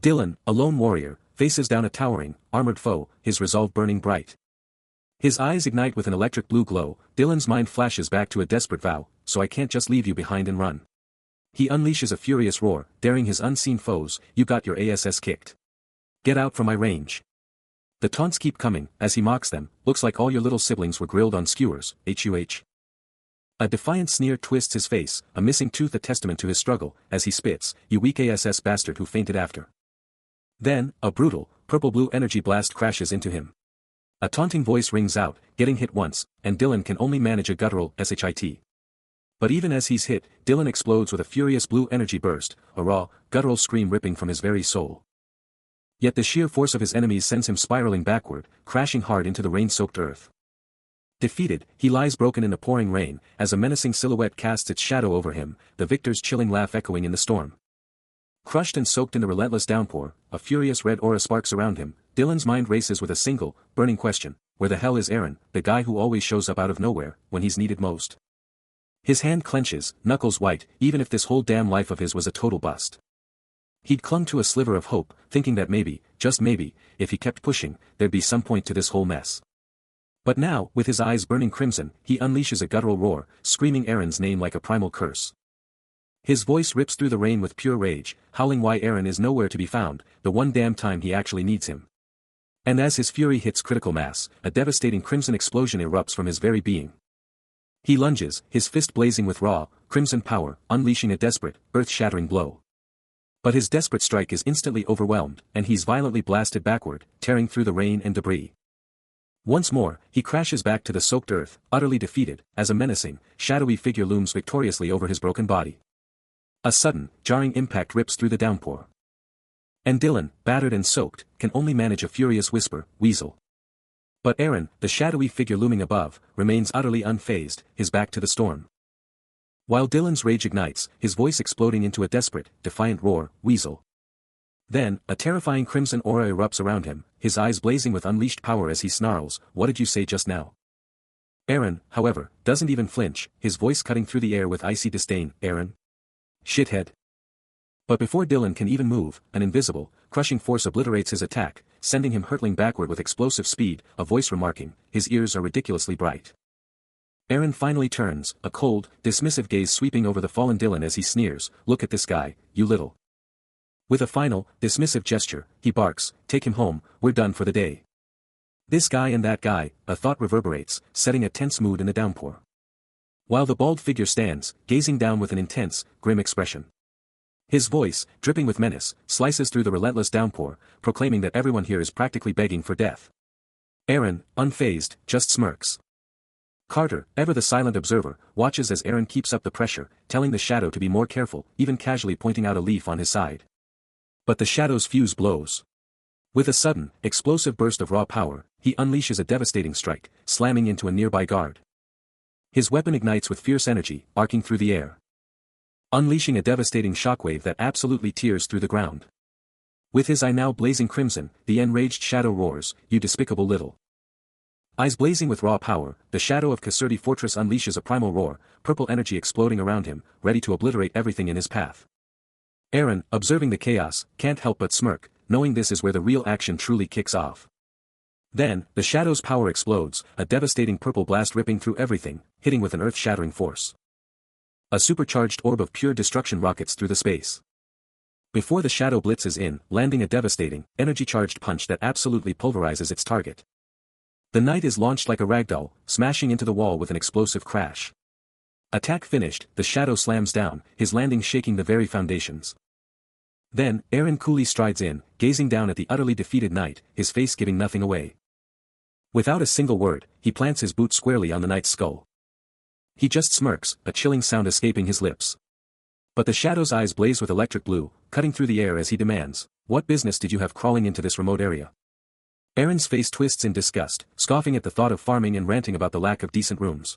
Dylan, a lone warrior, faces down a towering, armored foe, his resolve burning bright. His eyes ignite with an electric blue glow, Dylan's mind flashes back to a desperate vow, so I can't just leave you behind and run. He unleashes a furious roar, daring his unseen foes, you got your ass kicked. Get out from my range. The taunts keep coming, as he mocks them, looks like all your little siblings were grilled on skewers, HUH. A defiant sneer twists his face, a missing tooth a testament to his struggle, as he spits, you weak ass bastard who fainted after. Then, a brutal, purple-blue energy blast crashes into him. A taunting voice rings out, getting hit once, and Dylan can only manage a guttural shit. But even as he's hit, Dylan explodes with a furious blue energy burst, a raw, guttural scream ripping from his very soul. Yet the sheer force of his enemies sends him spiraling backward, crashing hard into the rain-soaked earth. Defeated, he lies broken in the pouring rain, as a menacing silhouette casts its shadow over him, the victor's chilling laugh echoing in the storm. Crushed and soaked in the relentless downpour, a furious red aura sparks around him, Dylan's mind races with a single, burning question, where the hell is Aaron, the guy who always shows up out of nowhere, when he's needed most? His hand clenches, knuckles white, even if this whole damn life of his was a total bust. He'd clung to a sliver of hope, thinking that maybe, just maybe, if he kept pushing, there'd be some point to this whole mess. But now, with his eyes burning crimson, he unleashes a guttural roar, screaming Aaron's name like a primal curse. His voice rips through the rain with pure rage, howling why Aaron is nowhere to be found, the one damn time he actually needs him. And as his fury hits critical mass, a devastating crimson explosion erupts from his very being. He lunges, his fist blazing with raw, crimson power, unleashing a desperate, earth-shattering blow. But his desperate strike is instantly overwhelmed, and he's violently blasted backward, tearing through the rain and debris. Once more, he crashes back to the soaked earth, utterly defeated, as a menacing, shadowy figure looms victoriously over his broken body. A sudden, jarring impact rips through the downpour. And Dylan, battered and soaked, can only manage a furious whisper, "Weasel." But Aaron, the shadowy figure looming above, remains utterly unfazed, his back to the storm. While Dylan's rage ignites, his voice exploding into a desperate, defiant roar, "Weasel." Then, a terrifying crimson aura erupts around him, his eyes blazing with unleashed power as he snarls, "What did you say just now?" Aaron, however, doesn't even flinch, his voice cutting through the air with icy disdain, "Aaron? Shithead." But before Dylan can even move, an invisible, crushing force obliterates his attack, sending him hurtling backward with explosive speed, a voice remarking, his ears are ridiculously bright. Aaron finally turns, a cold, dismissive gaze sweeping over the fallen Dylan as he sneers, "Look at this guy, you little." With a final, dismissive gesture, he barks, "Take him home, we're done for the day." This guy and that guy, a thought reverberates, setting a tense mood in the downpour. While the bald figure stands, gazing down with an intense, grim expression. His voice, dripping with menace, slices through the relentless downpour, proclaiming that everyone here is practically begging for death. Eren, unfazed, just smirks. Carter, ever the silent observer, watches as Eren keeps up the pressure, telling the shadow to be more careful, even casually pointing out a leaf on his side. But the shadow's fuse blows. With a sudden, explosive burst of raw power, he unleashes a devastating strike, slamming into a nearby guard. His weapon ignites with fierce energy, arcing through the air, unleashing a devastating shockwave that absolutely tears through the ground. With his eye now blazing crimson, the enraged shadow roars, "You despicable little." Eyes blazing with raw power, the shadow of Caserta Fortress unleashes a primal roar, purple energy exploding around him, ready to obliterate everything in his path. Eren, observing the chaos, can't help but smirk, knowing this is where the real action truly kicks off. Then, the shadow's power explodes, a devastating purple blast ripping through everything, hitting with an earth-shattering force. A supercharged orb of pure destruction rockets through the space. Before the shadow blitzes in, landing a devastating, energy-charged punch that absolutely pulverizes its target. The knight is launched like a ragdoll, smashing into the wall with an explosive crash. Attack finished, the shadow slams down, his landing shaking the very foundations. Then, Eren coolly strides in, gazing down at the utterly defeated knight, his face giving nothing away. Without a single word, he plants his boot squarely on the knight's skull. He just smirks, a chilling sound escaping his lips. But the shadow's eyes blaze with electric blue, cutting through the air as he demands, "What business did you have crawling into this remote area?" Eren's face twists in disgust, scoffing at the thought of farming and ranting about the lack of decent rooms.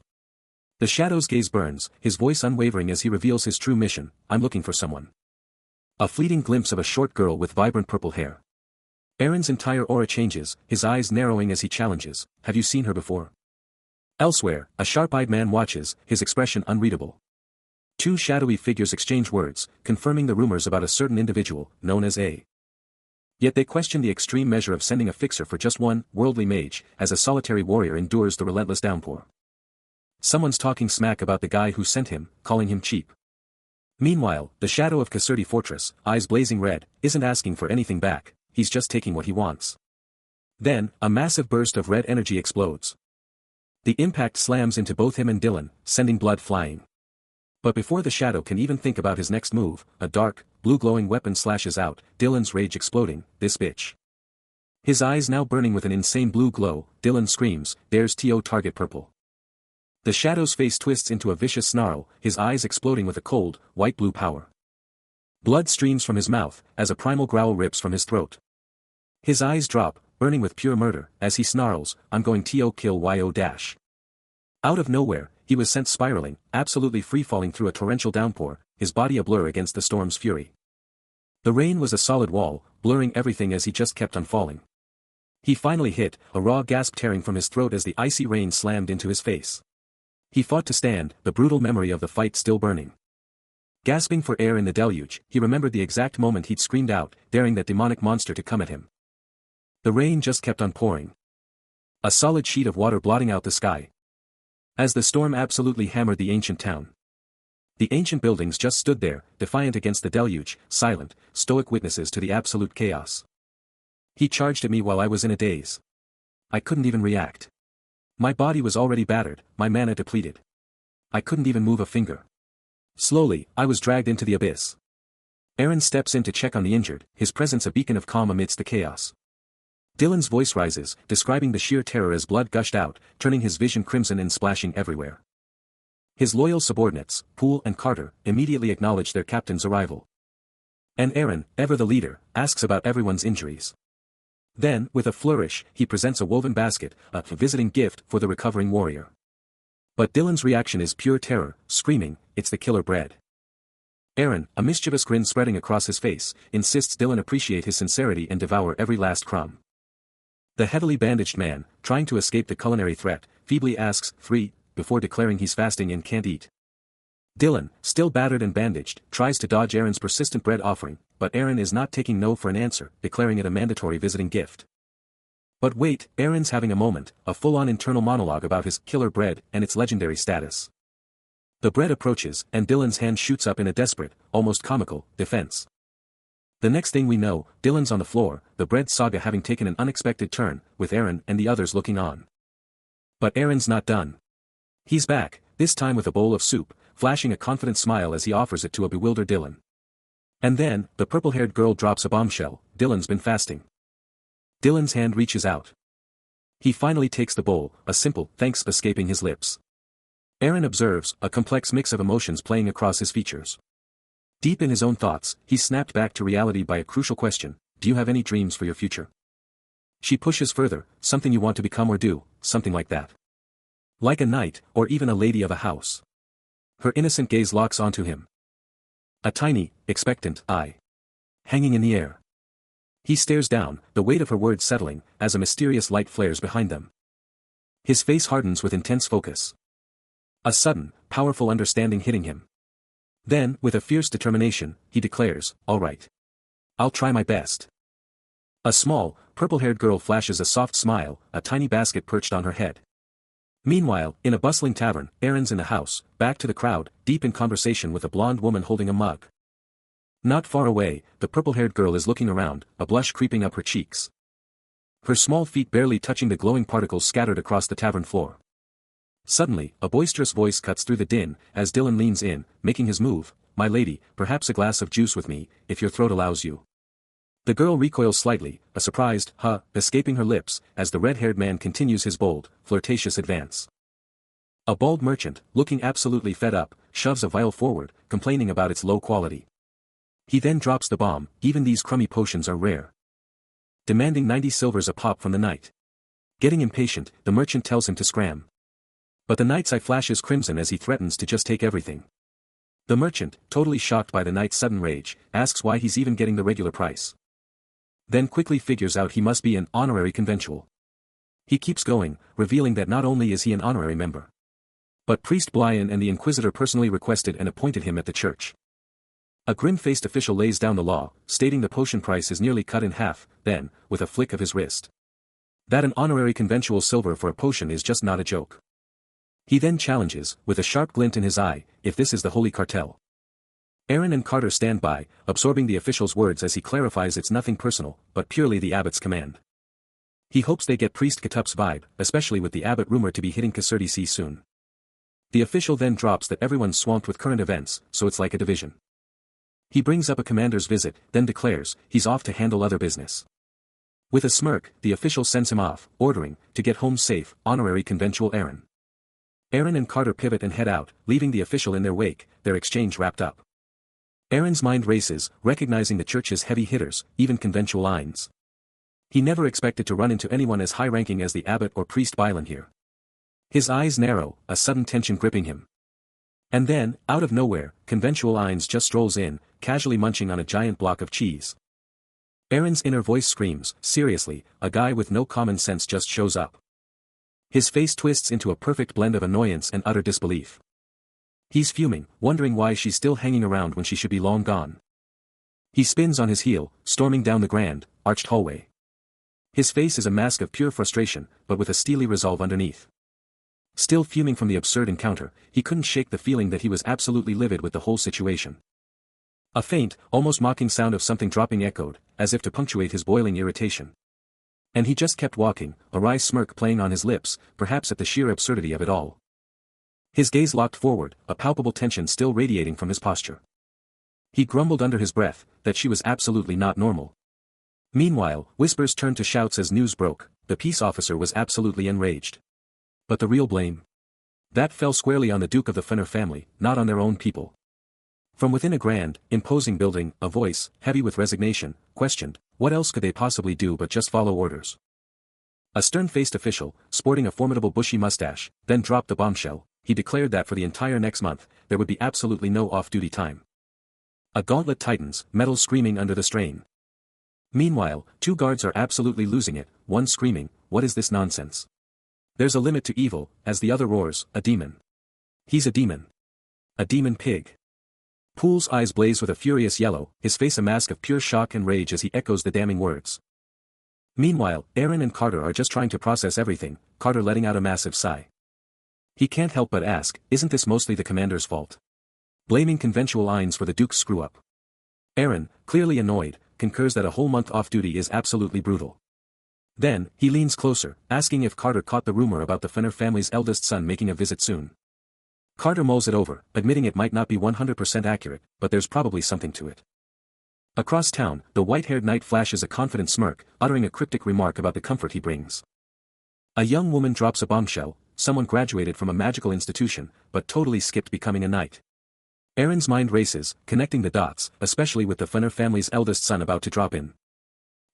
The shadow's gaze burns, his voice unwavering as he reveals his true mission, "I'm looking for someone." A fleeting glimpse of a short girl with vibrant purple hair. Eren's entire aura changes, his eyes narrowing as he challenges, "Have you seen her before?" Elsewhere, a sharp-eyed man watches, his expression unreadable. Two shadowy figures exchange words, confirming the rumors about a certain individual, known as A. Yet they question the extreme measure of sending a fixer for just one, worldly mage, as a solitary warrior endures the relentless downpour. Someone's talking smack about the guy who sent him, calling him cheap. Meanwhile, the shadow of Caserta Fortress, eyes blazing red, isn't asking for anything back, he's just taking what he wants. Then, a massive burst of red energy explodes. The impact slams into both him and Dylan, sending blood flying. But before the shadow can even think about his next move, a dark, blue-glowing weapon slashes out, Dylan's rage exploding, "This bitch." His eyes now burning with an insane blue glow, Dylan screams, "There's TO target purple." The shadow's face twists into a vicious snarl, his eyes exploding with a cold, white-blue power. Blood streams from his mouth, as a primal growl rips from his throat. His eyes drop, burning with pure murder, as he snarls, "I'm going to kill yo dash." Out of nowhere, he was sent spiraling, absolutely free-falling through a torrential downpour, his body a blur against the storm's fury. The rain was a solid wall, blurring everything as he just kept on falling. He finally hit, a raw gasp tearing from his throat as the icy rain slammed into his face. He fought to stand, the brutal memory of the fight still burning. Gasping for air in the deluge, he remembered the exact moment he'd screamed out, daring that demonic monster to come at him. The rain just kept on pouring. A solid sheet of water blotting out the sky. As the storm absolutely hammered the ancient town. The ancient buildings just stood there, defiant against the deluge, silent, stoic witnesses to the absolute chaos. He charged at me while I was in a daze. I couldn't even react. My body was already battered, my mana depleted. I couldn't even move a finger. Slowly, I was dragged into the abyss. Eren steps in to check on the injured, his presence a beacon of calm amidst the chaos. Dylan's voice rises, describing the sheer terror as blood gushed out, turning his vision crimson and splashing everywhere. His loyal subordinates, Poole and Carter, immediately acknowledge their captain's arrival. And Eren, ever the leader, asks about everyone's injuries. Then, with a flourish, he presents a woven basket, a visiting gift for the recovering warrior. But Dylan's reaction is pure terror, screaming, "It's the killer bread." Eren, a mischievous grin spreading across his face, insists Dylan appreciate his sincerity and devour every last crumb. The heavily bandaged man, trying to escape the culinary threat, feebly asks, "3?" before declaring he's fasting and can't eat. Dylan, still battered and bandaged, tries to dodge Eren's persistent bread offering, but Eren is not taking no for an answer, declaring it a mandatory visiting gift. But wait, Eren's having a moment, a full-on internal monologue about his killer bread and its legendary status. The bread approaches, and Dylan's hand shoots up in a desperate, almost comical, defense. The next thing we know, Dylan's on the floor, the bread saga having taken an unexpected turn, with Eren and the others looking on. But Eren's not done. He's back, this time with a bowl of soup, flashing a confident smile as he offers it to a bewildered Dylan. And then, the purple-haired girl drops a bombshell. Dylan's been fasting. Dylan's hand reaches out. He finally takes the bowl, a simple thanks escaping his lips. Aaron observes, a complex mix of emotions playing across his features. Deep in his own thoughts, he's snapped back to reality by a crucial question: do you have any dreams for your future? She pushes further: something you want to become or do, something like that. Like a knight, or even a lady of a house. Her innocent gaze locks onto him. A tiny, expectant eye. Hanging in the air. He stares down, the weight of her words settling, as a mysterious light flares behind them. His face hardens with intense focus. A sudden, powerful understanding hitting him. Then, with a fierce determination, he declares, "All right. I'll try my best." A small, purple-haired girl flashes a soft smile, a tiny basket perched on her head. Meanwhile, in a bustling tavern, Aaron's in the house, back to the crowd, deep in conversation with a blonde woman holding a mug. Not far away, the purple-haired girl is looking around, a blush creeping up her cheeks. Her small feet barely touching the glowing particles scattered across the tavern floor. Suddenly, a boisterous voice cuts through the din, as Dylan leans in, making his move. "My lady, perhaps a glass of juice with me, if your throat allows you." The girl recoils slightly, a surprised "huh" escaping her lips, as the red-haired man continues his bold, flirtatious advance. A bald merchant, looking absolutely fed up, shoves a vial forward, complaining about its low quality. He then drops the bomb: "Even these crummy potions are rare." Demanding 90 silvers a pop from the knight. Getting impatient, the merchant tells him to scram. But the knight's eye flashes crimson as he threatens to just take everything. The merchant, totally shocked by the knight's sudden rage, asks why he's even getting the regular price. Then quickly figures out he must be an honorary conventual. He keeps going, revealing that not only is he an honorary member, but Priest Blyan and the Inquisitor personally requested and appointed him at the church. A grim-faced official lays down the law, stating the potion price is nearly cut in half, then, with a flick of his wrist, that an honorary conventual silver for a potion is just not a joke. He then challenges, with a sharp glint in his eye, if this is the Holy Cartel. Aaron and Carter stand by, absorbing the official's words as he clarifies it's nothing personal, but purely the abbot's command. He hopes they get Priest Katup's vibe, especially with the abbot rumored to be hitting Kasserti soon. The official then drops that everyone's swamped with current events, so it's like a division. He brings up a commander's visit, then declares, he's off to handle other business. With a smirk, the official sends him off, ordering, to get home safe, honorary conventual Aaron. Aaron and Carter pivot and head out, leaving the official in their wake, their exchange wrapped up. Aaron's mind races, recognizing the church's heavy hitters, even conventual lines. He never expected to run into anyone as high-ranking as the abbot or priest Bylan here. His eyes narrow, a sudden tension gripping him. And then, out of nowhere, conventual Ines just strolls in, casually munching on a giant block of cheese. Aaron's inner voice screams, seriously, a guy with no common sense just shows up. His face twists into a perfect blend of annoyance and utter disbelief. He's fuming, wondering why she's still hanging around when she should be long gone. He spins on his heel, storming down the grand, arched hallway. His face is a mask of pure frustration, but with a steely resolve underneath. Still fuming from the absurd encounter, he couldn't shake the feeling that he was absolutely livid with the whole situation. A faint, almost mocking sound of something dropping echoed, as if to punctuate his boiling irritation. And he just kept walking, a wry smirk playing on his lips, perhaps at the sheer absurdity of it all. His gaze locked forward, a palpable tension still radiating from his posture. He grumbled under his breath, that she was absolutely not normal. Meanwhile, whispers turned to shouts as news broke. The peace officer was absolutely enraged. But the real blame? That fell squarely on the Duke of the Fenner family, not on their own people. From within a grand, imposing building, a voice, heavy with resignation, questioned, what else could they possibly do but just follow orders? A stern-faced official, sporting a formidable bushy mustache, then dropped the bombshell. He declared that for the entire next month, there would be absolutely no off-duty time. A gauntlet tightens, metal screaming under the strain. Meanwhile, two guards are absolutely losing it, one screaming, what is this nonsense? There's a limit to evil, as the other roars, a demon. He's a demon. A demon pig. Poole's eyes blaze with a furious yellow, his face a mask of pure shock and rage as he echoes the damning words. Meanwhile, Aaron and Carter are just trying to process everything, Carter letting out a massive sigh. He can't help but ask, isn't this mostly the commander's fault? Blaming conventual Ines for the Duke's screw-up. Aaron, clearly annoyed, concurs that a whole month off duty is absolutely brutal. Then, he leans closer, asking if Carter caught the rumor about the Fenner family's eldest son making a visit soon. Carter mulls it over, admitting it might not be 100% accurate, but there's probably something to it. Across town, the white-haired knight flashes a confident smirk, uttering a cryptic remark about the comfort he brings. A young woman drops a bombshell, someone graduated from a magical institution, but totally skipped becoming a knight. Aaron's mind races, connecting the dots, especially with the Fenner family's eldest son about to drop in.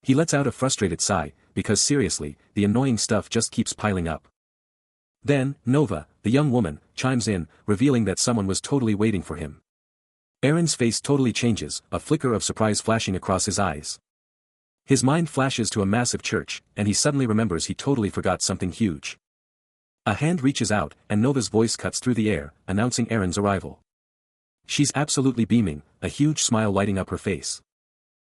He lets out a frustrated sigh, because seriously, the annoying stuff just keeps piling up. Then, Nova, the young woman, chimes in, revealing that someone was totally waiting for him. Aaron's face totally changes, a flicker of surprise flashing across his eyes. His mind flashes to a massive church, and he suddenly remembers he totally forgot something huge. A hand reaches out, and Nova's voice cuts through the air, announcing Aaron's arrival. She's absolutely beaming, a huge smile lighting up her face.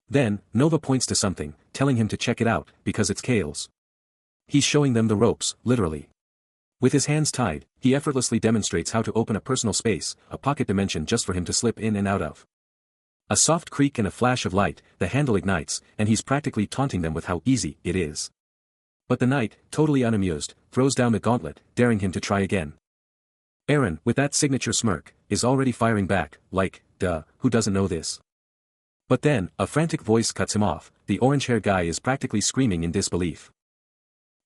Then, Nova points to something, telling him to check it out, because it's Kale's. He's showing them the ropes, literally. With his hands tied, he effortlessly demonstrates how to open a personal space, a pocket dimension just for him to slip in and out of. A soft creak and a flash of light, the handle ignites, and he's practically taunting them with how easy it is. But the knight, totally unamused, throws down the gauntlet, daring him to try again. Aaron, with that signature smirk, is already firing back, like, duh, who doesn't know this? But then, a frantic voice cuts him off, the orange-haired guy is practically screaming in disbelief.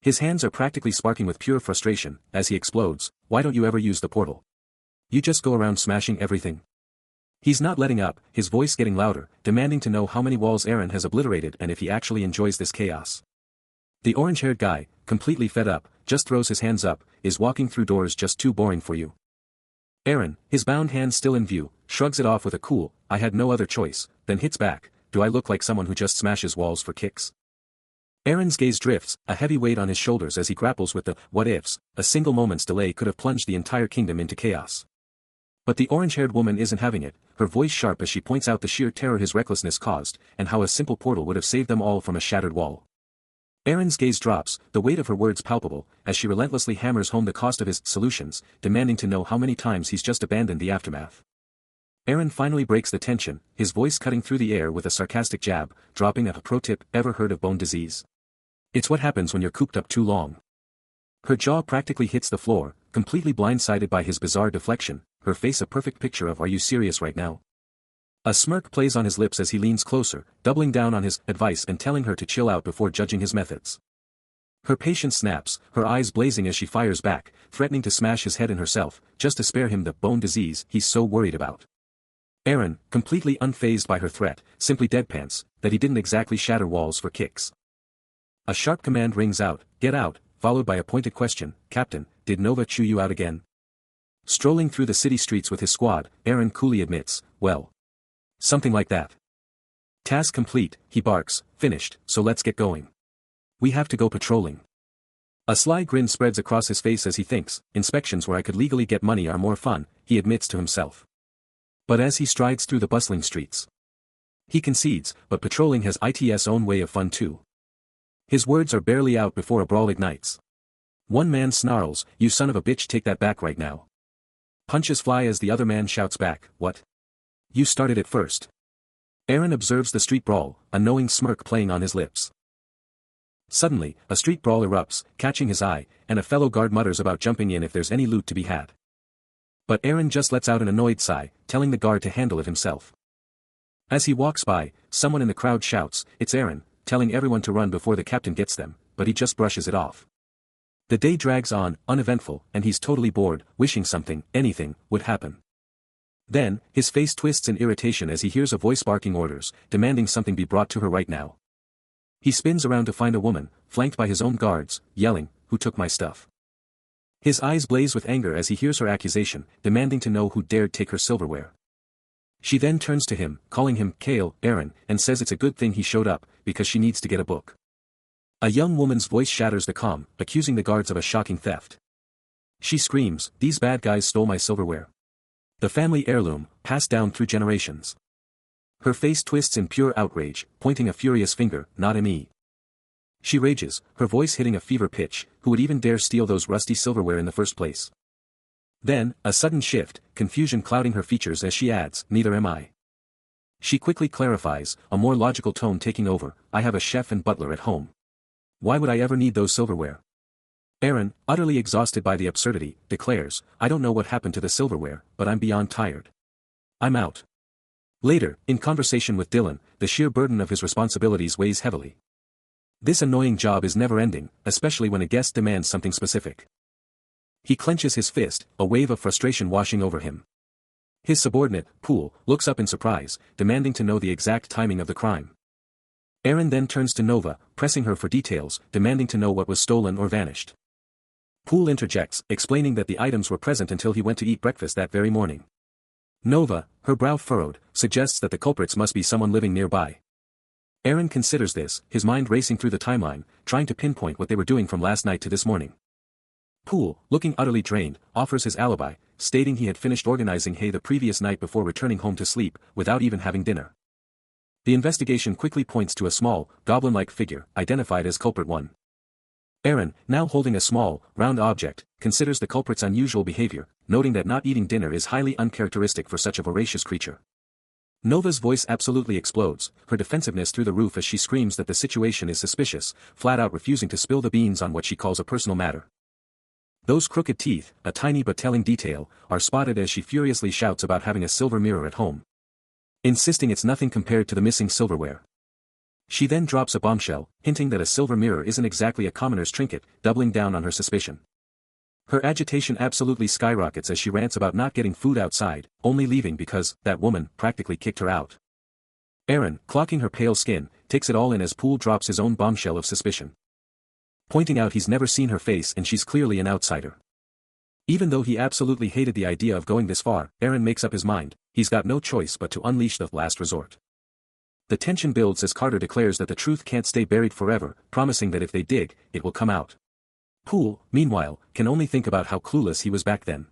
His hands are practically sparking with pure frustration, as he explodes, why don't you ever use the portal? You just go around smashing everything. He's not letting up, his voice getting louder, demanding to know how many walls Aaron has obliterated and if he actually enjoys this chaos. The orange-haired guy, completely fed up, just throws his hands up, is walking through doors just too boring for you. Aaron, his bound hand still in view, shrugs it off with a cool, I had no other choice, then hits back, do I look like someone who just smashes walls for kicks? Aaron's gaze drifts, a heavy weight on his shoulders as he grapples with the what-ifs, a single moment's delay could have plunged the entire kingdom into chaos. But the orange-haired woman isn't having it, her voice sharp as she points out the sheer terror his recklessness caused, and how a simple portal would have saved them all from a shattered wall. Aaron's gaze drops, the weight of her words palpable, as she relentlessly hammers home the cost of his solutions, demanding to know how many times he's just abandoned the aftermath. Aaron finally breaks the tension, his voice cutting through the air with a sarcastic jab, dropping a pro tip, ever heard of bone disease? It's what happens when you're cooped up too long. Her jaw practically hits the floor, completely blindsided by his bizarre deflection, her face a perfect picture of are you serious right now? A smirk plays on his lips as he leans closer, doubling down on his advice and telling her to chill out before judging his methods. Her patience snaps, her eyes blazing as she fires back, threatening to smash his head in herself, just to spare him the bone disease he's so worried about. Aaron, completely unfazed by her threat, simply deadpans, that he didn't exactly shatter walls for kicks. A sharp command rings out, get out, followed by a pointed question, Captain, did Nova chew you out again? Strolling through the city streets with his squad, Aaron coolly admits, well. Something like that. Task complete, he barks, finished, so let's get going. We have to go patrolling. A sly grin spreads across his face as he thinks, inspections where I could legally get money are more fun, he admits to himself. But as he strides through the bustling streets, he concedes, but patrolling has its own way of fun too. His words are barely out before a brawl ignites. One man snarls, you son of a bitch, take that back right now. Punches fly as the other man shouts back, what? You started it first. Aaron observes the street brawl, a knowing smirk playing on his lips. Suddenly, a street brawl erupts, catching his eye, and a fellow guard mutters about jumping in if there's any loot to be had. But Aaron just lets out an annoyed sigh, telling the guard to handle it himself. As he walks by, someone in the crowd shouts, it's Aaron, telling everyone to run before the captain gets them, but he just brushes it off. The day drags on, uneventful, and he's totally bored, wishing something, anything, would happen. Then, his face twists in irritation as he hears a voice barking orders, demanding something be brought to her right now. He spins around to find a woman, flanked by his own guards, yelling, who took my stuff? His eyes blaze with anger as he hears her accusation, demanding to know who dared take her silverware. She then turns to him, calling him Kale, Aaron, and says it's a good thing he showed up, because she needs to get a book. A young woman's voice shatters the calm, accusing the guards of a shocking theft. She screams, these bad guys stole my silverware. The family heirloom, passed down through generations. Her face twists in pure outrage, pointing a furious finger, not at me. She rages, her voice hitting a fever pitch, who would even dare steal those rusty silverware in the first place? Then, a sudden shift, confusion clouding her features as she adds, neither am I. She quickly clarifies, a more logical tone taking over, I have a chef and butler at home. Why would I ever need those silverware? Aaron, utterly exhausted by the absurdity, declares, I don't know what happened to the silverware, but I'm beyond tired. I'm out. Later, in conversation with Dylan, the sheer burden of his responsibilities weighs heavily. This annoying job is never-ending, especially when a guest demands something specific. He clenches his fist, a wave of frustration washing over him. His subordinate, Poole, looks up in surprise, demanding to know the exact timing of the crime. Aaron then turns to Nova, pressing her for details, demanding to know what was stolen or vanished. Poole interjects, explaining that the items were present until he went to eat breakfast that very morning. Nova, her brow furrowed, suggests that the culprits must be someone living nearby. Aaron considers this, his mind racing through the timeline, trying to pinpoint what they were doing from last night to this morning. Poole, looking utterly drained, offers his alibi, stating he had finished organizing hay the previous night before returning home to sleep, without even having dinner. The investigation quickly points to a small, goblin-like figure, identified as culprit 1. Aaron, now holding a small, round object, considers the culprit's unusual behavior, noting that not eating dinner is highly uncharacteristic for such a voracious creature. Nova's voice absolutely explodes, her defensiveness through the roof as she screams that the situation is suspicious, flat out refusing to spill the beans on what she calls a personal matter. Those crooked teeth, a tiny but telling detail, are spotted as she furiously shouts about having a silver mirror at home, insisting it's nothing compared to the missing silverware. She then drops a bombshell, hinting that a silver mirror isn't exactly a commoner's trinket, doubling down on her suspicion. Her agitation absolutely skyrockets as she rants about not getting food outside, only leaving because that woman practically kicked her out. Aaron, clocking her pale skin, takes it all in as Poole drops his own bombshell of suspicion, pointing out he's never seen her face and she's clearly an outsider. Even though he absolutely hated the idea of going this far, Aaron makes up his mind, he's got no choice but to unleash the last resort. The tension builds as Carter declares that the truth can't stay buried forever, promising that if they dig, it will come out. Poole, meanwhile, can only think about how clueless he was back then.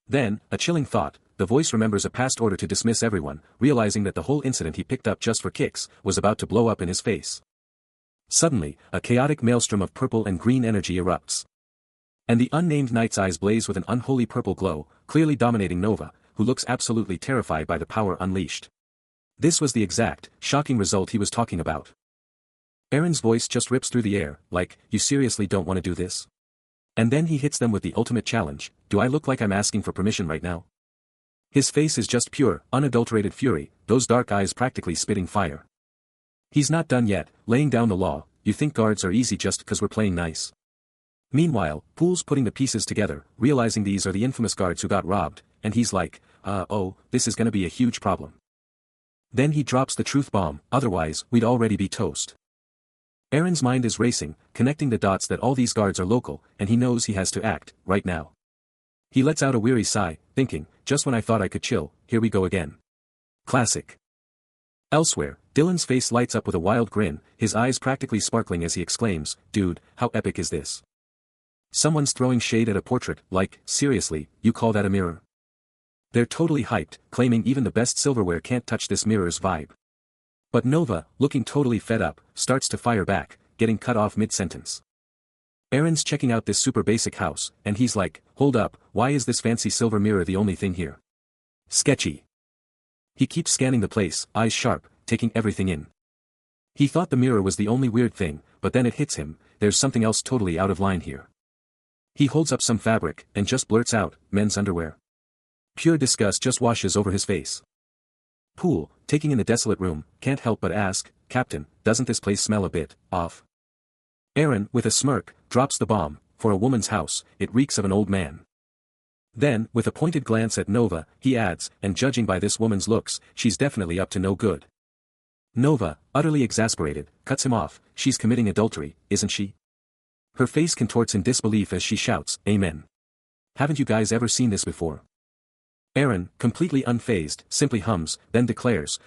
Then, a chilling thought, the voice remembers a past order to dismiss everyone, realizing that the whole incident he picked up just for kicks, was about to blow up in his face. Suddenly, a chaotic maelstrom of purple and green energy erupts. And the unnamed knight's eyes blaze with an unholy purple glow, clearly dominating Nova, who looks absolutely terrified by the power unleashed. This was the exact, shocking result he was talking about. Aaron's voice just rips through the air, like, you seriously don't want to do this? And then he hits them with the ultimate challenge, do I look like I'm asking for permission right now? His face is just pure, unadulterated fury, those dark eyes practically spitting fire. He's not done yet, laying down the law, you think guards are easy just because we're playing nice. Meanwhile, Poole's putting the pieces together, realizing these are the infamous guards who got robbed, and he's like, oh, this is gonna be a huge problem. Then he drops the truth bomb, otherwise, we'd already be toast. Aaron's mind is racing, connecting the dots that all these guards are local, and he knows he has to act, right now. He lets out a weary sigh, thinking, just when I thought I could chill, here we go again. Classic. Elsewhere, Dylan's face lights up with a wild grin, his eyes practically sparkling as he exclaims, dude, how epic is this? Someone's throwing shade at a portrait, like, seriously, you call that a mirror? They're totally hyped, claiming even the best silverware can't touch this mirror's vibe. But Nova, looking totally fed up, starts to fire back, getting cut off mid-sentence. Aaron's checking out this super basic house, and he's like, hold up, why is this fancy silver mirror the only thing here? Sketchy. He keeps scanning the place, eyes sharp, taking everything in. He thought the mirror was the only weird thing, but then it hits him, there's something else totally out of line here. He holds up some fabric, and just blurts out, men's underwear. Pure disgust just washes over his face. Poole, taking in the desolate room, can't help but ask, Captain, doesn't this place smell a bit off? Aaron, with a smirk, drops the bomb, for a woman's house, it reeks of an old man. Then, with a pointed glance at Nova, he adds, and judging by this woman's looks, she's definitely up to no good. Nova, utterly exasperated, cuts him off, she's committing adultery, isn't she? Her face contorts in disbelief as she shouts, Amen. Haven't you guys ever seen this before? Aaron, completely unfazed, simply hums, then declares,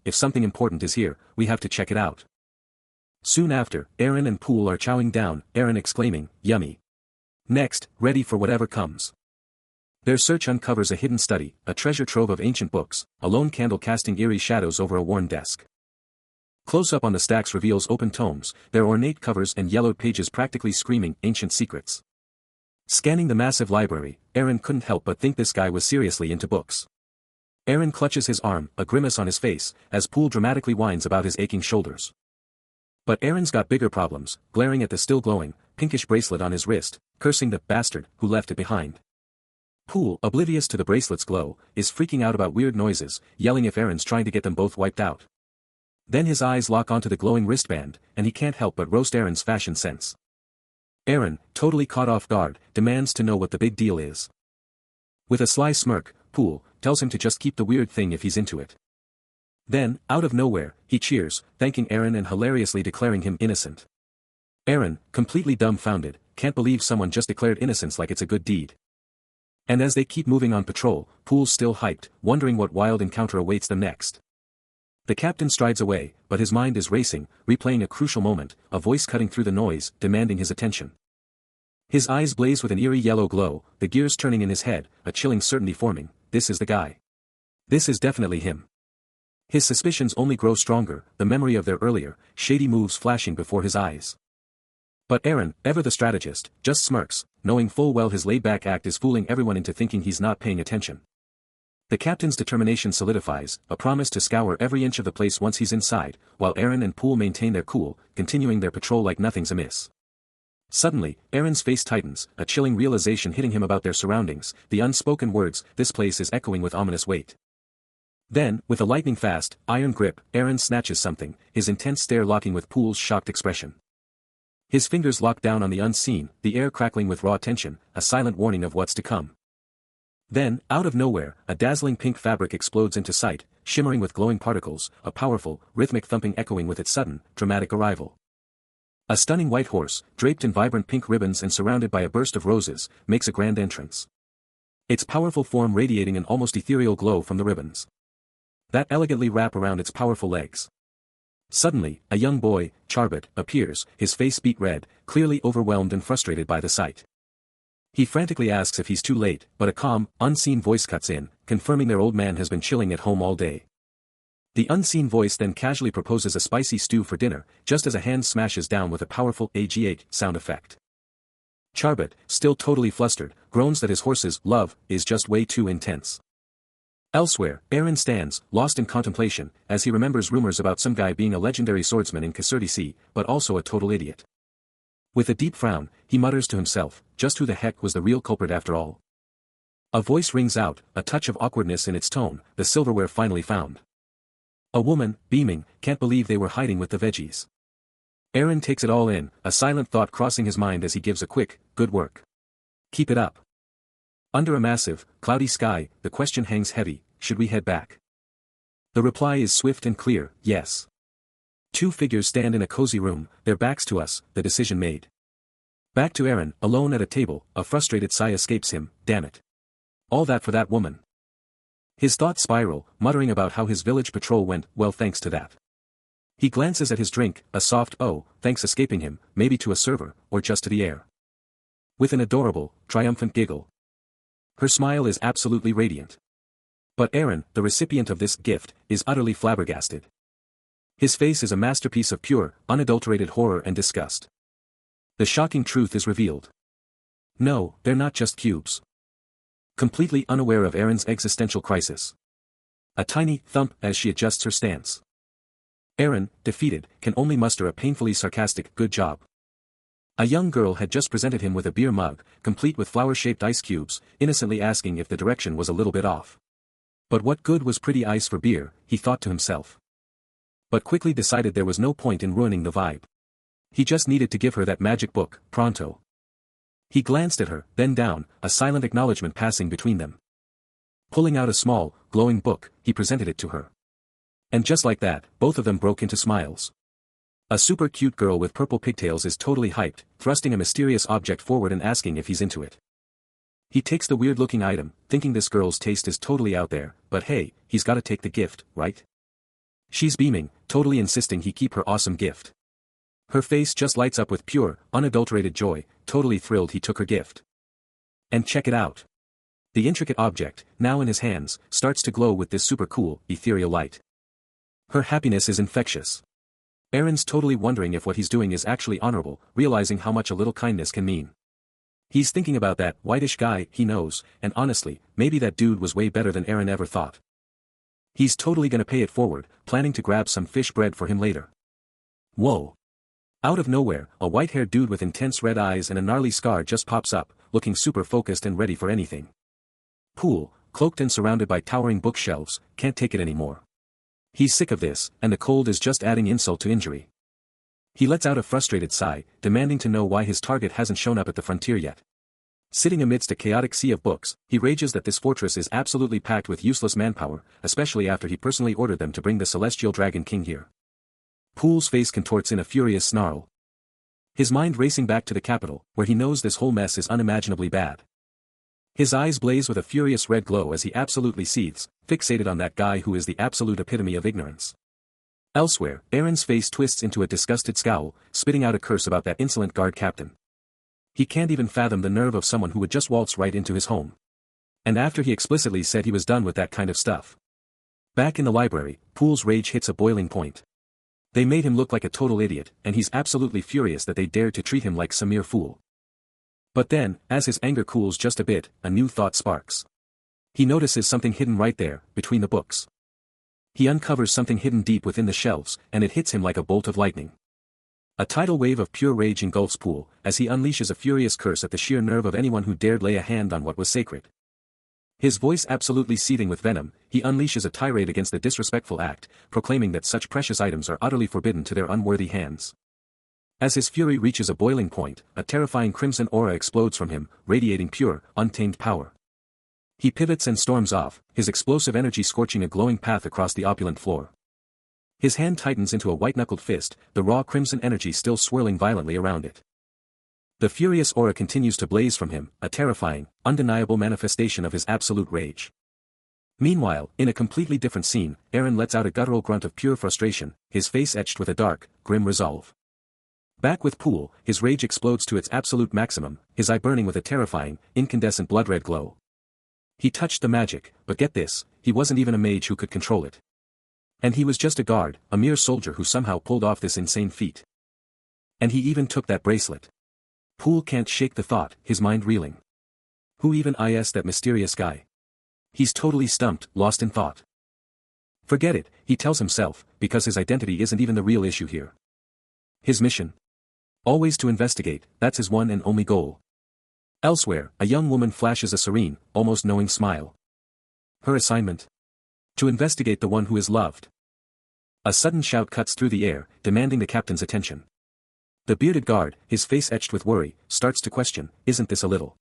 if something important is here, we have to check it out. Soon after, Aaron and Poole are chowing down, Aaron exclaiming, yummy. Next, ready for whatever comes. Their search uncovers a hidden study, a treasure trove of ancient books, a lone candle casting eerie shadows over a worn desk. Close-up on the stacks reveals open tomes, their ornate covers and yellowed pages practically screaming ancient secrets. Scanning the massive library, Aaron couldn't help but think this guy was seriously into books. Aaron clutches his arm, a grimace on his face, as Poole dramatically whines about his aching shoulders. But Aaron's got bigger problems, glaring at the still glowing, pinkish bracelet on his wrist, cursing the bastard who left it behind. Pool, oblivious to the bracelet's glow, is freaking out about weird noises, yelling if Aaron's trying to get them both wiped out. Then his eyes lock onto the glowing wristband, and he can't help but roast Aaron's fashion sense. Aaron, totally caught off guard, demands to know what the big deal is. With a sly smirk, Pool tells him to just keep the weird thing if he's into it. Then, out of nowhere, he cheers, thanking Aaron and hilariously declaring him innocent. Aaron, completely dumbfounded, can't believe someone just declared innocence like it's a good deed. And as they keep moving on patrol, Pool's still hyped, wondering what wild encounter awaits them next. The captain strides away, but his mind is racing, replaying a crucial moment, a voice cutting through the noise, demanding his attention. His eyes blaze with an eerie yellow glow, the gears turning in his head, a chilling certainty forming, this is the guy. This is definitely him. His suspicions only grow stronger, the memory of their earlier, shady moves flashing before his eyes. But Aaron, ever the strategist, just smirks, knowing full well his laid-back act is fooling everyone into thinking he's not paying attention. The captain's determination solidifies, a promise to scour every inch of the place once he's inside, while Aaron and Pool maintain their cool, continuing their patrol like nothing's amiss. Suddenly, Aaron's face tightens, a chilling realization hitting him about their surroundings, the unspoken words, this place is echoing with ominous weight. Then, with a lightning-fast, iron grip, Aaron snatches something, his intense stare locking with Pool's shocked expression. His fingers lock down on the unseen, the air crackling with raw tension, a silent warning of what's to come. Then, out of nowhere, a dazzling pink fabric explodes into sight, shimmering with glowing particles, a powerful, rhythmic thumping echoing with its sudden, dramatic arrival. A stunning white horse, draped in vibrant pink ribbons and surrounded by a burst of roses, makes a grand entrance. Its powerful form radiating an almost ethereal glow from the ribbons that elegantly wrap around its powerful legs. Suddenly, a young boy, Charbot, appears, his face beet red, clearly overwhelmed and frustrated by the sight. He frantically asks if he's too late, but a calm, unseen voice cuts in, confirming their old man has been chilling at home all day. The unseen voice then casually proposes a spicy stew for dinner, just as a hand smashes down with a powerful AG8 sound effect. Charbot, still totally flustered, groans that his horse's love is just way too intense. Elsewhere, Aaron stands, lost in contemplation, as he remembers rumors about some guy being a legendary swordsman in Kasserti, but also a total idiot. With a deep frown, he mutters to himself, just who the heck was the real culprit after all? A voice rings out, a touch of awkwardness in its tone, the silverware finally found. A woman, beaming, can't believe they were hiding with the veggies. Aaron takes it all in, a silent thought crossing his mind as he gives a quick, good work. Keep it up. Under a massive, cloudy sky, the question hangs heavy, should we head back? The reply is swift and clear, yes. Two figures stand in a cozy room, their backs to us, the decision made. Back to Aaron, alone at a table, a frustrated sigh escapes him, damn it. All that for that woman. His thoughts spiral, muttering about how his village patrol went, well thanks to that. He glances at his drink, a soft oh, thanks escaping him, maybe to a server, or just to the air. With an adorable, triumphant giggle. Her smile is absolutely radiant. But Aaron, the recipient of this gift, is utterly flabbergasted. His face is a masterpiece of pure, unadulterated horror and disgust. The shocking truth is revealed. No, they're not just cubes. Completely unaware of Aaron's existential crisis. A tiny thump as she adjusts her stance. Aaron, defeated, can only muster a painfully sarcastic good job. A young girl had just presented him with a beer mug, complete with flower-shaped ice cubes, innocently asking if the direction was a little bit off. But what good was pretty ice for beer, he thought to himself. But quickly decided there was no point in ruining the vibe. He just needed to give her that magic book, pronto. He glanced at her, then down, a silent acknowledgement passing between them. Pulling out a small, glowing book, he presented it to her. And just like that, both of them broke into smiles. A super cute girl with purple pigtails is totally hyped, thrusting a mysterious object forward and asking if he's into it. He takes the weird-looking item, thinking this girl's taste is totally out there, but hey, he's gotta take the gift, right? She's beaming, totally insisting he keep her awesome gift. Her face just lights up with pure, unadulterated joy, totally thrilled he took her gift. And check it out. The intricate object, now in his hands, starts to glow with this super cool, ethereal light. Her happiness is infectious. Aaron's totally wondering if what he's doing is actually honorable, realizing how much a little kindness can mean. He's thinking about that whitish guy he knows, and honestly, maybe that dude was way better than Aaron ever thought. He's totally gonna pay it forward, planning to grab some fish bread for him later. Whoa. Out of nowhere, a white-haired dude with intense red eyes and a gnarly scar just pops up, looking super focused and ready for anything. Poole, cloaked and surrounded by towering bookshelves, can't take it anymore. He's sick of this, and the cold is just adding insult to injury. He lets out a frustrated sigh, demanding to know why his target hasn't shown up at the frontier yet. Sitting amidst a chaotic sea of books, he rages that this fortress is absolutely packed with useless manpower, especially after he personally ordered them to bring the Celestial Dragon King here. Poole's face contorts in a furious snarl. His mind racing back to the capital, where he knows this whole mess is unimaginably bad. His eyes blaze with a furious red glow as he absolutely seethes, fixated on that guy who is the absolute epitome of ignorance. Elsewhere, Aaron's face twists into a disgusted scowl, spitting out a curse about that insolent guard captain. He can't even fathom the nerve of someone who would just waltz right into his home. And after he explicitly said he was done with that kind of stuff. Back in the library, Poole's rage hits a boiling point. They made him look like a total idiot, and he's absolutely furious that they dared to treat him like some mere fool. But then, as his anger cools just a bit, a new thought sparks. He notices something hidden right there, between the books. He uncovers something hidden deep within the shelves, and it hits him like a bolt of lightning. A tidal wave of pure rage engulfs Poole, as he unleashes a furious curse at the sheer nerve of anyone who dared lay a hand on what was sacred. His voice absolutely seething with venom, he unleashes a tirade against the disrespectful act, proclaiming that such precious items are utterly forbidden to their unworthy hands. As his fury reaches a boiling point, a terrifying crimson aura explodes from him, radiating pure, untamed power. He pivots and storms off, his explosive energy scorching a glowing path across the opulent floor. His hand tightens into a white-knuckled fist, the raw crimson energy still swirling violently around it. The furious aura continues to blaze from him, a terrifying, undeniable manifestation of his absolute rage. Meanwhile, in a completely different scene, Aaron lets out a guttural grunt of pure frustration, his face etched with a dark, grim resolve. Back with Poole, his rage explodes to its absolute maximum, his eye burning with a terrifying, incandescent blood-red glow. He touched the magic, but get this, he wasn't even a mage who could control it. And he was just a guard, a mere soldier who somehow pulled off this insane feat. And he even took that bracelet. Poole can't shake the thought, his mind reeling. Who even is that mysterious guy? He's totally stumped, lost in thought. Forget it, he tells himself, because his identity isn't even the real issue here. His mission? Always to investigate, that's his one and only goal. Elsewhere, a young woman flashes a serene, almost knowing smile. Her assignment? To investigate the one who is loved. A sudden shout cuts through the air, demanding the captain's attention. The bearded guard, his face etched with worry, starts to question, isn't this a little?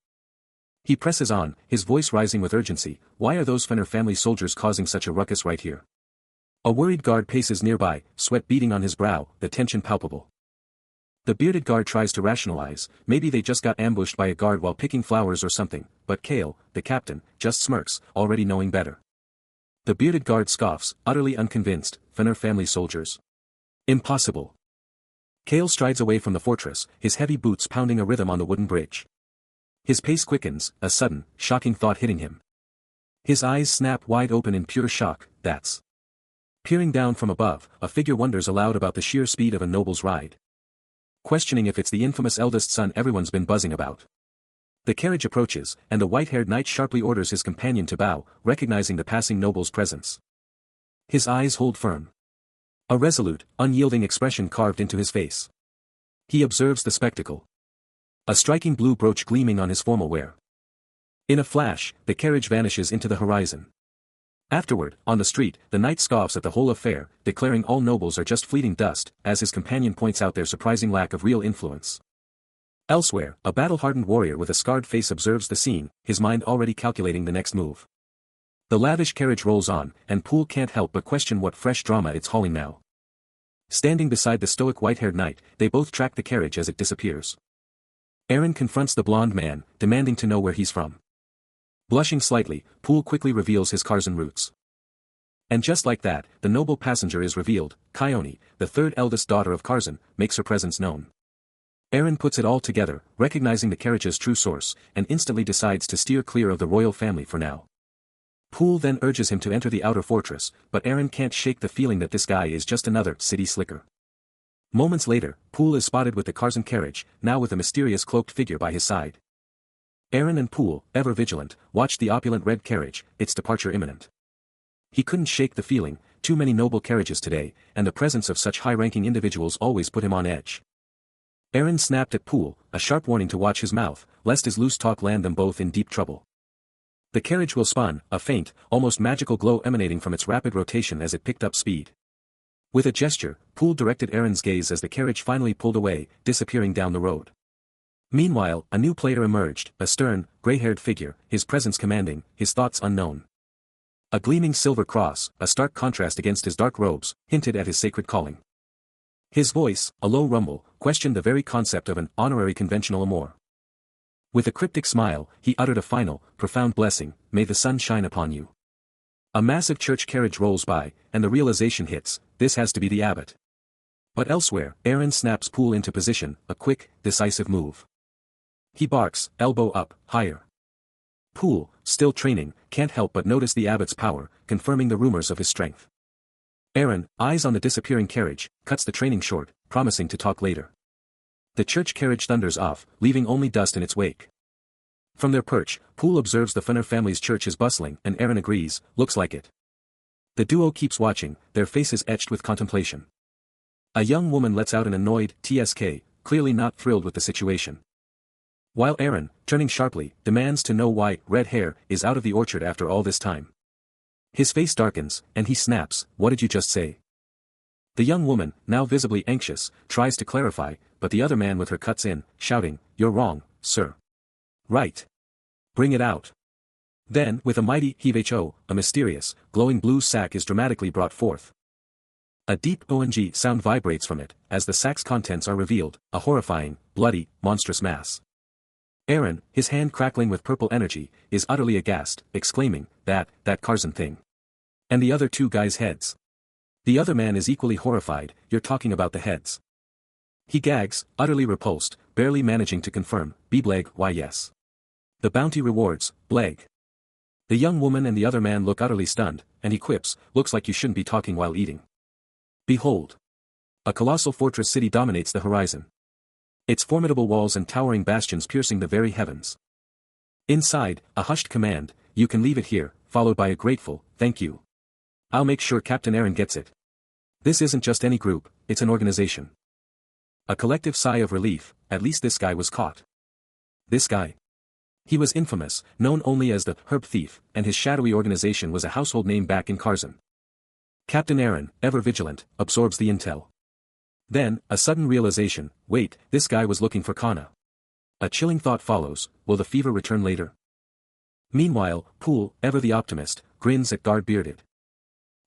He presses on, his voice rising with urgency, why are those Fenner family soldiers causing such a ruckus right here? A worried guard paces nearby, sweat beading on his brow, the tension palpable. The bearded guard tries to rationalize, maybe they just got ambushed by a guard while picking flowers or something, but Kale, the captain, just smirks, already knowing better. The bearded guard scoffs, utterly unconvinced, Fenner family soldiers. Impossible. Kale strides away from the fortress, his heavy boots pounding a rhythm on the wooden bridge. His pace quickens, a sudden, shocking thought hitting him. His eyes snap wide open in pure shock, that's. Peering down from above, a figure wonders aloud about the sheer speed of a noble's ride. Questioning if it's the infamous eldest son everyone's been buzzing about. The carriage approaches, and the white-haired knight sharply orders his companion to bow, recognizing the passing noble's presence. His eyes hold firm. A resolute, unyielding expression carved into his face. He observes the spectacle. A striking blue brooch gleaming on his formal wear. In a flash, the carriage vanishes into the horizon. Afterward, on the street, the knight scoffs at the whole affair, declaring all nobles are just fleeting dust, as his companion points out their surprising lack of real influence. Elsewhere, a battle-hardened warrior with a scarred face observes the scene, his mind already calculating the next move. The lavish carriage rolls on, and Poole can't help but question what fresh drama it's hauling now. Standing beside the stoic white-haired knight, they both track the carriage as it disappears. Aaron confronts the blonde man, demanding to know where he's from. Blushing slightly, Poole quickly reveals his Karzan roots. And just like that, the noble passenger is revealed. Kyone, the third eldest daughter of Karzan, makes her presence known. Aaron puts it all together, recognizing the carriage's true source, and instantly decides to steer clear of the royal family for now. Poole then urges him to enter the outer fortress, but Aaron can't shake the feeling that this guy is just another city slicker. Moments later, Poole is spotted with the Karzan carriage, now with a mysterious cloaked figure by his side. Aaron and Poole, ever vigilant, watched the opulent red carriage, its departure imminent. He couldn't shake the feeling, too many noble carriages today, and the presence of such high-ranking individuals always put him on edge. Aaron snapped at Poole, a sharp warning to watch his mouth, lest his loose talk land them both in deep trouble. The carriage wheel spun, a faint, almost magical glow emanating from its rapid rotation as it picked up speed. With a gesture, Poole directed Aaron's gaze as the carriage finally pulled away, disappearing down the road. Meanwhile, a new player emerged, a stern, gray-haired figure, his presence commanding, his thoughts unknown. A gleaming silver cross, a stark contrast against his dark robes, hinted at his sacred calling. His voice, a low rumble, questioned the very concept of an honorary conventional amour. With a cryptic smile, he uttered a final, profound blessing, "May the sun shine upon you." A massive church carriage rolls by, and the realization hits, this has to be the abbot. But elsewhere, Aaron snaps Poole into position, a quick, decisive move. He barks, elbow up, higher. Poole, still training, can't help but notice the abbot's power, confirming the rumors of his strength. Aaron, eyes on the disappearing carriage, cuts the training short, promising to talk later. The church carriage thunders off, leaving only dust in its wake. From their perch, Poole observes the Funner family's church is bustling, and Aaron agrees, looks like it. The duo keeps watching, their faces etched with contemplation. A young woman lets out an annoyed "tsk," clearly not thrilled with the situation. While Aaron, turning sharply, demands to know why "red hair" is out of the orchard after all this time. His face darkens, and he snaps, "What did you just say?" The young woman, now visibly anxious, tries to clarify, but the other man with her cuts in, shouting, "You're wrong, sir." "Right. Bring it out." Then, with a mighty heave-ho, a mysterious, glowing blue sack is dramatically brought forth. A deep ONG sound vibrates from it, as the sack's contents are revealed, a horrifying, bloody, monstrous mass. Aaron, his hand crackling with purple energy, is utterly aghast, exclaiming, that Karzan thing. And the other two guys' heads. The other man is equally horrified, "You're talking about the heads." He gags, utterly repulsed, barely managing to confirm, "Bleg, why yes. The bounty rewards, Bleg." The young woman and the other man look utterly stunned, and he quips, "Looks like you shouldn't be talking while eating." Behold! A colossal fortress city dominates the horizon. Its formidable walls and towering bastions piercing the very heavens. Inside, a hushed command, "You can leave it here," followed by a grateful, "Thank you. I'll make sure Captain Aaron gets it." This isn't just any group, it's an organization. A collective sigh of relief, at least this guy was caught. This guy? He was infamous, known only as the Herb Thief, and his shadowy organization was a household name back in Karzan. Captain Aaron, ever vigilant, absorbs the intel. Then, a sudden realization, wait, this guy was looking for Kana. A chilling thought follows, will the fever return later? Meanwhile, Poole, ever the optimist, grins at Guard Bearded.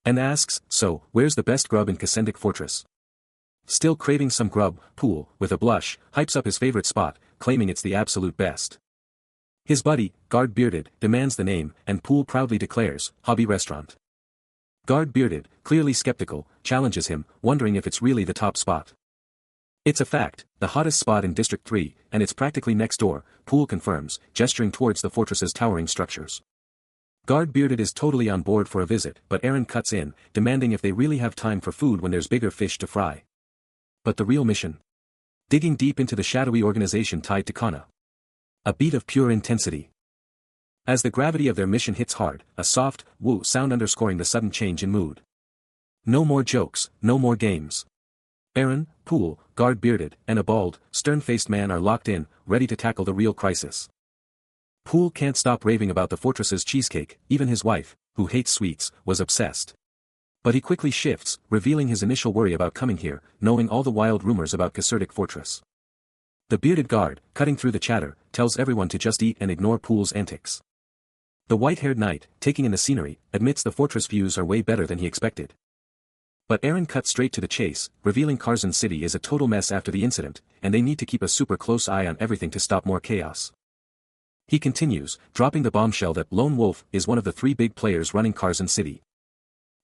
And asks, so, where's the best grub in Kassendik Fortress? Still craving some grub, Poole, with a blush, hypes up his favorite spot, claiming it's the absolute best. His buddy, Guard Bearded, demands the name, and Poole proudly declares, Hobby Restaurant. Guard Bearded, clearly skeptical, challenges him, wondering if it's really the top spot. It's a fact, the hottest spot in District 3, and it's practically next door, Poole confirms, gesturing towards the fortress's towering structures. Guard Bearded is totally on board for a visit, but Aaron cuts in, demanding if they really have time for food when there's bigger fish to fry. But the real mission? Digging deep into the shadowy organization tied to Kana. A beat of pure intensity. As the gravity of their mission hits hard, a soft, woo sound underscoring the sudden change in mood. No more jokes, no more games. Aaron, Poole, Guard Bearded, and a bald, stern-faced man are locked in, ready to tackle the real crisis. Poole can't stop raving about the fortress's cheesecake, even his wife, who hates sweets, was obsessed. But he quickly shifts, revealing his initial worry about coming here, knowing all the wild rumors about Kasserdik Fortress. The bearded guard, cutting through the chatter, tells everyone to just eat and ignore Poole's antics. The white-haired knight, taking in the scenery, admits the fortress views are way better than he expected. But Aaron cuts straight to the chase, revealing Karzan City is a total mess after the incident, and they need to keep a super close eye on everything to stop more chaos. He continues, dropping the bombshell that Lone Wolf is one of the 3 big players running Karzan City.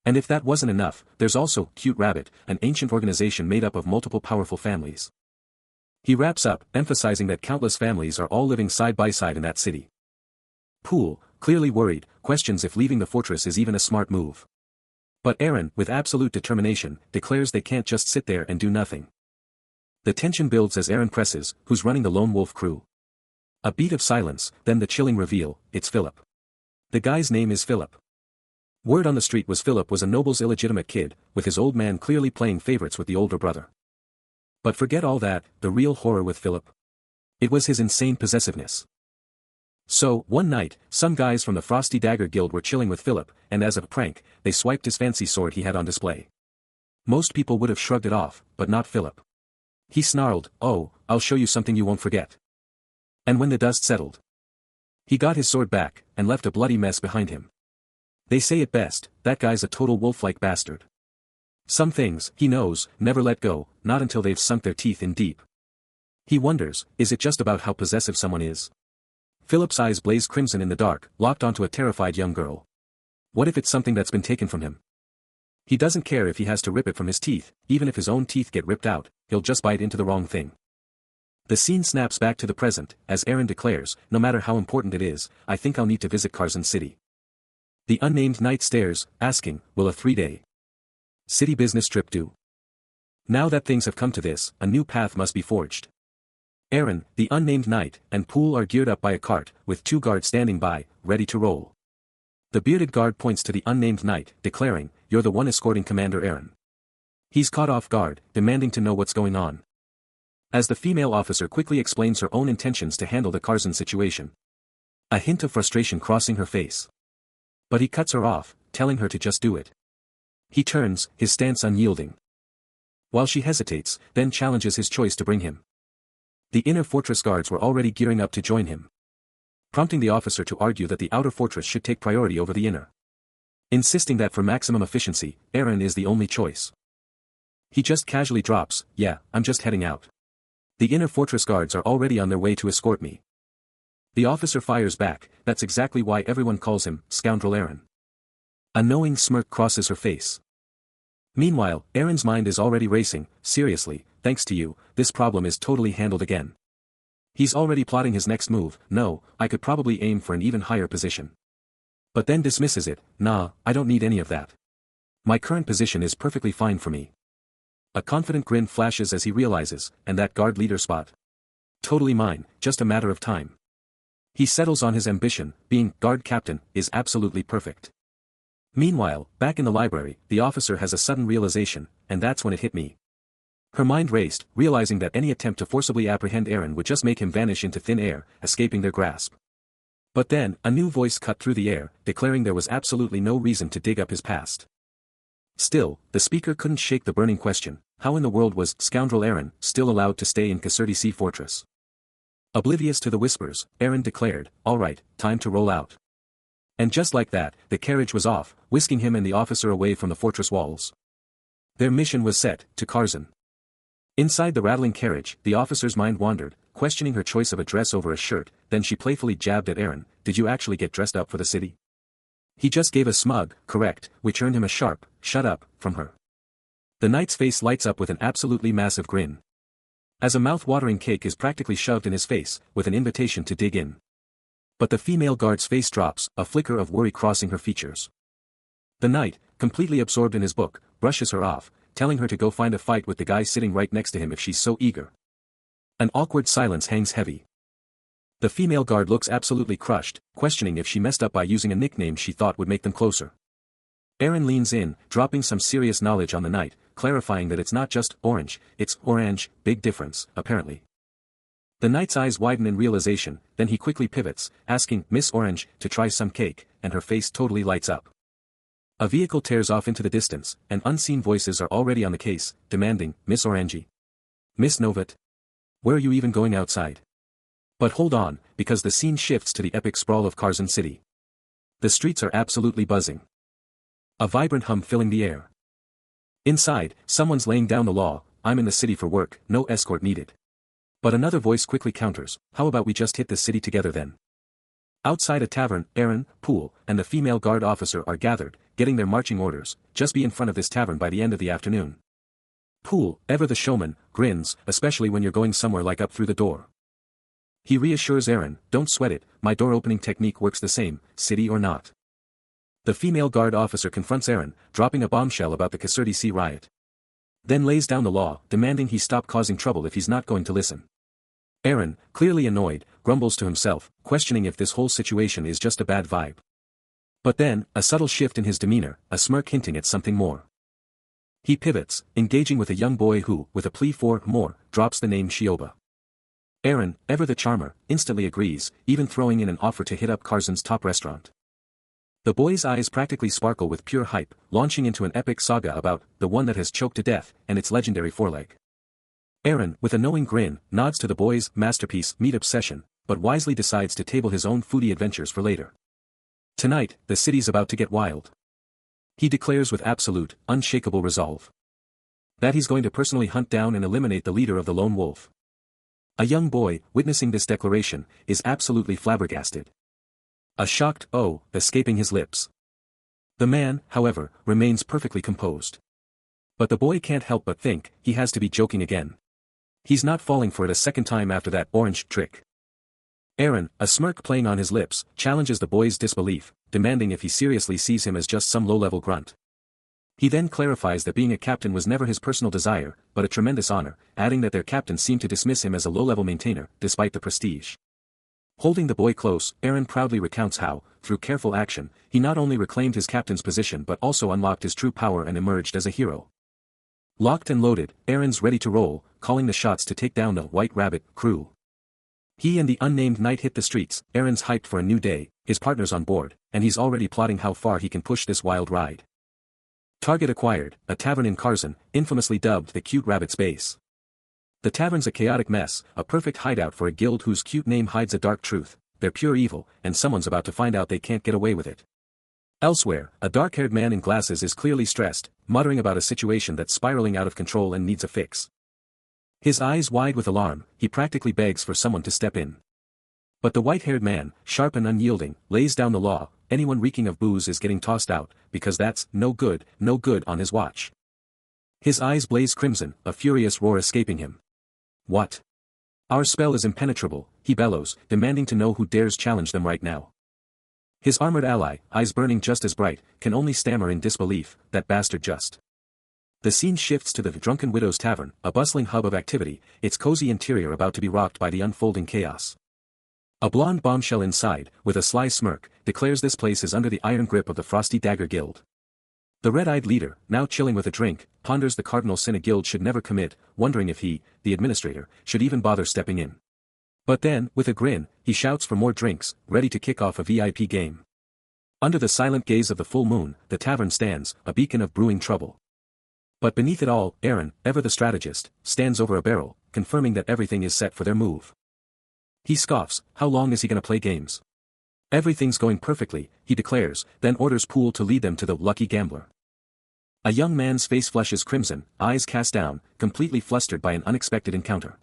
And if that wasn't enough, there's also Cute Rabbit, an ancient organization made up of multiple powerful families. He wraps up, emphasizing that countless families are all living side by side in that city. Poole, clearly worried, questions if leaving the fortress is even a smart move. But Aaron, with absolute determination, declares they can't just sit there and do nothing. The tension builds as Aaron presses, who's running the Lone Wolf crew. A beat of silence, then the chilling reveal, it's Philip. The guy's name is Philip. Word on the street was Philip was a noble's illegitimate kid, with his old man clearly playing favorites with the older brother. But forget all that, the real horror with Philip. It was his insane possessiveness. So, one night, some guys from the Frosty Dagger Guild were chilling with Philip, and as a prank, they swiped his fancy sword he had on display. Most people would have shrugged it off, but not Philip. He snarled, "Oh, I'll show you something you won't forget." And when the dust settled, he got his sword back, and left a bloody mess behind him. They say it best, that guy's a total wolf-like bastard. Some things, he knows, never let go, not until they've sunk their teeth in deep. He wonders, is it just about how possessive someone is? Philip's eyes blaze crimson in the dark, locked onto a terrified young girl. What if it's something that's been taken from him? He doesn't care if he has to rip it from his teeth, even if his own teeth get ripped out, he'll just bite into the wrong thing. The scene snaps back to the present, as Aaron declares, no matter how important it is, I think I'll need to visit Carson City. The unnamed knight stares, asking, will a 3-day city business trip do? Now that things have come to this, a new path must be forged. Aaron, the unnamed knight, and Poole are geared up by a cart, with 2 guards standing by, ready to roll. The bearded guard points to the unnamed knight, declaring, you're the one escorting Commander Aaron. He's caught off guard, demanding to know what's going on. As the female officer quickly explains her own intentions to handle the Carson situation. A hint of frustration crossing her face. But he cuts her off, telling her to just do it. He turns, his stance unyielding. While she hesitates, then challenges his choice to bring him. The inner fortress guards were already gearing up to join him, prompting the officer to argue that the outer fortress should take priority over the inner. Insisting that for maximum efficiency, Aaron is the only choice. He just casually drops, yeah, I'm just heading out. The inner fortress guards are already on their way to escort me. The officer fires back, that's exactly why everyone calls him, Scoundrel Aaron. A knowing smirk crosses her face. Meanwhile, Aaron's mind is already racing, seriously, thanks to you, this problem is totally handled again. He's already plotting his next move, no, I could probably aim for an even higher position. But then dismisses it, nah, I don't need any of that. My current position is perfectly fine for me. A confident grin flashes as he realizes, and that guard leader spot. Totally mine, just a matter of time. He settles on his ambition, being guard captain, is absolutely perfect. Meanwhile, back in the library, the officer has a sudden realization, and that's when it hit me. Her mind raced, realizing that any attempt to forcibly apprehend Aaron would just make him vanish into thin air, escaping their grasp. But then, a new voice cut through the air, declaring there was absolutely no reason to dig up his past. Still, the speaker couldn't shake the burning question, how in the world was Scoundrel Aaron still allowed to stay in Caserta Sea Fortress? Oblivious to the whispers, Aaron declared, all right, time to roll out. And just like that, the carriage was off, whisking him and the officer away from the fortress walls. Their mission was set, to Carson. Inside the rattling carriage, the officer's mind wandered, questioning her choice of a dress over a shirt, then she playfully jabbed at Aaron, did you actually get dressed up for the city? He just gave a smug, correct, which earned him a sharp, shut up, from her. The knight's face lights up with an absolutely massive grin. As a mouth-watering cake is practically shoved in his face, with an invitation to dig in. But the female guard's face drops, a flicker of worry crossing her features. The knight, completely absorbed in his book, brushes her off, telling her to go find a fight with the guy sitting right next to him if she's so eager. An awkward silence hangs heavy. The female guard looks absolutely crushed, questioning if she messed up by using a nickname she thought would make them closer. Aaron leans in, dropping some serious knowledge on the knight, clarifying that it's not just orange, it's orange, big difference, apparently. The knight's eyes widen in realization, then he quickly pivots, asking Miss Orange to try some cake, and her face totally lights up. A vehicle tears off into the distance, and unseen voices are already on the case, demanding, Miss Orangey. Miss Novat? Where are you even going outside? But hold on, because the scene shifts to the epic sprawl of Carson City. The streets are absolutely buzzing. A vibrant hum filling the air. Inside, someone's laying down the law, I'm in the city for work, no escort needed. But another voice quickly counters, how about we just hit the city together then? Outside a tavern, Aaron, Poole, and the female guard officer are gathered, getting their marching orders, just be in front of this tavern by the end of the afternoon. Poole, ever the showman, grins, especially when you're going somewhere like up through the door. He reassures Aaron, don't sweat it, my door opening technique works the same, city or not. The female guard officer confronts Aaron, dropping a bombshell about the Caserta Sea riot. Then lays down the law, demanding he stop causing trouble if he's not going to listen. Aaron, clearly annoyed, grumbles to himself, questioning if this whole situation is just a bad vibe. But then, a subtle shift in his demeanor, a smirk hinting at something more. He pivots, engaging with a young boy who, with a plea for more, drops the name Shioba. Aaron, ever the charmer, instantly agrees, even throwing in an offer to hit up Carson's top restaurant. The boy's eyes practically sparkle with pure hype, launching into an epic saga about the one that has choked to death and its legendary foreleg. Aaron, with a knowing grin, nods to the boy's masterpiece meat obsession, but wisely decides to table his own foodie adventures for later. Tonight, the city's about to get wild. He declares with absolute, unshakable resolve that he's going to personally hunt down and eliminate the leader of the lone wolf. A young boy, witnessing this declaration, is absolutely flabbergasted. A shocked "oh" escaping his lips. The man, however, remains perfectly composed. But the boy can't help but think he has to be joking again. He's not falling for it a second time after that orange trick. Aaron, a smirk playing on his lips, challenges the boy's disbelief, demanding if he seriously sees him as just some low-level grunt. He then clarifies that being a captain was never his personal desire, but a tremendous honor, adding that their captain seemed to dismiss him as a low-level maintainer, despite the prestige. Holding the boy close, Aaron proudly recounts how, through careful action, he not only reclaimed his captain's position but also unlocked his true power and emerged as a hero. Locked and loaded, Aaron's ready to roll, calling the shots to take down the White Rabbit crew. He and the unnamed knight hit the streets. Aaron's hyped for a new day, his partner's on board, and he's already plotting how far he can push this wild ride. Target acquired, a tavern in Carson, infamously dubbed the Cute Rabbit's Base. The tavern's a chaotic mess, a perfect hideout for a guild whose cute name hides a dark truth. They're pure evil, and someone's about to find out they can't get away with it. Elsewhere, a dark-haired man in glasses is clearly stressed, muttering about a situation that's spiraling out of control and needs a fix. His eyes wide with alarm, he practically begs for someone to step in. But the white-haired man, sharp and unyielding, lays down the law. Anyone reeking of booze is getting tossed out, because that's no good on his watch. His eyes blaze crimson, a furious roar escaping him. What? Our spell is impenetrable, he bellows, demanding to know who dares challenge them right now. His armored ally, eyes burning just as bright, can only stammer in disbelief, that bastard just. The scene shifts to the Drunken Widow's Tavern, a bustling hub of activity, its cozy interior about to be rocked by the unfolding chaos. A blonde bombshell inside, with a sly smirk, declares this place is under the iron grip of the Frosty Dagger Guild. The red-eyed leader, now chilling with a drink, ponders the cardinal sin a guild should never commit, wondering if he, the administrator, should even bother stepping in. But then, with a grin, he shouts for more drinks, ready to kick off a VIP game. Under the silent gaze of the full moon, the tavern stands, a beacon of brewing trouble. But beneath it all, Aaron, ever the strategist, stands over a barrel, confirming that everything is set for their move. He scoffs, how long is he gonna play games? Everything's going perfectly, he declares, then orders Poole to lead them to the lucky gambler. A young man's face flushes crimson, eyes cast down, completely flustered by an unexpected encounter.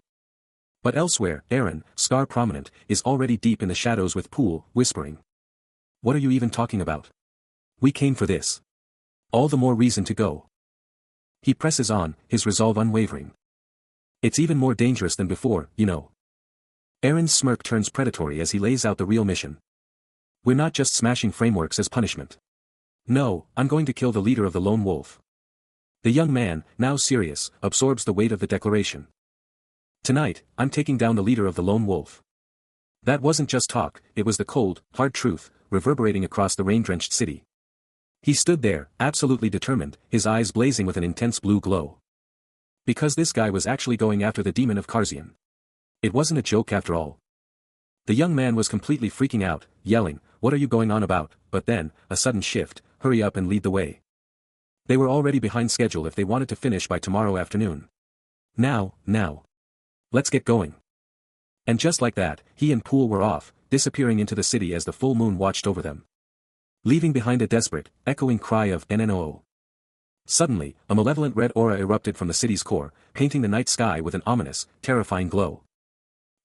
But elsewhere, Aaron, scar prominent, is already deep in the shadows with Poole, whispering. What are you even talking about? We came for this. All the more reason to go. He presses on, his resolve unwavering. It's even more dangerous than before, you know. Aaron's smirk turns predatory as he lays out the real mission. We're not just smashing frameworks as punishment. No, I'm going to kill the leader of the lone wolf. The young man, now serious, absorbs the weight of the declaration. Tonight, I'm taking down the leader of the lone wolf. That wasn't just talk, it was the cold, hard truth, reverberating across the rain-drenched city. He stood there, absolutely determined, his eyes blazing with an intense blue glow. Because this guy was actually going after the demon of Carzion. It wasn't a joke after all. The young man was completely freaking out, yelling, what are you going on about? But then, a sudden shift, hurry up and lead the way. They were already behind schedule if they wanted to finish by tomorrow afternoon. Now. Let's get going. And just like that, he and Poole were off, disappearing into the city as the full moon watched over them. Leaving behind a desperate, echoing cry of NNOO. Suddenly, a malevolent red aura erupted from the city's core, painting the night sky with an ominous, terrifying glow.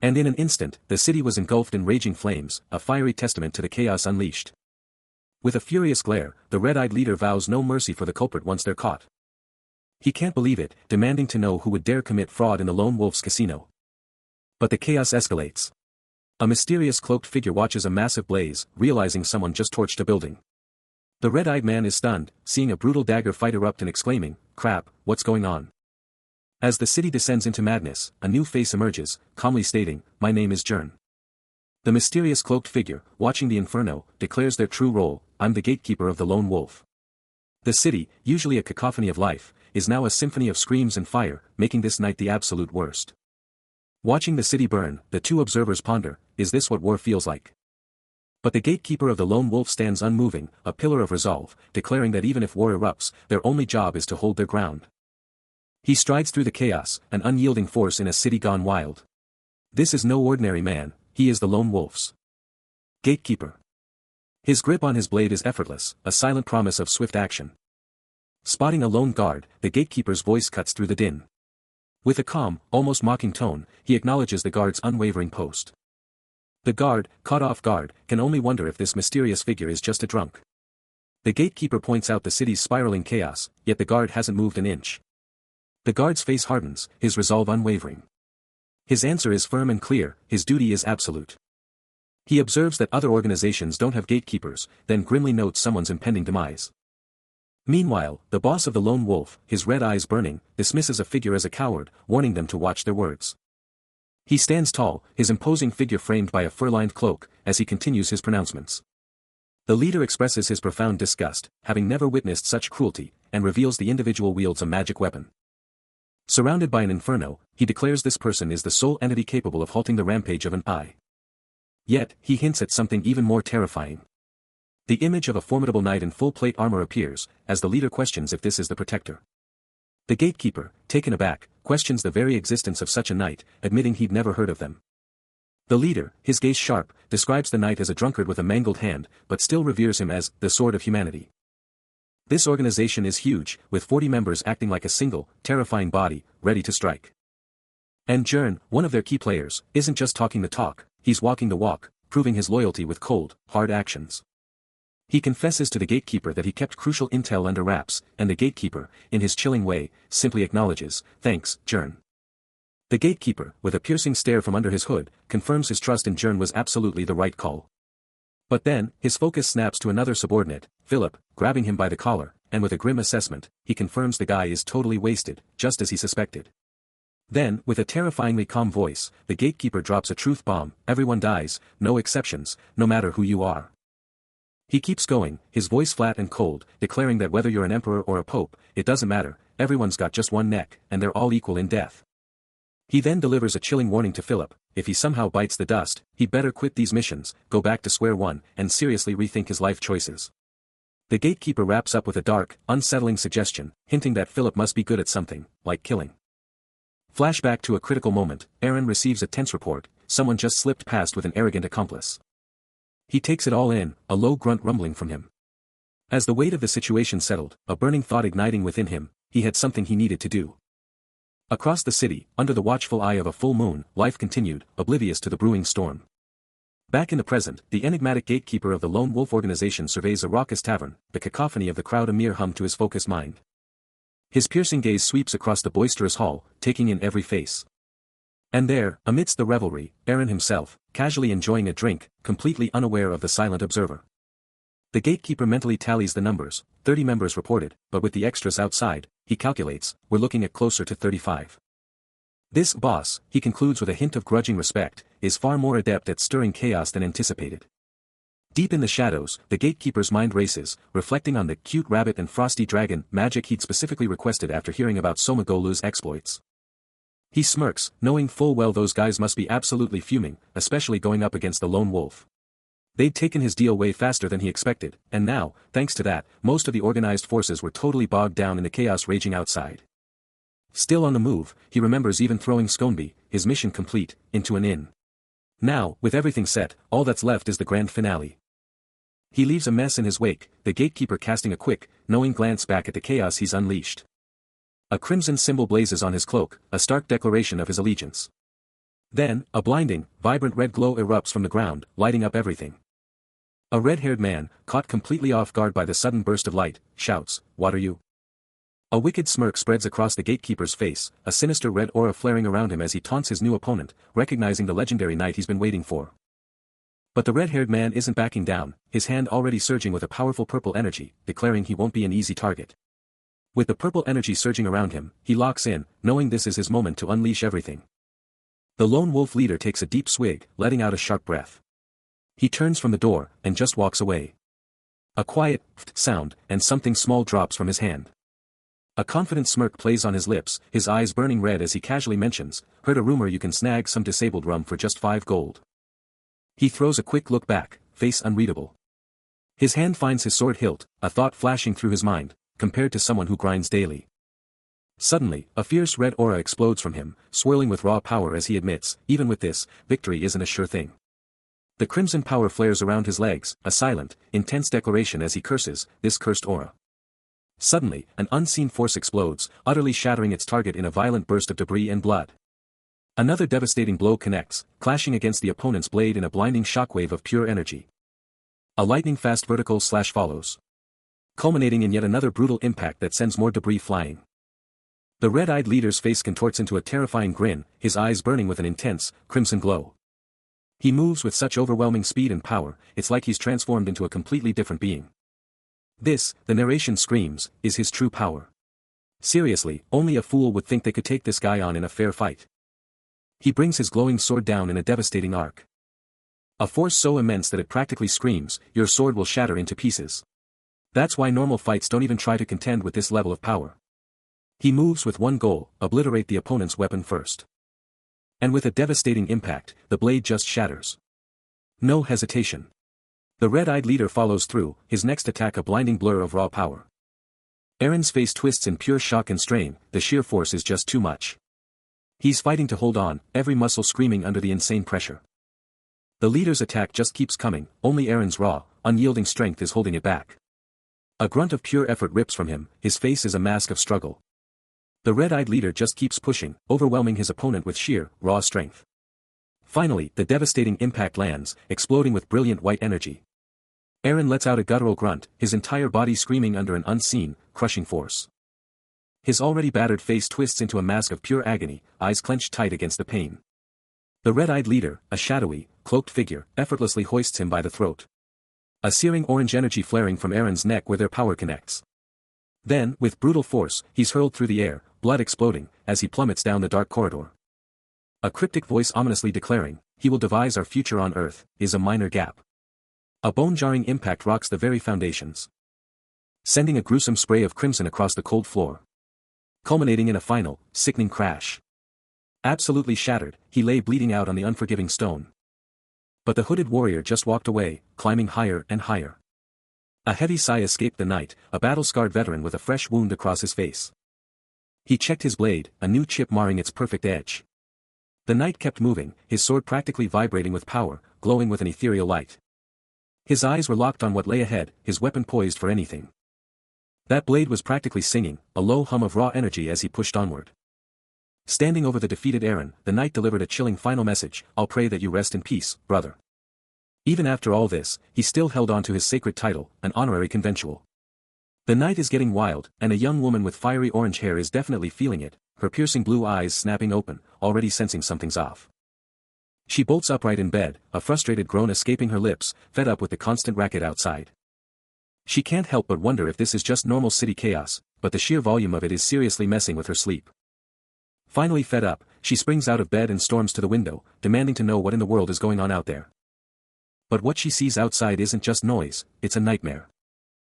And in an instant, the city was engulfed in raging flames, a fiery testament to the chaos unleashed. With a furious glare, the red-eyed leader vows no mercy for the culprit once they're caught. He can't believe it, demanding to know who would dare commit fraud in the Lone Wolf's casino. But the chaos escalates. A mysterious cloaked figure watches a massive blaze, realizing someone just torched a building. The red-eyed man is stunned, seeing a brutal dagger fight erupt and exclaiming, crap, what's going on? As the city descends into madness, a new face emerges, calmly stating, my name is Jern. The mysterious cloaked figure, watching the inferno, declares their true role, I'm the gatekeeper of the Lone Wolf. The city, usually a cacophony of life, is now a symphony of screams and fire, making this night the absolute worst. Watching the city burn, the two observers ponder, is this what war feels like? But the gatekeeper of the lone wolf stands unmoving, a pillar of resolve, declaring that even if war erupts, their only job is to hold their ground. He strides through the chaos, an unyielding force in a city gone wild. This is no ordinary man, he is the lone wolf's gatekeeper. His grip on his blade is effortless, a silent promise of swift action. Spotting a lone guard, the gatekeeper's voice cuts through the din. With a calm, almost mocking tone, he acknowledges the guard's unwavering post. The guard, caught off guard, can only wonder if this mysterious figure is just a drunk. The gatekeeper points out the city's spiraling chaos, yet the guard hasn't moved an inch. The guard's face hardens, his resolve unwavering. His answer is firm and clear, his duty is absolute. He observes that other organizations don't have gatekeepers, then grimly notes someone's impending demise. Meanwhile, the boss of the lone wolf, his red eyes burning, dismisses a figure as a coward, warning them to watch their words. He stands tall, his imposing figure framed by a fur-lined cloak, as he continues his pronouncements. The leader expresses his profound disgust, having never witnessed such cruelty, and reveals the individual wields a magic weapon. Surrounded by an inferno, he declares this person is the sole entity capable of halting the rampage of an eye. Yet, he hints at something even more terrifying. The image of a formidable knight in full plate armor appears, as the leader questions if this is the protector. The gatekeeper, taken aback, questions the very existence of such a knight, admitting he'd never heard of them. The leader, his gaze sharp, describes the knight as a drunkard with a mangled hand, but still reveres him as the sword of humanity. This organization is huge, with 40 members acting like a single, terrifying body, ready to strike. And Jern, one of their key players, isn't just talking the talk, he's walking the walk, proving his loyalty with cold, hard actions. He confesses to the gatekeeper that he kept crucial intel under wraps, and the gatekeeper, in his chilling way, simply acknowledges, "Thanks, Jern." The gatekeeper, with a piercing stare from under his hood, confirms his trust in Jern was absolutely the right call. But then, his focus snaps to another subordinate, Philip, grabbing him by the collar, and with a grim assessment, he confirms the guy is totally wasted, just as he suspected. Then, with a terrifyingly calm voice, the gatekeeper drops a truth bomb: everyone dies, no exceptions, no matter who you are. He keeps going, his voice flat and cold, declaring that whether you're an emperor or a pope, it doesn't matter, everyone's got just one neck, and they're all equal in death. He then delivers a chilling warning to Philip: if he somehow bites the dust, he'd better quit these missions, go back to square one, and seriously rethink his life choices. The gatekeeper wraps up with a dark, unsettling suggestion, hinting that Philip must be good at something, like killing. Flashback to a critical moment, Aaron receives a tense report: someone just slipped past with an arrogant accomplice. He takes it all in, a low grunt rumbling from him. As the weight of the situation settled, a burning thought igniting within him, he had something he needed to do. Across the city, under the watchful eye of a full moon, life continued, oblivious to the brewing storm. Back in the present, the enigmatic gatekeeper of the Lone Wolf organization surveys a raucous tavern, the cacophony of the crowd a mere hum to his focused mind. His piercing gaze sweeps across the boisterous hall, taking in every face. And there, amidst the revelry, Aaron himself, casually enjoying a drink, completely unaware of the silent observer. The gatekeeper mentally tallies the numbers: 30 members reported, but with the extras outside, he calculates, we're looking at closer to 35. This boss, he concludes with a hint of grudging respect, is far more adept at stirring chaos than anticipated. Deep in the shadows, the gatekeeper's mind races, reflecting on the cute rabbit and frosty dragon magic he'd specifically requested after hearing about Somogolu's exploits. He smirks, knowing full well those guys must be absolutely fuming, especially going up against the lone wolf. They'd taken his deal way faster than he expected, and now, thanks to that, most of the organized forces were totally bogged down in the chaos raging outside. Still on the move, he remembers even throwing Sconeby, his mission complete, into an inn. Now, with everything set, all that's left is the grand finale. He leaves a mess in his wake, the gatekeeper casting a quick, knowing glance back at the chaos he's unleashed. A crimson symbol blazes on his cloak, a stark declaration of his allegiance. Then, a blinding, vibrant red glow erupts from the ground, lighting up everything. A red-haired man, caught completely off guard by the sudden burst of light, shouts, "What are you?" A wicked smirk spreads across the gatekeeper's face, a sinister red aura flaring around him as he taunts his new opponent, recognizing the legendary knight he's been waiting for. But the red-haired man isn't backing down, his hand already surging with a powerful purple energy, declaring he won't be an easy target. With the purple energy surging around him, he locks in, knowing this is his moment to unleash everything. The lone wolf leader takes a deep swig, letting out a sharp breath. He turns from the door, and just walks away. A quiet sound, and something small drops from his hand. A confident smirk plays on his lips, his eyes burning red as he casually mentions, "Heard a rumor you can snag some disabled rum for just 5 gold. He throws a quick look back, face unreadable. His hand finds his sword hilt, a thought flashing through his mind, compared to someone who grinds daily. Suddenly, a fierce red aura explodes from him, swirling with raw power as he admits, even with this, victory isn't a sure thing. The crimson power flares around his legs, a silent, intense declaration as he curses, this cursed aura. Suddenly, an unseen force explodes, utterly shattering its target in a violent burst of debris and blood. Another devastating blow connects, clashing against the opponent's blade in a blinding shockwave of pure energy. A lightning-fast vertical slash follows, culminating in yet another brutal impact that sends more debris flying. The red-eyed leader's face contorts into a terrifying grin, his eyes burning with an intense, crimson glow. He moves with such overwhelming speed and power, it's like he's transformed into a completely different being. This, the narration screams, is his true power. Seriously, only a fool would think they could take this guy on in a fair fight. He brings his glowing sword down in a devastating arc. A force so immense that it practically screams, your sword will shatter into pieces. That's why normal fights don't even try to contend with this level of power. He moves with one goal, obliterate the opponent's weapon first. And with a devastating impact, the blade just shatters. No hesitation. The red-eyed leader follows through, his next attack a blinding blur of raw power. Aaron's face twists in pure shock and strain, the sheer force is just too much. He's fighting to hold on, every muscle screaming under the insane pressure. The leader's attack just keeps coming, only Aaron's raw, unyielding strength is holding it back. A grunt of pure effort rips from him, his face is a mask of struggle. The red-eyed leader just keeps pushing, overwhelming his opponent with sheer, raw strength. Finally, the devastating impact lands, exploding with brilliant white energy. Aaron lets out a guttural grunt, his entire body screaming under an unseen, crushing force. His already battered face twists into a mask of pure agony, eyes clenched tight against the pain. The red-eyed leader, a shadowy, cloaked figure, effortlessly hoists him by the throat. A searing orange energy flaring from Aaron's neck where their power connects. Then, with brutal force, he's hurled through the air, blood exploding, as he plummets down the dark corridor. A cryptic voice ominously declaring, "He will devise our future on Earth," is a minor gap. A bone-jarring impact rocks the very foundations, sending a gruesome spray of crimson across the cold floor, culminating in a final, sickening crash. Absolutely shattered, he lay bleeding out on the unforgiving stone. But the hooded warrior just walked away, climbing higher and higher. A heavy sigh escaped the knight, a battle-scarred veteran with a fresh wound across his face. He checked his blade, a new chip marring its perfect edge. The knight kept moving, his sword practically vibrating with power, glowing with an ethereal light. His eyes were locked on what lay ahead, his weapon poised for anything. That blade was practically singing, a low hum of raw energy as he pushed onward. Standing over the defeated Aaron, the knight delivered a chilling final message, "I'll pray that you rest in peace, brother." Even after all this, he still held on to his sacred title, an honorary conventual. The night is getting wild, and a young woman with fiery orange hair is definitely feeling it, her piercing blue eyes snapping open, already sensing something's off. She bolts upright in bed, a frustrated groan escaping her lips, fed up with the constant racket outside. She can't help but wonder if this is just normal city chaos, but the sheer volume of it is seriously messing with her sleep. Finally fed up, she springs out of bed and storms to the window, demanding to know what in the world is going on out there. But what she sees outside isn't just noise, it's a nightmare.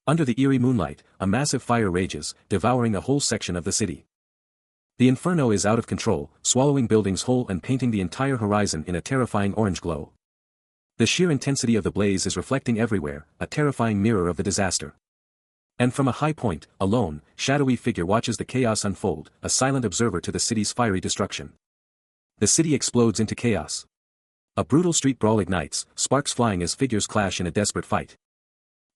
Under the eerie moonlight, a massive fire rages, devouring a whole section of the city. The inferno is out of control, swallowing buildings whole and painting the entire horizon in a terrifying orange glow. The sheer intensity of the blaze is reflecting everywhere, a terrifying mirror of the disaster. And from a high point, a lone, shadowy figure watches the chaos unfold, a silent observer to the city's fiery destruction. The city explodes into chaos. A brutal street brawl ignites, sparks flying as figures clash in a desperate fight.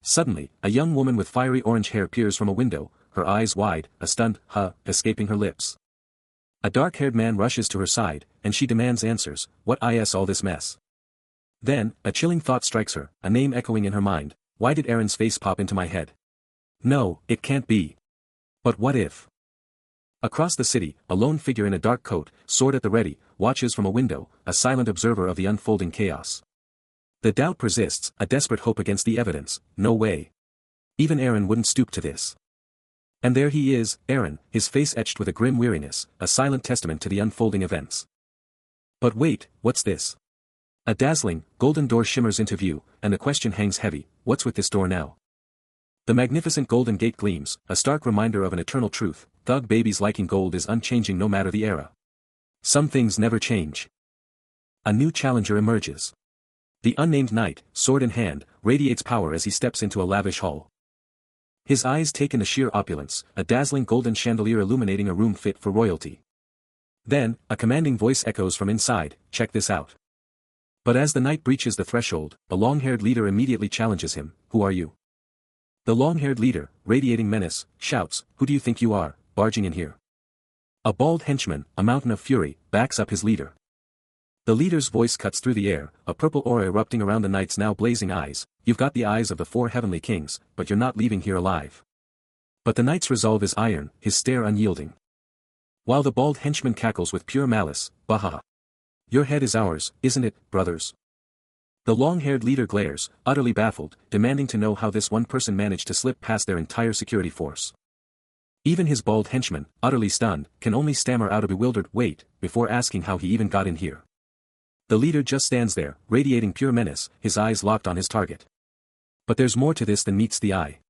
Suddenly, a young woman with fiery orange hair peers from a window, her eyes wide, a stunned "huh" escaping her lips. A dark-haired man rushes to her side, and she demands answers, "What is all this mess?" Then, a chilling thought strikes her, a name echoing in her mind, "Why did Aaron's face pop into my head? No, it can't be. But what if?" Across the city, a lone figure in a dark coat, sword at the ready, watches from a window, a silent observer of the unfolding chaos. The doubt persists, a desperate hope against the evidence, no way. Even Aaron wouldn't stoop to this. And there he is, Aaron, his face etched with a grim weariness, a silent testament to the unfolding events. But wait, what's this? A dazzling, golden door shimmers into view, and the question hangs heavy, what's with this door now? The magnificent golden gate gleams, a stark reminder of an eternal truth: thug babies liking gold is unchanging no matter the era. Some things never change. A new challenger emerges. The unnamed knight, sword in hand, radiates power as he steps into a lavish hall. His eyes take in the sheer opulence, a dazzling golden chandelier illuminating a room fit for royalty. Then, a commanding voice echoes from inside, "Check this out." But as the knight breaches the threshold, a long-haired leader immediately challenges him, "Who are you?" The long-haired leader, radiating menace, shouts, "Who do you think you are, barging in here?" A bald henchman, a mountain of fury, backs up his leader. The leader's voice cuts through the air, a purple aura erupting around the knight's now blazing eyes. "You've got the eyes of the 4 heavenly kings, but you're not leaving here alive." But the knight's resolve is iron, his stare unyielding. While the bald henchman cackles with pure malice, "Baha! Your head is ours, isn't it, brothers?" The long-haired leader glares, utterly baffled, demanding to know how this one person managed to slip past their entire security force. Even his bald henchman, utterly stunned, can only stammer out a bewildered "wait" before asking how he even got in here. The leader just stands there, radiating pure menace, his eyes locked on his target. But there's more to this than meets the eye.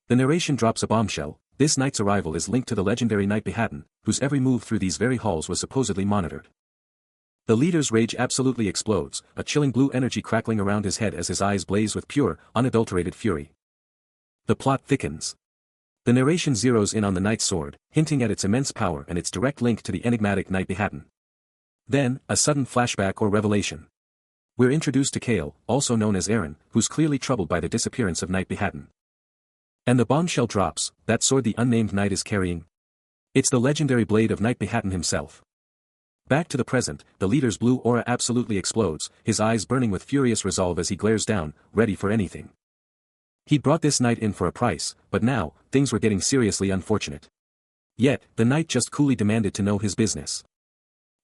The narration drops a bombshell: this knight's arrival is linked to the legendary Knight Behatten, whose every move through these very halls was supposedly monitored. The leader's rage absolutely explodes, a chilling blue energy crackling around his head as his eyes blaze with pure, unadulterated fury. The plot thickens. The narration zeroes in on the knight's sword, hinting at its immense power and its direct link to the enigmatic Knight Behatten. Then, a sudden flashback or revelation. We're introduced to Kale, also known as Aaron, who's clearly troubled by the disappearance of Knight Behatten. And the bombshell drops: that sword the unnamed knight is carrying? It's the legendary blade of Knight Behatten himself. Back to the present, the leader's blue aura absolutely explodes, his eyes burning with furious resolve as he glares down, ready for anything. He'd brought this knight in for a price, but now, things were getting seriously unfortunate. Yet, the knight just coolly demanded to know his business.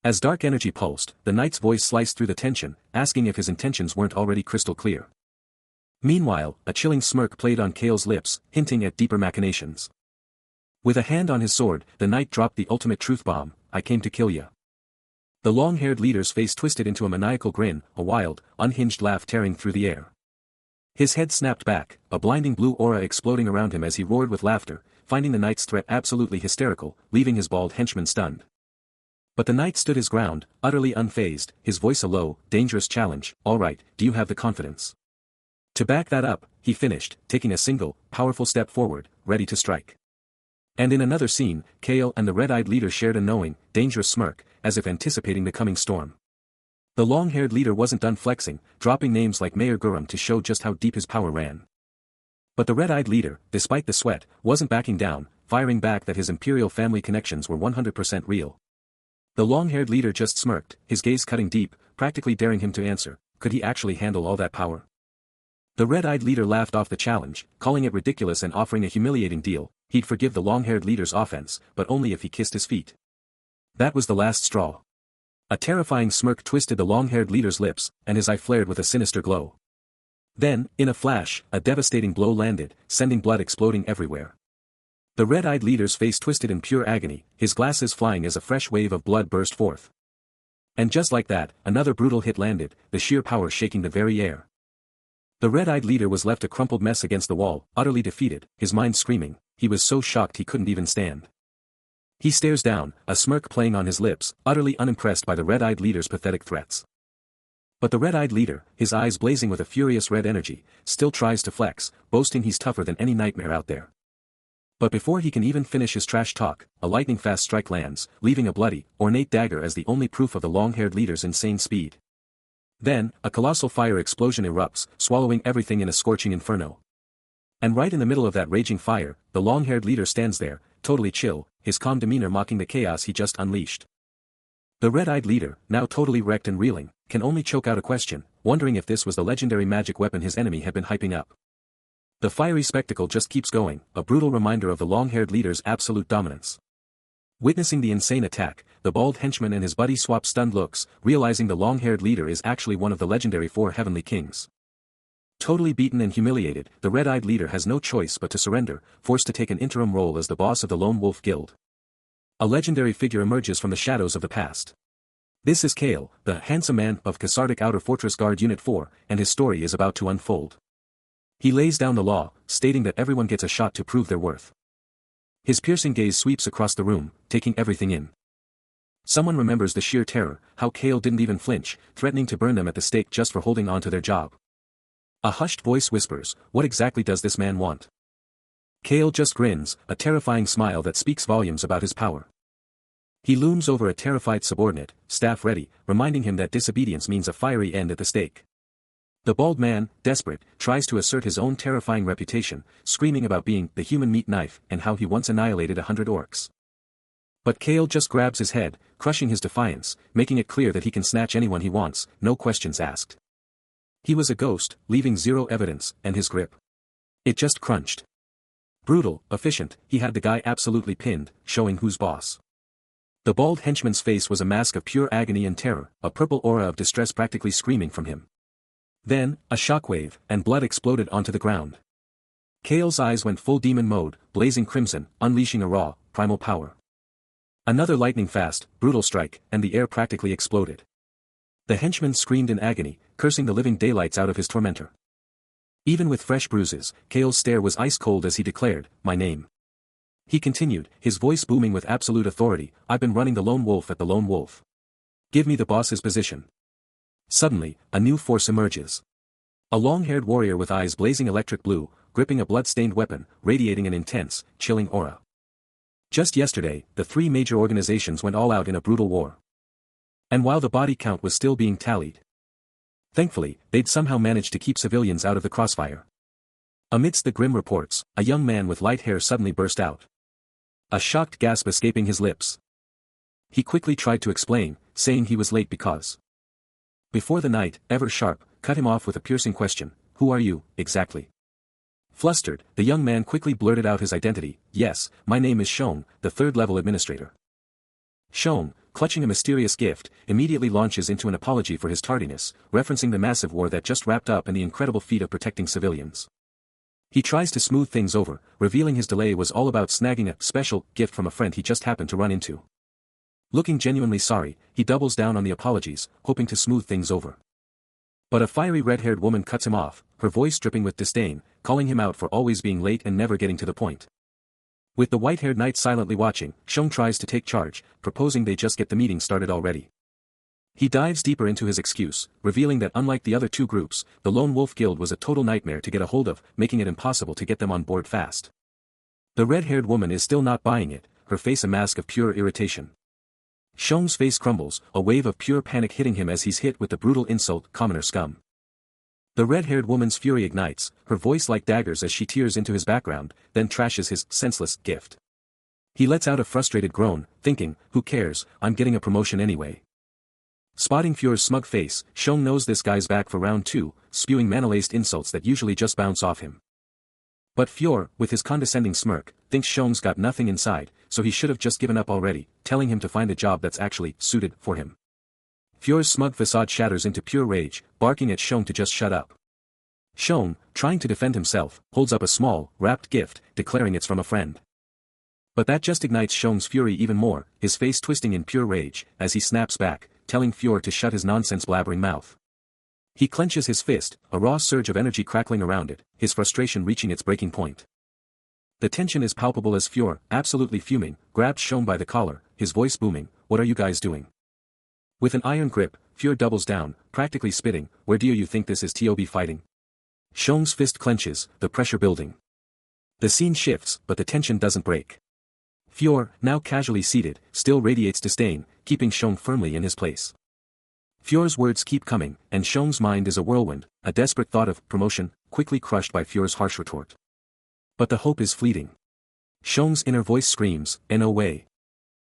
As dark energy pulsed, the knight's voice sliced through the tension, asking if his intentions weren't already crystal clear. Meanwhile, a chilling smirk played on Kale's lips, hinting at deeper machinations. With a hand on his sword, the knight dropped the ultimate truth bomb: "I came to kill ya." The long-haired leader's face twisted into a maniacal grin, a wild, unhinged laugh tearing through the air. His head snapped back, a blinding blue aura exploding around him as he roared with laughter, finding the knight's threat absolutely hysterical, leaving his bald henchman stunned. But the knight stood his ground, utterly unfazed, his voice a low, dangerous challenge: "All right, do you have the confidence?" To back that up, he finished, taking a single, powerful step forward, ready to strike. And in another scene, Kale and the red-eyed leader shared a knowing, dangerous smirk, as if anticipating the coming storm. The long-haired leader wasn't done flexing, dropping names like Mayor Guram to show just how deep his power ran. But the red-eyed leader, despite the sweat, wasn't backing down, firing back that his imperial family connections were 100% real. The long-haired leader just smirked, his gaze cutting deep, practically daring him to answer. Could he actually handle all that power? The red-eyed leader laughed off the challenge, calling it ridiculous and offering a humiliating deal: he'd forgive the long-haired leader's offense, but only if he kissed his feet. That was the last straw. A terrifying smirk twisted the long-haired leader's lips, and his eye flared with a sinister glow. Then, in a flash, a devastating blow landed, sending blood exploding everywhere. The red-eyed leader's face twisted in pure agony, his glasses flying as a fresh wave of blood burst forth. And just like that, another brutal hit landed, the sheer power shaking the very air. The red-eyed leader was left a crumpled mess against the wall, utterly defeated, his mind screaming. He was so shocked he couldn't even stand. He stares down, a smirk playing on his lips, utterly unimpressed by the red-eyed leader's pathetic threats. But the red-eyed leader, his eyes blazing with a furious red energy, still tries to flex, boasting he's tougher than any nightmare out there. But before he can even finish his trash talk, a lightning-fast strike lands, leaving a bloody, ornate dagger as the only proof of the long-haired leader's insane speed. Then, a colossal fire explosion erupts, swallowing everything in a scorching inferno. And right in the middle of that raging fire, the long-haired leader stands there, totally chill, his calm demeanor mocking the chaos he just unleashed. The red-eyed leader, now totally wrecked and reeling, can only choke out a question, wondering if this was the legendary magic weapon his enemy had been hyping up. The fiery spectacle just keeps going, a brutal reminder of the long-haired leader's absolute dominance. Witnessing the insane attack, the bald henchman and his buddy swap stunned looks, realizing the long-haired leader is actually one of the legendary 4 heavenly kings. Totally beaten and humiliated, the red-eyed leader has no choice but to surrender, forced to take an interim role as the boss of the Lone Wolf Guild. A legendary figure emerges from the shadows of the past. This is Kale, the handsome man of Kasardic Outer Fortress Guard Unit 4, and his story is about to unfold. He lays down the law, stating that everyone gets a shot to prove their worth. His piercing gaze sweeps across the room, taking everything in. Someone remembers the sheer terror, how Kale didn't even flinch, threatening to burn them at the stake just for holding on to their job. A hushed voice whispers, "What exactly does this man want?" Kale just grins, a terrifying smile that speaks volumes about his power. He looms over a terrified subordinate, staff ready, reminding him that disobedience means a fiery end at the stake. The bald man, desperate, tries to assert his own terrifying reputation, screaming about being the human meat knife and how he once annihilated 100 orcs. But Kale just grabs his head, crushing his defiance, making it clear that he can snatch anyone he wants, no questions asked. He was a ghost, leaving zero evidence, and his grip. It just crunched. Brutal, efficient, he had the guy absolutely pinned, showing who's boss. The bald henchman's face was a mask of pure agony and terror, a purple aura of distress practically screaming from him. Then, a shockwave, and blood exploded onto the ground. Kale's eyes went full demon mode, blazing crimson, unleashing a raw, primal power. Another lightning-fast, brutal strike, and the air practically exploded. The henchman screamed in agony, cursing the living daylights out of his tormentor. Even with fresh bruises, Kale's stare was ice-cold as he declared, "My name." He continued, his voice booming with absolute authority, "I've been running the Lone Wolf at the Lone Wolf. Give me the boss's position." Suddenly, a new force emerges. A long-haired warrior with eyes blazing electric blue, gripping a blood-stained weapon, radiating an intense, chilling aura. Just yesterday, the three major organizations went all out in a brutal war. And while the body count was still being tallied, thankfully, they'd somehow managed to keep civilians out of the crossfire. Amidst the grim reports, a young man with light hair suddenly burst out. A shocked gasp escaping his lips. He quickly tried to explain, saying he was late because. Before the night, ever sharp, cut him off with a piercing question, "Who are you, exactly?" Flustered, the young man quickly blurted out his identity, "Yes, my name is Shone, the third-level administrator." Shone, clutching a mysterious gift, immediately launches into an apology for his tardiness, referencing the massive war that just wrapped up and the incredible feat of protecting civilians. He tries to smooth things over, revealing his delay was all about snagging a special gift from a friend he just happened to run into. Looking genuinely sorry, he doubles down on the apologies, hoping to smooth things over. But a fiery red-haired woman cuts him off, her voice dripping with disdain, calling him out for always being late and never getting to the point. With the white-haired knight silently watching, Shone tries to take charge, proposing they just get the meeting started already. He dives deeper into his excuse, revealing that unlike the other two groups, the Lone Wolf Guild was a total nightmare to get a hold of, making it impossible to get them on board fast. The red-haired woman is still not buying it, her face a mask of pure irritation. Shone's face crumbles, a wave of pure panic hitting him as he's hit with the brutal insult, "Commoner scum." The red-haired woman's fury ignites, her voice like daggers as she tears into his background, then trashes his senseless gift. He lets out a frustrated groan, thinking, "Who cares, I'm getting a promotion anyway." Spotting Fur's smug face, Shone knows this guy's back for round 2, spewing mana-laced insults that usually just bounce off him. But Fur, with his condescending smirk, thinks Shone's got nothing inside, so he should have just given up already, telling him to find a job that's actually suited for him. Fur's smug facade shatters into pure rage, barking at Shone to just shut up. Shone, trying to defend himself, holds up a small, wrapped gift, declaring it's from a friend. But that just ignites Shone's fury even more, his face twisting in pure rage, as he snaps back, telling Fur to shut his nonsense blabbering mouth. He clenches his fist, a raw surge of energy crackling around it, his frustration reaching its breaking point. The tension is palpable as Fur, absolutely fuming, grabs Shone by the collar, his voice booming, "What are you guys doing?" With an iron grip, Fur doubles down, practically spitting, "Where do you think this is TOB fighting?" Shone's fist clenches, the pressure building. The scene shifts, but the tension doesn't break. Fur, now casually seated, still radiates disdain, keeping Shone firmly in his place. Fur's words keep coming, and Shone's mind is a whirlwind, a desperate thought of promotion, quickly crushed by Fur's harsh retort. But the hope is fleeting. Shone's inner voice screams, "No way."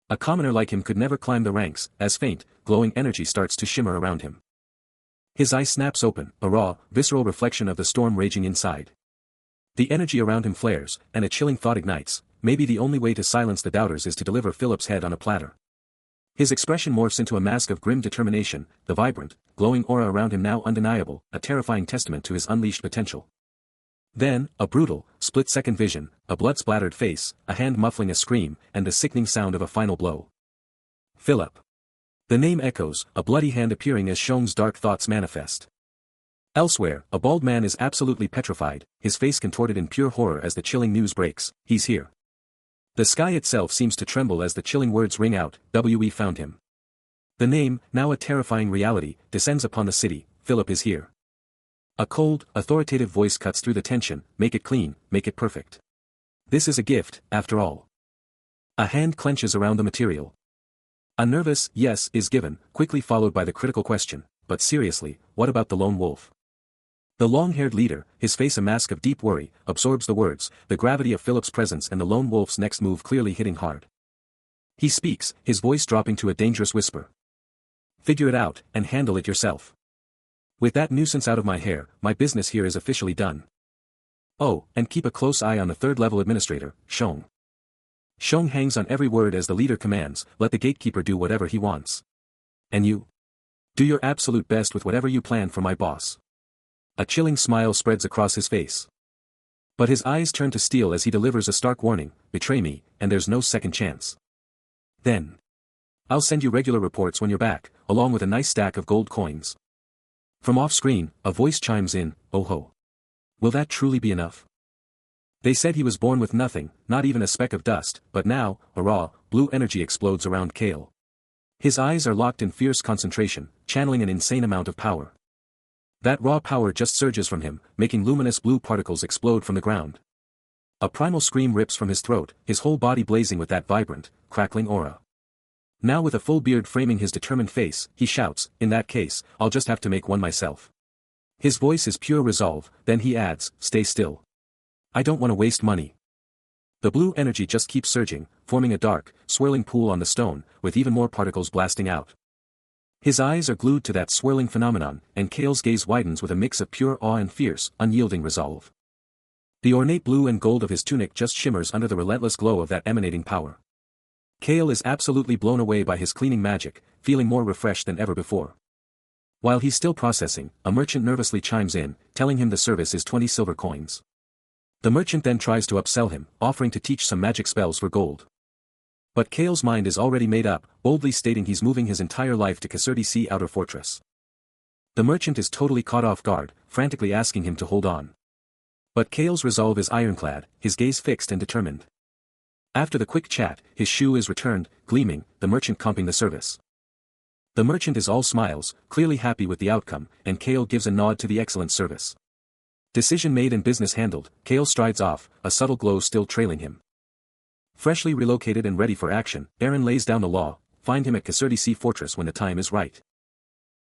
A commoner like him could never climb the ranks, as faint, glowing energy starts to shimmer around him. His eye snaps open, a raw, visceral reflection of the storm raging inside. The energy around him flares, and a chilling thought ignites, maybe the only way to silence the doubters is to deliver Philip's head on a platter. His expression morphs into a mask of grim determination, the vibrant, glowing aura around him now undeniable, a terrifying testament to his unleashed potential. Then, a brutal, split-second vision, a blood-splattered face, a hand muffling a scream, and the sickening sound of a final blow. Philip. The name echoes, a bloody hand appearing as Shone's dark thoughts manifest. Elsewhere, a bald man is absolutely petrified, his face contorted in pure horror as the chilling news breaks, he's here. The sky itself seems to tremble as the chilling words ring out, "We found him." The name, now a terrifying reality, descends upon the city, "Philip is here." A cold, authoritative voice cuts through the tension, "Make it clean, make it perfect. This is a gift, after all." A hand clenches around the material. A nervous "yes" is given, quickly followed by the critical question, "But seriously, what about the lone wolf?" The long-haired leader, his face a mask of deep worry, absorbs the words, the gravity of Philip's presence and the lone wolf's next move clearly hitting hard. He speaks, his voice dropping to a dangerous whisper. "Figure it out, and handle it yourself. With that nuisance out of my hair, my business here is officially done. Oh, and keep a close eye on the third-level administrator, Shong." Shong hangs on every word as the leader commands, "Let the gatekeeper do whatever he wants. And you? Do your absolute best with whatever you plan for my boss." A chilling smile spreads across his face. But his eyes turn to steel as he delivers a stark warning, "Betray me, and there's no second chance. Then I'll send you regular reports when you're back, along with a nice stack of gold coins." From off-screen, a voice chimes in, "Oh ho. Will that truly be enough? They said he was born with nothing, not even a speck of dust, but now, a raw, blue energy explodes around Kale. His eyes are locked in fierce concentration, channeling an insane amount of power. That raw power just surges from him, making luminous blue particles explode from the ground. A primal scream rips from his throat, his whole body blazing with that vibrant, crackling aura. Now with a full beard framing his determined face, he shouts, "In that case, I'll just have to make one myself." His voice is pure resolve, then he adds, "Stay still. I don't want to waste money." The blue energy just keeps surging, forming a dark, swirling pool on the stone, with even more particles blasting out. His eyes are glued to that swirling phenomenon, and Kale's gaze widens with a mix of pure awe and fierce, unyielding resolve. The ornate blue and gold of his tunic just shimmers under the relentless glow of that emanating power. Kale is absolutely blown away by his cleaning magic, feeling more refreshed than ever before. While he's still processing, a merchant nervously chimes in, telling him the service is 20 silver coins. The merchant then tries to upsell him, offering to teach some magic spells for gold. But Kale's mind is already made up, boldly stating he's moving his entire life to Kasserty Sea Outer Fortress. The merchant is totally caught off guard, frantically asking him to hold on. But Kale's resolve is ironclad, his gaze fixed and determined. After the quick chat, his shoe is returned, gleaming, the merchant comping the service. The merchant is all smiles, clearly happy with the outcome, and Kale gives a nod to the excellent service. Decision made and business handled, Kale strides off, a subtle glow still trailing him. Freshly relocated and ready for action, Aaron lays down the law, find him at Kasserty Sea Fortress when the time is right.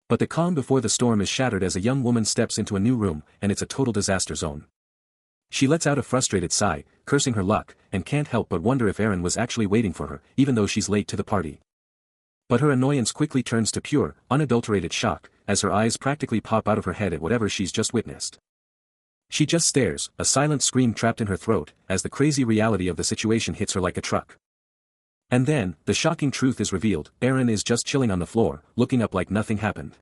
But the calm before the storm is shattered as a young woman steps into a new room, and it's a total disaster zone. She lets out a frustrated sigh, cursing her luck, and can't help but wonder if Aaron was actually waiting for her, even though she's late to the party. But her annoyance quickly turns to pure, unadulterated shock, as her eyes practically pop out of her head at whatever she's just witnessed. She just stares, a silent scream trapped in her throat, as the crazy reality of the situation hits her like a truck. And then, the shocking truth is revealed, Aaron is just chilling on the floor, looking up like nothing happened.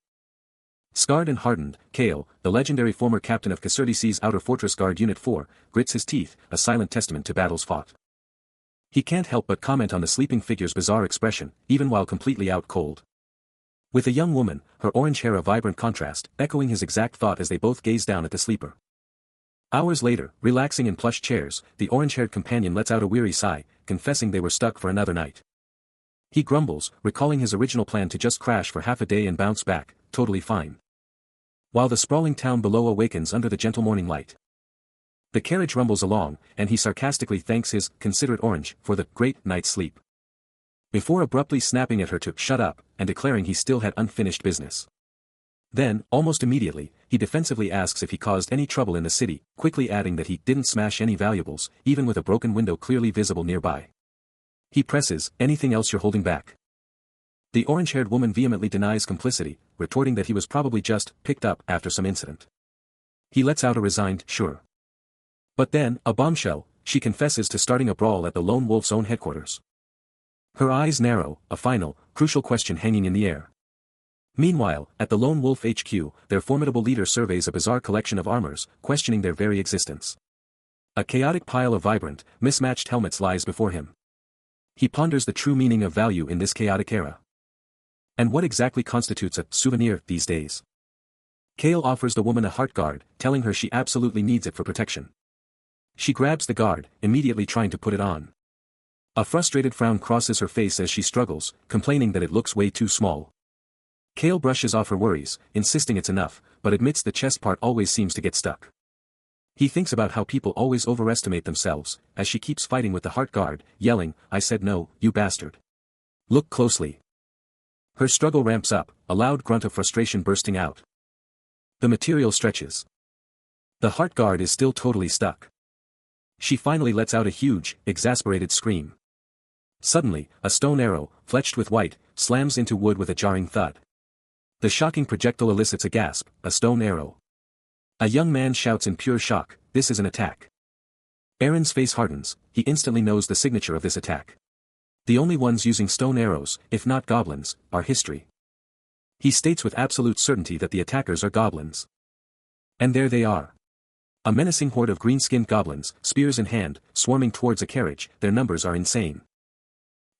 Scarred and hardened, Kale, the legendary former captain of Kasserty Sea's Outer Fortress Guard Unit 4, grits his teeth, a silent testament to battles fought. He can't help but comment on the sleeping figure's bizarre expression, even while completely out cold. With a young woman, her orange hair a vibrant contrast, echoing his exact thought as they both gaze down at the sleeper. Hours later, relaxing in plush chairs, the orange-haired companion lets out a weary sigh, confessing they were stuck for another night. He grumbles, recalling his original plan to just crash for half a day and bounce back, totally fine. While the sprawling town below awakens under the gentle morning light. The carriage rumbles along, and he sarcastically thanks his considerate orange for the great night's sleep. Before abruptly snapping at her to shut up, and declaring he still had unfinished business. Then, almost immediately, he defensively asks if he caused any trouble in the city, quickly adding that he didn't smash any valuables, even with a broken window clearly visible nearby. He presses, "Anything else you're holding back?" The orange-haired woman vehemently denies complicity, retorting that he was probably just picked up after some incident. He lets out a resigned, "Sure." But then, a bombshell, she confesses to starting a brawl at the Lone Wolf's own headquarters. Her eyes narrow, a final, crucial question hanging in the air. Meanwhile, at the Lone Wolf HQ, their formidable leader surveys a bizarre collection of armors, questioning their very existence. A chaotic pile of vibrant, mismatched helmets lies before him. He ponders the true meaning of value in this chaotic era. And what exactly constitutes a souvenir these days? Kale offers the woman a heart guard, telling her she absolutely needs it for protection. She grabs the guard, immediately trying to put it on. A frustrated frown crosses her face as she struggles, complaining that it looks way too small. Kale brushes off her worries, insisting it's enough, but admits the chest part always seems to get stuck. He thinks about how people always overestimate themselves, as she keeps fighting with the heart guard, yelling, "I said no, you bastard. Look closely." Her struggle ramps up, a loud grunt of frustration bursting out. The material stretches. The heart guard is still totally stuck. She finally lets out a huge, exasperated scream. Suddenly, a stone arrow, fletched with white, slams into wood with a jarring thud. The shocking projectile elicits a gasp, a stone arrow. A young man shouts in pure shock, "This is an attack." Aaron's face hardens, he instantly knows the signature of this attack. The only ones using stone arrows, if not goblins, are history. He states with absolute certainty that the attackers are goblins. And there they are. A menacing horde of green-skinned goblins, spears in hand, swarming towards a carriage, their numbers are insane.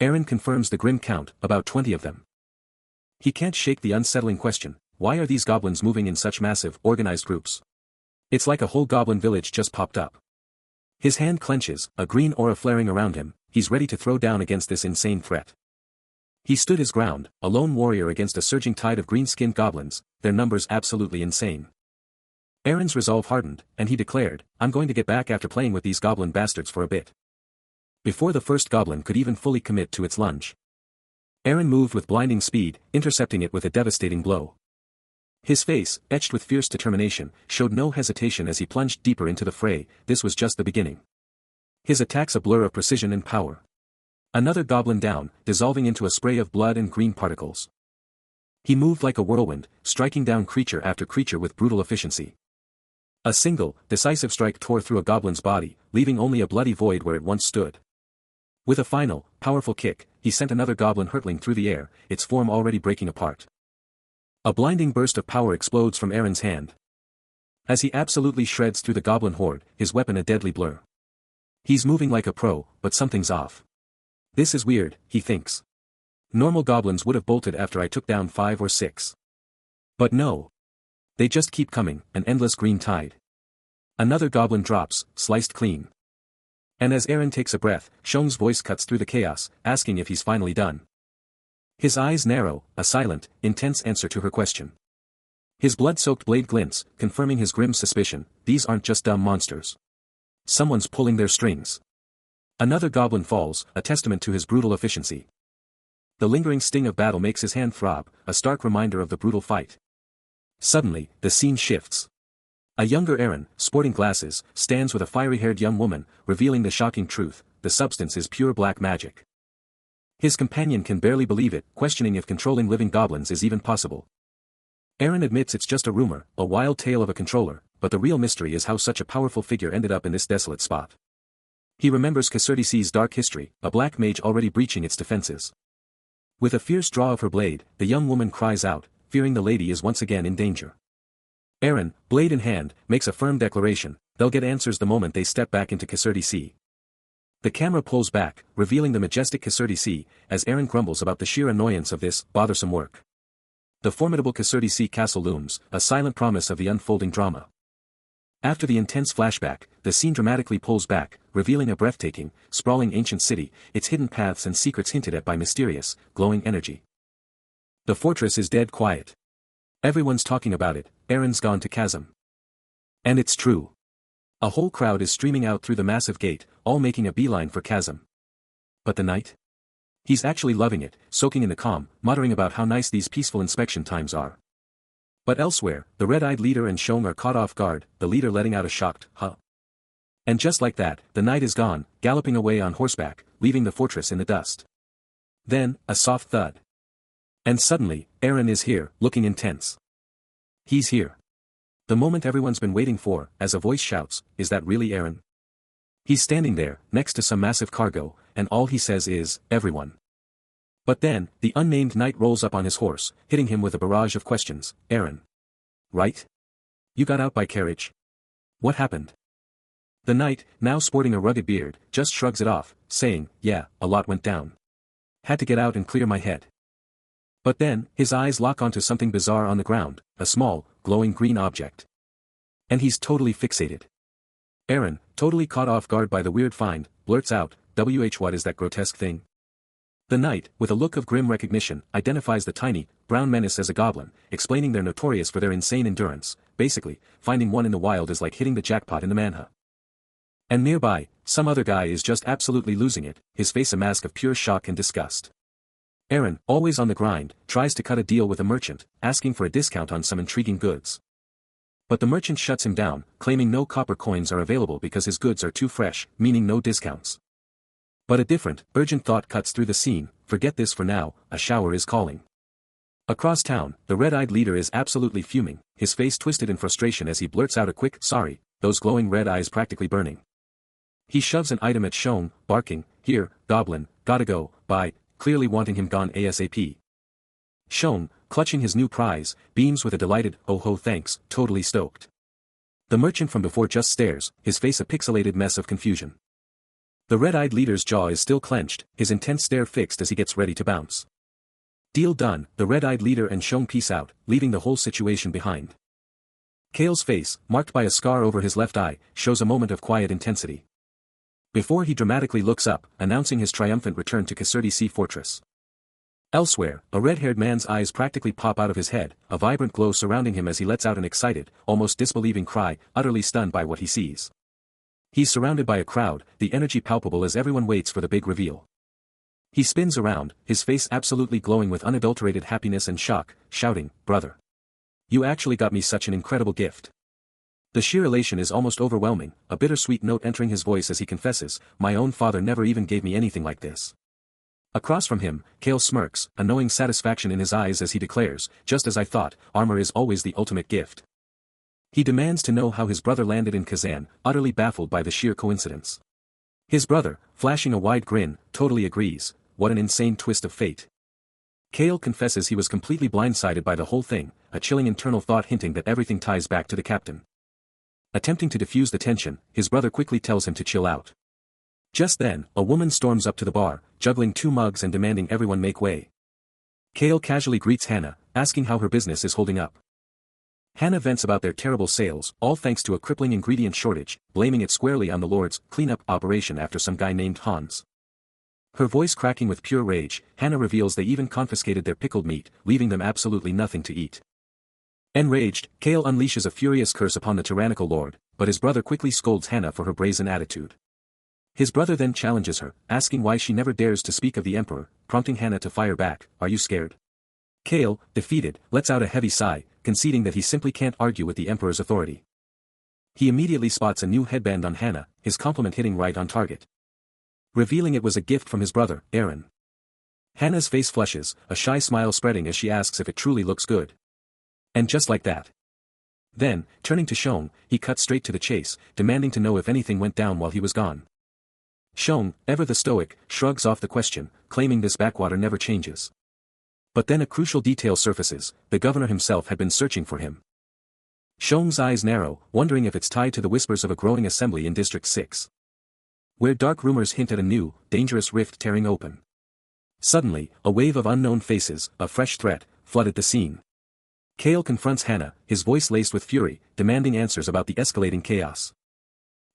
Aaron confirms the grim count, about 20 of them. He can't shake the unsettling question, why are these goblins moving in such massive, organized groups? It's like a whole goblin village just popped up. His hand clenches, a green aura flaring around him, he's ready to throw down against this insane threat. He stood his ground, a lone warrior against a surging tide of green-skinned goblins, their numbers absolutely insane. Aaron's resolve hardened, and he declared, "I'm going to get back after playing with these goblin bastards for a bit." Before the first goblin could even fully commit to its lunge, Aaron moved with blinding speed, intercepting it with a devastating blow. His face, etched with fierce determination, showed no hesitation as he plunged deeper into the fray. This was just the beginning. His attacks a blur of precision and power. Another goblin down, dissolving into a spray of blood and green particles. He moved like a whirlwind, striking down creature after creature with brutal efficiency. A single, decisive strike tore through a goblin's body, leaving only a bloody void where it once stood. With a final, powerful kick, he sent another goblin hurtling through the air, its form already breaking apart. A blinding burst of power explodes from Aaron's hand. As he absolutely shreds through the goblin horde, his weapon a deadly blur. He's moving like a pro, but something's off. This is weird, he thinks. Normal goblins would have bolted after I took down 5 or 6. But no. They just keep coming, an endless green tide. Another goblin drops, sliced clean. And as Aaron takes a breath, Shong's voice cuts through the chaos, asking if he's finally done. His eyes narrow, a silent, intense answer to her question. His blood-soaked blade glints, confirming his grim suspicion, these aren't just dumb monsters. Someone's pulling their strings. Another goblin falls, a testament to his brutal efficiency. The lingering sting of battle makes his hand throb, a stark reminder of the brutal fight. Suddenly, the scene shifts. A younger Aaron, sporting glasses, stands with a fiery-haired young woman, revealing the shocking truth, the substance is pure black magic. His companion can barely believe it, questioning if controlling living goblins is even possible. Aaron admits it's just a rumor, a wild tale of a controller, but the real mystery is how such a powerful figure ended up in this desolate spot. He remembers Kasurdisi's dark history, a black mage already breaching its defenses. With a fierce draw of her blade, the young woman cries out, fearing the lady is once again in danger. Aaron, blade in hand, makes a firm declaration, they'll get answers the moment they step back into Kasurdisi. The camera pulls back, revealing the majestic Kasurdisi, as Aaron grumbles about the sheer annoyance of this, bothersome work. The formidable Kasurdisi castle looms, a silent promise of the unfolding drama. After the intense flashback, the scene dramatically pulls back, revealing a breathtaking, sprawling ancient city, its hidden paths and secrets hinted at by mysterious, glowing energy. The fortress is dead quiet. Everyone's talking about it, Aaron's gone to Chasm. And it's true. A whole crowd is streaming out through the massive gate, all making a beeline for Chasm. But the knight? He's actually loving it, soaking in the calm, muttering about how nice these peaceful inspection times are. But elsewhere, the red-eyed leader and Shong are caught off guard, the leader letting out a shocked, huh. And just like that, the knight is gone, galloping away on horseback, leaving the fortress in the dust. Then, a soft thud. And suddenly, Aaron is here, looking intense. He's here. The moment everyone's been waiting for, as a voice shouts, is that really Aaron? He's standing there, next to some massive cargo, and all he says is, everyone. But then, the unnamed knight rolls up on his horse, hitting him with a barrage of questions, Aaron. Right? You got out by carriage? What happened? The knight, now sporting a rugged beard, just shrugs it off, saying, yeah, a lot went down. Had to get out and clear my head. But then, his eyes lock onto something bizarre on the ground, a small, glowing green object. And he's totally fixated. Aaron, totally caught off guard by the weird find, blurts out, what is that grotesque thing? The knight, with a look of grim recognition, identifies the tiny, brown menace as a goblin, explaining they're notorious for their insane endurance. Basically, finding one in the wild is like hitting the jackpot in the Manhwa. And nearby, some other guy is just absolutely losing it, his face a mask of pure shock and disgust. Aaron, always on the grind, tries to cut a deal with a merchant, asking for a discount on some intriguing goods. But the merchant shuts him down, claiming no copper coins are available because his goods are too fresh, meaning no discounts. But a different, urgent thought cuts through the scene. Forget this for now, a shower is calling. Across town, the red-eyed leader is absolutely fuming, his face twisted in frustration as he blurts out a quick, sorry, those glowing red eyes practically burning. He shoves an item at Shone, barking, here, goblin, gotta go, bye, clearly wanting him gone ASAP. Shone, clutching his new prize, beams with a delighted, oh ho thanks, totally stoked. The merchant from before just stares, his face a pixelated mess of confusion. The red-eyed leader's jaw is still clenched, his intense stare fixed as he gets ready to bounce. Deal done, the red-eyed leader and Shone peace out, leaving the whole situation behind. Kale's face, marked by a scar over his left eye, shows a moment of quiet intensity. Before he dramatically looks up, announcing his triumphant return to Caserta Sea Fortress. Elsewhere, a red-haired man's eyes practically pop out of his head, a vibrant glow surrounding him as he lets out an excited, almost disbelieving cry, utterly stunned by what he sees. He's surrounded by a crowd, the energy palpable as everyone waits for the big reveal. He spins around, his face absolutely glowing with unadulterated happiness and shock, shouting, brother. You actually got me such an incredible gift. The sheer elation is almost overwhelming, a bittersweet note entering his voice as he confesses, my own father never even gave me anything like this. Across from him, Kale smirks, a knowing satisfaction in his eyes as he declares, just as I thought, armor is always the ultimate gift. He demands to know how his brother landed in Kazan, utterly baffled by the sheer coincidence. His brother, flashing a wide grin, totally agrees, what an insane twist of fate. Kale confesses he was completely blindsided by the whole thing, a chilling internal thought hinting that everything ties back to the captain. Attempting to diffuse the tension, his brother quickly tells him to chill out. Just then, a woman storms up to the bar, juggling 2 mugs and demanding everyone make way. Kale casually greets Hannah, asking how her business is holding up. Hannah vents about their terrible sales, all thanks to a crippling ingredient shortage, blaming it squarely on the Lord's cleanup operation after some guy named Hans. Her voice cracking with pure rage, Hannah reveals they even confiscated their pickled meat, leaving them absolutely nothing to eat. Enraged, Kale unleashes a furious curse upon the tyrannical Lord, but his brother quickly scolds Hannah for her brazen attitude. His brother then challenges her, asking why she never dares to speak of the Emperor, prompting Hannah to fire back, are you scared? Kale, defeated, lets out a heavy sigh, conceding that he simply can't argue with the Emperor's authority. He immediately spots a new headband on Hannah, his compliment hitting right on target. Revealing it was a gift from his brother, Aaron. Hannah's face flushes, a shy smile spreading as she asks if it truly looks good. And just like that. Then, turning to Shone, he cuts straight to the chase, demanding to know if anything went down while he was gone. Shone, ever the stoic, shrugs off the question, claiming this backwater never changes. But then a crucial detail surfaces, the governor himself had been searching for him. Shone's eyes narrow, wondering if it's tied to the whispers of a growing assembly in District 6. Where dark rumors hint at a new, dangerous rift tearing open. Suddenly, a wave of unknown faces, a fresh threat, flooded the scene. Kale confronts Hannah, his voice laced with fury, demanding answers about the escalating chaos.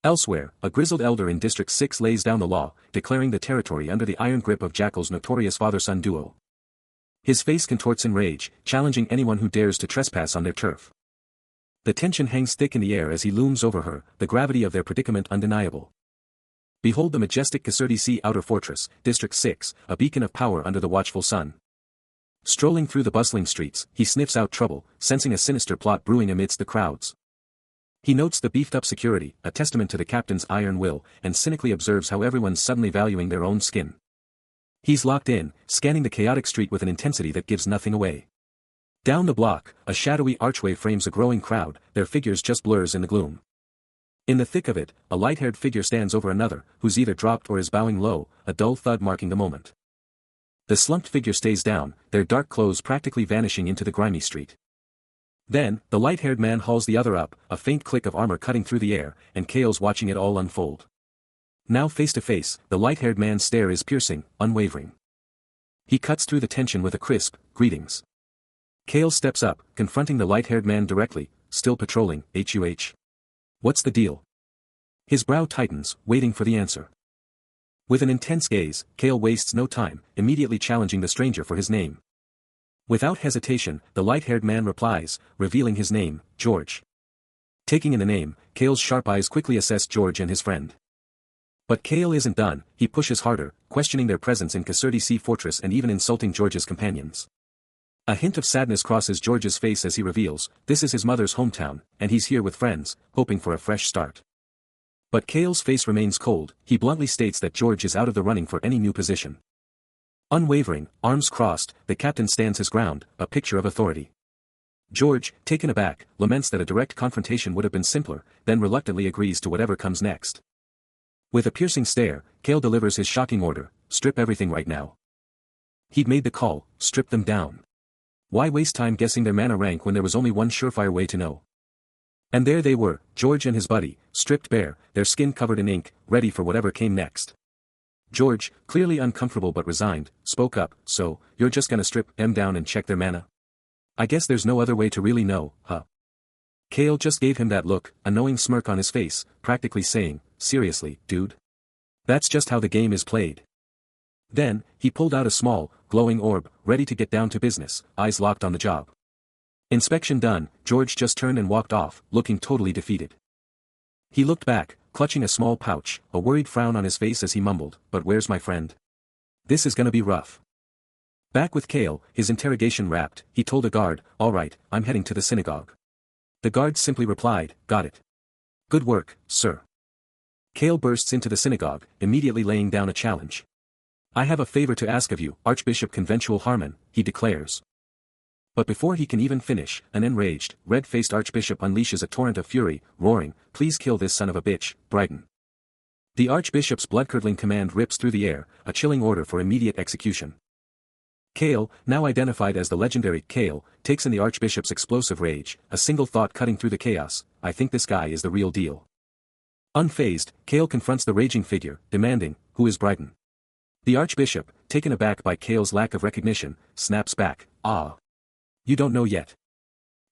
Elsewhere, a grizzled elder in District 6 lays down the law, declaring the territory under the iron grip of Jackal's notorious father-son duo. His face contorts in rage, challenging anyone who dares to trespass on their turf. The tension hangs thick in the air as he looms over her, the gravity of their predicament undeniable. Behold the majestic Caserta Sea Outer Fortress, District 6, a beacon of power under the watchful sun. Strolling through the bustling streets, he sniffs out trouble, sensing a sinister plot brewing amidst the crowds. He notes the beefed-up security, a testament to the captain's iron will, and cynically observes how everyone's suddenly valuing their own skin. He's locked in, scanning the chaotic street with an intensity that gives nothing away. Down the block, a shadowy archway frames a growing crowd, their figures just blurs in the gloom. In the thick of it, a light-haired figure stands over another, who's either dropped or is bowing low, a dull thud marking the moment. The slumped figure stays down, their dark clothes practically vanishing into the grimy street. Then, the light-haired man hauls the other up, a faint click of armor cutting through the air, and Kale's watching it all unfold. Now face to face, the light-haired man's stare is piercing, unwavering. He cuts through the tension with a crisp, greetings. Kale steps up, confronting the light-haired man directly, still patrolling, HUH. What's the deal? His brow tightens, waiting for the answer. With an intense gaze, Kale wastes no time, immediately challenging the stranger for his name. Without hesitation, the light-haired man replies, revealing his name, George. Taking in the name, Kale's sharp eyes quickly assess George and his friend. But Kale isn't done, he pushes harder, questioning their presence in Caserta Sea Fortress and even insulting George's companions. A hint of sadness crosses George's face as he reveals, this is his mother's hometown, and he's here with friends, hoping for a fresh start. But Kale's face remains cold, he bluntly states that George is out of the running for any new position. Unwavering, arms crossed, the captain stands his ground, a picture of authority. George, taken aback, laments that a direct confrontation would have been simpler, then reluctantly agrees to whatever comes next. With a piercing stare, Kale delivers his shocking order, strip everything right now. He'd made the call, strip them down. Why waste time guessing their mana rank when there was only one surefire way to know? And there they were, George and his buddy, stripped bare, their skin covered in ink, ready for whatever came next. George, clearly uncomfortable but resigned, spoke up, so, you're just gonna strip them down and check their mana? I guess there's no other way to really know, huh? Kale just gave him that look, a knowing smirk on his face, practically saying, seriously, dude? That's just how the game is played. Then, he pulled out a small, glowing orb, ready to get down to business, eyes locked on the job. Inspection done, George just turned and walked off, looking totally defeated. He looked back, clutching a small pouch, a worried frown on his face as he mumbled, but where's my friend? This is gonna be rough. Back with Kale, his interrogation wrapped, he told a guard, all right, I'm heading to the synagogue. The guard simply replied, got it. Good work, sir. Kale bursts into the synagogue, immediately laying down a challenge. I have a favor to ask of you, Archbishop Conventual Harmon, he declares. But before he can even finish, an enraged, red-faced archbishop unleashes a torrent of fury, roaring, please kill this son of a bitch, Brighton. The archbishop's blood-curdling command rips through the air, a chilling order for immediate execution. Kale, now identified as the legendary Kale, takes in the archbishop's explosive rage, a single thought cutting through the chaos, I think this guy is the real deal. Unfazed, Kale confronts the raging figure, demanding, who is Brighton? The archbishop, taken aback by Kale's lack of recognition, snaps back, ah. You don't know yet.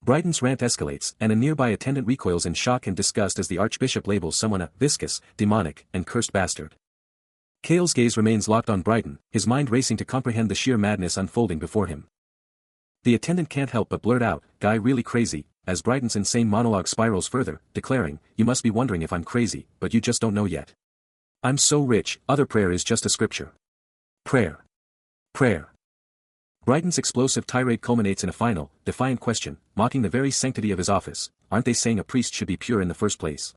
Brighton's rant escalates, and a nearby attendant recoils in shock and disgust as the archbishop labels someone a viscous, demonic, and cursed bastard. Kale's gaze remains locked on Brighton, his mind racing to comprehend the sheer madness unfolding before him. The attendant can't help but blurt out, guy really crazy, as Brighton's insane monologue spirals further, declaring, you must be wondering if I'm crazy, but you just don't know yet. I'm so rich, other prayer is just a scripture. Prayer. Prayer. Brighton's explosive tirade culminates in a final, defiant question, mocking the very sanctity of his office, aren't they saying a priest should be pure in the first place?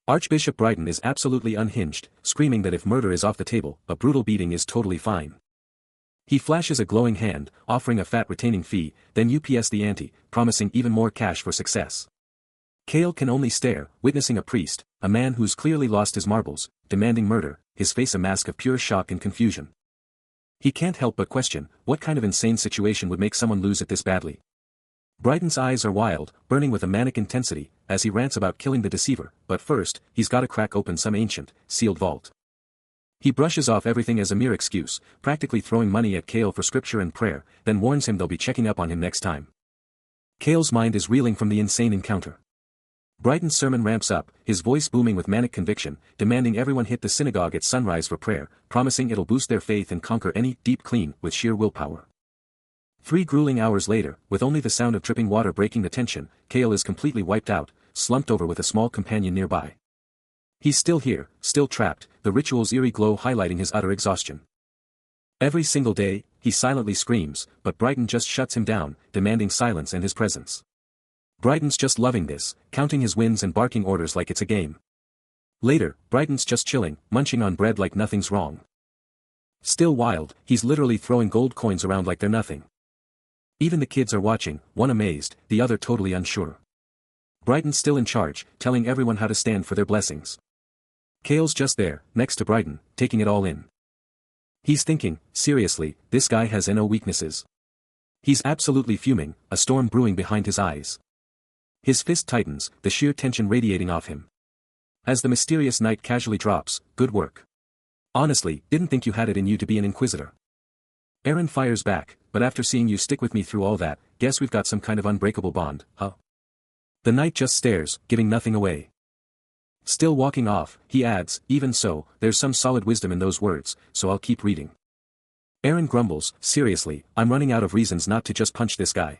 Archbishop Brighton is absolutely unhinged, screaming that if murder is off the table, a brutal beating is totally fine. He flashes a glowing hand, offering a fat retaining fee, then UPS the ante, promising even more cash for success. Kale can only stare, witnessing a priest, a man who's clearly lost his marbles, demanding murder, his face a mask of pure shock and confusion. He can't help but question, what kind of insane situation would make someone lose it this badly? Brighton's eyes are wild, burning with a manic intensity, as he rants about killing the deceiver, but first, he's gotta crack open some ancient, sealed vault. He brushes off everything as a mere excuse, practically throwing money at Kale for scripture and prayer, then warns him they'll be checking up on him next time. Kale's mind is reeling from the insane encounter. Brighton's sermon ramps up, his voice booming with manic conviction, demanding everyone hit the synagogue at sunrise for prayer, promising it'll boost their faith and conquer any deep clean with sheer willpower. 3 grueling hours later, with only the sound of dripping water breaking the tension, Kale is completely wiped out, slumped over with a small companion nearby. He's still here, still trapped, the ritual's eerie glow highlighting his utter exhaustion. Every single day, he silently screams, but Brighton just shuts him down, demanding silence and his presence. Brighton's just loving this, counting his wins and barking orders like it's a game. Later, Brighton's just chilling, munching on bread like nothing's wrong. Still wild, he's literally throwing gold coins around like they're nothing. Even the kids are watching, one amazed, the other totally unsure. Brighton's still in charge, telling everyone how to stand for their blessings. Kale's just there, next to Brighton, taking it all in. He's thinking, seriously, this guy has no weaknesses. He's absolutely fuming, a storm brewing behind his eyes. His fist tightens, the sheer tension radiating off him. As the mysterious knight casually drops, good work. Honestly, didn't think you had it in you to be an inquisitor. Aaron fires back, but after seeing you stick with me through all that, guess we've got some kind of unbreakable bond, huh? The knight just stares, giving nothing away. Still walking off, he adds, even so, there's some solid wisdom in those words, so I'll keep reading. Aaron grumbles, seriously, I'm running out of reasons not to just punch this guy.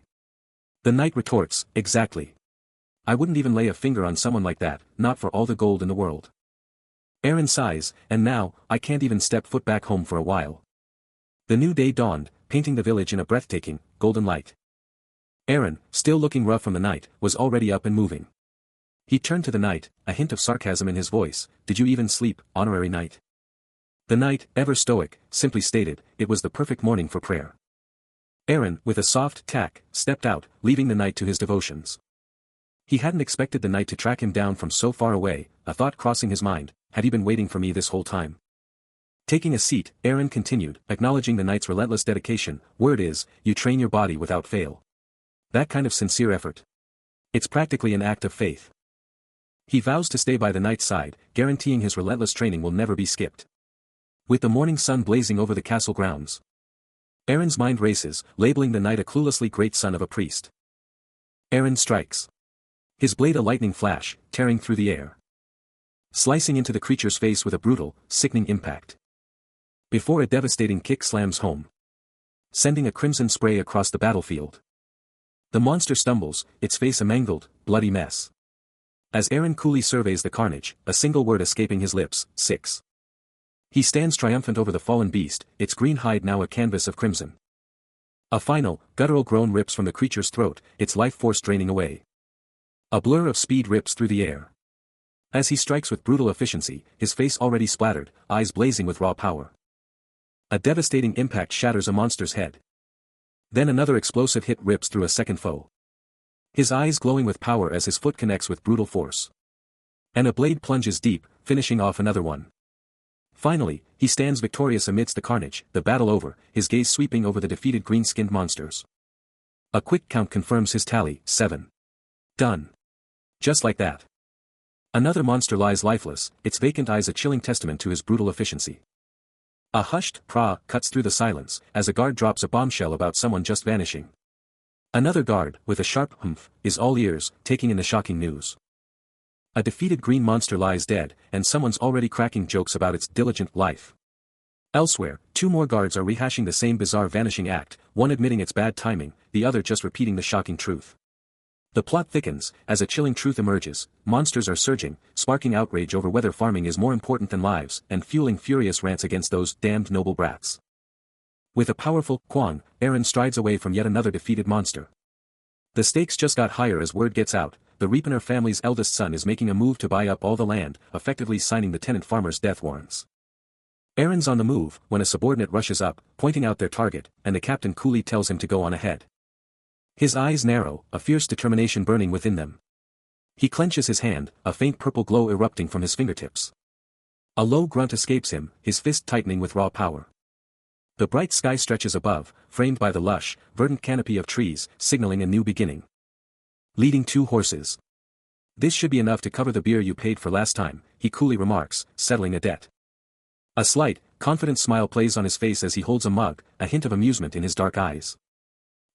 The knight retorts, exactly. I wouldn't even lay a finger on someone like that, not for all the gold in the world. Aaron sighs, and now, I can't even step foot back home for a while. The new day dawned, painting the village in a breathtaking, golden light. Aaron, still looking rough from the night, was already up and moving. He turned to the knight, a hint of sarcasm in his voice, did you even sleep, honorary knight? The knight, ever stoic, simply stated, it was the perfect morning for prayer. Aaron, with a soft tack, stepped out, leaving the knight to his devotions. He hadn't expected the knight to track him down from so far away, a thought crossing his mind, had he been waiting for me this whole time? Taking a seat, Aaron continued, acknowledging the knight's relentless dedication, word is, you train your body without fail. That kind of sincere effort. It's practically an act of faith. He vows to stay by the knight's side, guaranteeing his relentless training will never be skipped. With the morning sun blazing over the castle grounds, Aaron's mind races, labeling the knight a cluelessly great son of a priest. Aaron strikes. His blade a lightning flash, tearing through the air, slicing into the creature's face with a brutal, sickening impact. Before a devastating kick slams home, sending a crimson spray across the battlefield. The monster stumbles, its face a mangled, bloody mess. As Aaron coolly surveys the carnage, a single word escaping his lips, 6. He stands triumphant over the fallen beast, its green hide now a canvas of crimson. A final, guttural groan rips from the creature's throat, its life force draining away. A blur of speed rips through the air. As he strikes with brutal efficiency, his face already splattered, eyes blazing with raw power. A devastating impact shatters a monster's head. Then another explosive hit rips through a second foe. His eyes glowing with power as his foot connects with brutal force. And a blade plunges deep, finishing off another one. Finally, he stands victorious amidst the carnage, the battle over, his gaze sweeping over the defeated green-skinned monsters. A quick count confirms his tally, 7. Done. Just like that. Another monster lies lifeless, its vacant eyes a chilling testament to his brutal efficiency. A hushed "prah" cuts through the silence, as a guard drops a bombshell about someone just vanishing. Another guard, with a sharp humph, is all ears, taking in the shocking news. A defeated green monster lies dead, and someone's already cracking jokes about its diligent life. Elsewhere, 2 more guards are rehashing the same bizarre vanishing act, one admitting it's bad timing, the other just repeating the shocking truth. The plot thickens, as a chilling truth emerges, monsters are surging, sparking outrage over whether farming is more important than lives, and fueling furious rants against those damned noble brats. With a powerful "Kwang," Aaron strides away from yet another defeated monster. The stakes just got higher as word gets out, the Reapener family's eldest son is making a move to buy up all the land, effectively signing the tenant farmer's death warrants. Aaron's on the move, when a subordinate rushes up, pointing out their target, and the captain coolly tells him to go on ahead. His eyes narrow, a fierce determination burning within them. He clenches his hand, a faint purple glow erupting from his fingertips. A low grunt escapes him, his fist tightening with raw power. The bright sky stretches above, framed by the lush, verdant canopy of trees, signaling a new beginning. Leading 2 horses. This should be enough to cover the beer you paid for last time, he coolly remarks, settling a debt. A slight, confident smile plays on his face as he holds a mug, a hint of amusement in his dark eyes.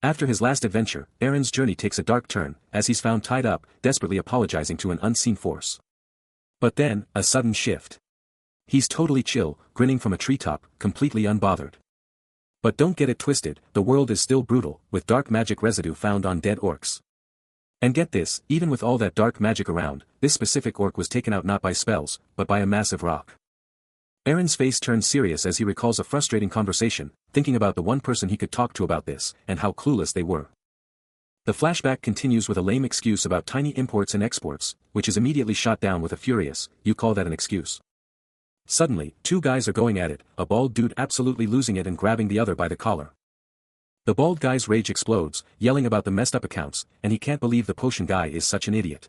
After his last adventure, Aaron's journey takes a dark turn, as he's found tied up, desperately apologizing to an unseen force. But then, a sudden shift. He's totally chill, grinning from a treetop, completely unbothered. But don't get it twisted, the world is still brutal, with dark magic residue found on dead orcs. And get this, even with all that dark magic around, this specific orc was taken out not by spells, but by a massive rock. Aaron's face turns serious as he recalls a frustrating conversation, thinking about the one person he could talk to about this, and how clueless they were. The flashback continues with a lame excuse about tiny imports and exports, which is immediately shot down with a furious, "You call that an excuse?" Suddenly, 2 guys are going at it, a bald dude absolutely losing it and grabbing the other by the collar. The bald guy's rage explodes, yelling about the messed up accounts, and he can't believe the potion guy is such an idiot.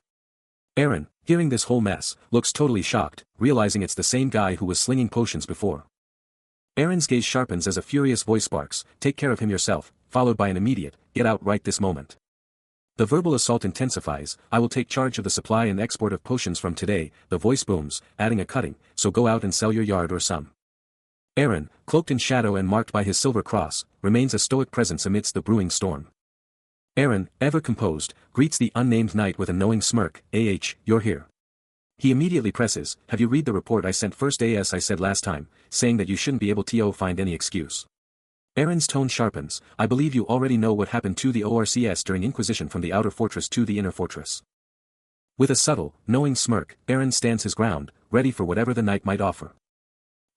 Aaron, hearing this whole mess, looks totally shocked, realizing it's the same guy who was slinging potions before. Aaron's gaze sharpens as a furious voice sparks, "Take care of him yourself," followed by an immediate, "Get out right this moment." The verbal assault intensifies, "I will take charge of the supply and export of potions from today," the voice booms, adding a cutting, "So go out and sell your yard or some." Eren, cloaked in shadow and marked by his silver cross, remains a stoic presence amidst the brewing storm. Eren, ever composed, greets the unnamed knight with a knowing smirk. You're here. He immediately presses, have you read the report I sent first as I said last time, saying that you shouldn't be able to find any excuse. Eren's tone sharpens, I believe you already know what happened to the ORCS during Inquisition from the outer fortress to the inner fortress. With a subtle, knowing smirk, Eren stands his ground, ready for whatever the knight might offer.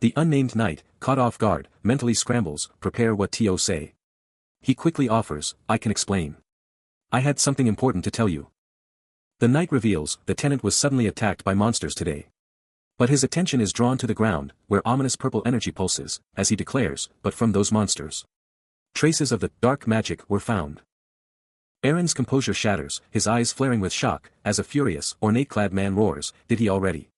The unnamed knight, caught off guard, mentally scrambles, prepare what to say. He quickly offers, I can explain. I had something important to tell you. The knight reveals, the tenant was suddenly attacked by monsters today. But his attention is drawn to the ground, where ominous purple energy pulses, as he declares, but from those monsters. Traces of the dark magic were found. Eren's composure shatters, his eyes flaring with shock, as a furious, ornate-clad man roars, did he already?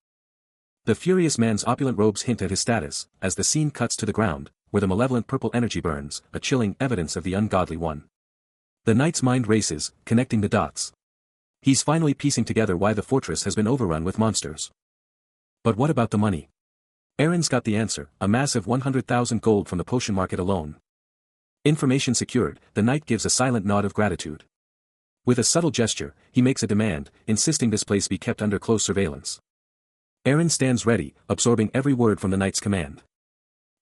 The furious man's opulent robes hint at his status, as the scene cuts to the ground, where the malevolent purple energy burns, a chilling evidence of the ungodly one. The knight's mind races, connecting the dots. He's finally piecing together why the fortress has been overrun with monsters. But what about the money? Eren's got the answer, a massive 100,000 gold from the potion market alone. Information secured, the knight gives a silent nod of gratitude. With a subtle gesture, he makes a demand, insisting this place be kept under close surveillance. Eren stands ready, absorbing every word from the knight's command.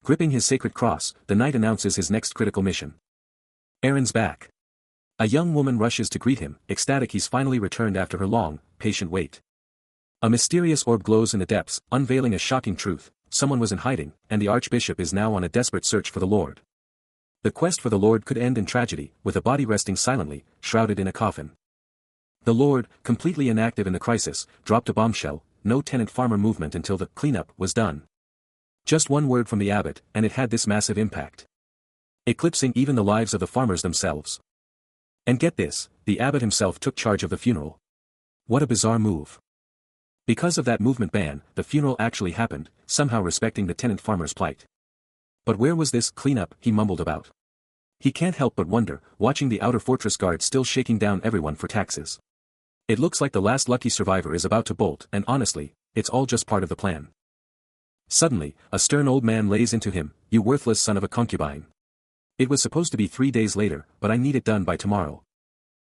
Gripping his sacred cross, the knight announces his next critical mission. Eren's back. A young woman rushes to greet him, ecstatic he's finally returned after her long, patient wait. A mysterious orb glows in the depths, unveiling a shocking truth, someone was in hiding, and the archbishop is now on a desperate search for the Lord. The quest for the Lord could end in tragedy, with a body resting silently, shrouded in a coffin. The Lord, completely inactive in the crisis, dropped a bombshell, no tenant-farmer movement until the cleanup was done. Just one word from the abbot, and it had this massive impact. Eclipsing even the lives of the farmers themselves. And get this, the abbot himself took charge of the funeral. What a bizarre move. Because of that movement ban, the funeral actually happened, somehow respecting the tenant farmer's plight. But where was this cleanup he mumbled about? He can't help but wonder, watching the outer fortress guard still shaking down everyone for taxes. It looks like the last lucky survivor is about to bolt, and honestly, it's all just part of the plan. Suddenly, a stern old man lays into him, you worthless son of a concubine. It was supposed to be 3 days later, but I need it done by tomorrow.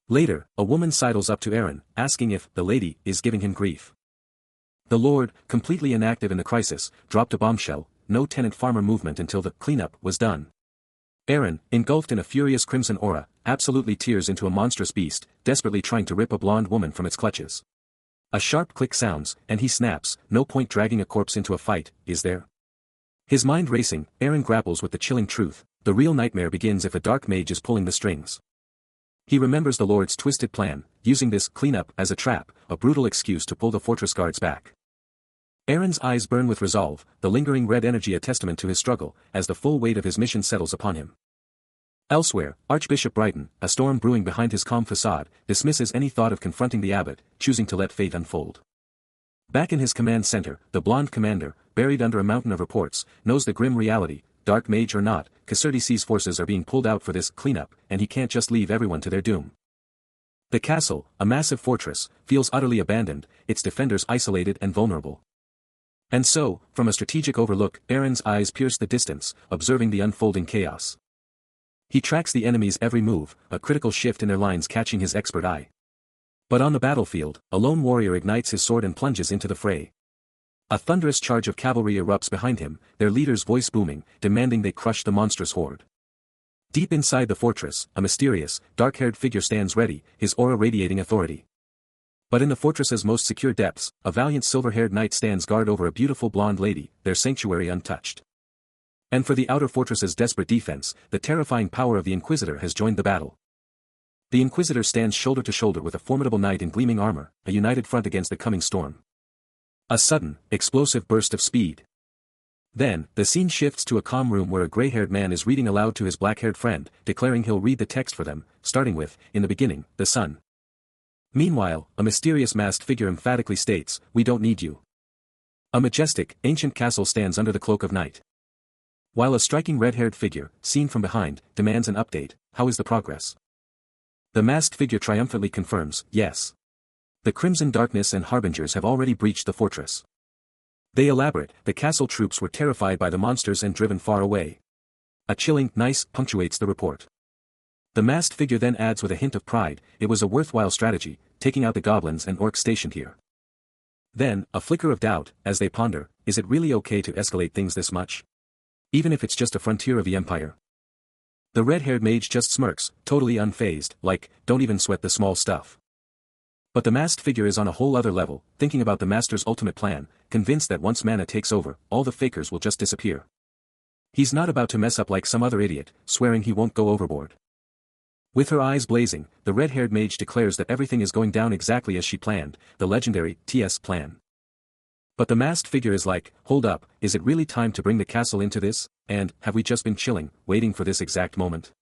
Later, a woman sidles up to Eren, asking if the lady is giving him grief. The Lord, completely inactive in the crisis, dropped a bombshell, no tenant-farmer movement until the cleanup was done. Eren, engulfed in a furious crimson aura, absolutely tears into a monstrous beast, desperately trying to rip a blonde woman from its clutches. A sharp click sounds, and he snaps, no point dragging a corpse into a fight, is there? His mind racing, Eren grapples with the chilling truth, the real nightmare begins if a dark mage is pulling the strings. He remembers the Lord's twisted plan, using this cleanup as a trap, a brutal excuse to pull the fortress guards back. Eren's eyes burn with resolve, the lingering red energy a testament to his struggle, as the full weight of his mission settles upon him. Elsewhere, Archbishop Brighton, a storm brewing behind his calm facade, dismisses any thought of confronting the abbot, choosing to let fate unfold. Back in his command center, the blonde commander, buried under a mountain of reports, knows the grim reality, dark mage or not, Caserdy's forces are being pulled out for this cleanup, and he can't just leave everyone to their doom. The castle, a massive fortress, feels utterly abandoned, its defenders isolated and vulnerable. And so, from a strategic overlook, Eren's eyes pierce the distance, observing the unfolding chaos. He tracks the enemy's every move, a critical shift in their lines catching his expert eye. But on the battlefield, a lone warrior ignites his sword and plunges into the fray. A thunderous charge of cavalry erupts behind him, their leader's voice booming, demanding they crush the monstrous horde. Deep inside the fortress, a mysterious, dark-haired figure stands ready, his aura radiating authority. But in the fortress's most secure depths, a valiant silver-haired knight stands guard over a beautiful blonde lady, their sanctuary untouched. And for the outer fortress's desperate defense, the terrifying power of the Inquisitor has joined the battle. The Inquisitor stands shoulder to shoulder with a formidable knight in gleaming armor, a united front against the coming storm. A sudden, explosive burst of speed. Then, the scene shifts to a calm room where a gray-haired man is reading aloud to his black-haired friend, declaring he'll read the text for them, starting with, in the beginning, the sun. Meanwhile, a mysterious masked figure emphatically states, we don't need you. A majestic, ancient castle stands under the cloak of night. While a striking red-haired figure, seen from behind, demands an update, how is the progress? The masked figure triumphantly confirms, yes. The crimson darkness and harbingers have already breached the fortress. They elaborate, the castle troops were terrified by the monsters and driven far away. A chilling, nice, punctuates the report. The masked figure then adds with a hint of pride, it was a worthwhile strategy, taking out the goblins and orcs stationed here. Then, a flicker of doubt, as they ponder, is it really okay to escalate things this much? Even if it's just a frontier of the empire. The red-haired mage just smirks, totally unfazed, like, don't even sweat the small stuff. But the masked figure is on a whole other level, thinking about the master's ultimate plan, convinced that once mana takes over, all the fakers will just disappear. He's not about to mess up like some other idiot, swearing he won't go overboard. With her eyes blazing, the red-haired mage declares that everything is going down exactly as she planned, the legendary TS plan. But the masked figure is like, hold up, is it really time to bring the castle into this, and, have we just been chilling, waiting for this exact moment?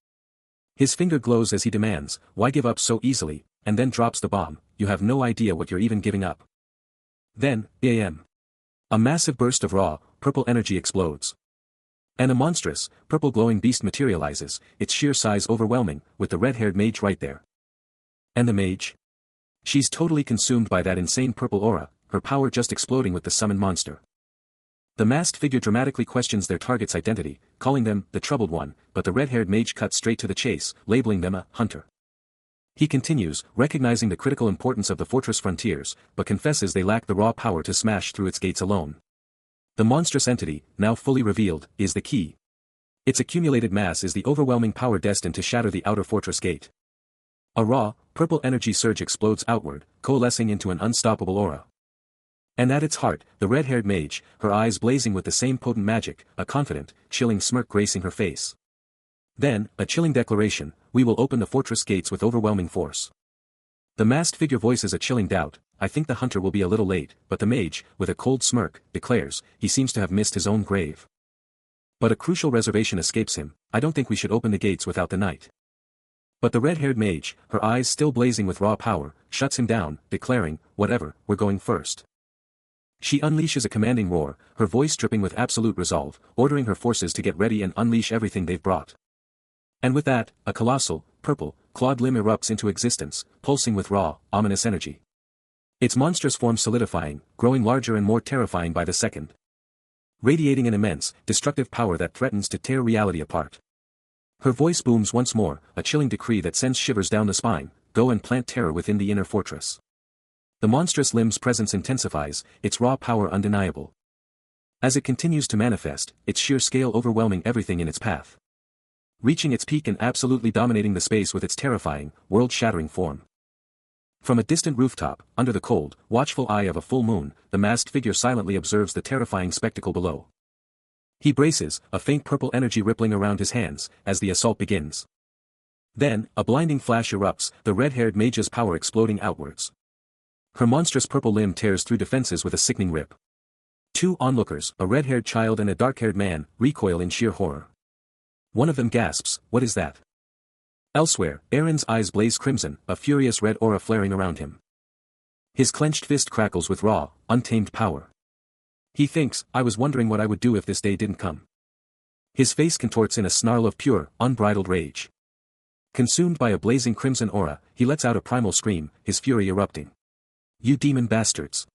His finger glows as he demands, why give up so easily, and then drops the bomb, you have no idea what you're even giving up. Then, bam. A massive burst of raw, purple energy explodes. And a monstrous, purple glowing beast materializes, its sheer size overwhelming, with the red-haired mage right there. And the mage? She's totally consumed by that insane purple aura, her power just exploding with the summoned monster. The masked figure dramatically questions their target's identity, calling them the Troubled One, but the red-haired mage cuts straight to the chase, labeling them a hunter. He continues, recognizing the critical importance of the fortress frontiers, but confesses they lack the raw power to smash through its gates alone. The monstrous entity, now fully revealed, is the key. Its accumulated mass is the overwhelming power destined to shatter the outer fortress gate. A raw, purple energy surge explodes outward, coalescing into an unstoppable aura. And at its heart, the red-haired mage, her eyes blazing with the same potent magic, a confident, chilling smirk gracing her face. Then, a chilling declaration, we will open the fortress gates with overwhelming force. The masked figure voices a chilling doubt, I think the hunter will be a little late, but the mage, with a cold smirk, declares, he seems to have missed his own grave. But a crucial reservation escapes him, I don't think we should open the gates without the knight. But the red-haired mage, her eyes still blazing with raw power, shuts him down, declaring, whatever, we're going first. She unleashes a commanding roar, her voice dripping with absolute resolve, ordering her forces to get ready and unleash everything they've brought. And with that, a colossal, purple, clawed limb erupts into existence, pulsing with raw, ominous energy. Its monstrous form solidifying, growing larger and more terrifying by the second. Radiating an immense, destructive power that threatens to tear reality apart. Her voice booms once more, a chilling decree that sends shivers down the spine, go and plant terror within the inner fortress. The monstrous limb's presence intensifies, its raw power undeniable. As it continues to manifest, its sheer scale overwhelming everything in its path. Reaching its peak and absolutely dominating the space with its terrifying, world-shattering form. From a distant rooftop, under the cold, watchful eye of a full moon, the masked figure silently observes the terrifying spectacle below. He braces, a faint purple energy rippling around his hands, as the assault begins. Then, a blinding flash erupts, the red-haired mage's power exploding outwards. Her monstrous purple limb tears through defenses with a sickening rip. Two onlookers, a red-haired child and a dark-haired man, recoil in sheer horror. One of them gasps, what is that? Elsewhere, Aaron's eyes blaze crimson, a furious red aura flaring around him. His clenched fist crackles with raw, untamed power. He thinks, I was wondering what I would do if this day didn't come. His face contorts in a snarl of pure, unbridled rage. Consumed by a blazing crimson aura, he lets out a primal scream, his fury erupting. You demon bastards!